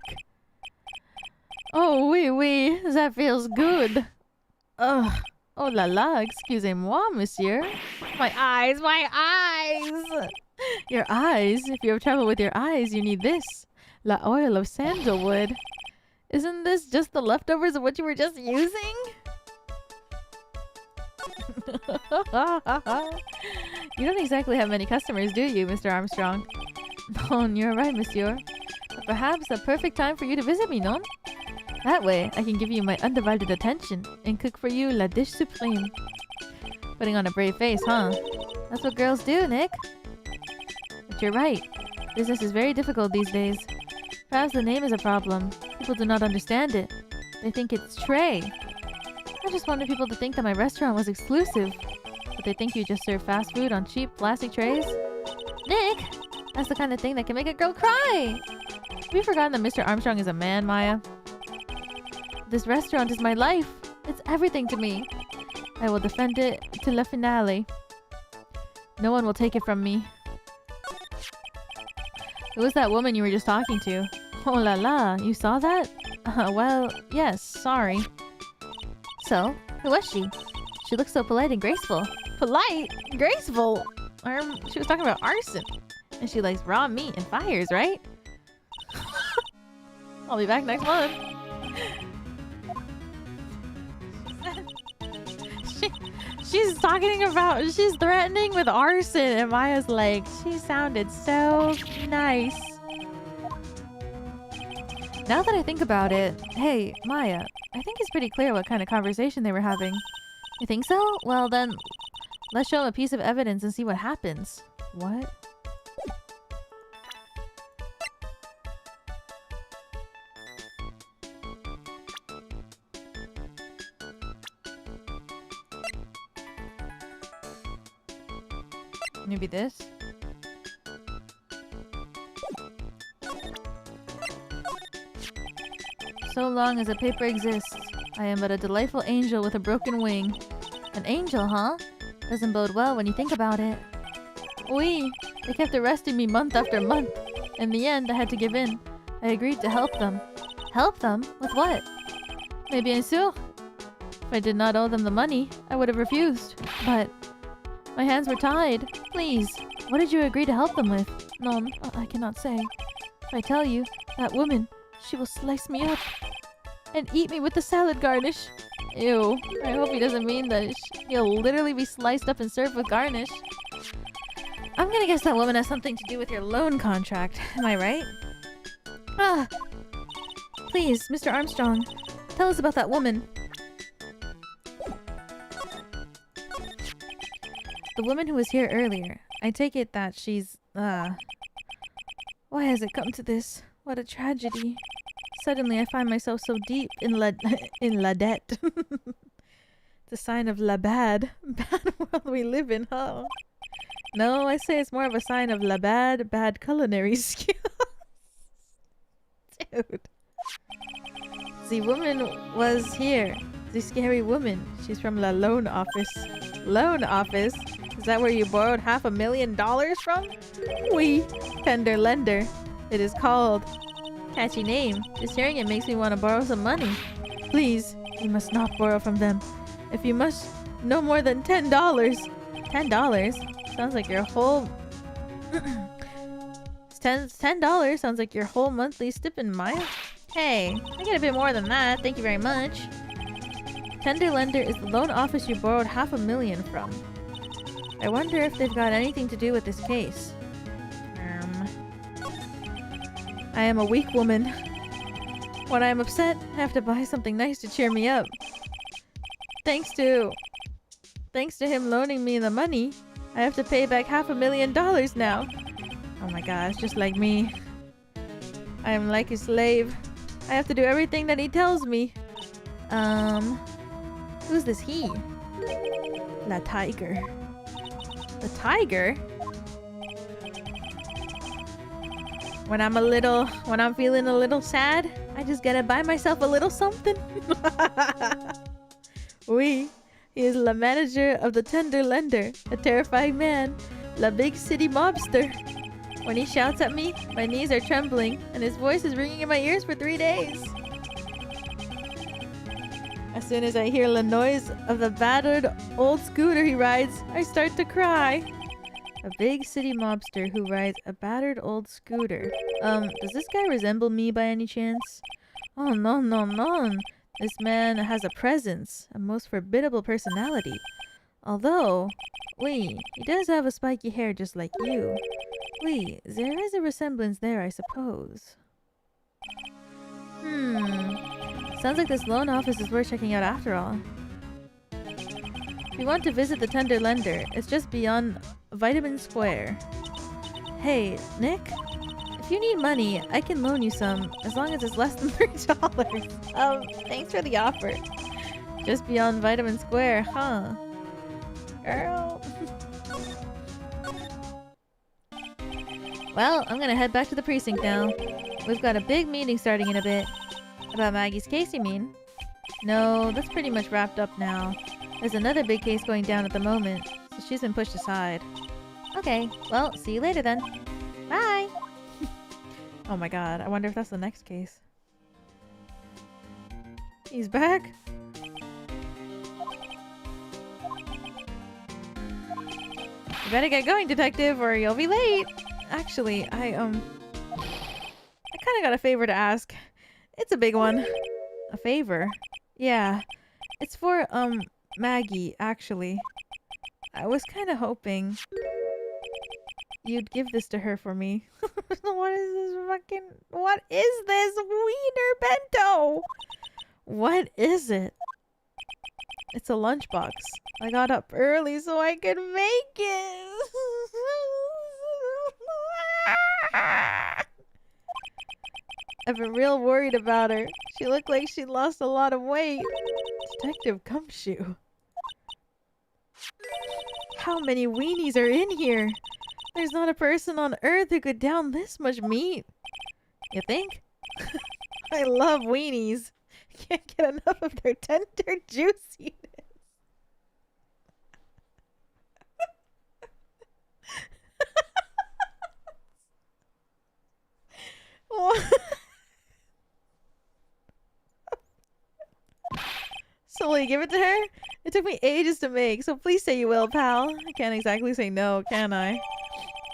Oh, oui, that feels good. Ugh. Oh la la, excusez-moi, monsieur. My eyes! Your eyes? If you have trouble with your eyes, you need this. La oil of sandalwood. Isn't this just the leftovers of what you were just using? You don't exactly have many customers, do you, Mr. Armstrong? No, you're right, monsieur. But perhaps a perfect time for you to visit me, no? That way, I can give you my undivided attention and cook for you la dish supreme. Putting on a brave face, huh? That's what girls do, Nick. But you're right. Business is very difficult these days. Perhaps the name is a problem. People do not understand it. They think it's Trés. I just wanted people to think that my restaurant was exclusive. But they think you just serve fast food on cheap plastic trays? Nick! That's the kind of thing that can make a girl cry! Have you forgotten that Mr. Armstrong is a man, Maya? This restaurant is my life. It's everything to me. I will defend it to la finale. No one will take it from me. Who was that woman you were just talking to? Oh la la, you saw that? Well, yes, sorry. So, who was she? She looks so polite and graceful. Polite? Graceful? She was talking about arson. And she likes raw meat and fires, right? I'll be back next month. She's talking about, she's threatening with arson, and Maya's like, she sounded so nice. Now that I think about it, hey, Maya, I think it's pretty clear what kind of conversation they were having. You think so? Well then, let's show them a piece of evidence and see what happens. What? Maybe this? So long as a paper exists, I am but a delightful angel with a broken wing. An angel, huh? Doesn't bode well when you think about it. Oui, they kept arresting me month after month. In the end, I had to give in. I agreed to help them. Help them? With what? Mais bien sûr. If I did not owe them the money, I would have refused. But my hands were tied. Please, what did you agree to help them with? No, I cannot say. If I tell you, that woman, she will slice me up and eat me with the salad garnish. Ew, I hope he doesn't mean that he'll literally be sliced up and served with garnish. I'm gonna guess that woman has something to do with your loan contract. Am I right? Ah! Please, Mr. Armstrong, tell us about that woman. The woman who was here earlier. I take it that she's, Why has it come to this? What a tragedy. Suddenly I find myself so deep in la debt. The sign of la bad. Bad world we live in, huh? No, I say it's more of a sign of la bad culinary skills. Dude. The woman was here. The scary woman. She's from the loan office. Loan office? Is that where you borrowed $500,000 from? Oui. Tender lender. It is called. Catchy name. Just hearing it makes me want to borrow some money. Please, you must not borrow from them. If you must, no more than $10. $10? Sounds like your whole... $10 sounds like your whole monthly stipend, Maya. Hey, I get a bit more than that. Thank you very much. Tender lender is the loan office you borrowed $500,000 from. I wonder if they've got anything to do with this case. I am a weak woman. When I am upset, I have to buy something nice to cheer me up. Thanks to him loaning me the money, I have to pay back $500,000 now. Oh my gosh, just like me. I am like a slave. I have to do everything that he tells me. Who's this he? La tiger. The tiger? When I'm feeling a little sad, I just gotta buy myself a little something. Oui, he is the manager of the tender lender, a terrifying man, la big city mobster. When he shouts at me, my knees are trembling, and his voice is ringing in my ears for 3 days. As soon as I hear the noise of the battered old scooter he rides, I start to cry. A big city mobster who rides a battered old scooter. Does this guy resemble me by any chance? Oh, no, no, no. This man has a presence, a most formidable personality. Although, wait, he does have a spiky hair just like you. Wait, there is a resemblance there, I suppose. Sounds like this loan office is worth checking out after all. If you want to visit the tender lender, it's just beyond Vitamin Square. Hey, Nick? If you need money, I can loan you some, as long as it's less than $3. Thanks for the offer. Just beyond Vitamin Square, huh? Girl. Well, I'm gonna head back to the precinct now. We've got a big meeting starting in a bit. About Maggie's case, you mean? No, that's pretty much wrapped up now. There's another big case going down at the moment, so she's been pushed aside. Okay, well, see you later then. Bye! Oh my god, I wonder if that's the next case. He's back? You better get going, detective, or you'll be late! Actually, I kinda got a favor to ask. It's a big one. A favor? Yeah. It's for, Maggie, actually. I was kinda hoping you'd give this to her for me. What is this wiener bento? What is it? It's a lunchbox. I got up early so I could make it. I've been real worried about her. She looked like she lost a lot of weight. Detective Gumshoe. How many weenies are in here? There's not a person on earth who could down this much meat. You think? I love weenies. Can't get enough of their tender juiciness. So will you give it to her? It took me ages to make, so please say you will, pal. I can't exactly say no, can I?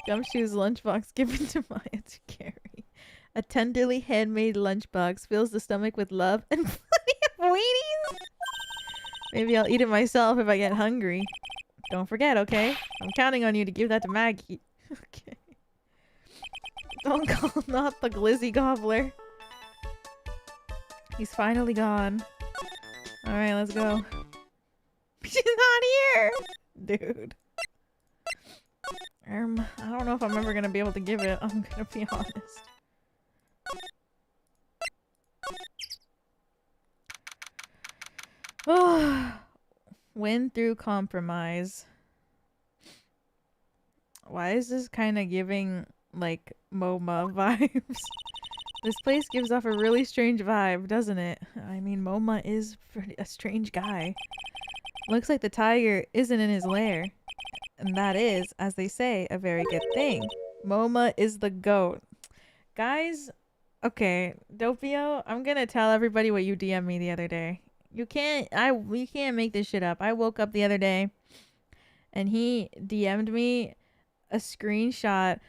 Gumshoe's lunchbox given to Maya to carry. A tenderly handmade lunchbox fills the stomach with love and plenty of weenies. Maybe I'll eat it myself if I get hungry. Don't forget, okay? I'm counting on you to give that to Maggie. Okay. Don't call not the glizzy gobbler. He's finally gone. Alright, let's go. She's not here! Dude. I don't know if I'm ever gonna be able to give it, I'm gonna be honest. Oh, Win through compromise. Why is this kind of giving, like, MoMA vibes? This place gives off a really strange vibe, doesn't it? I mean, MoMA is a strange guy. Looks like the tiger isn't in his lair. And that is, as they say, a very good thing. MoMA is the GOAT. Guys, okay, Doppio, I'm gonna tell everybody what you DM'd me the other day. You can't make this shit up. I woke up the other day and he DM'd me a screenshot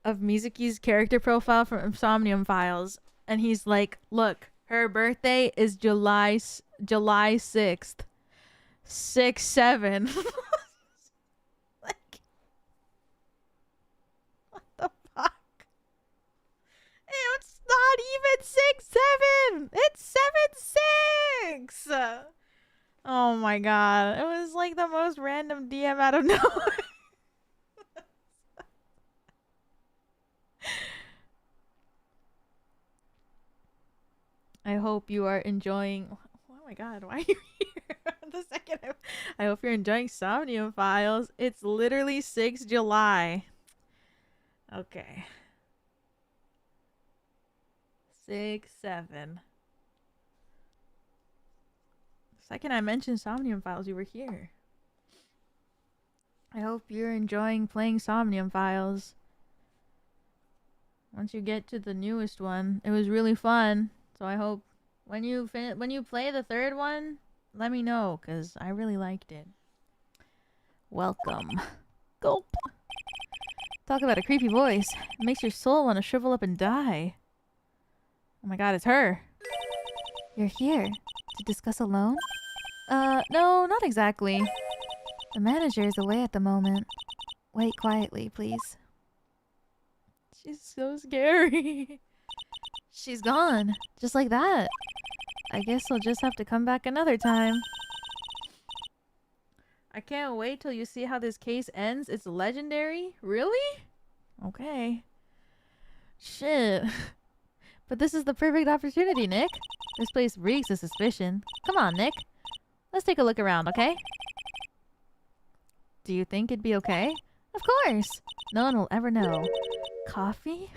of Mizuki's character profile from Insomnium Files, and he's like, look, her birthday is July 6th. 6-7. Like, what the fuck? It's not even 6-7. It's 7-6. Oh my god. It was like the most random DM out of nowhere. I hope you are enjoying. Oh my god, why are you here? The second I hope you're enjoying Somnium Files. It's literally 6 July. Okay. 6-7. Second I mentioned Somnium Files, you were here. I hope you're enjoying playing Somnium Files. Once you get to the newest one, it was really fun. So I hope when you play the third one, let me know, cause I really liked it. Welcome. Gulp. Talk about a creepy voice. It makes your soul want to shrivel up and die. Oh my god, it's her. You're here to discuss a loan? No, not exactly. The manager is away at the moment. Wait quietly, please. She's so scary. She's gone. Just like that. I guess I'll just have to come back another time. I can't wait till you see how this case ends. It's legendary? Really? Okay. Shit. But this is the perfect opportunity, Nick. This place reeks of suspicion. Come on, Nick. Let's take a look around, okay? Do you think it'd be okay? Of course. No one will ever know. Coffee?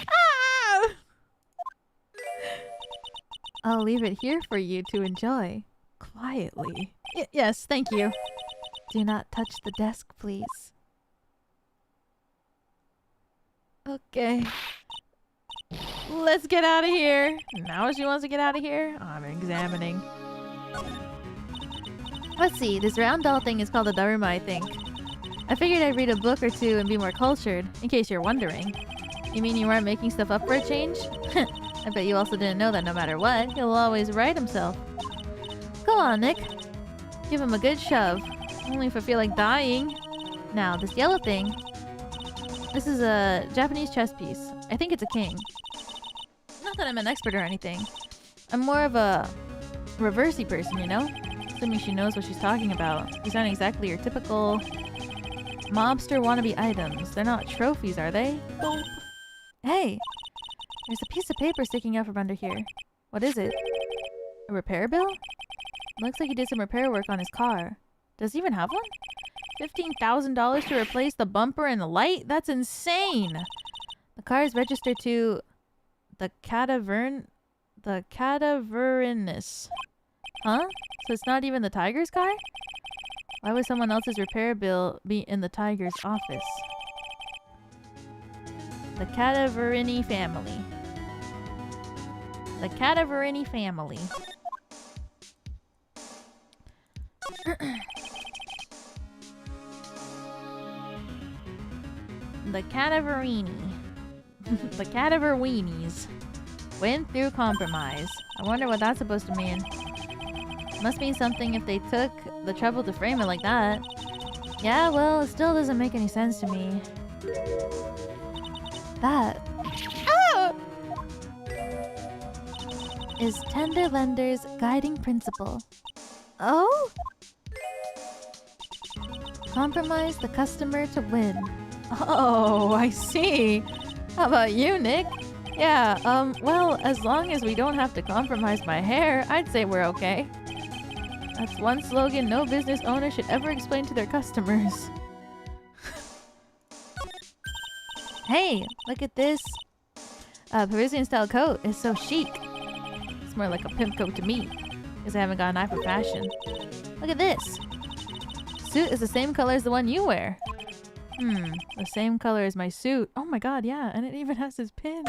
Ah! I'll leave it here for you to enjoy. Quietly. Yes, thank you. Do not touch the desk, please. Okay. Let's get out of here. Now she wants to get out of here? I'm examining. Let's see, this round doll thing is called a Daruma, I think. I figured I'd read a book or two and be more cultured, in case you're wondering. You mean you weren't making stuff up for a change? I bet you also didn't know that no matter what, he'll always right himself. Go on, Nick. Give him a good shove. Only if I feel like dying. Now, this yellow thing. This is a Japanese chess piece. I think it's a king. Not that I'm an expert or anything. I'm more of a reversey person, you know? Assuming she knows what she's talking about. These aren't exactly your typical mobster wannabe items. They're not trophies, are they? Gulp. Hey! There's a piece of paper sticking out from under here. What is it? A repair bill? Looks like he did some repair work on his car. Does he even have one? $15,000 to replace the bumper and the light? That's insane! The car is registered to the Cadaverinus. Huh? So it's not even the tiger's car? Why would someone else's repair bill be in the tiger's office? The Cadaverini family. The Cadaverini family. The Cadaverini. The Cadaverweenies. Went through compromise. I wonder what that's supposed to mean. Must mean something if they took the trouble to frame it like that. Yeah, well, it still doesn't make any sense to me. That is Tender Lender's guiding principle. Oh? Compromise the customer to win. Oh, I see. How about you, Nick? Yeah, well, as long as we don't have to compromise my hair, I'd say we're okay. That's one slogan no business owner should ever explain to their customers. Hey, look at this. Parisian style coat is so chic. It's more like a pimp coat to me, because I haven't got an eye for fashion. Look at this. Suit is the same color as the one you wear. The same color as my suit. Oh my god, yeah, and it even has his pin.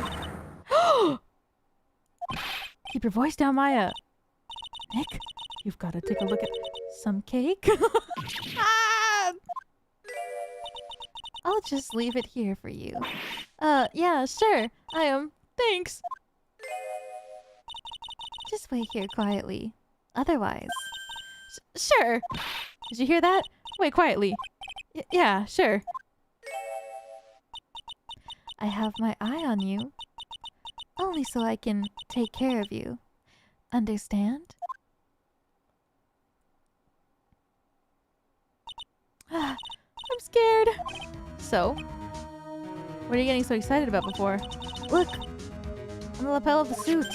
Keep your voice down, Maya. Nick, you've got to take a look at some cake. I'll just leave it here for you. Yeah, sure. Thanks. Just wait here quietly. Otherwise... Sure. Did you hear that? Wait quietly. Yeah, sure. I have my eye on you. Only so I can take care of you. Understand? I'm scared. So? What are you getting so excited about before? Look! On the lapel of the suit.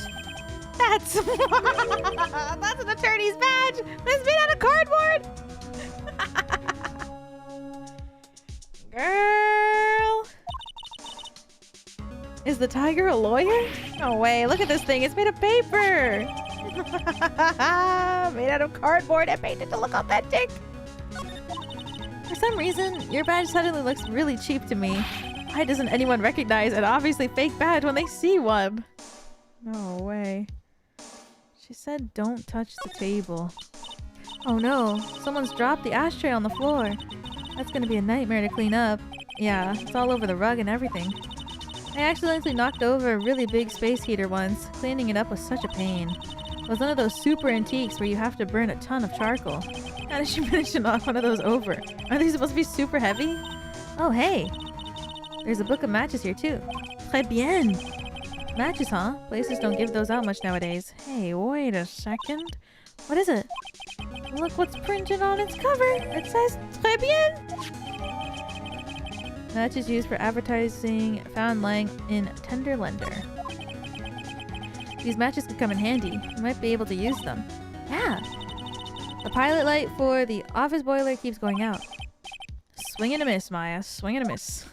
That's... That's an attorney's badge! But it's made out of cardboard! Girl! Is the tiger a lawyer? No way, look at this thing, it's made of paper! Made out of cardboard and painted to look authentic! For some reason, your badge suddenly looks really cheap to me. Why doesn't anyone recognize an obviously fake badge when they see one? No way. She said don't touch the table. Oh no, someone's dropped the ashtray on the floor. That's gonna be a nightmare to clean up. Yeah, it's all over the rug and everything. I accidentally knocked over a really big space heater once. Cleaning it up was such a pain. It was one of those super antiques where you have to burn a ton of charcoal. How did she manage to knock one of those over? Are they supposed to be super heavy? Oh hey! There's a book of matches here too. Très bien! Matches, huh? Places don't give those out much nowadays. Hey, wait a second. What is it? Look what's printed on its cover! It says Très bien! Matches used for advertising found lying in tender lender. These matches could come in handy. You might be able to use them. Yeah! The pilot light for the office boiler keeps going out. Swing and a miss, Maya. Swing and a miss.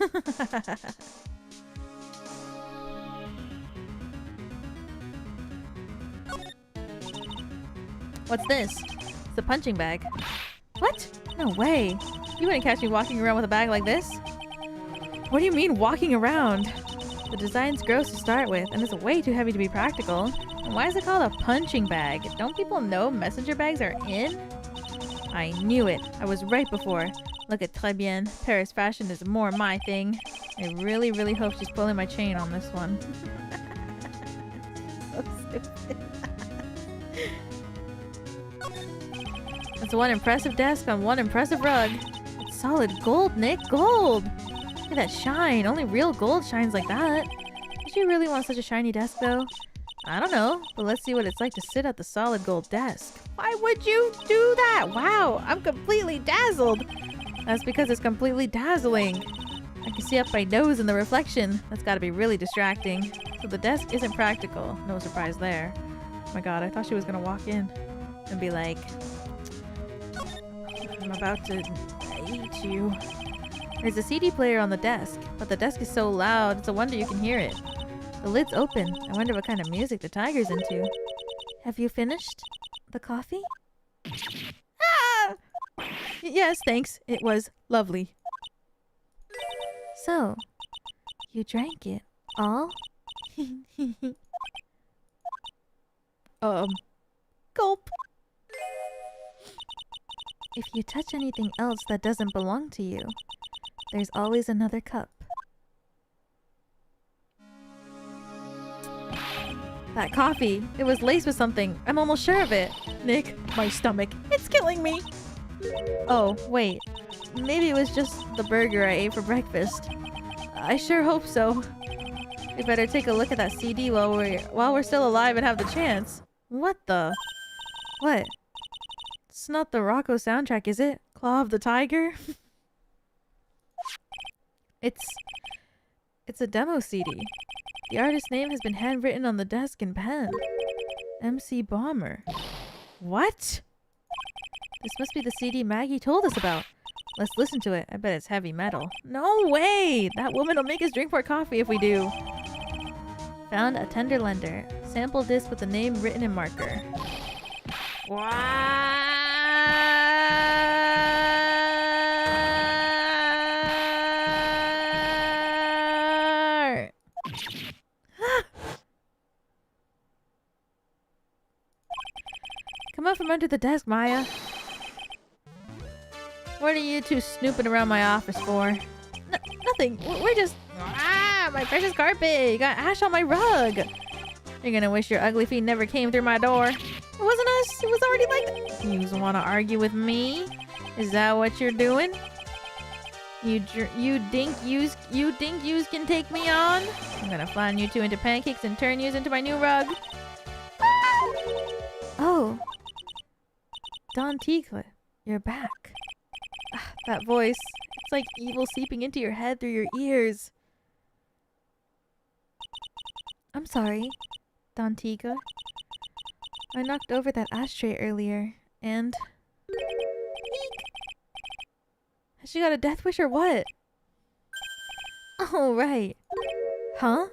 What's this? It's a punching bag. What? No way. You wouldn't catch me walking around with a bag like this. What do you mean walking around? The design's gross to start with, and it's way too heavy to be practical. And why is it called a punching bag? Don't people know messenger bags are in? I knew it. I was right before. Look at Très bien. Paris fashion is more my thing. I really, really hope she's pulling my chain on this one. So stupid. That's one impressive desk on one impressive rug. It's solid gold, Nick. Gold! Look at that shine. Only real gold shines like that. Did you really want such a shiny desk, though? I don't know, but let's see what it's like to sit at the solid gold desk. Why would you do that? Wow, I'm completely dazzled. That's because it's completely dazzling. I can see up my nose in the reflection. That's gotta be really distracting. So the desk isn't practical. No surprise there. Oh my god, I thought she was gonna walk in and be like, I'm about to eat you. There's a CD player on the desk, but the desk is so loud, it's a wonder you can hear it. The lid's open. I wonder what kind of music the tiger's into. Have you finished the coffee? Ah! Yes, thanks. It was lovely. So, you drank it all? Gulp. If you touch anything else that doesn't belong to you, there's always another cup. That coffee, it was laced with something. I'm almost sure of it. Nick, my stomach, it's killing me. Oh, wait. Maybe it was just the burger I ate for breakfast. I sure hope so. We better take a look at that CD while we're still alive and have the chance. What the? What? It's not the Rocco soundtrack, is it? Claw of the Tiger? It's a demo CD. The artist's name has been handwritten on the desk in pen. MC Bomber. What? This must be the CD Maggie told us about. Let's listen to it. I bet it's heavy metal. No way! That woman will make us drink more coffee if we do. Found a tender lender. Sample disc with the name written in marker. Come out from under the desk, Maya. What are you two snooping around my office for? Nothing. We're just... my precious carpet. You got ash on my rug. You're gonna wish your ugly feet never came through my door. It wasn't us. It was already like... You want to argue with me? Is that what you're doing? You think yous can take me on? I'm gonna flatten you two into pancakes and turn yous into my new rug. Oh. Don Tigre, you're back. That voice. It's like evil seeping into your head through your ears. I'm sorry, Don Tigre. I knocked over that ashtray earlier, and... Eek! Has she got a death wish or what? Oh, right. Huh?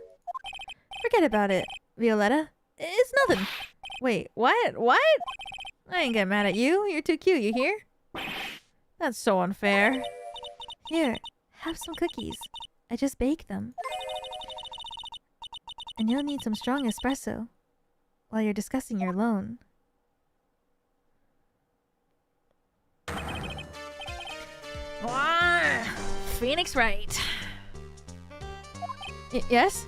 Forget about it, Violetta. It's nothing. Wait, what? What? I ain't getting mad at you. You're too cute, you hear? That's so unfair. Here, have some cookies. I just baked them. And you'll need some strong espresso while you're discussing your loan. Phoenix Wright. Yes?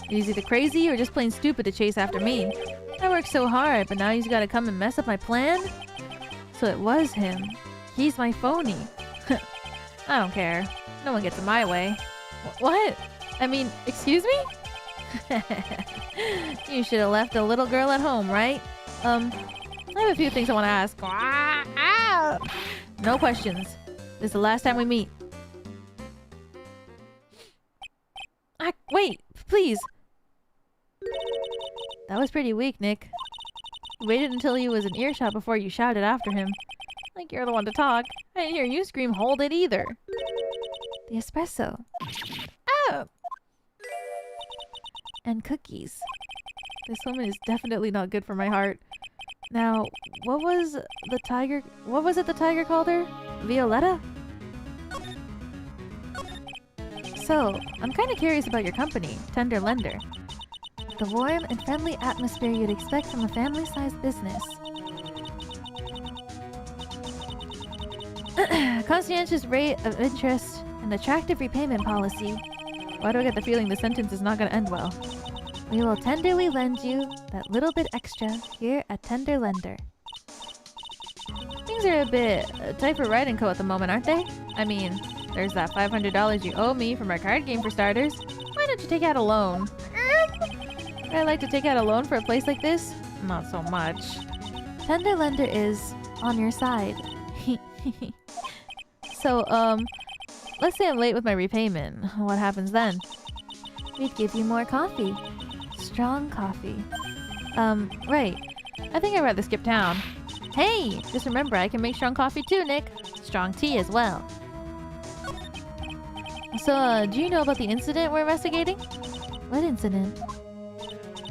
Is he the crazy or just plain stupid to chase after me? I worked so hard, but now he's gotta come and mess up my plan? So it was him. He's my phony. I don't care. No one gets in my way. What? I mean, excuse me? You should have left the little girl at home, right? I have a few things I want to ask. No questions. This is the last time we meet. Wait, please. That was pretty weak, Nick. You waited until he was in earshot before you shouted after him. Like you're the one to talk. I didn't hear you scream, hold it either. The espresso. Oh! And cookies. This woman is definitely not good for my heart. Now, what was it the tiger called her? Violetta? So, I'm kind of curious about your company, Tender Lender. The warm and friendly atmosphere you'd expect from a family-sized business. Conscientious rate of interest and attractive repayment policy. Why do I get the feeling the sentence is not going to end well? We will tenderly lend you that little bit extra here at Tender Lender. Things are a bit tight for Wright & Co. at the moment, aren't they? I mean, there's that $500 you owe me from our card game for starters. Why don't you take out a loan? Would I like to take out a loan for a place like this? Not so much. Tender Lender is on your side. So, let's say I'm late with my repayment. What happens then? We'd give you more coffee. Strong coffee. Right. I think I'd rather skip town. Hey! Just remember, I can make strong coffee too, Nick. Strong tea as well. So, do you know about the incident we're investigating? What incident?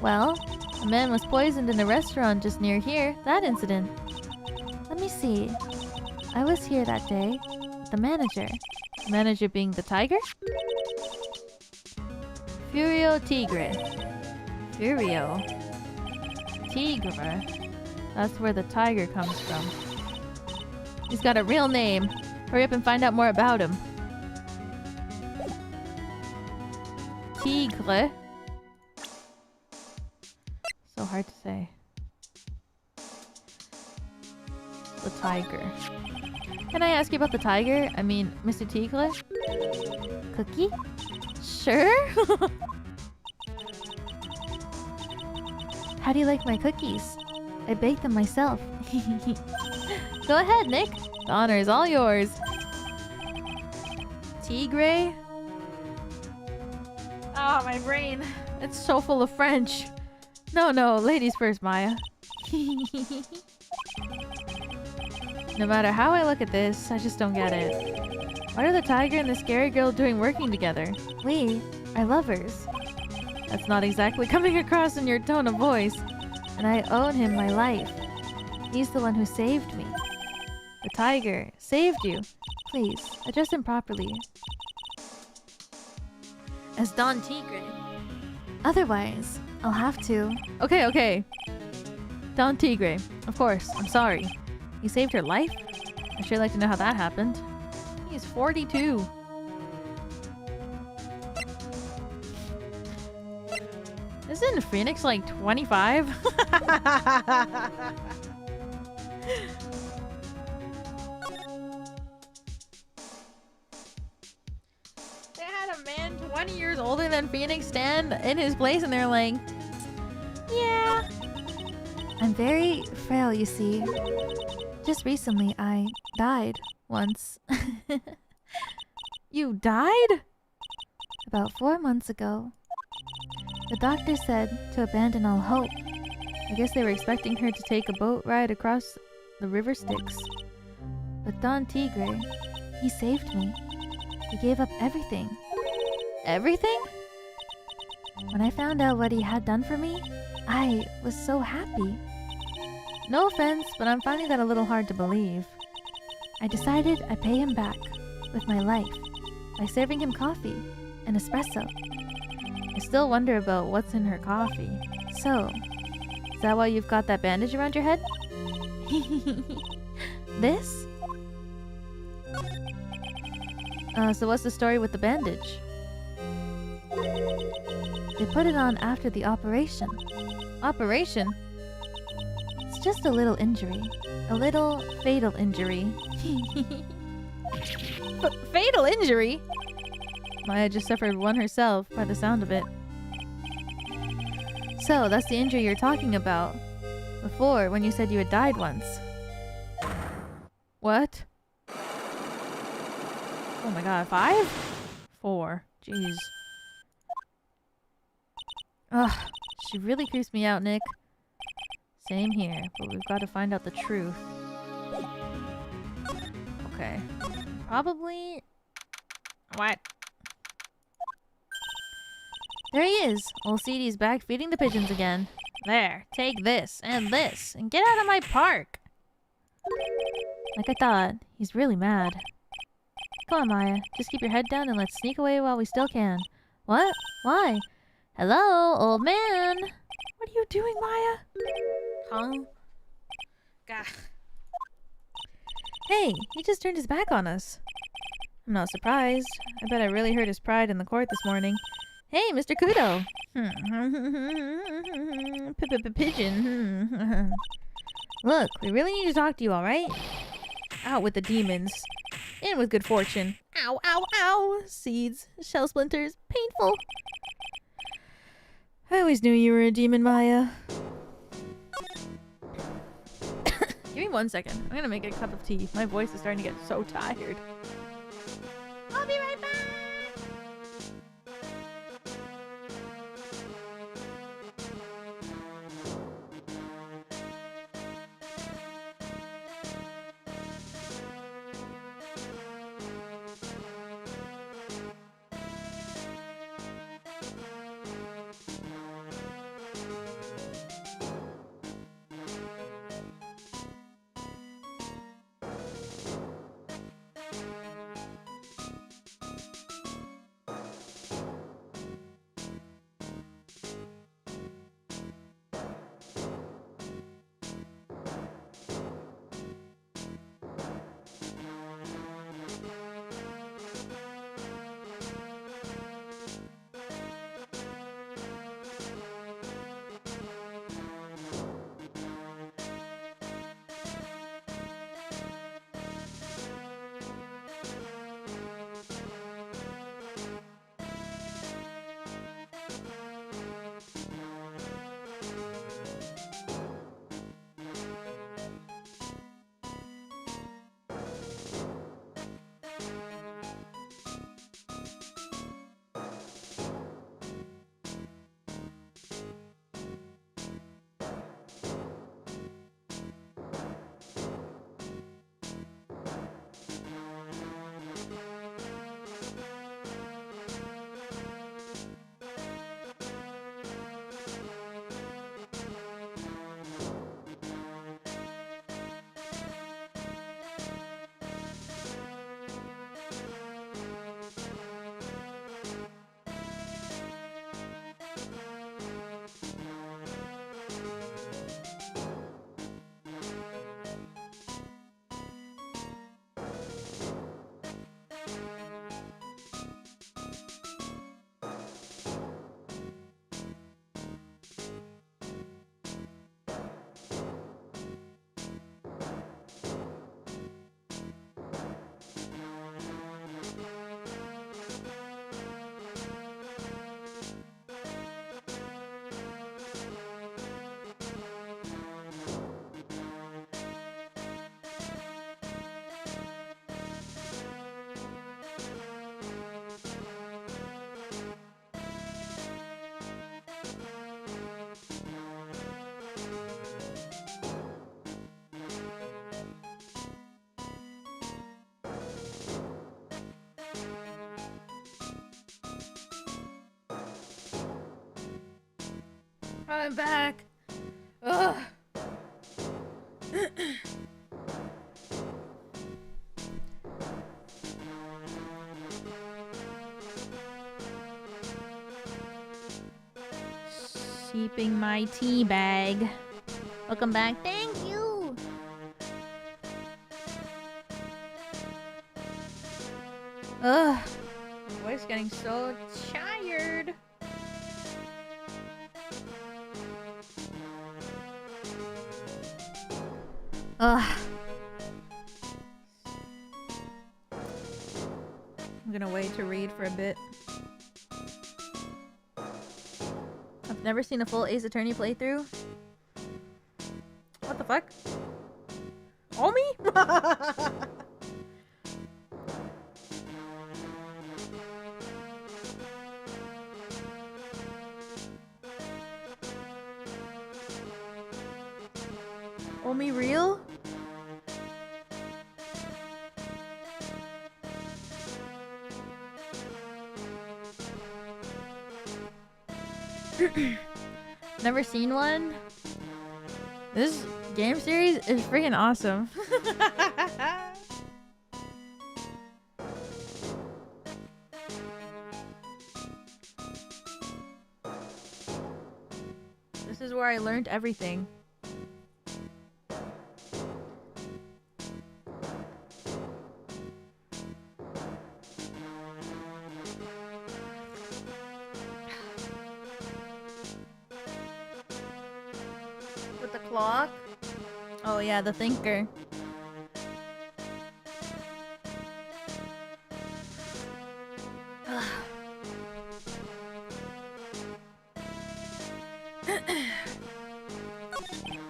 Well, a man was poisoned in a restaurant just near here. That incident. Let me see. I was here that day. The manager. The manager being the tiger? Furio Tigre. Furio. Tigre. That's where the tiger comes from. He's got a real name. Hurry up and find out more about him. Tigre. So hard to say. The tiger. Can I ask you about the tiger? I mean, Mr. Tigre? Cookie? Sure? How do you like my cookies? I baked them myself. Go ahead, Nick. The honor is all yours. Tigre? Oh, my brain. It's so full of French. No, ladies first, Maya. No matter how I look at this, I just don't get it. What are the tiger and the scary girl doing working together? We are lovers. That's not exactly coming across in your tone of voice. And I owe him my life. He's the one who saved me. The tiger saved you. Please, address him properly. As Don Tigre. Otherwise, I'll have to. Okay. Don Tigre. Of course, I'm sorry. You saved her life? I'd sure like to know how that happened. He's 42. Isn't Phoenix like 25? They had a man 20 years older than Phoenix stand in his place and they're like, yeah. I'm very frail, you see. Just recently, I died once. You died? About 4 months ago. The doctor said to abandon all hope. I guess they were expecting her to take a boat ride across the river Styx. But Don Tigre, he saved me. He gave up everything. Everything? When I found out what he had done for me, I was so happy. No offense, but I'm finding that a little hard to believe. I decided I'd pay him back with my life by serving him coffee and espresso. I still wonder about what's in her coffee. So, is that why you've got that bandage around your head? This? So what's the story with the bandage? They put it on after the operation. Operation? It's just a little injury. A little fatal injury. Fatal injury? Maya just suffered one herself by the sound of it. So, that's the injury you're talking about. Before, when you said you had died once. What? Oh my god, 5? 4. Jeez. Ugh, she really creeps me out, Nick. Same here, but we've got to find out the truth. Okay. Probably... What? There he is! Old CD's back feeding the pigeons again. There, take this, and get out of my park! Like I thought, he's really mad. Come on, Maya. Just keep your head down and let's sneak away while we still can. What? Why? Hello, old man! What are you doing, Maya? Huh? Gah. Hey, he just turned his back on us. I'm not surprised. I bet I really hurt his pride in the court this morning. Hey, Mr. Kudo! Pigeon. Look, we really need to talk to you, alright? Out with the demons. In with good fortune. Ow, ow, ow! Seeds, shell splinters, painful. I always knew you were a demon, Maya. Give me 1 second. I'm gonna make a cup of tea. My voice is starting to get so tired. I'll be right back! I'm back. Ugh. Keeping my tea bag. Welcome back. Thank you. Ugh. My voice getting so tired. Ugh. I'm gonna wait to read for a bit. I've never seen a full Ace Attorney playthrough. What the fuck? Omi? Omi real? Never seen one? This game series is freaking awesome. This is where I learned everything. Clock? Oh yeah, the thinker.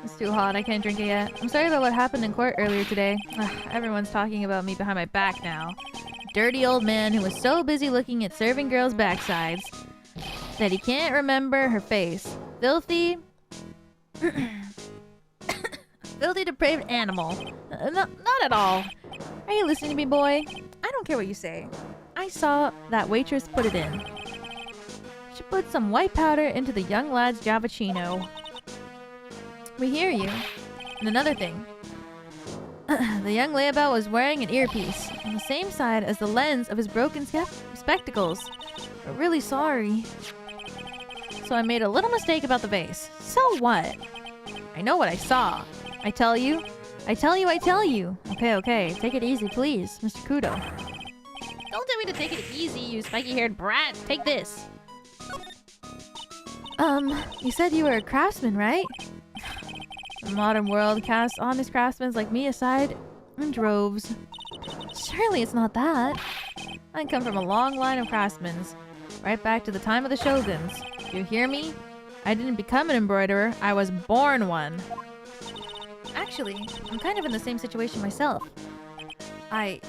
It's too hot, I can't drink it yet. I'm sorry about what happened in court earlier today. Everyone's talking about me behind my back now. Dirty old man who was so busy looking at serving girls' backsides that he can't remember her face. Filthy... Filthy depraved animal. Not at all. Are you listening to me, boy? I don't care what you say. I saw that waitress put it in. She put some white powder into the young lad's Javachino. We hear you. And another thing. The young layabout was wearing an earpiece on the same side as the lens of his broken spectacles. We're really sorry. So I made a little mistake about the vase. So what? I know what I saw. I tell you. Okay. Take it easy, please, Mr. Kudo. Don't tell me to take it easy, you spiky-haired brat. Take this. You said you were a craftsman, right? The modern world casts honest craftsmen like me aside in droves. Surely it's not that. I come from a long line of craftsmen, right back to the time of the shoguns. You hear me? I didn't become an embroiderer, I was born one. Actually, I'm kind of in the same situation myself. I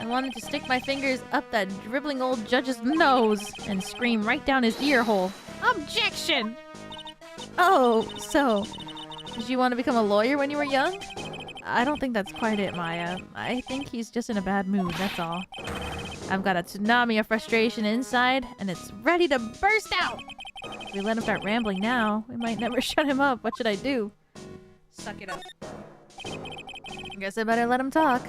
wanted to stick my fingers up that dribbling old judge's nose and scream right down his ear hole. Objection! Oh, so... Did you want to become a lawyer when you were young? I don't think that's quite it, Maya. I think he's just in a bad mood, that's all. I've got a tsunami of frustration inside, and it's ready to burst out! If we let him start rambling now, we might never shut him up. What should I do? Suck it up. Guess I better let him talk.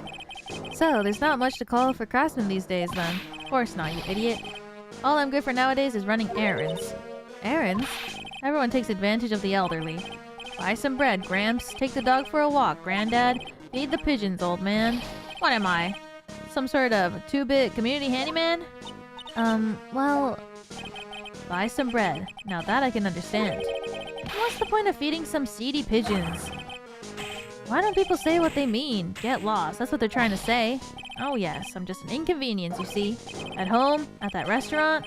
So, there's not much to call for craftsmen these days, then. Of course not, you idiot. All I'm good for nowadays is running errands. Errands? Everyone takes advantage of the elderly. Buy some bread, Gramps. Take the dog for a walk, Granddad. Feed the pigeons, old man. What am I? Some sort of two-bit community handyman? Well... Buy some bread. Now that I can understand. What's the point of feeding some seedy pigeons? Why don't people say what they mean? Get lost. That's what they're trying to say. Oh yes, I'm just an inconvenience, you see. At home, at that restaurant,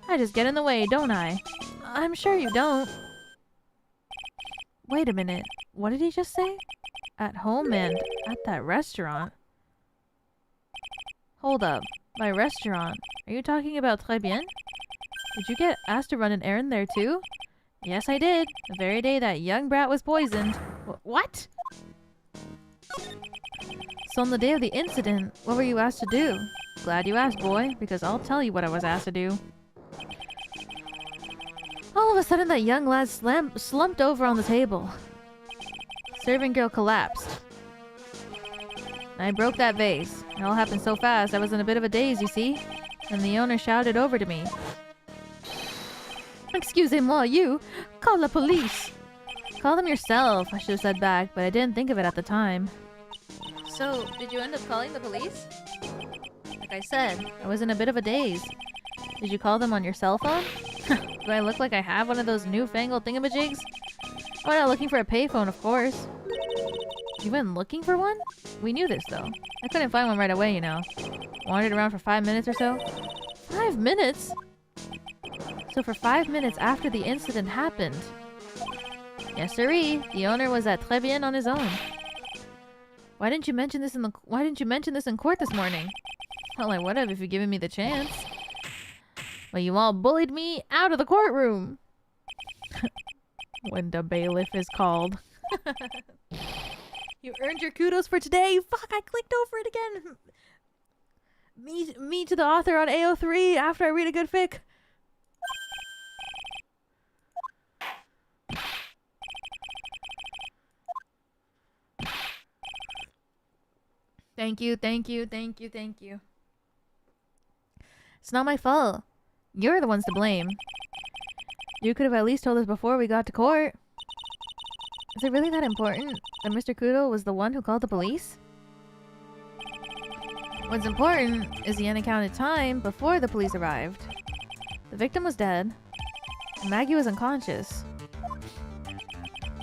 I just get in the way, don't I? I'm sure you don't. Wait a minute. What did he just say? At home and at that restaurant? Hold up. By restaurant, are you talking about Très bien? Did you get asked to run an errand there too? Yes, I did. The very day that young brat was poisoned. What? So on the day of the incident, what were you asked to do? Glad you asked, boy, because I'll tell you what I was asked to do. All of a sudden, that young lad slumped over on the table. Serving girl collapsed. I broke that vase. It all happened so fast, I was in a bit of a daze, you see? And the owner shouted over to me. Excusez-moi, you! Call the police! Call them yourself, I should have said back, but I didn't think of it at the time. So, did you end up calling the police? Like I said, I was in a bit of a daze. Did you call them on your cell phone? Do I look like I have one of those newfangled thingamajigs? I went out looking for a payphone, of course. You went looking for one? We knew this, though. I couldn't find one right away, you know. Wandered around for 5 minutes or so. 5 minutes? So for 5 minutes after the incident happened. Yes, sirree. The owner was at Trés bien on his own. Why didn't you mention this in court this morning? Well, I would have if you'd given me the chance. But you all bullied me out of the courtroom. When the bailiff is called. You earned your kudos for today. Fuck, I clicked over it again. Me to the author on AO3 after I read a good fic. Thank you, thank you, thank you, thank you. It's not my fault. You're the ones to blame. You could have at least told us before we got to court. Is it really that important that Mr. Kudo was the one who called the police? What's important is the unaccounted time before the police arrived. The victim was dead. And Maggie was unconscious.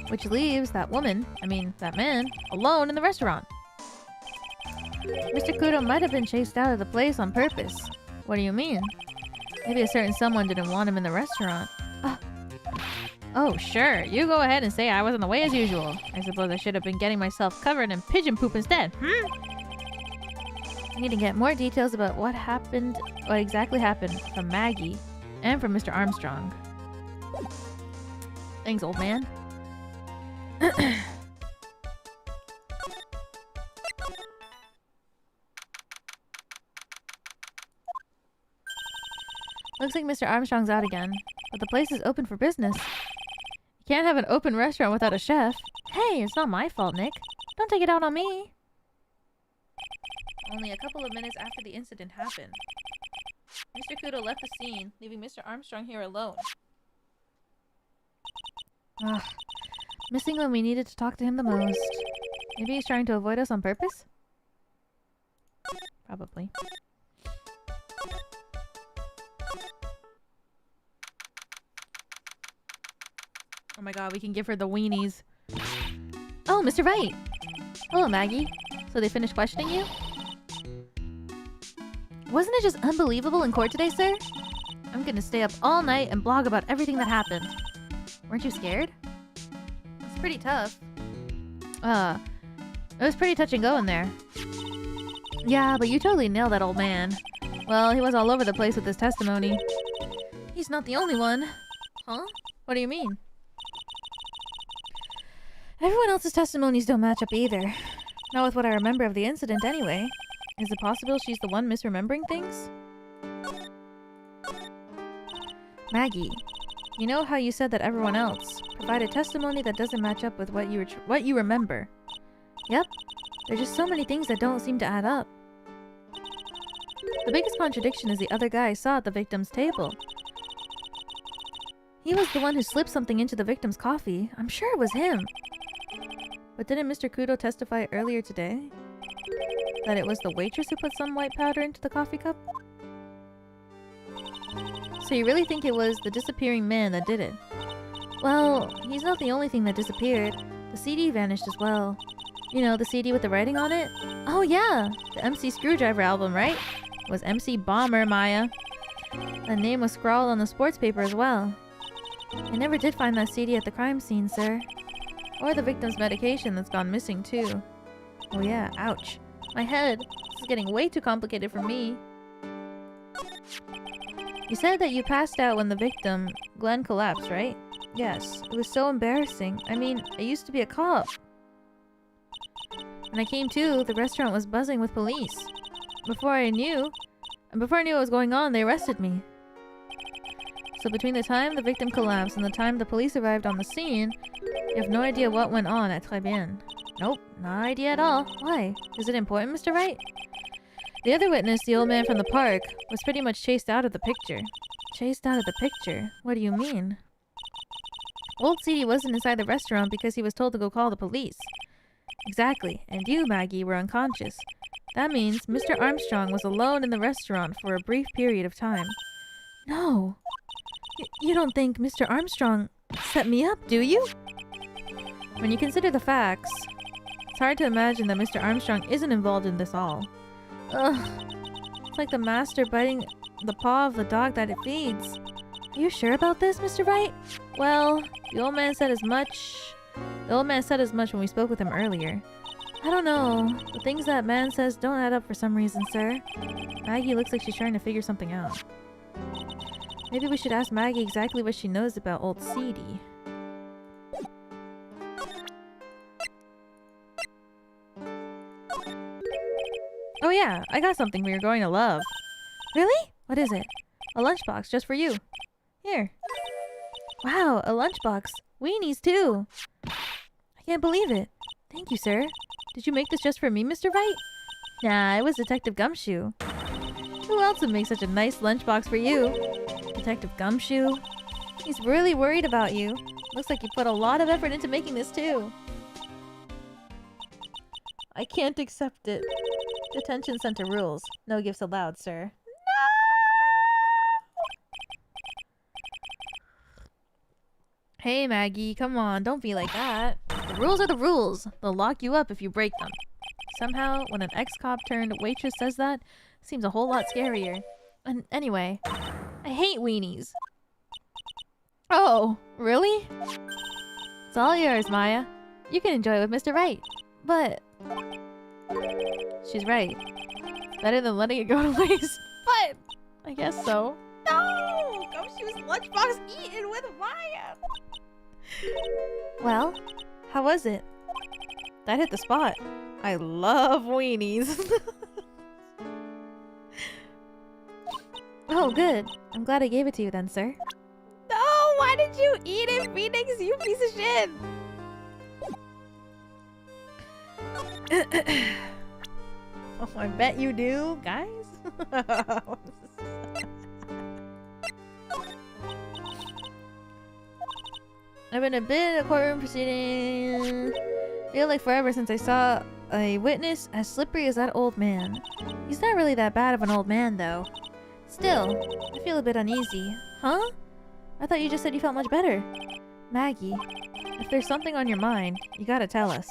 Which leaves that man, alone in the restaurant. Mr. Kudo might have been chased out of the place on purpose. What do you mean? Maybe a certain someone didn't want him in the restaurant. Oh, sure. You go ahead and say I was in the way as usual. I suppose I should have been getting myself covered in pigeon poop instead. I need to get more details about what exactly happened from Maggie and from Mr. Armstrong. Thanks, old man. Looks like Mr. Armstrong's out again, but the place is open for business. You can't have an open restaurant without a chef. Hey, it's not my fault, Nick. Don't take it out on me. Only a couple of minutes after the incident happened. Mr. Kudo left the scene, leaving Mr. Armstrong here alone. Ugh. Missing when we needed to talk to him the most. Maybe he's trying to avoid us on purpose? Probably. Oh my god, we can give her the weenies. Oh, Mr. Wright! Hello, Maggie. So they finished questioning you? Wasn't it just unbelievable in court today, sir? I'm gonna stay up all night and blog about everything that happened. Weren't you scared? It's pretty tough. It was pretty touch and go in there. Yeah, but you totally nailed that old man. Well, he was all over the place with his testimony. He's not the only one. Huh? What do you mean? Everyone else's testimonies don't match up either. Not with what I remember of the incident anyway. Is it possible she's the one misremembering things? Maggie, you know how you said that everyone else provided testimony that doesn't match up with what you remember? Yep. There's just so many things that don't seem to add up. The biggest contradiction is the other guy I saw at the victim's table. He was the one who slipped something into the victim's coffee. I'm sure it was him. But didn't Mr. Kudo testify earlier today that it was the waitress who put some white powder into the coffee cup? So you really think it was the disappearing man that did it? Well, he's not the only thing that disappeared. The CD vanished as well. You know, the CD with the writing on it? Oh yeah! The MC Screwdriver album, right? It was MC Bomber, Maya. That name was scrawled on the sports paper as well. I never did find that CD at the crime scene, sir. Or the victim's medication that's gone missing, too. Oh yeah, ouch. My head. This is getting way too complicated for me. You said that you passed out when the victim, Glenn, collapsed, right? Yes. It was so embarrassing. I mean, I used to be a cop. When I came to, the restaurant was buzzing with police. Before I knew what was going on, they arrested me. So between the time the victim collapsed and the time the police arrived on the scene, you have no idea what went on at Très bien. Nope, no idea at all. Why? Is it important, Mr. Wright? The other witness, the old man from the park, was pretty much chased out of the picture. Chased out of the picture? What do you mean? Old CD wasn't inside the restaurant because he was told to go call the police. Exactly, and you, Maggie, were unconscious. That means Mr. Armstrong was alone in the restaurant for a brief period of time. No! You don't think Mr. Armstrong set me up, do you? When you consider the facts, it's hard to imagine that Mr. Armstrong isn't involved in this all. Ugh. It's like the master biting the paw of the dog that it feeds. Are you sure about this, Mr. Wright? Well, the old man said as much when we spoke with him earlier. I don't know. The things that man says don't add up for some reason, sir. Maggie looks like she's trying to figure something out. Maybe we should ask Maggie exactly what she knows about old CD. Oh yeah, I got something you're going to love. Really? What is it? A lunchbox just for you. Here. Wow, a lunchbox. Weenies too. I can't believe it. Thank you, sir. Did you make this just for me, Mr. Wright? Nah, it was Detective Gumshoe. Who else would make such a nice lunchbox for you? Detective Gumshoe? He's really worried about you. Looks like you put a lot of effort into making this too. I can't accept it. Detention center rules. No gifts allowed, sir. Hey Maggie, come on, don't be like that. The rules are the rules. They'll lock you up if you break them. Somehow, when an ex-cop turned waitress says that, it seems a whole lot scarier. And anyway, I hate weenies. Oh, really? It's all yours, Maya. You can enjoy it with Mr. Wright. But... she's right. It's better than letting it go to waste. But... I guess so. No! Gumshoe's lunchbox eaten with Maya! Well, how was it? That hit the spot. I love weenies. Oh, good. I'm glad I gave it to you then, sir. No! Why did you eat it, Phoenix? You piece of shit! Oh, I bet you do, guys. I've been a bit in a courtroom proceeding. Feel like forever since I saw a witness as slippery as that old man. He's not really that bad of an old man, though. Still, I feel a bit uneasy. Huh? I thought you just said you felt much better. Maggie, if there's something on your mind, you gotta tell us.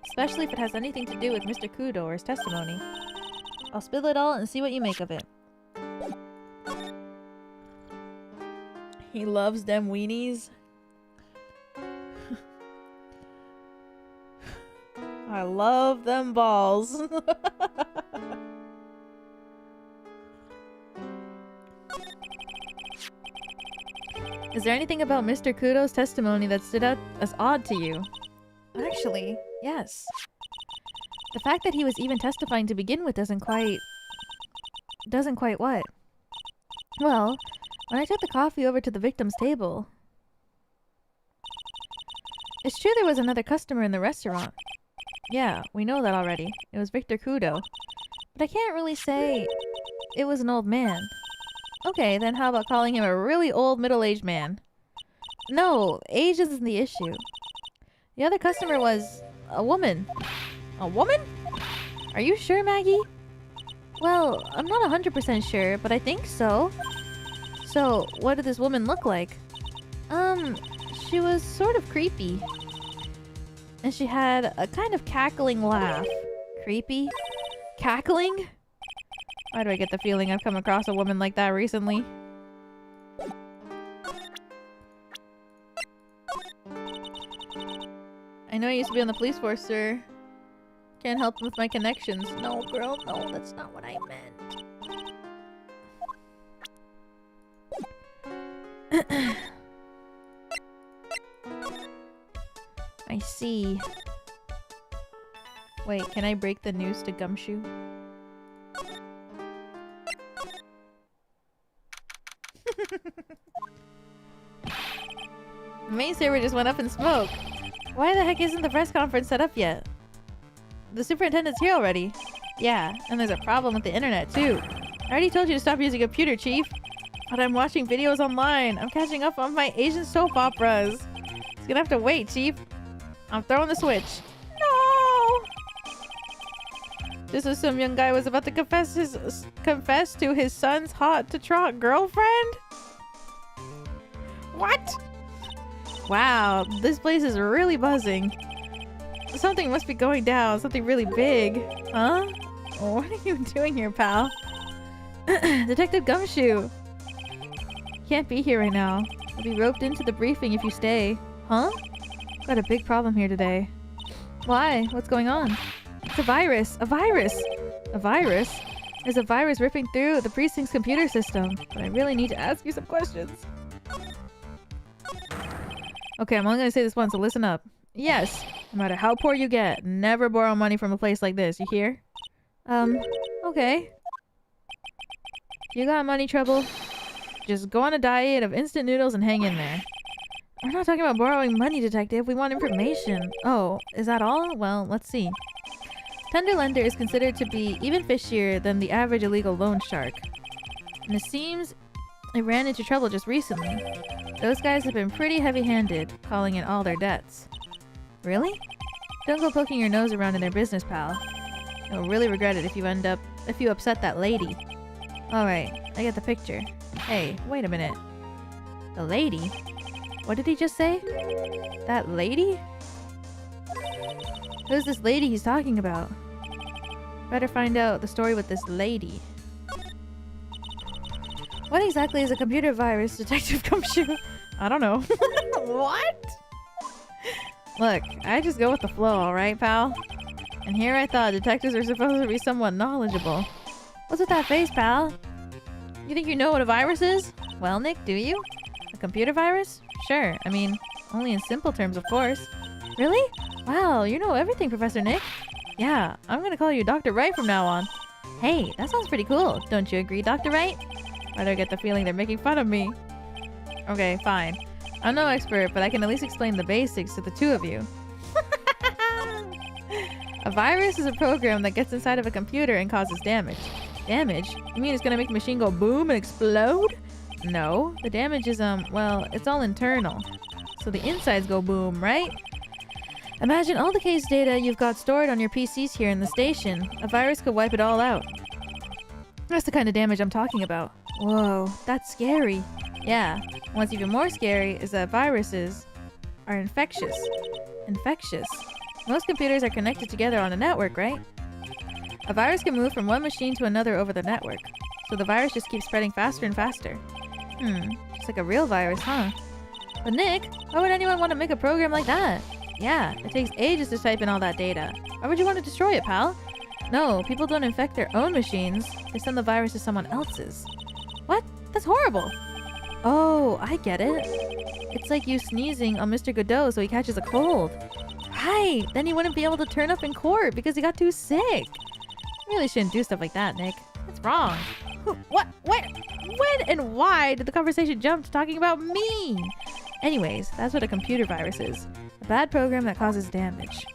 Especially if it has anything to do with Mr. Kudo or his testimony. I'll spill it all and see what you make of it. He loves them weenies. I love them balls. Is there anything about Mr. Kudo's testimony that stood out as odd to you? Actually, yes. The fact that he was even testifying to begin with doesn't quite what? Well, when I took the coffee over to the victim's table... It's true there was another customer in the restaurant. Yeah, we know that already. It was Victor Kudo. But I can't really say it was an old man. Okay, then how about calling him a really old middle-aged man? No, age isn't the issue. The other customer was a woman. A woman? Are you sure, Maggie? Well, I'm not 100% sure, but I think so. So, what did this woman look like? She was sort of creepy. And she had a kind of cackling laugh. Creepy? Cackling? Why do I get the feeling I've come across a woman like that recently? I know I used to be on the police force, sir. Can't help with my connections. No, girl, no, that's not what I meant. I see. Wait, can I break the news to Gumshoe? main server just went up in smoke. Why the heck isn't the press conference set up yet? The superintendent's here already. Yeah, and there's a problem with the internet too. I already told you to stop using a computer, Chief. But I'm watching videos online. I'm catching up on my Asian soap operas. It's gonna have to wait, Chief. I'm throwing the switch. No! Just as some young guy was about to confess to his son's hot-to-trot girlfriend? What? Wow, this place is really buzzing. Something must be going down. Something really big. Huh? What are you doing here, pal? Detective Gumshoe. Can't be here right now. I'll be roped into the briefing if you stay. Huh? Got a big problem here today. Why? What's going on? It's a virus! A virus! A virus? There's a virus ripping through the precinct's computer system. But I really need to ask you some questions. Okay, I'm only gonna say this once, so listen up. Yes, no matter how poor you get, never borrow money from a place like this, you hear? Okay. You got money trouble? Just go on a diet of instant noodles and hang in there. We're not talking about borrowing money, Detective. We want information. Oh, is that all? Well, let's see. Tender lender is considered to be even fishier than the average illegal loan shark. And it seems it ran into trouble just recently. Those guys have been pretty heavy-handed, calling in all their debts. Really? Don't go poking your nose around in their business, pal. You'll really regret it if you upset that lady. Alright, I get the picture. Hey, wait a minute. The lady? What did he just say? That lady? Who's this lady he's talking about? Better find out the story with this lady. What exactly is a computer virus, Detective Gumshoe? I don't know. What? Look, I just go with the flow, alright, pal? And here I thought detectives are supposed to be somewhat knowledgeable. What's with that face, pal? You think you know what a virus is? Well, Nick, do you? A computer virus? Sure, I mean, only in simple terms, of course. Really? Wow, you know everything, Professor Nick. Yeah, I'm gonna call you Dr. Wright from now on. Hey, that sounds pretty cool. Don't you agree, Dr. Wright? I don't get the feeling they're making fun of me. Okay, fine. I'm no expert, but I can at least explain the basics to the two of you. A virus is a program that gets inside of a computer and causes damage. Damage? You mean it's gonna make the machine go boom and explode? No, the damage is, well, it's all internal. So the insides go boom, right? Imagine all the case data you've got stored on your PCs here in the station. A virus could wipe it all out. That's the kind of damage I'm talking about. Whoa, that's scary. Yeah, what's even more scary is that viruses are infectious. Infectious? Most computers are connected together on a network, right? A virus can move from one machine to another over the network. So the virus just keeps spreading faster and faster. Just like a real virus, huh? But Nick, why would anyone want to make a program like that? Yeah, it takes ages to type in all that data. Why would you want to destroy it, pal? No, people don't infect their own machines. They send the virus to someone else's. What? That's horrible. Oh, I get it. It's like you sneezing on Mr. Kudo so he catches a cold. Right, then he wouldn't be able to turn up in court because he got too sick. You really shouldn't do stuff like that, Nick. That's wrong. What? Where? When and why did the conversation jump to talking about me? Anyways, that's what a computer virus is. A bad program that causes damage.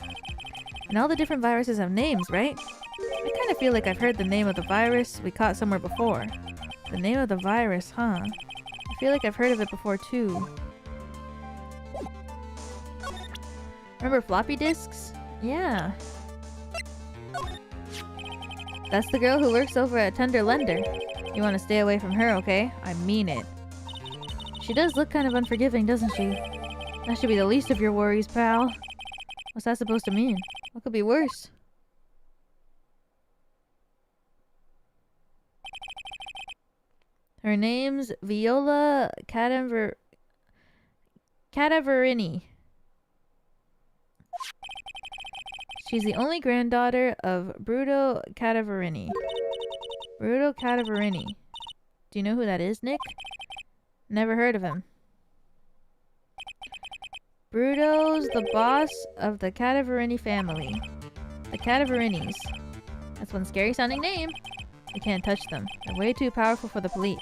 And all the different viruses have names, right? I kind of feel like I've heard the name of the virus we caught somewhere before. The name of the virus, huh? I feel like I've heard of it before too. Remember floppy disks? Yeah. That's the girl who works over at Tender Lender. You want to stay away from her, okay? I mean it. She does look kind of unforgiving, doesn't she? That should be the least of your worries, pal. What's that supposed to mean? What could be worse? Her name's Viola Cadaverini. She's the only granddaughter of Byrde Cadaverini. Byrde Cadaverini. Do you know who that is, Nick? Never heard of him. Byrde's the boss of the Cadaverini family. The Cadaverinis. That's one scary sounding name. You can't touch them. They're way too powerful for the police.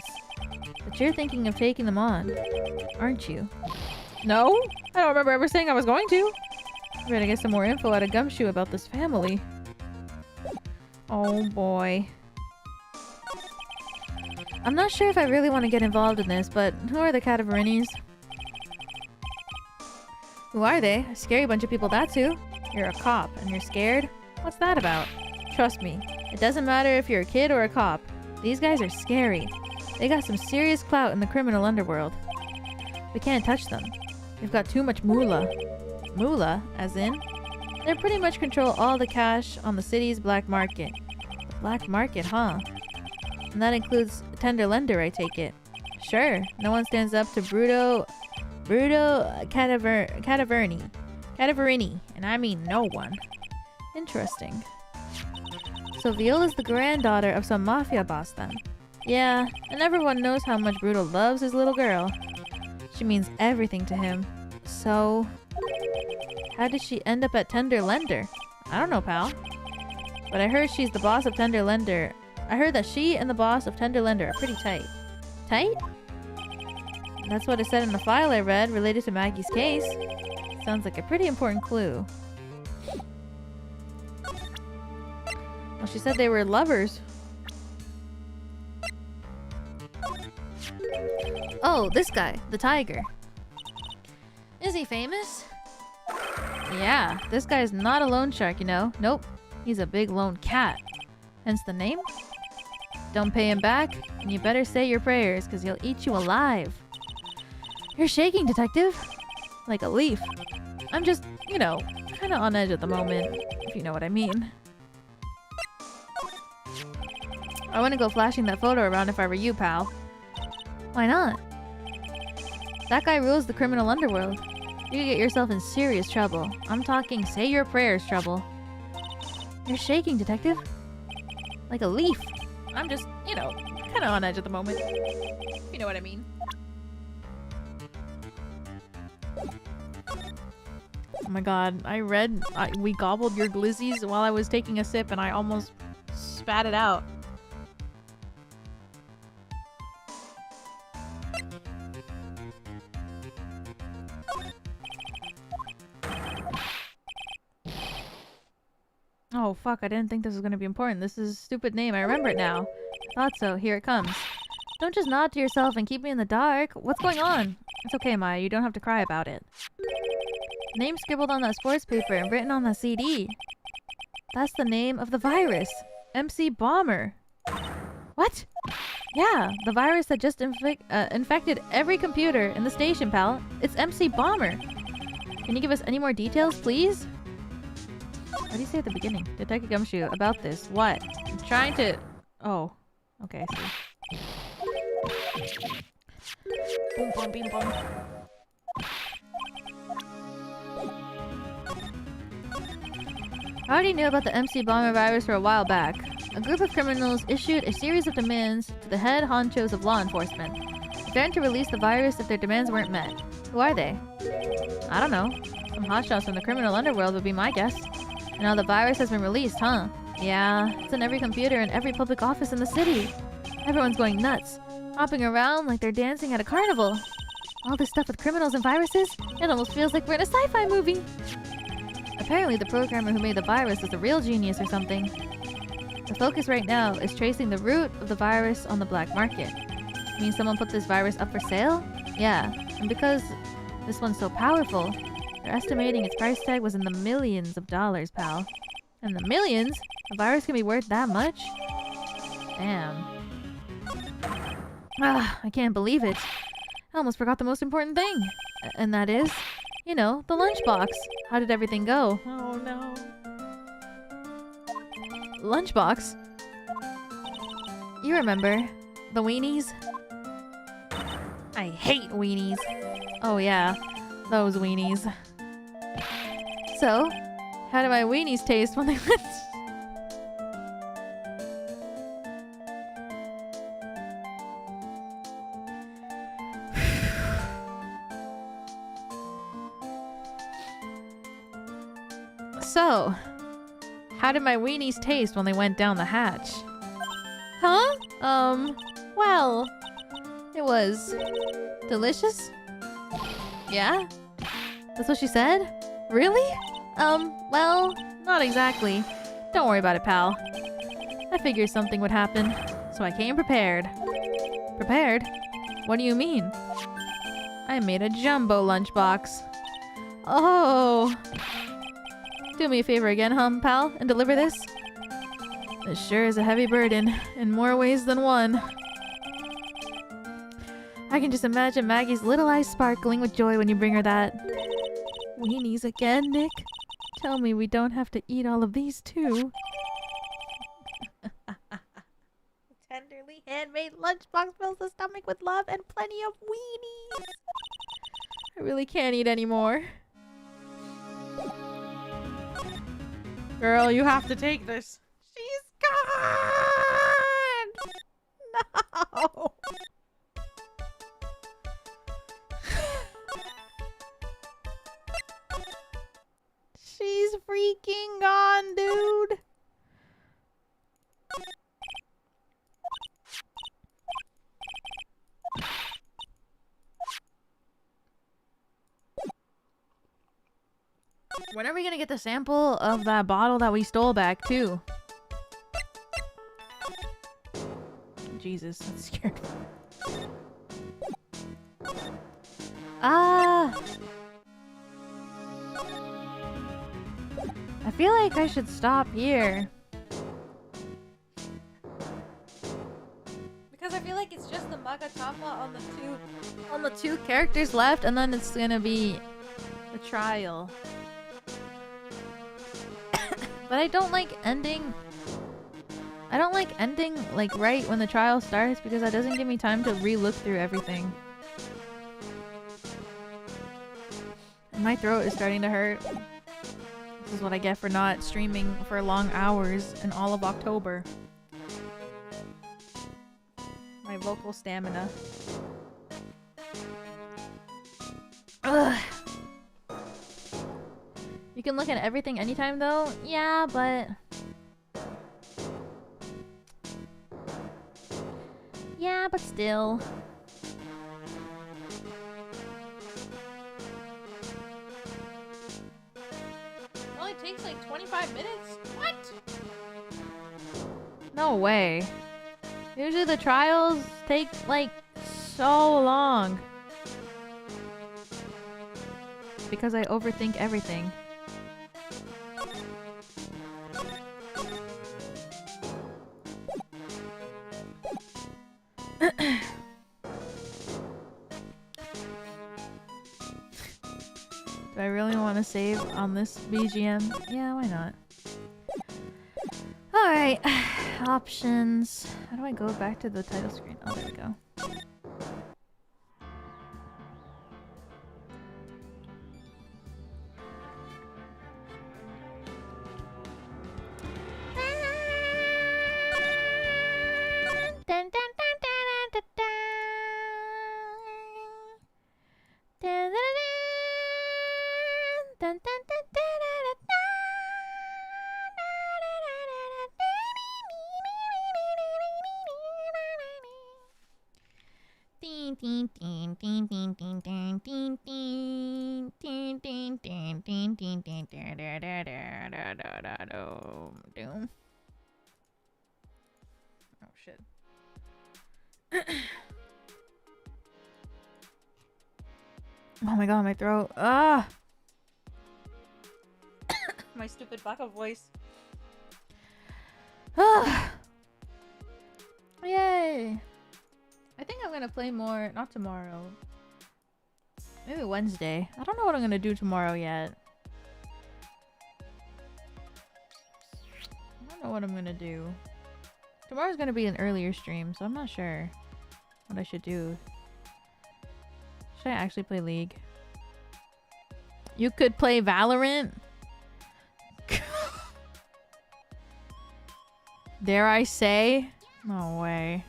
But you're thinking of taking them on, aren't you? No? I don't remember ever saying I was going to. I'm gonna get some more info out of Gumshoe about this family. Oh boy. I'm not sure if I really want to get involved in this, but who are the Cataverinis? Who are they? A scary bunch of people, that's who. You're a cop, and you're scared? What's that about? Trust me, it doesn't matter if you're a kid or a cop. These guys are scary. They got some serious clout in the criminal underworld. We can't touch them. They've got too much moolah. Moolah, as in? They pretty much control all the cash on the city's black market. The black market, huh? And that includes tender lender, I take it. Sure, no one stands up to Cataverini, and I mean no one. Interesting. So Viola's the granddaughter of some mafia boss then. Yeah, and everyone knows how much Bruto loves his little girl. She means everything to him. So, how did she end up at Tender Lender? I don't know, pal. But I heard she's the boss of Tender Lender. I heard that she and the boss of Tender Lender are pretty tight. Tight? That's what it said in the file I read related to Maggie's case. Sounds like a pretty important clue. Well, she said they were lovers. Oh, this guy, the tiger. Is he famous? Yeah, this guy's not a loan shark, you know. Nope, he's a big lone cat. Hence the name. Don't pay him back, and you better say your prayers, because he'll eat you alive. You're shaking, detective. Like a leaf. I'm just, you know, kind of on edge at the moment, if you know what I mean. I wouldn't go flashing that photo around if I were you, pal. Why not? That guy rules the criminal underworld. You could get yourself in serious trouble. I'm talking say your prayers trouble. You're shaking, detective. Like a leaf. I'm just, you know, kind of on edge at the moment. If you know what I mean. Oh my god, we gobbled your glizzies while I was taking a sip and I almost spat it out. Oh fuck, I didn't think this was gonna be important. This is a stupid name, I remember it now. Thought so, here it comes. Don't just nod to yourself and keep me in the dark. What's going on? It's okay, Maya, you don't have to cry about it. Name scribbled on that sports paper and written on that CD. That's the name of the virus. MC Bomber. What? Yeah, the virus that just infected every computer in the station, pal. It's MC Bomber. Can you give us any more details, please? What do you say at the beginning? Detective Gumshoe, about this. What? I'm trying to... Oh. Okay, I see. Boom, boom, boom, boom. I already knew about the MC Bomber virus for a while back. A group of criminals issued a series of demands to the head honchos of law enforcement, threatening to release the virus if their demands weren't met. Who are they? I don't know. Some hotshots from the criminal underworld would be my guess. And now the virus has been released, huh? Yeah, it's in every computer and every public office in the city. Everyone's going nuts, hopping around like they're dancing at a carnival. All this stuff with criminals and viruses, it almost feels like we're in a sci-fi movie. Apparently the programmer who made the virus is a real genius or something. The focus right now is tracing the root of the virus on the black market. You mean someone put this virus up for sale? Yeah, and because this one's so powerful, they're estimating its price tag was in the millions of dollars, pal. And the millions? A virus can be worth that much? Damn. Ah, I can't believe it. I almost forgot the most important thing. And that is, you know, the lunchbox. How did everything go? Oh no. Lunchbox? You remember. The weenies? I hate weenies. Oh yeah, those weenies. So, how did my weenies taste when they went? So, how did my weenies taste when they went down the hatch? Huh? Well, it was delicious. Yeah? That's what she said? Really? Well, not exactly. Don't worry about it, pal. I figured something would happen, so I came prepared. Prepared? What do you mean? I made a jumbo lunchbox. Oh! Do me a favor again, pal, and deliver this? It sure is a heavy burden, in more ways than one. I can just imagine Maggie's little eyes sparkling with joy when you bring her that. Weenies again, Nick? Tell me we don't have to eat all of these too. Tenderly handmade lunchbox fills the stomach with love and plenty of weenies. I really can't eat anymore. Girl, you have to take this. She's gone! No! She's freaking gone, dude! When are we gonna get the sample of that bottle that we stole back, too? Jesus, that scared me. Ah! I feel like I should stop here. Because I feel like it's just the Magatama on the two characters left, and then it's gonna be the trial. But I don't like ending like right when the trial starts because that doesn't give me time to re-look through everything. And my throat is starting to hurt. This is what I get for not streaming for long hours in all of October. My vocal stamina. Ugh. You can look at everything anytime though? Yeah, but... yeah, but still. It only takes like 25 minutes? What? No way. Usually the trials take like so long. Because I overthink everything. Do I really want to save on this BGM? Yeah, why not? Alright. Options. How do I go back to the title screen? Oh, there we go. Oh shit. Oh my god, my throat. Ah! My stupid baka voice. Ah! Yay! I think I'm gonna play more, not tomorrow. Maybe Wednesday. I don't know what I'm gonna do tomorrow yet. I don't know what I'm gonna do. Tomorrow's gonna be an earlier stream, so I'm not sure what I should do. Should I actually play League? You could play Valorant? Dare I say? No way.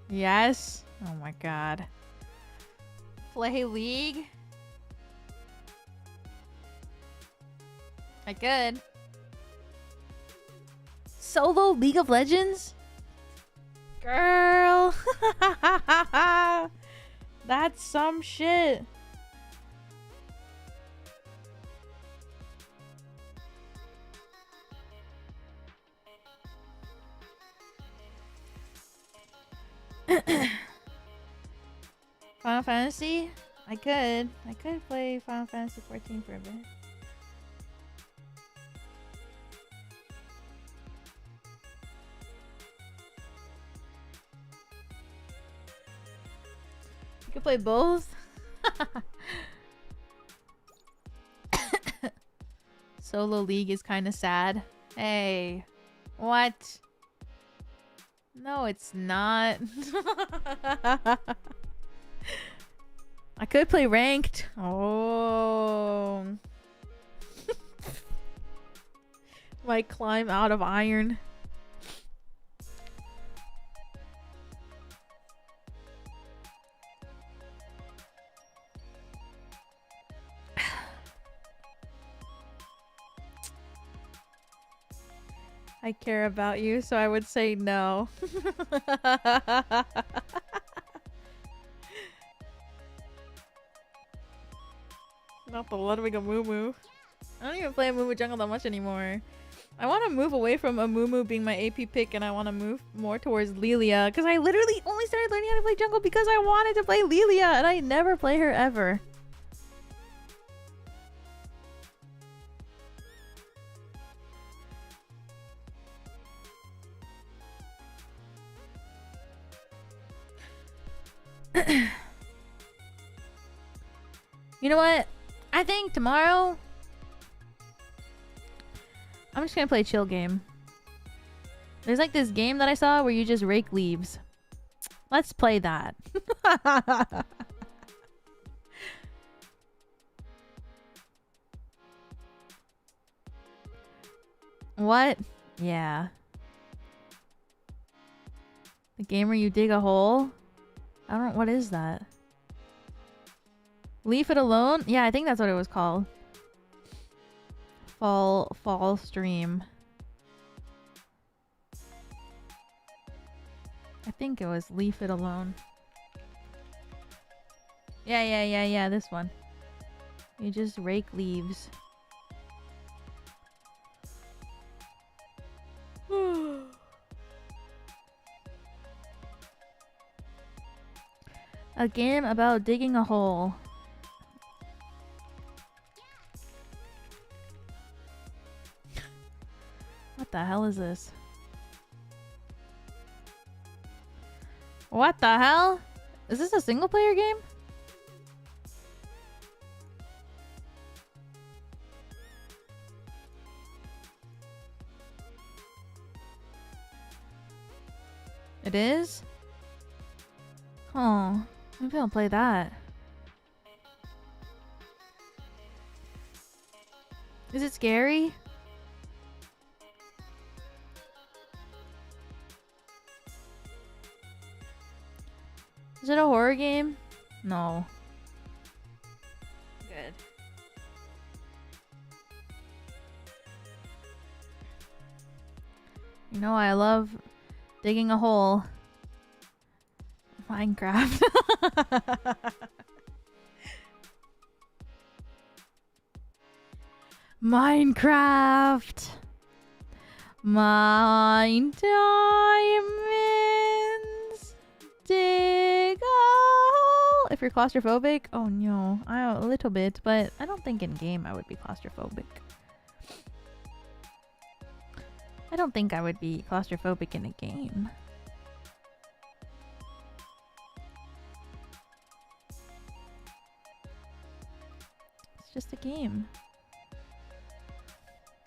Yes? Oh my god. Play League? I could. Solo League of Legends? Girl! That's some shit. Final Fantasy? I could play Final Fantasy 14 for a bit. You could play both? Solo League is kind of sad. Hey. What? No, it's not. I could play ranked. Oh. Might climb out of iron. I care about you, so I would say no. Not the Ludwig Amumu. I don't even play Amumu Jungle that much anymore. I want to move away from Amumu being my AP pick, and I want to move more towards Lilia, because I literally only started learning how to play Jungle because I wanted to play Lilia, and I never play her ever. You know what? I think tomorrow I'm just gonna play a chill game. There's like this game that I saw where you just rake leaves. Let's play that. What? Yeah. The game where you dig a hole? I don't... What is that? Leave It Alone? Yeah, I think that's what it was called. Fall stream. I think it was Leave It Alone. Yeah, this one. You just rake leaves. A game about digging a hole. What the hell is this? What the hell? Is this a single player game? It is? Oh, maybe I'll play that. Is it scary? Is it a horror game? No. Good. You know, I love digging a hole. Minecraft. Minecraft. Mine diamonds. Dig a hole. If you're claustrophobic, oh no, a little bit, but I don't think in game I would be claustrophobic. I don't think I would be claustrophobic in a game. It's just a game.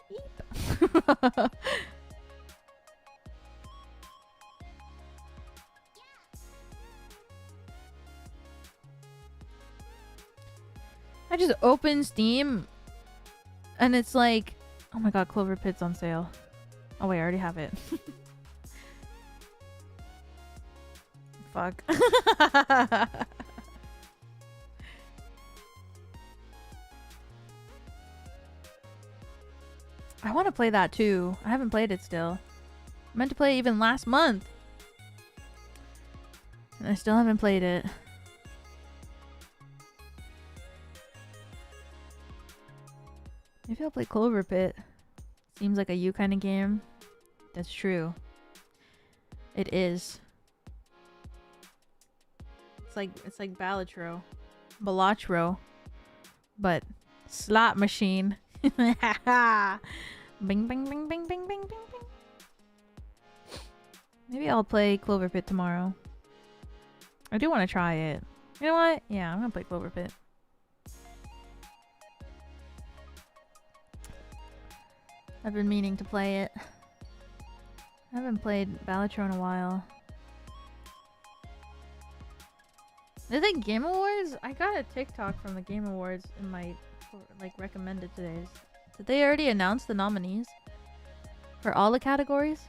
Eep. I just opened Steam and it's like, oh my god, Clover Pit's on sale. Oh wait, I already have it. Fuck. I want to play that too. I haven't played it still. I meant to play it even last month. And I still haven't played it. Maybe I'll play Clover Pit. Seems like a you kind of game. That's true. It is. it's like Balatro. But slot machine. Bing bing bing bing bing bing bing bing. Maybe I'll play Clover Pit tomorrow. I do want to try it. You know what? Yeah, I'm gonna play Clover Pit. I've been meaning to play it. I haven't played Balatro in a while. Is it Game Awards? I got a TikTok from the Game Awards in my like recommended today's. Did they already announce the nominees for all the categories?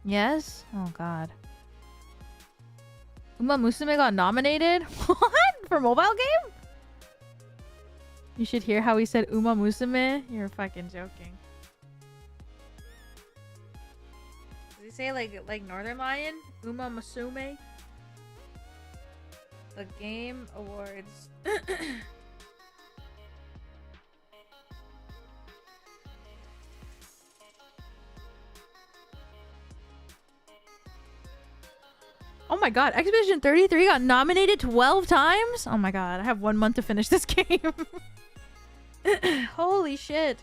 Yes? Oh god. Uma Musume got nominated? What? For mobile game? You should hear how he said Uma Musume. You're fucking joking. Did he say like Northern Lion? Uma Musume? The Game Awards. Oh my god, Expedition 33 got nominated 12 times? Oh my god, I have 1 month to finish this game. Holy shit.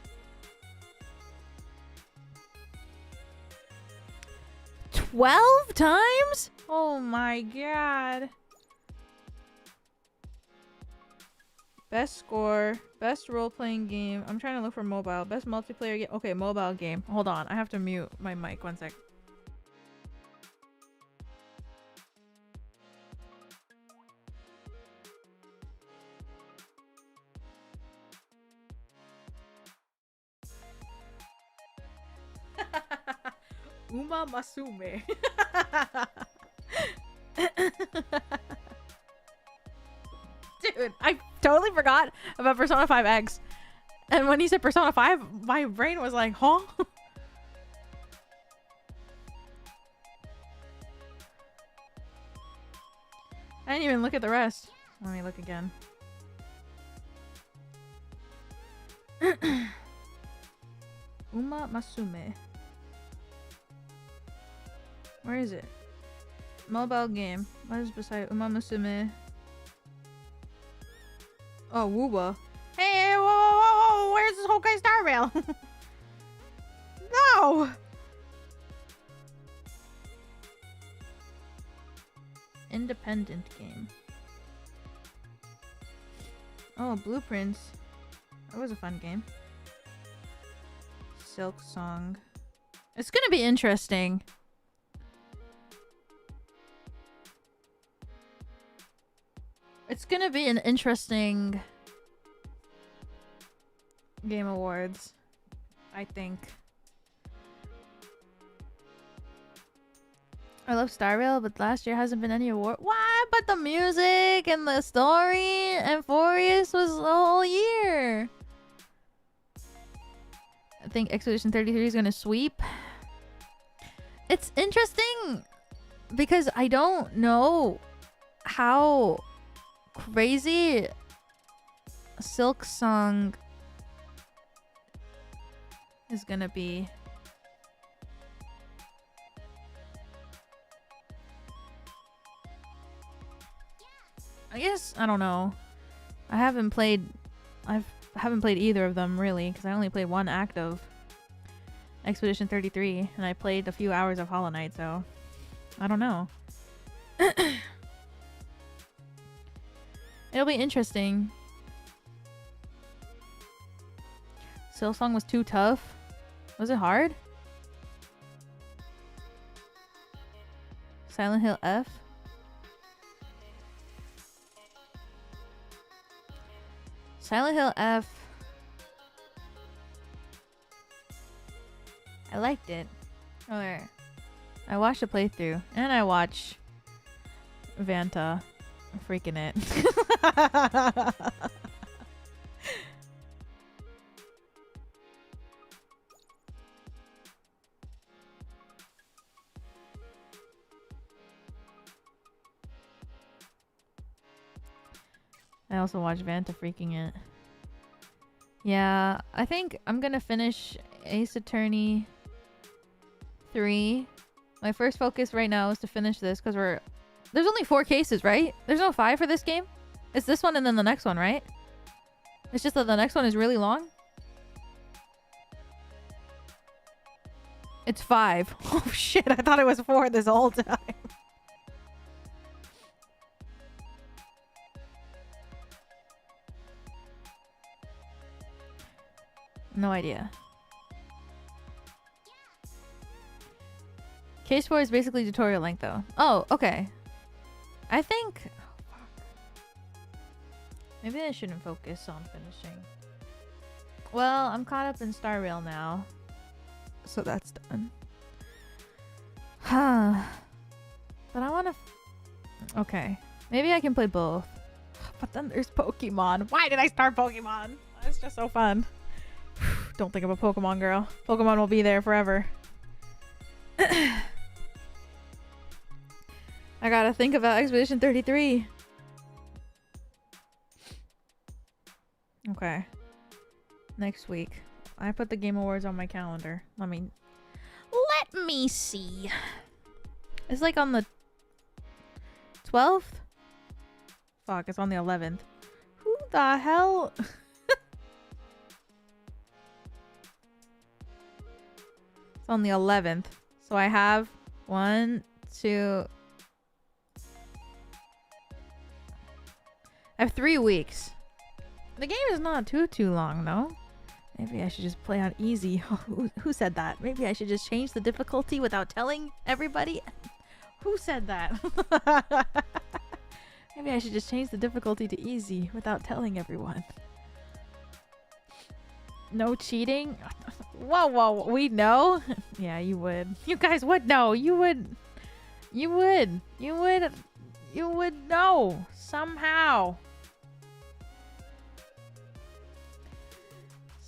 12 times? Oh my god. Best score, best role-playing game. I'm trying to look for mobile. Best multiplayer game. Okay, mobile game. Hold on, I have to mute my mic 1 sec. Uma Musume. Dude, I totally forgot about Persona 5 X. And when he said Persona 5, my brain was like, huh? I didn't even look at the rest. Let me look again. Uma Musume. Where is it? Mobile game. What is beside Uma Musume? Oh, Woowa. Hey, whoa, whoa, whoa, whoa, where's this Honkai Star Rail? No! Independent game. Oh, Blueprints. That was a fun game. Silk Song. It's gonna be interesting. It's gonna be an interesting Game Awards, I think. I love Star Rail, but last year hasn't been any award. What? But the music and the story and Furious was the whole year. I think Expedition 33 is gonna sweep. It's interesting because I don't know how crazy Silk Song is gonna be. I guess I don't know. I haven't played either of them really because I only played one act of Expedition 33 and I played a few hours of Hollow Knight, so I don't know. It'll be interesting. Silk Song was too tough. Was it hard? Silent Hill F. Silent Hill F. I liked it. Oh, there. I watched a playthrough and I watched Vanta freaking it. I also watched Vanta freaking it. Yeah, I think I'm gonna finish Ace Attorney 3. My first focus right now is to finish this because there's only 4 cases, right? There's no 5 for this game. It's this one and then the next one, right? It's just that the next one is really long. It's 5. Oh shit, I thought it was 4 this whole time. No idea. Case 4 is basically tutorial length though. Oh, okay. I think... Oh, fuck. Maybe I shouldn't focus on finishing. Well, I'm caught up in Star Rail now. So that's done. Huh. But I want to... Okay. Maybe I can play both. But then there's Pokemon. Why did I start Pokemon? It's just so fun. Don't think of a Pokemon, girl. Pokemon will be there forever. I gotta think about Expedition 33. Okay. Next week. I put the Game Awards on my calendar. Let me see. It's like on the 12th? Fuck, it's on the 11th. Who the hell? It's on the 11th. So I have 1, 2... I have 3 weeks. The game is not too long, though. Maybe I should just play on easy. Who said that? Maybe I should just change the difficulty without telling everybody? Who said that? Maybe I should just change the difficulty to easy without telling everyone. No cheating? Whoa, we know? Yeah, you would. You guys would know. You would know. Somehow.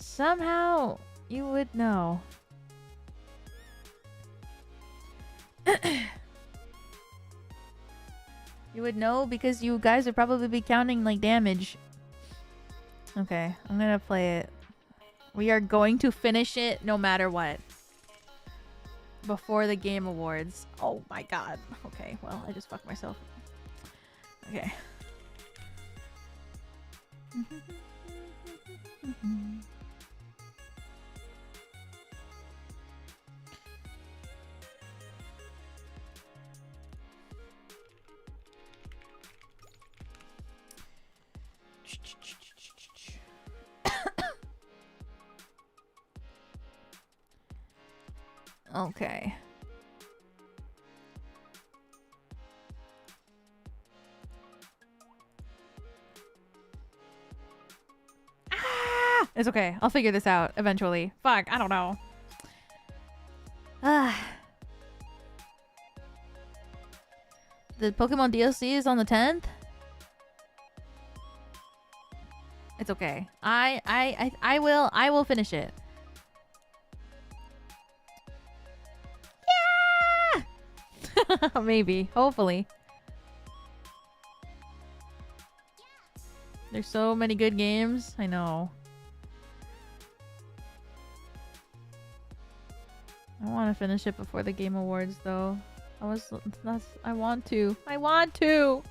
Somehow you would know. You would know because you guys would probably be counting like damage. Okay, I'm gonna play it. We are going to finish it no matter what. Before the Game Awards. Oh my god. Okay, well, I just fucked myself. Okay. Okay. Ah! It's okay. I'll figure this out eventually. Fuck, I don't know. The Pokemon DLC is on the 10th? It's okay. I will finish it. Yeah! Maybe. Hopefully. There's so many good games. I know. I want to finish it before the Game Awards though. I want to. I want to!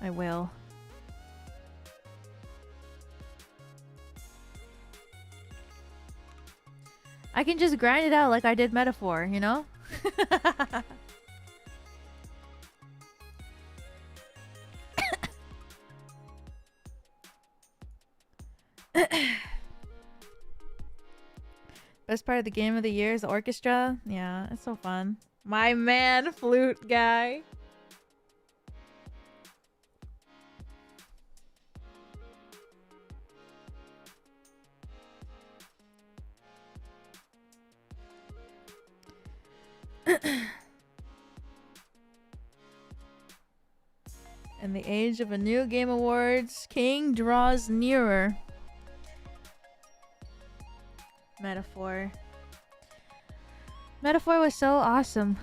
I will. I can just grind it out like I did Metaphor, you know? Best part of the game of the year is the orchestra. Yeah, it's so fun. My man, flute guy. In the age of a new Game Awards, King draws nearer. Metaphor. Metaphor was so awesome.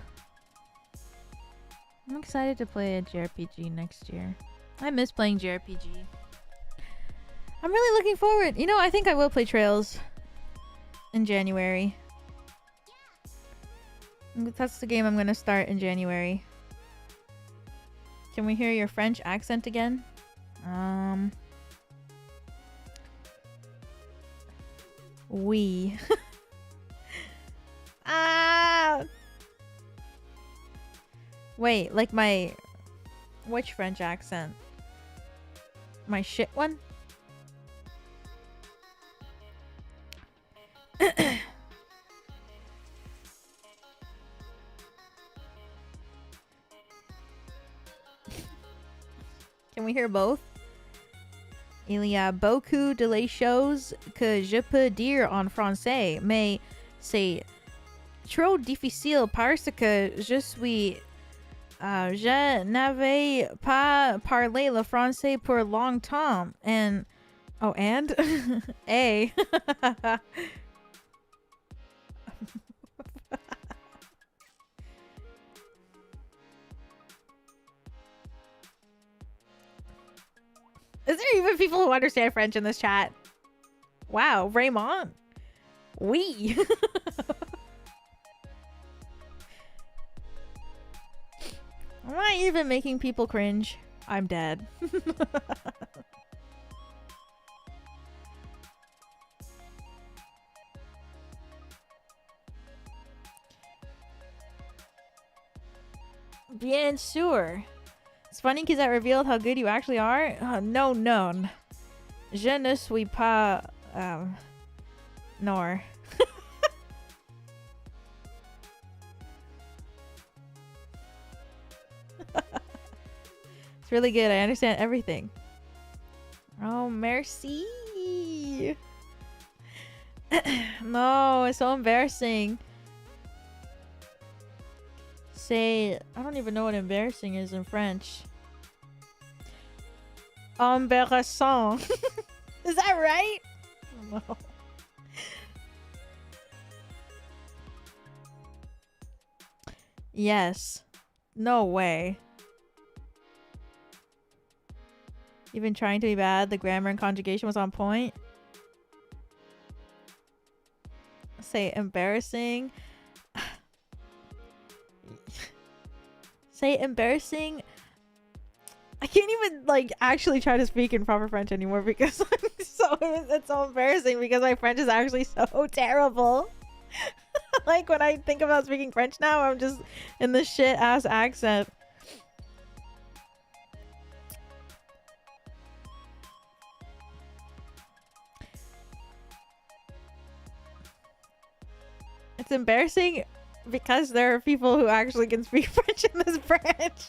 I'm excited to play a JRPG next year. I miss playing JRPG. I'm really looking forward. You know, I think I will play Trails in January. That's the game I'm gonna start in January. Can we hear your French accent again? Oui. Ah! Wait, like my... Which French accent? My shit one? Can we hear both? Il y a beaucoup de les choses que je peux dire en français, mais c'est trop difficile parce que je n'avais pas parlé le français pour longtemps. And oh, and a Is there even people who understand French in this chat? Wow, Raymond. Oui. Am I even making people cringe? I'm dead. Bien sûr. It's funny because that revealed how good you actually are. No, no. Je ne suis pas... nor. It's really good. I understand everything. Oh, merci. No, it's so embarrassing. Say, I don't even know what embarrassing is in French. Embarrassant. Is that right? No. Yes. No way. Even trying to be bad, the grammar and conjugation was on point. Say embarrassing. Say embarrassing. I can't even like actually try to speak in proper French anymore because it's so embarrassing because my French is actually so terrible. Like when I think about speaking French now, I'm just in the shit ass accent. It's embarrassing because there are people who actually can speak French in this branch.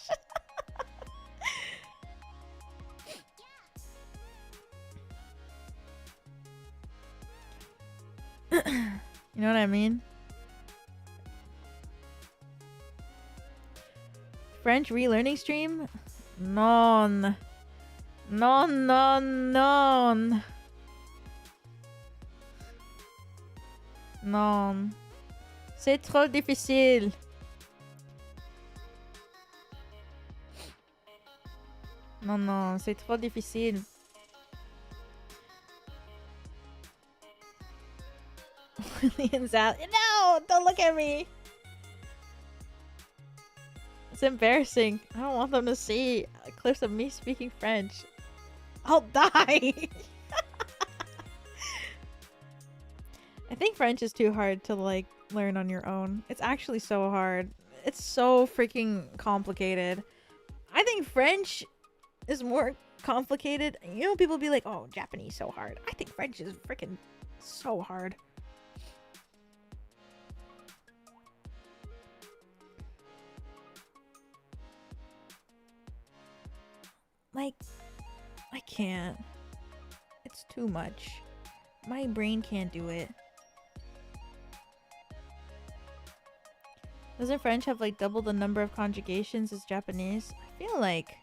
You know what I mean? French relearning stream? Non. Non, non, non. Non. C'est trop difficile. Non, non, c'est trop difficile. No, don't look at me. It's embarrassing. I don't want them to see clips of me speaking French. I'll die. I think French is too hard to like learn on your own. It's actually so hard. It's so freaking complicated. I think French is more complicated. You know, people be like, oh, Japanese so hard. I think French is freaking so hard. Like, I can't. It's too much. My brain can't do it. Doesn't French have like double the number of conjugations as Japanese? I feel like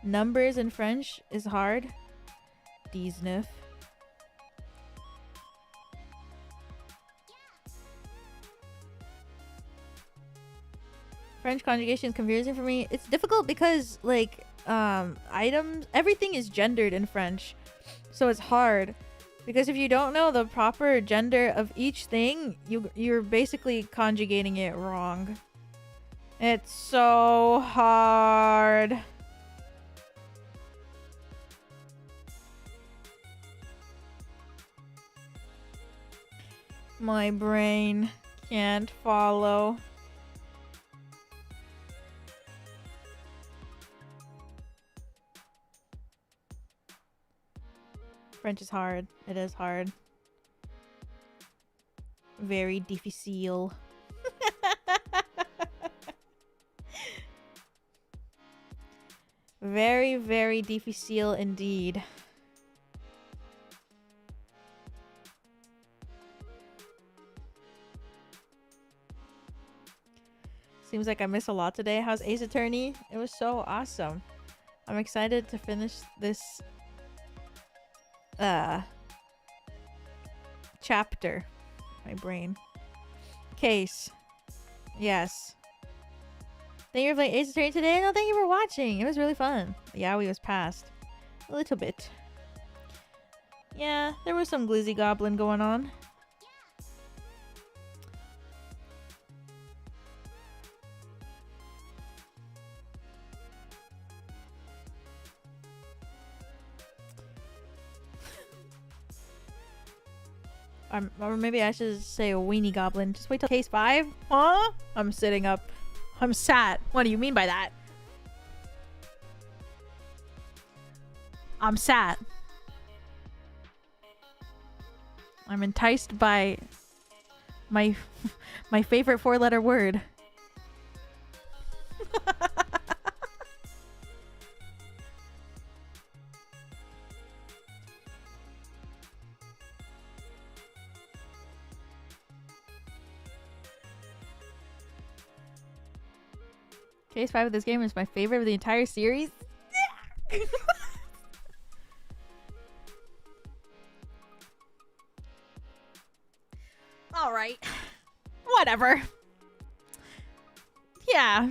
numbers in French is hard. 19. French conjugation is confusing for me. It's difficult because like items, everything is gendered in French, so it's hard because if you don't know the proper gender of each thing, you're basically conjugating it wrong. It's so hard. My brain can't follow. French is hard. It is hard. Very difficile. Very, very difficile indeed. Seems like I missed a lot today. How's Ace Attorney? It was so awesome. I'm excited to finish this chapter. My brain. Case. Yes. Thank you for playing Ace Attorney today. No, thank you for watching. It was really fun. Yeah, we was passed. A little bit. Yeah, there was some glizzy goblin going on. Or maybe I should say a weenie goblin. Just wait till case 5. Huh? I'm sitting up. I'm sat. What do you mean by that? I'm sat. I'm enticed by my favorite 4-letter word. Case 5 of this game is my favorite of the entire series. Alright. Whatever. Yeah.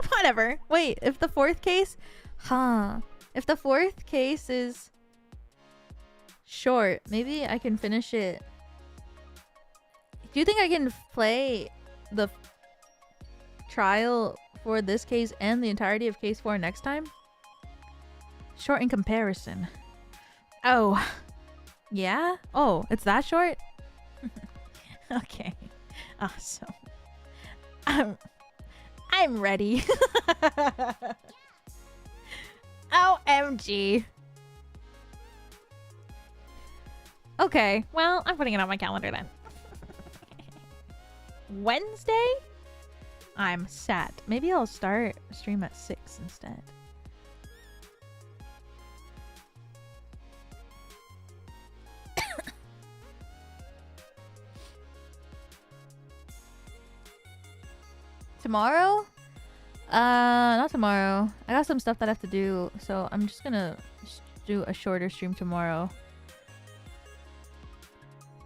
Whatever. Wait, if the 4th case... Huh. If the 4th case is short, maybe I can finish it. Do you think I can play the trial for this case and the entirety of case 4 next time? Short in comparison. Oh. Yeah? Oh, it's that short? Okay. Awesome. I'm ready. OMG. Okay, well, I'm putting it on my calendar then. Wednesday? I'm sat. Maybe I'll start stream at 6 instead. Tomorrow? Not tomorrow. I got some stuff that I have to do, so I'm just gonna do a shorter stream tomorrow.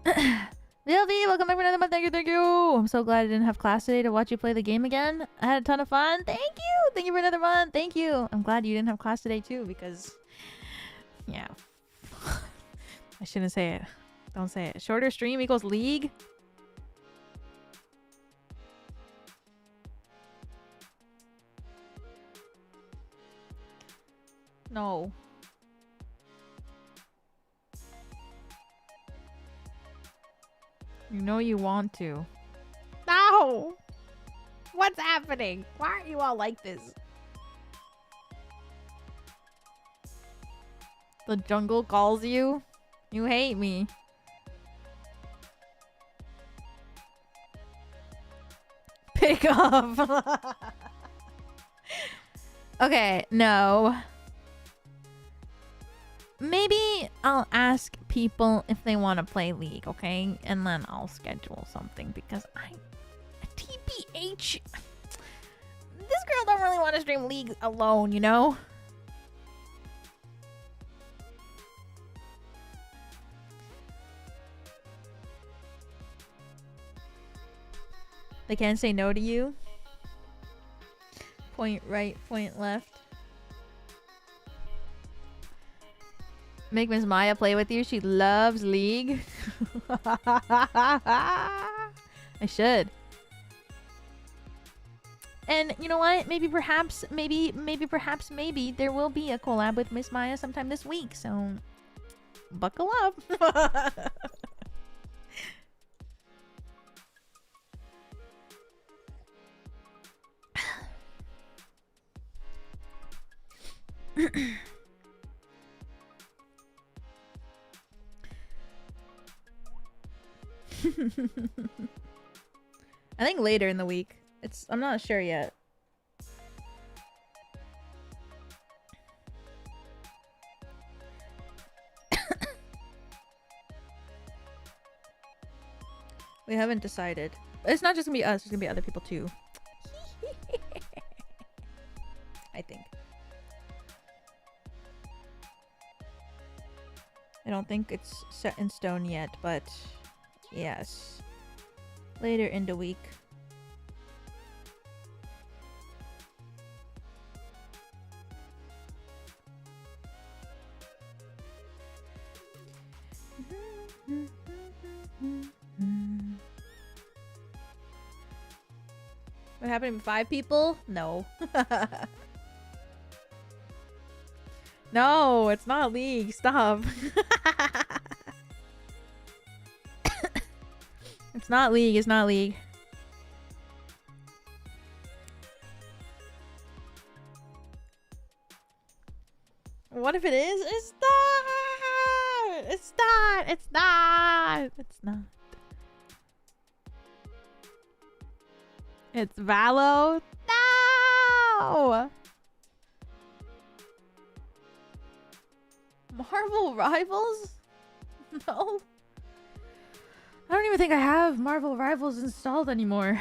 VLV, welcome back for another month. Thank you, thank you. I'm so glad I didn't have class today to watch you play the game again. I had a ton of fun. Thank you. Thank you for another month. Thank you. I'm glad you didn't have class today too, because yeah. I shouldn't say it. Don't say it. Shorter stream equals league. No. You know you want to. No! What's happening? Why aren't you all like this? The jungle calls you? You hate me. Pick up! Okay, no. Maybe I'll ask people if they want to play League, okay? And then I'll schedule something because TBH. This girl don't really want to stream League alone, you know? They can't say no to you. Point right, point left. Make Miss Maya play with you. She loves League. I should. And you know what? Maybe perhaps there will be a collab with Miss Maya sometime this week. So buckle up. I think later in the week. I'm not sure yet. We haven't decided. It's not just gonna be us, there's gonna be other people too. I think. I don't think it's set in stone yet, but yes. Later in the week. What happened to 5 people? No. No, it's not League. Stop. It's not League. It's not League. What if it is? It's not. It's not. It's not. It's not. It's Valo. No. Marvel Rivals? No. I don't even think I have Marvel Rivals installed anymore.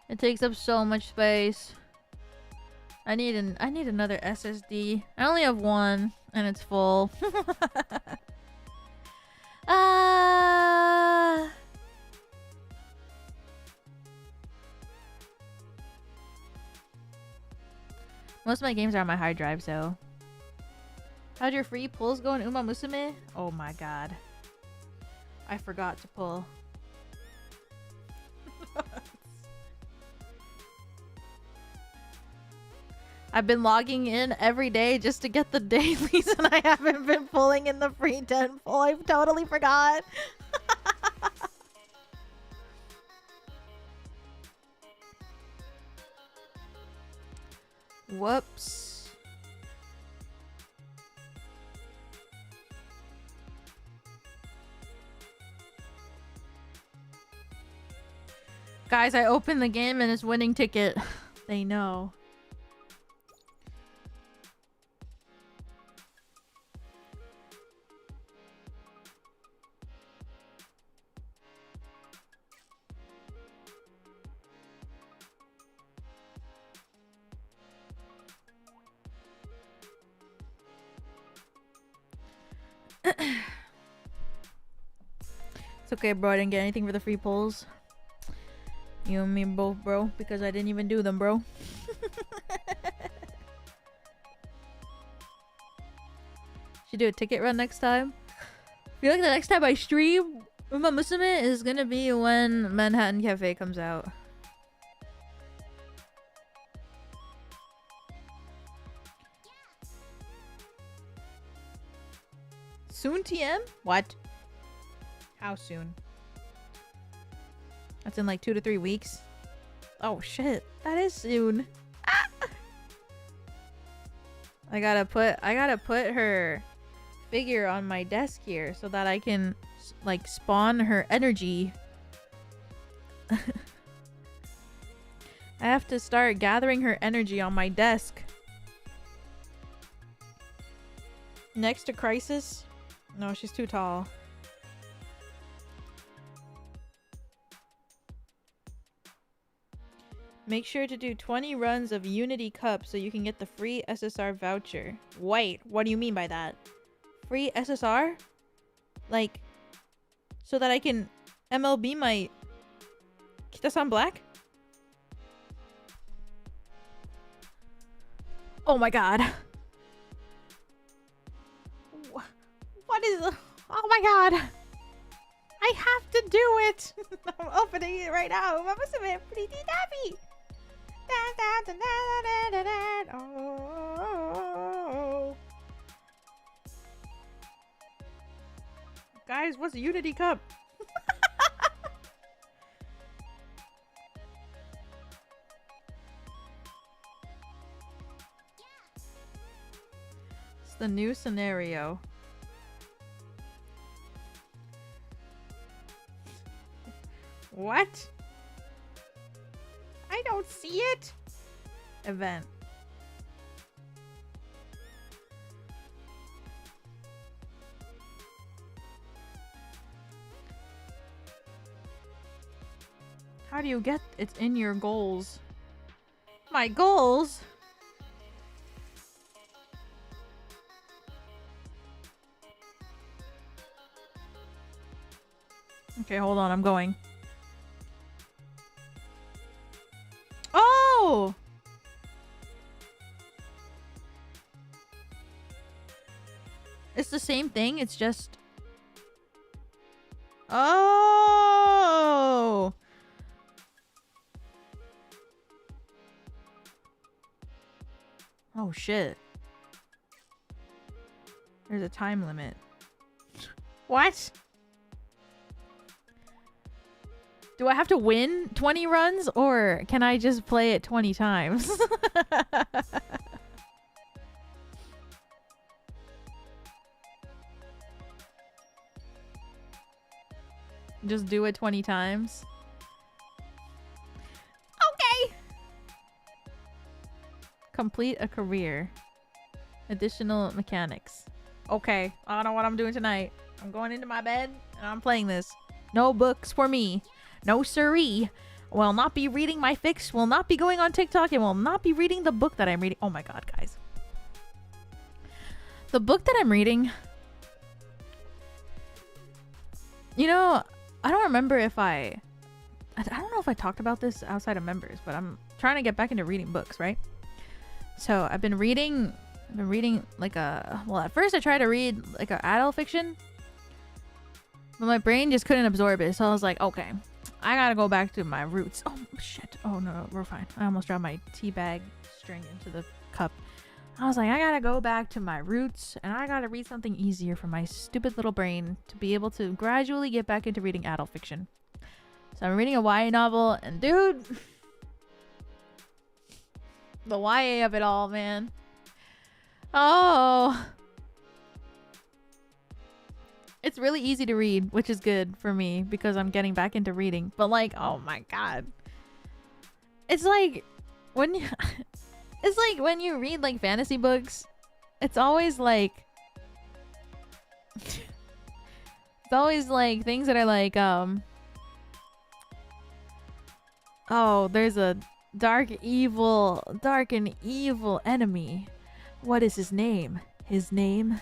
It takes up so much space. I need another SSD. I only have one and it's full. Most of my games are on my hard drive, so. How'd your free pulls go in Uma Musume? Oh my god. I forgot to pull. I've been logging in every day just to get the dailies and I haven't been pulling in the free 10 pull. I totally forgot. Whoops. Guys, I opened the game and it's winning ticket. They know. It's okay, bro. I didn't get anything for the free polls. You and me both, bro. Because I didn't even do them, bro. Should do a ticket run next time. I feel like the next time I stream Uma Musume is gonna be when Manhattan Cafe comes out. Soon TM? What? How soon? That's in like 2 to 3 weeks. Oh shit, that is soon. Ah! I gotta put her figure on my desk here so that I can like spawn her energy. I have to start gathering her energy on my desk. Next to Crisis? No, she's too tall. Make sure to do 20 runs of Unity Cup so you can get the free SSR voucher. Wait, what do you mean by that? Free SSR? Like, so that I can MLB my Kita-san Black? Oh my god. What is... Oh my god. I have to do it. I'm opening it right now. Vamos a ver. Pretty happy. Oh. Guys, what's Unity Cup? It's the new scenario. What? I don't see it. Event. How do you get it's in your goals? My goals? Okay, hold on, I'm going. Oh! It's the same thing, it's just... Oh! Oh shit. There's a time limit. What? Do I have to win 20 runs or can I just play it 20 times? Just do it 20 times? Okay! Complete a career. Additional mechanics. Okay, I don't know what I'm doing tonight. I'm going into my bed and I'm playing this. No books for me. No siree. Will not be reading my fix. Will not be going on TikTok. And will not be reading the book that I'm reading. Oh my god, guys. The book that I'm reading... You know, I don't remember if I don't know if I talked about this outside of members, but I'm trying to get back into reading books, right? So I've been reading like a... Well, at first I tried to read like an adult fiction. But my brain just couldn't absorb it. So I was like, okay. I gotta go back to my roots. Oh, shit. Oh, no, we're fine. I almost dropped my tea bag string into the cup. I was like, I gotta go back to my roots and I gotta read something easier for my stupid little brain to be able to gradually get back into reading adult fiction. So I'm reading a YA novel and dude, the YA of it all, man. Oh. It's really easy to read, which is good for me because I'm getting back into reading. But like, oh my god. It's like when you it's like when you read like fantasy books, it's always like it's always like things that are like oh, there's a dark and evil enemy. What is his name? His name?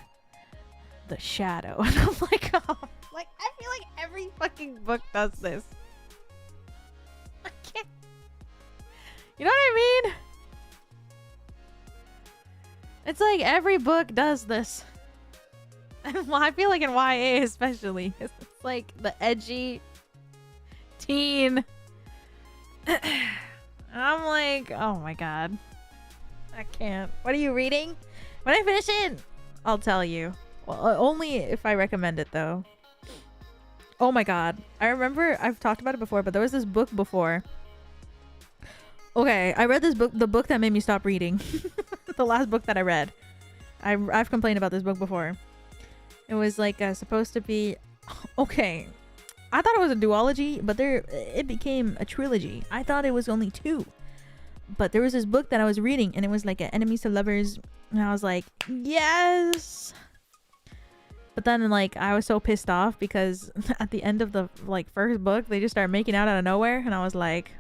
The Shadow. And I'm like, oh, like I feel like every fucking book does this. I can't. You know what I mean? It's like every book does this. Well, I feel like in YA especially, it's like the edgy teen. I'm like, oh my god, I can't. What are you reading? When I finish it, I'll tell you. Well, only if I recommend it though. Oh my god. I remember I've talked about it before, but there was this book before. Okay, I read this book, the book that made me stop reading. The last book that I read. I've complained about this book before. It was like supposed to be... Okay. I thought it was a duology, but it became a trilogy. I thought it was only 2. But there was this book that I was reading and it was like enemies to lovers. And I was like, yes! But then like I was so pissed off because at the end of the like first book they just started making out of nowhere and I was like,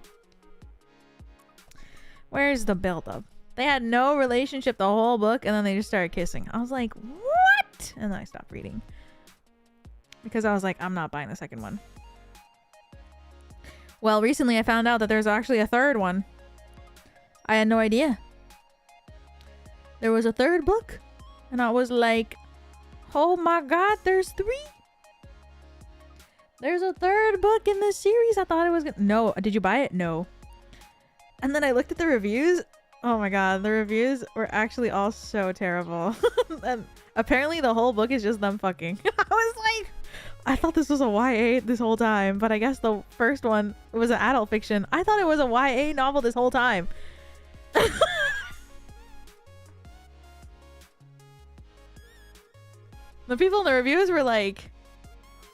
Where's the build-up? They had no relationship the whole book, and then they just started kissing. I was like, what? And then I stopped reading. Because I was like, I'm not buying the second one. Well, recently I found out that there's actually a third one. I had no idea. There was a third book. And I was like, oh my god, there's 3? There's a third book in this series. I thought it was gonna... No. Did you buy it? No. And then I looked at the reviews. Oh my god, the reviews were actually all so terrible. And apparently the whole book is just them fucking. I was like, I thought this was a YA this whole time, but I guess the first one was an adult fiction. I thought it was a YA novel this whole time. The people in the reviews were like,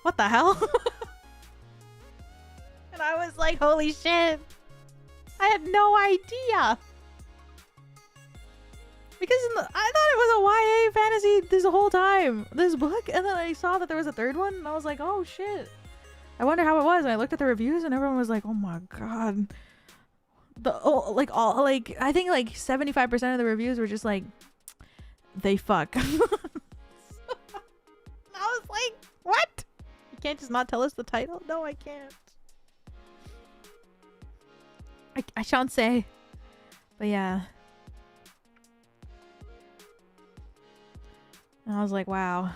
what the hell? And I was like, holy shit. I had no idea. Because I thought it was a YA fantasy this whole time, this book, and then I saw that there was a third one, and I was like, oh shit. I wonder how it was. And I looked at the reviews, and everyone was like, oh my god. I think like 75% of the reviews were just like, they fuck. I was like, what? You can't just not tell us the title? No, I can't. I shan't say. But yeah. And I was like, wow.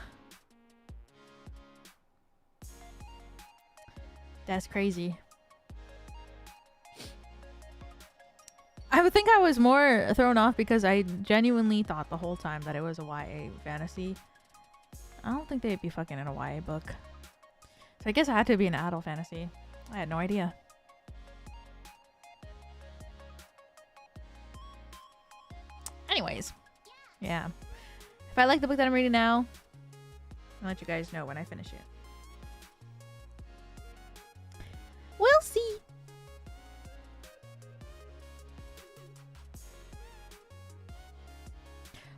That's crazy. I would think I was more thrown off because I genuinely thought the whole time that it was a YA fantasy. I don't think they'd be fucking in a YA book. So I guess it had to be an adult fantasy. I had no idea. Anyways. Yeah. If I like the book that I'm reading now, I'll let you guys know when I finish it. We'll see.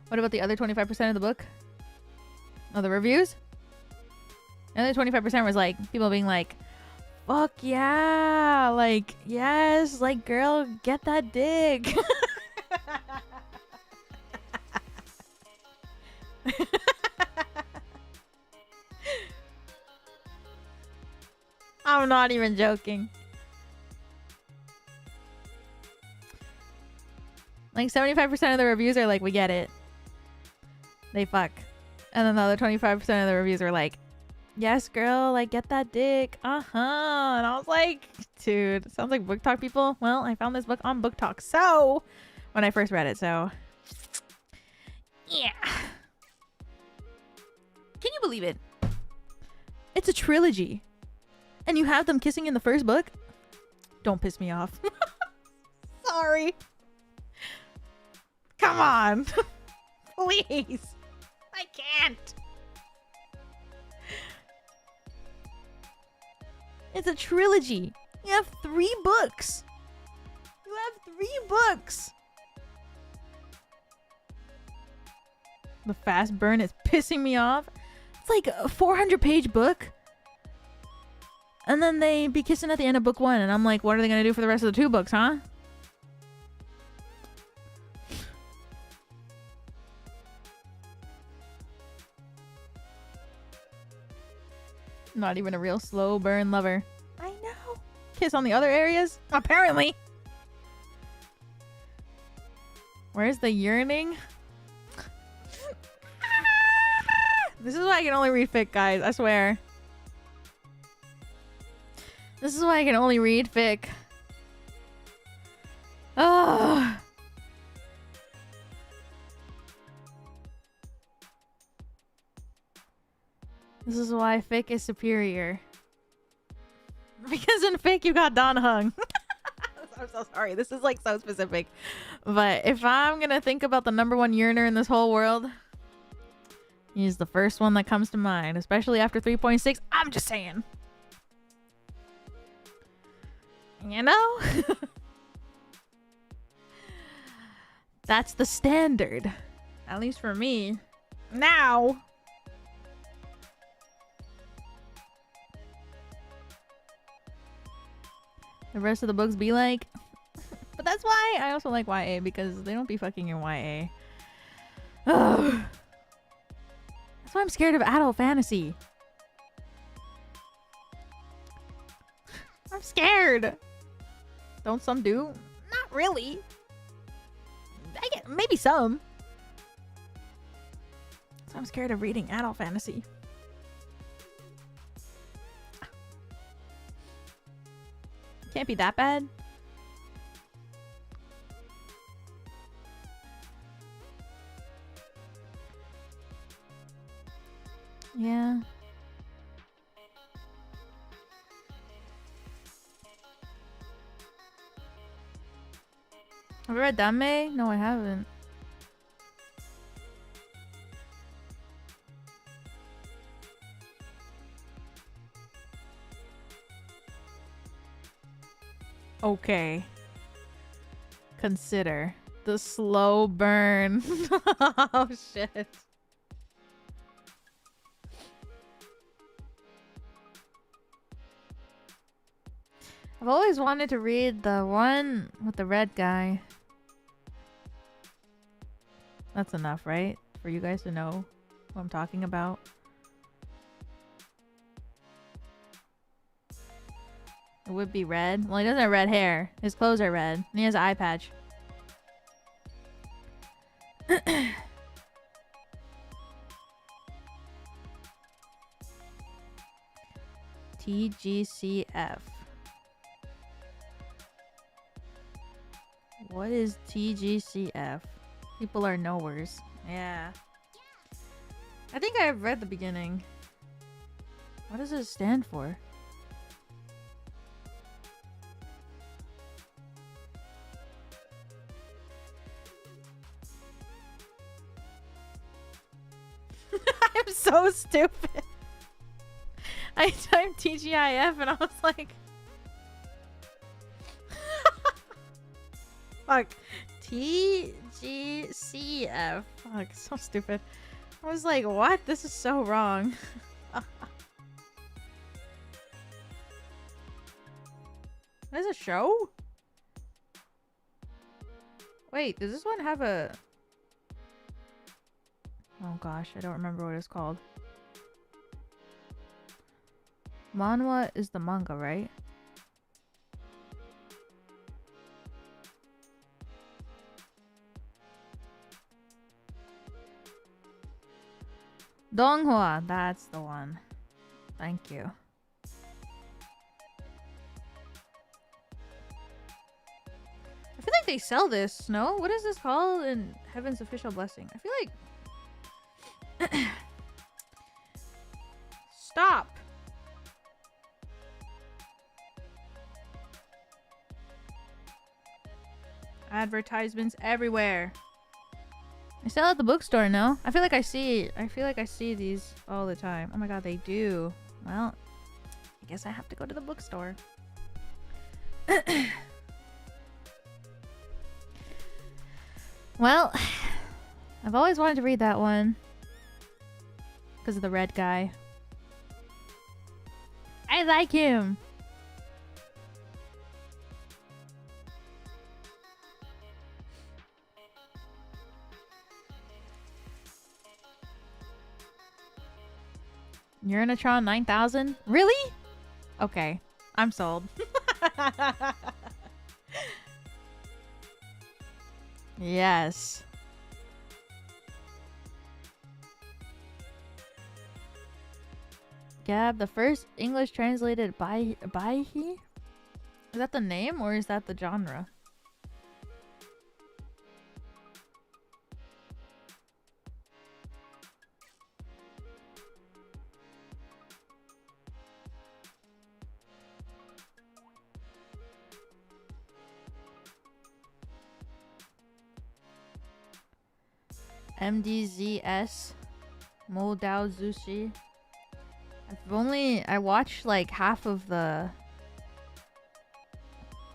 What about the other 25% of the book? Oh, the reviews? The other 25% was like people being like, fuck yeah, like, yes, like, girl, get that dick. I'm not even joking. Like 75% of the reviews are like, we get it. They fuck. And then the other 25% of the reviews are like, yes, girl, like, get that dick. Uh-huh. And I was like, dude, sounds like book talk people. Well, I found this book on Book Talk. So, when I first read it, so. Yeah. Can you believe it? It's a trilogy. And you have them kissing in the first book? Don't piss me off. Sorry. Come on. Please. I can't. It's a trilogy. You have 3 books. You have 3 books. The fast burn is pissing me off. It's like a 400-page book. And then they be kissing at the end of book 1. And I'm like, what are they going to do for the rest of the 2 books, huh? Not even a real slow burn lover. I know. Kiss on the other areas? Apparently. Where's the yearning? This is why I can only read fic, guys. I swear. This is why I can only read fic. Ugh. This is why fic is superior. Because in fic you got Don Hung. I'm so sorry. This is like so specific. But if I'm gonna think about the #1 yearner in this whole world, he's the first one that comes to mind. Especially after 3.6. I'm just saying. You know? That's the standard. At least for me. Now. The rest of the books be like, but That's why I also like YA, because they don't be fucking in YA. Ugh. That's why I'm scared of adult fantasy. I'm scared. Don't some do? Not really. I get maybe some. So I'm scared of reading adult fantasy. Can't be that bad. Yeah. Have you read Dame? No, I haven't. Okay. Consider the slow burn. Oh shit. I've always wanted to read the one with the red guy. That's enough, right? For you guys to know what I'm talking about. It would be red. Well, he doesn't have red hair. His clothes are red. And he has an eye patch. TGCF. What is TGCF? People are knowers. Yeah. I think I've read the beginning. What does it stand for? I'm so stupid. I typed TGIF and I was like... Fuck. TGCF. Fuck, so stupid. I was like, what? This is so wrong. There's a show? Wait, does this one have a... Oh gosh, I don't remember what it's called. Manhwa is the manga, right? Donghua, that's the one. Thank you. I feel like they sell this, no? What is this called in Heaven's Official Blessing? I feel like... Stop! Advertisements everywhere. They sell at the bookstore, no? I feel like I see these all the time. Oh my god, they do. Well, I guess I have to go to the bookstore. Well, I've always wanted to read that one because of the red guy. I like him. Uranitron 9000? Really? Okay, I'm sold. Yes. Gab, the first English translated by he? Is that the name or is that the genre? MDZS Modao Zushi. I watched like half of the,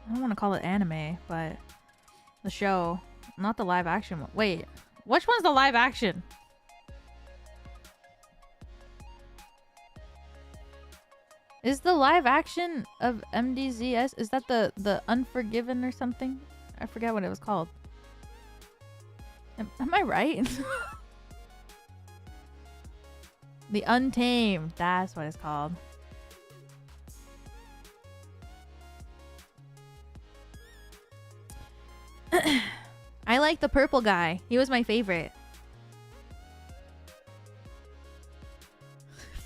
I don't want to call it anime, but the show, not the live action one. Wait, which one's the live action? Is the live action of MDZS, is that the Unforgiven or something? I forget what it was called. Am I right? The Untamed. That's what it's called. I like the purple guy. He was my favorite.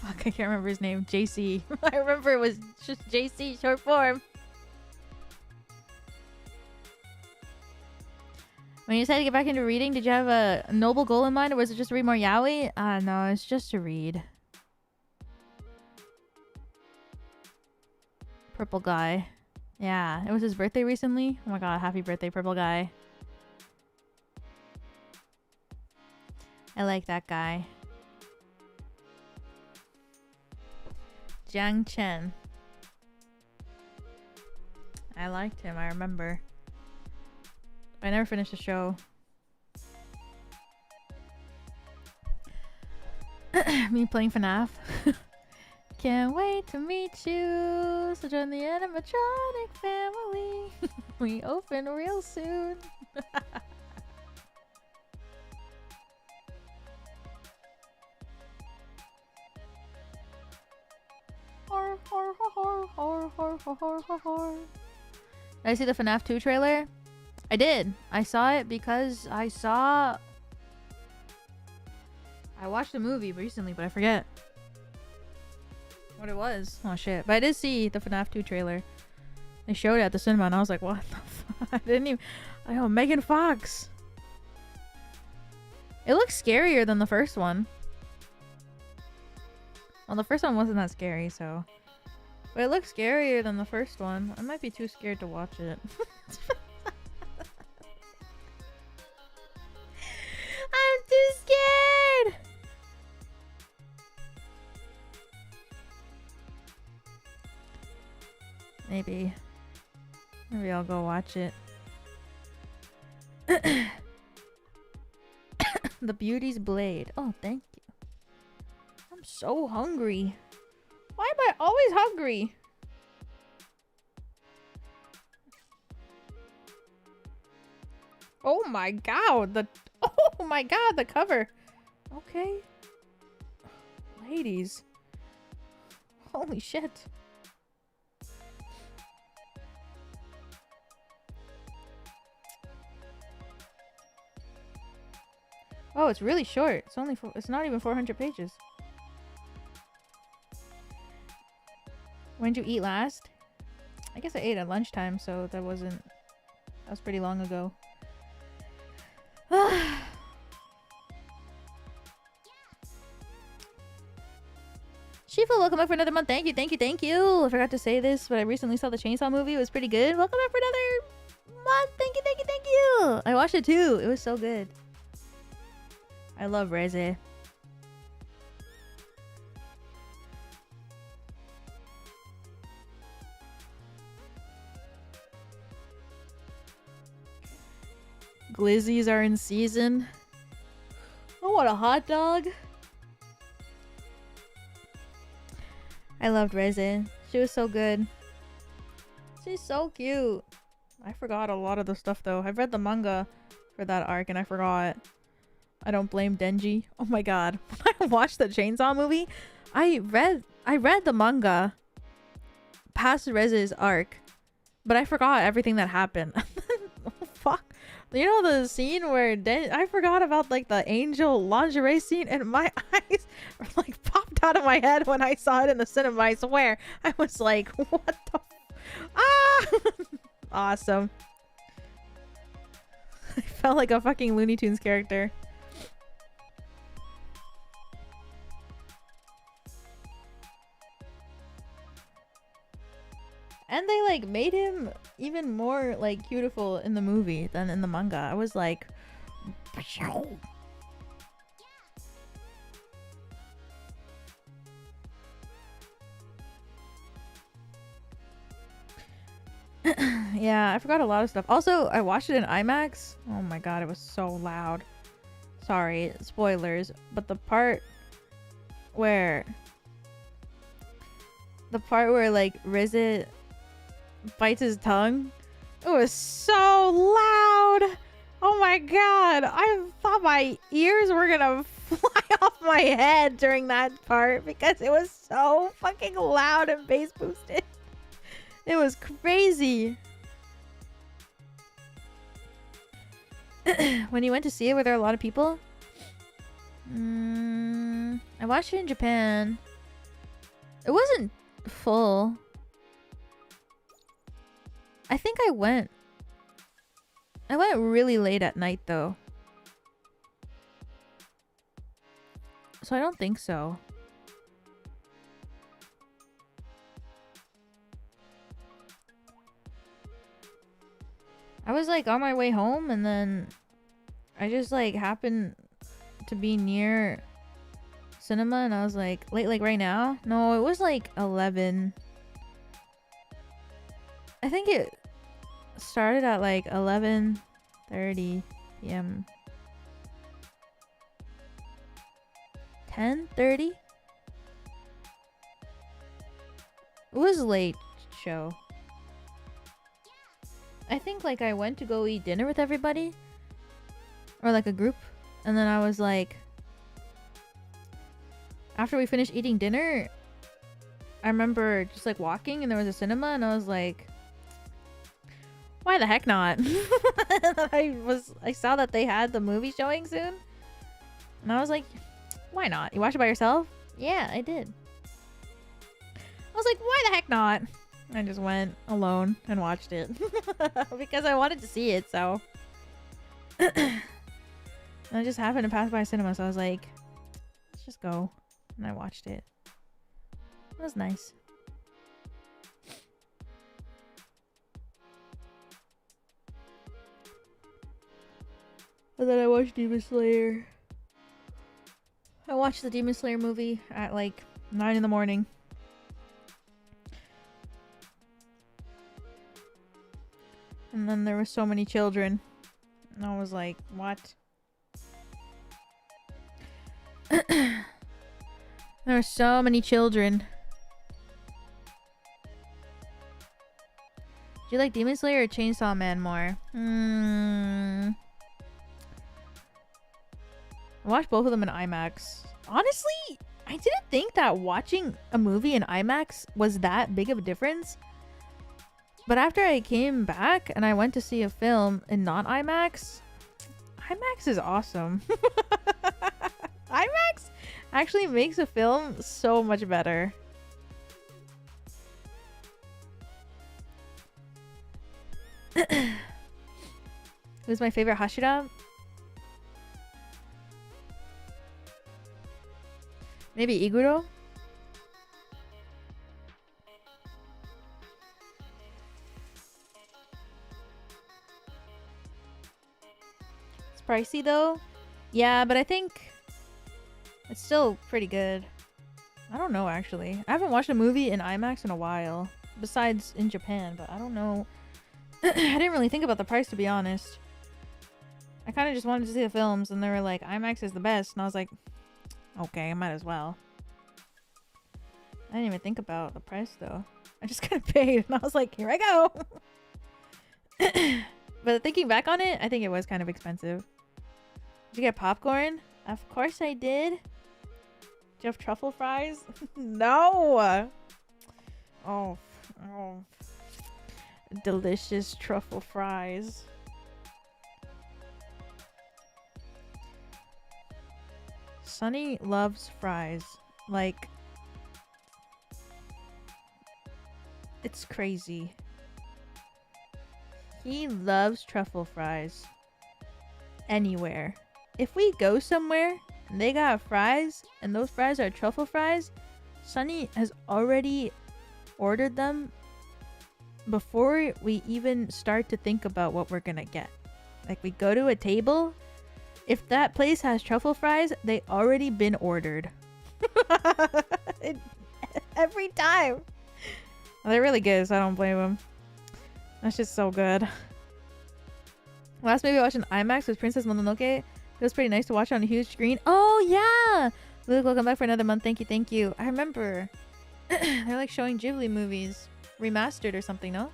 Fuck, I can't remember his name. JC. I remember it was just JC, short form. When you decided to get back into reading, did you have a noble goal in mind, or was it just to read more yaoi? No, it's just to read. Purple guy. Yeah, it was his birthday recently. Oh my god, happy birthday, purple guy. I like that guy. Jiang Chen. I liked him, I remember. I never finished the show. Me playing FNAF. Can't wait to meet you. So join the animatronic family. We open real soon. Did I see the FNAF 2 trailer? I did. I saw it because I watched the movie recently, but I forget what it was. Oh shit. But I did see the FNAF 2 trailer. They showed it at the cinema and I was like, what the fuck? I didn't even... Oh, Megan Fox. It looks scarier than the first one. Well, the first one wasn't that scary, so... But it looks scarier than the first one. I might be too scared to watch it. I'm too scared! Maybe I'll go watch it. The Beauty's Blade. Oh, thank you. I'm so hungry. Why am I always hungry? Oh my god, the cover. Okay. Ladies. Holy shit. Oh, it's really short. It's not even 400 pages. When did you eat last? I guess I ate at lunchtime, so that was pretty long ago. Shifa, welcome back for another month. Thank you. I forgot to say this, but I recently saw the Chainsaw movie. It was pretty good. Welcome back for another month. Thank you. I watched it too. It was so good. I love Reze. Glizzies are in season. I want a hot dog. I loved Reze. She was so good. She's so cute. I forgot a lot of the stuff though. I've read the manga for that arc and I forgot. I don't blame Denji. Oh my god. When I watched the Chainsaw movie, I read the manga past Reze's arc, but I forgot everything that happened. Oh, fuck. You know the scene where I forgot about like the angel lingerie scene, and my eyes like popped out of my head when I saw it in the cinema. I swear. I was like, what the Awesome. I felt like a fucking Looney Tunes character. And they like made him even more like beautiful in the movie than in the manga. I was like, yeah, I forgot a lot of stuff. Also, I watched it in IMAX. Oh my god, it was so loud. Sorry, spoilers, but the part where like Reze bites his tongue It was so loud. Oh my god. I thought my ears were gonna fly off my head during that part because it was so fucking loud and bass boosted. It was crazy. When you went to see it, were there a lot of people? I watched it in Japan. It wasn't full. I think I went really late at night though. So I don't think so. I was like on my way home and then I just like happened to be near cinema and I was like, late like right now? No, it was like 11. I think it started at like 11:30 p.m. 10:30? It was a late show. I think like I went to go eat dinner with everybody or like a group and then I was like, after we finished eating dinner I remember just like walking and there was a cinema and I was like, why the heck not? I saw that they had the movie showing soon and I was like, why not? You watch it by yourself? Yeah, I did. I was like, why the heck not? I just went alone and watched it because I wanted to see it, so I just happened to pass by a cinema, so I was like, let's just go. And I watched it. It was nice. And then I watched Demon Slayer. I watched the Demon Slayer movie at like 9 in the morning. And then there were so many children. And I was like, what? There were so many children. Do you like Demon Slayer or Chainsaw Man more? I watched both of them in IMAX. Honestly, I didn't think that watching a movie in IMAX was that big of a difference. But after I came back and I went to see a film in not IMAX, IMAX is awesome. IMAX actually makes a film so much better. Who's my favorite Hashira? Maybe Iguro? It's pricey though. Yeah, but I think it's still pretty good. I don't know actually. I haven't watched a movie in IMAX in a while. Besides in Japan, but I don't know. I didn't really think about the price to be honest. I kind of just wanted to see the films and they were like, IMAX is the best. And I was like, okay, I might as well. I didn't even think about the price though. I just kind of paid and I was like, here I go. But thinking back on it, I think it was kind of expensive. Did you get popcorn? Of course I did. Do you have truffle fries? No. Oh. Delicious truffle fries. Sunny loves fries. Like, it's crazy. He loves truffle fries. Anywhere. If we go somewhere and they got fries and those fries are truffle fries, Sunny has already ordered them before we even start to think about what we're gonna get. Like, we go to a table, if that place has truffle fries, they already been ordered. Every time. Well, they're really good, so I don't blame them. That's just so good. Last movie I watched in IMAX was Princess Mononoke. It was pretty nice to watch on a huge screen. Oh yeah! Luke, welcome back for another month. Thank you, thank you. I remember they're like showing Ghibli movies remastered or something, no?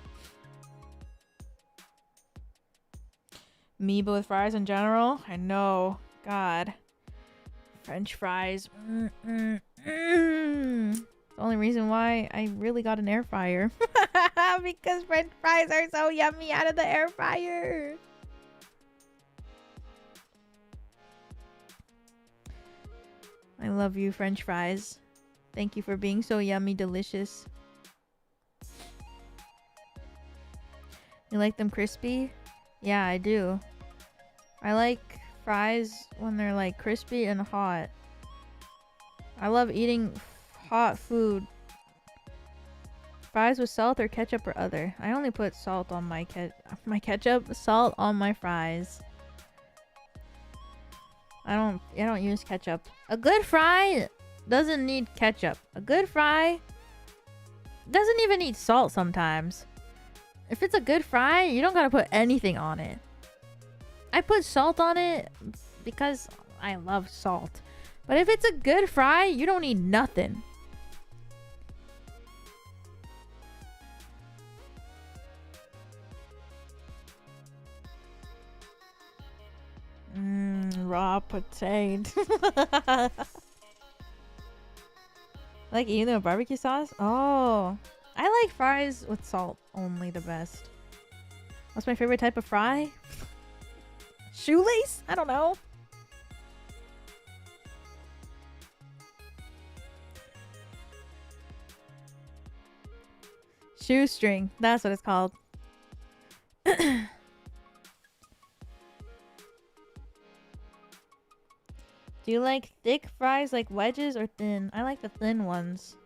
Me, but with fries in general. I know. God. French fries. The only reason why I really got an air fryer. Because French fries are so yummy out of the air fryer. I love you, French fries. Thank you for being so yummy, delicious. You like them crispy? Yeah, I do. I like fries when they're like crispy and hot. I love eating hot food. Fries with salt or ketchup or other. I only put salt on my ketchup, salt on my fries. I don't use ketchup. A good fry doesn't need ketchup. A good fry doesn't even need salt sometimes. If it's a good fry, you don't gotta put anything on it. I put salt on it because I love salt. But if it's a good fry, you don't need nothing. Raw potato. Like eating them with barbecue sauce? Oh. I like fries with salt only the best. What's my favorite type of fry? Shoelace? I don't know. Shoestring. That's what it's called. Do you like thick fries like wedges or thin? I like the thin ones.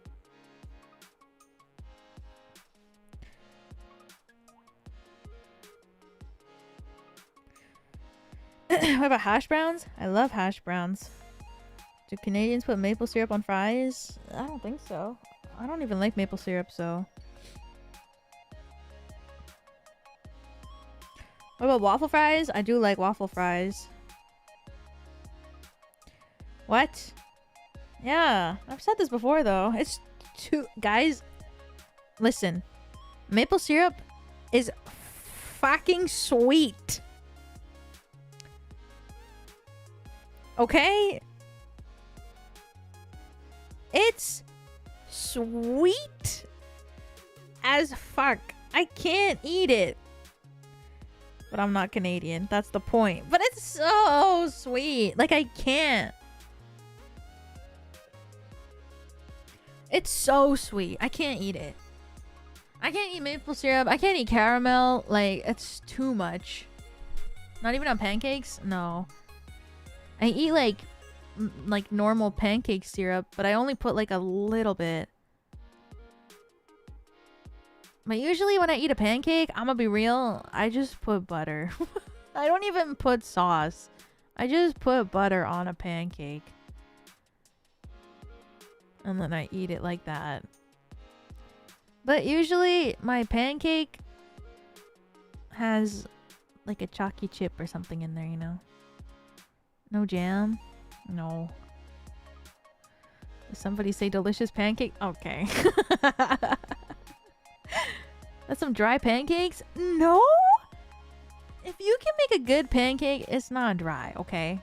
What about hash browns? I love hash browns. Do Canadians put maple syrup on fries? I don't think so. I don't even like maple syrup, so. What about waffle fries? I do like waffle fries. What? Yeah, I've said this before though. It's too... Guys, listen. Maple syrup is fucking sweet. Okay? It's sweet as fuck. I can't eat it. But I'm not Canadian. That's the point. But it's so sweet. Like, I can't. It's so sweet. I can't eat it. I can't eat maple syrup. I can't eat caramel. Like, it's too much. Not even on pancakes? No. I eat like normal pancake syrup, but I only put like a little bit. But usually when I eat a pancake, I'm gonna be real, I just put butter. I don't even put sauce. I just put butter on a pancake. And then I eat it like that. But usually my pancake has like a chalky chip or something in there, you know? No jam? No. Does somebody say delicious pancake? Okay. That's some dry pancakes? No! If you can make a good pancake, it's not dry, okay?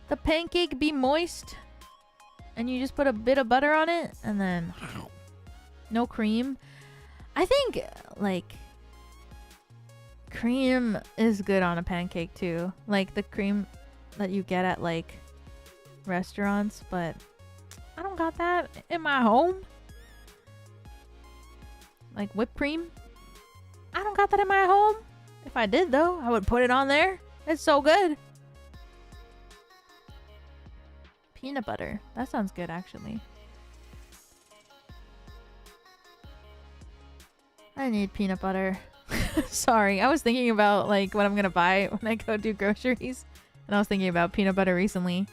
The pancake be moist, and you just put a bit of butter on it, and then no cream. I think, like, cream is good on a pancake too. Like the cream that you get at, like, restaurants, but I don't got that in my home. Like whipped cream, I don't got that in my home. If I did though, I would put it on there. It's so good. Peanut butter, that sounds good actually. I need peanut butter. Sorry, I was thinking about like what I'm gonna buy when I go do groceries, and I was thinking about peanut butter recently.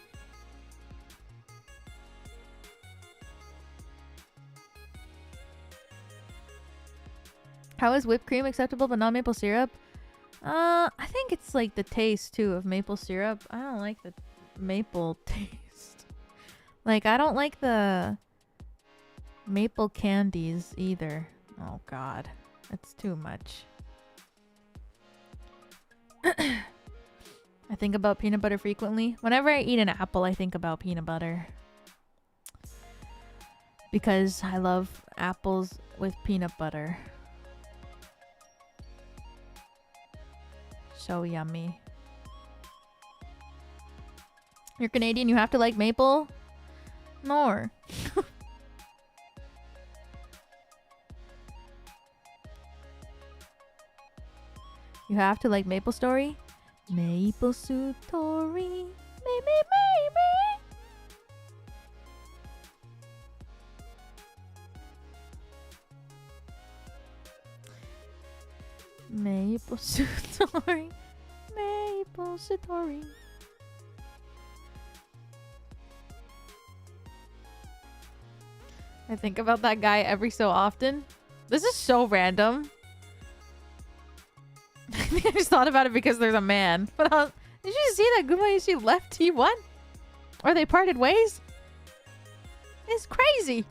How is whipped cream acceptable but not maple syrup? I think it's like the taste too of maple syrup. I don't like the maple taste. Like, I don't like the maple candies either. Oh god. That's too much. I think about peanut butter frequently. Whenever I eat an apple, I think about peanut butter. Because I love apples with peanut butter. So yummy. You're Canadian, you have to like maple? No. You have to like Maple Story? Maple Story. Me. Maple Story. Maple Story. I think about that guy every so often. This is so random. I just thought about it because there's a man. But did you see that Gumshoe left T1? Or they parted ways? It's crazy.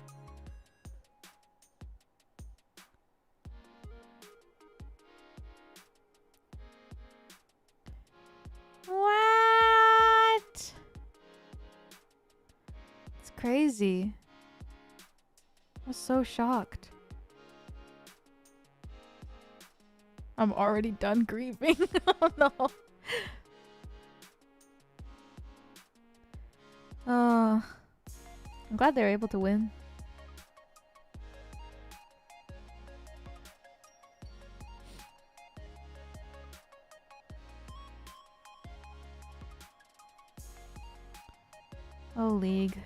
What? It's crazy. I was so shocked. I'm already done grieving. Oh no. Oh. I'm glad they were able to win. Oh, League.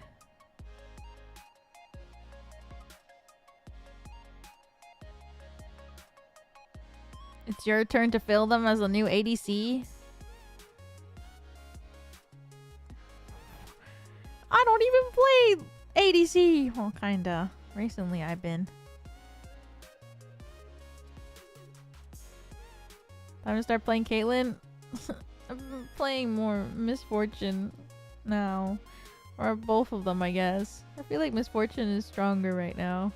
It's your turn to fill them as a new ADC. I don't even play ADC. Well, kinda. Recently I've been. Time to start playing Caitlyn. I'm playing more Misfortune now. Or both of them, I guess. I feel like Misfortune is stronger right now.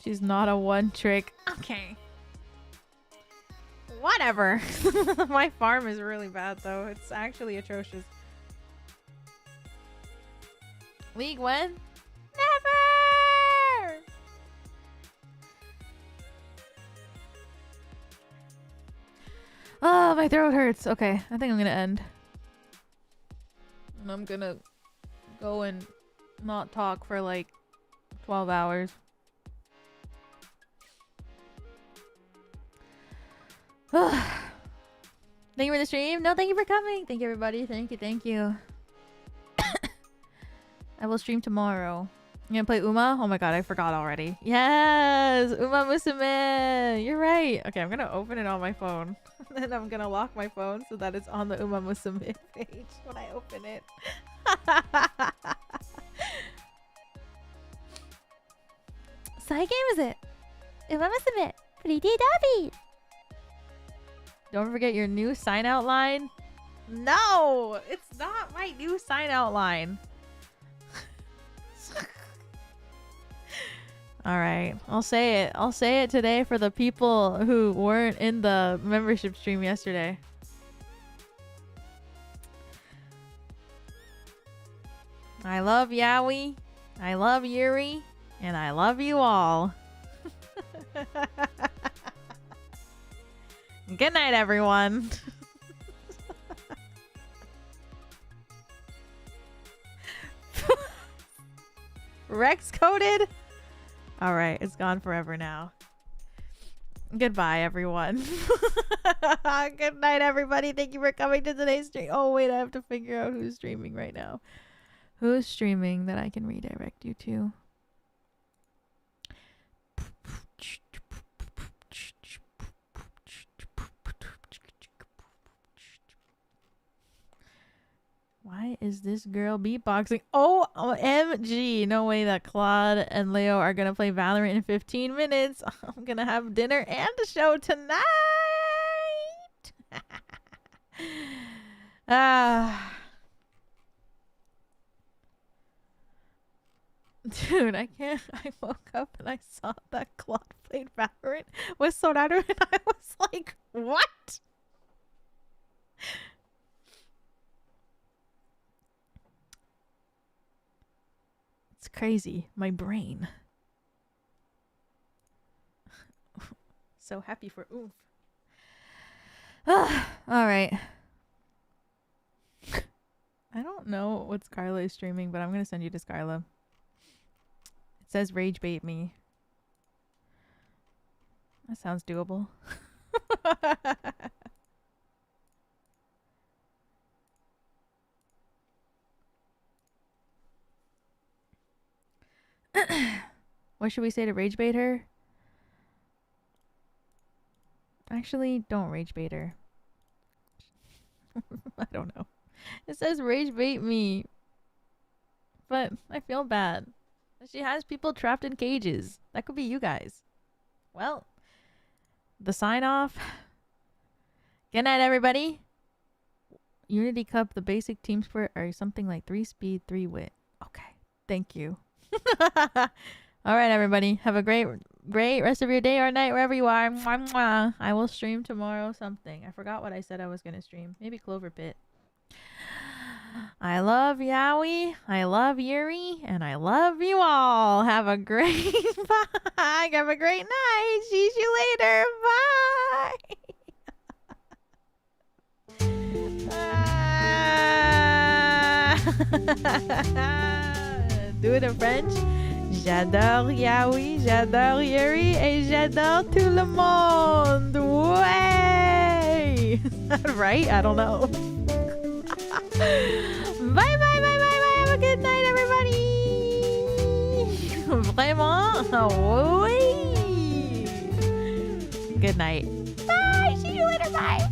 She's not a one trick. Okay. Whatever. My farm is really bad though. It's actually atrocious. League when? Never! Oh, my throat hurts. Okay, I think I'm gonna end. And I'm gonna go and not talk for like 12 hours. Thank you for the stream. No, thank you for coming. Thank you, everybody. Thank you. I will stream tomorrow. You gonna play Uma? Oh my god, I forgot already. Yes! Uma Musume! You're right. Okay, I'm gonna open it on my phone. Then I'm gonna lock my phone so that it's on the Uma Musume page when I open it. Uma Musume! Pretty Dobby! Don't forget your new sign out line. No! It's not my new sign out line. Alright, I'll say it. I'll say it today for the people who weren't in the membership stream yesterday. I love Yaoi. I love Yuri. And I love you all. Good night, everyone. Rex coded? Alright, it's gone forever now. Goodbye, everyone. Good night, everybody. Thank you for coming to today's stream. Oh, wait, I have to figure out who's streaming right now. Who's streaming that I can redirect you to? Why is this girl beatboxing? OMG. No way that Claude and Leo are going to play Valorant in 15 minutes. I'm going to have dinner and a show tonight. Dude, I can't. I woke up and I saw that Claude played Valorant with Sonaru and I was like, what? It's crazy. My brain. So happy for Oomph. Alright. I don't know what Skyla is streaming, but I'm gonna send you to Skyla. It says rage bait me. That sounds doable. What should we say to rage bait her? Actually, don't rage bait her. I don't know. It says rage bait me. But I feel bad. She has people trapped in cages. That could be you guys. Well, the sign off. Good night, everybody. Unity Cup, the basic team sport are something like 3 speed, 3 wit. Okay. Thank you. All right, everybody. Have a great rest of your day or night wherever you are. Mwah, mwah. I will stream tomorrow something. I forgot what I said I was going to stream. Maybe Clover Pit. I love Yowie. I love Yuri. And I love you all. Have a great bye. Have a great night. See you later. Bye. Do it in French. J'adore Yowie, j'adore Yuri, et j'adore tout le monde. Ouais! Is that right? I don't know. Bye, bye, bye, bye, bye. Have a good night, everybody. Vraiment? Oui. Good night. Bye. See you later. Bye.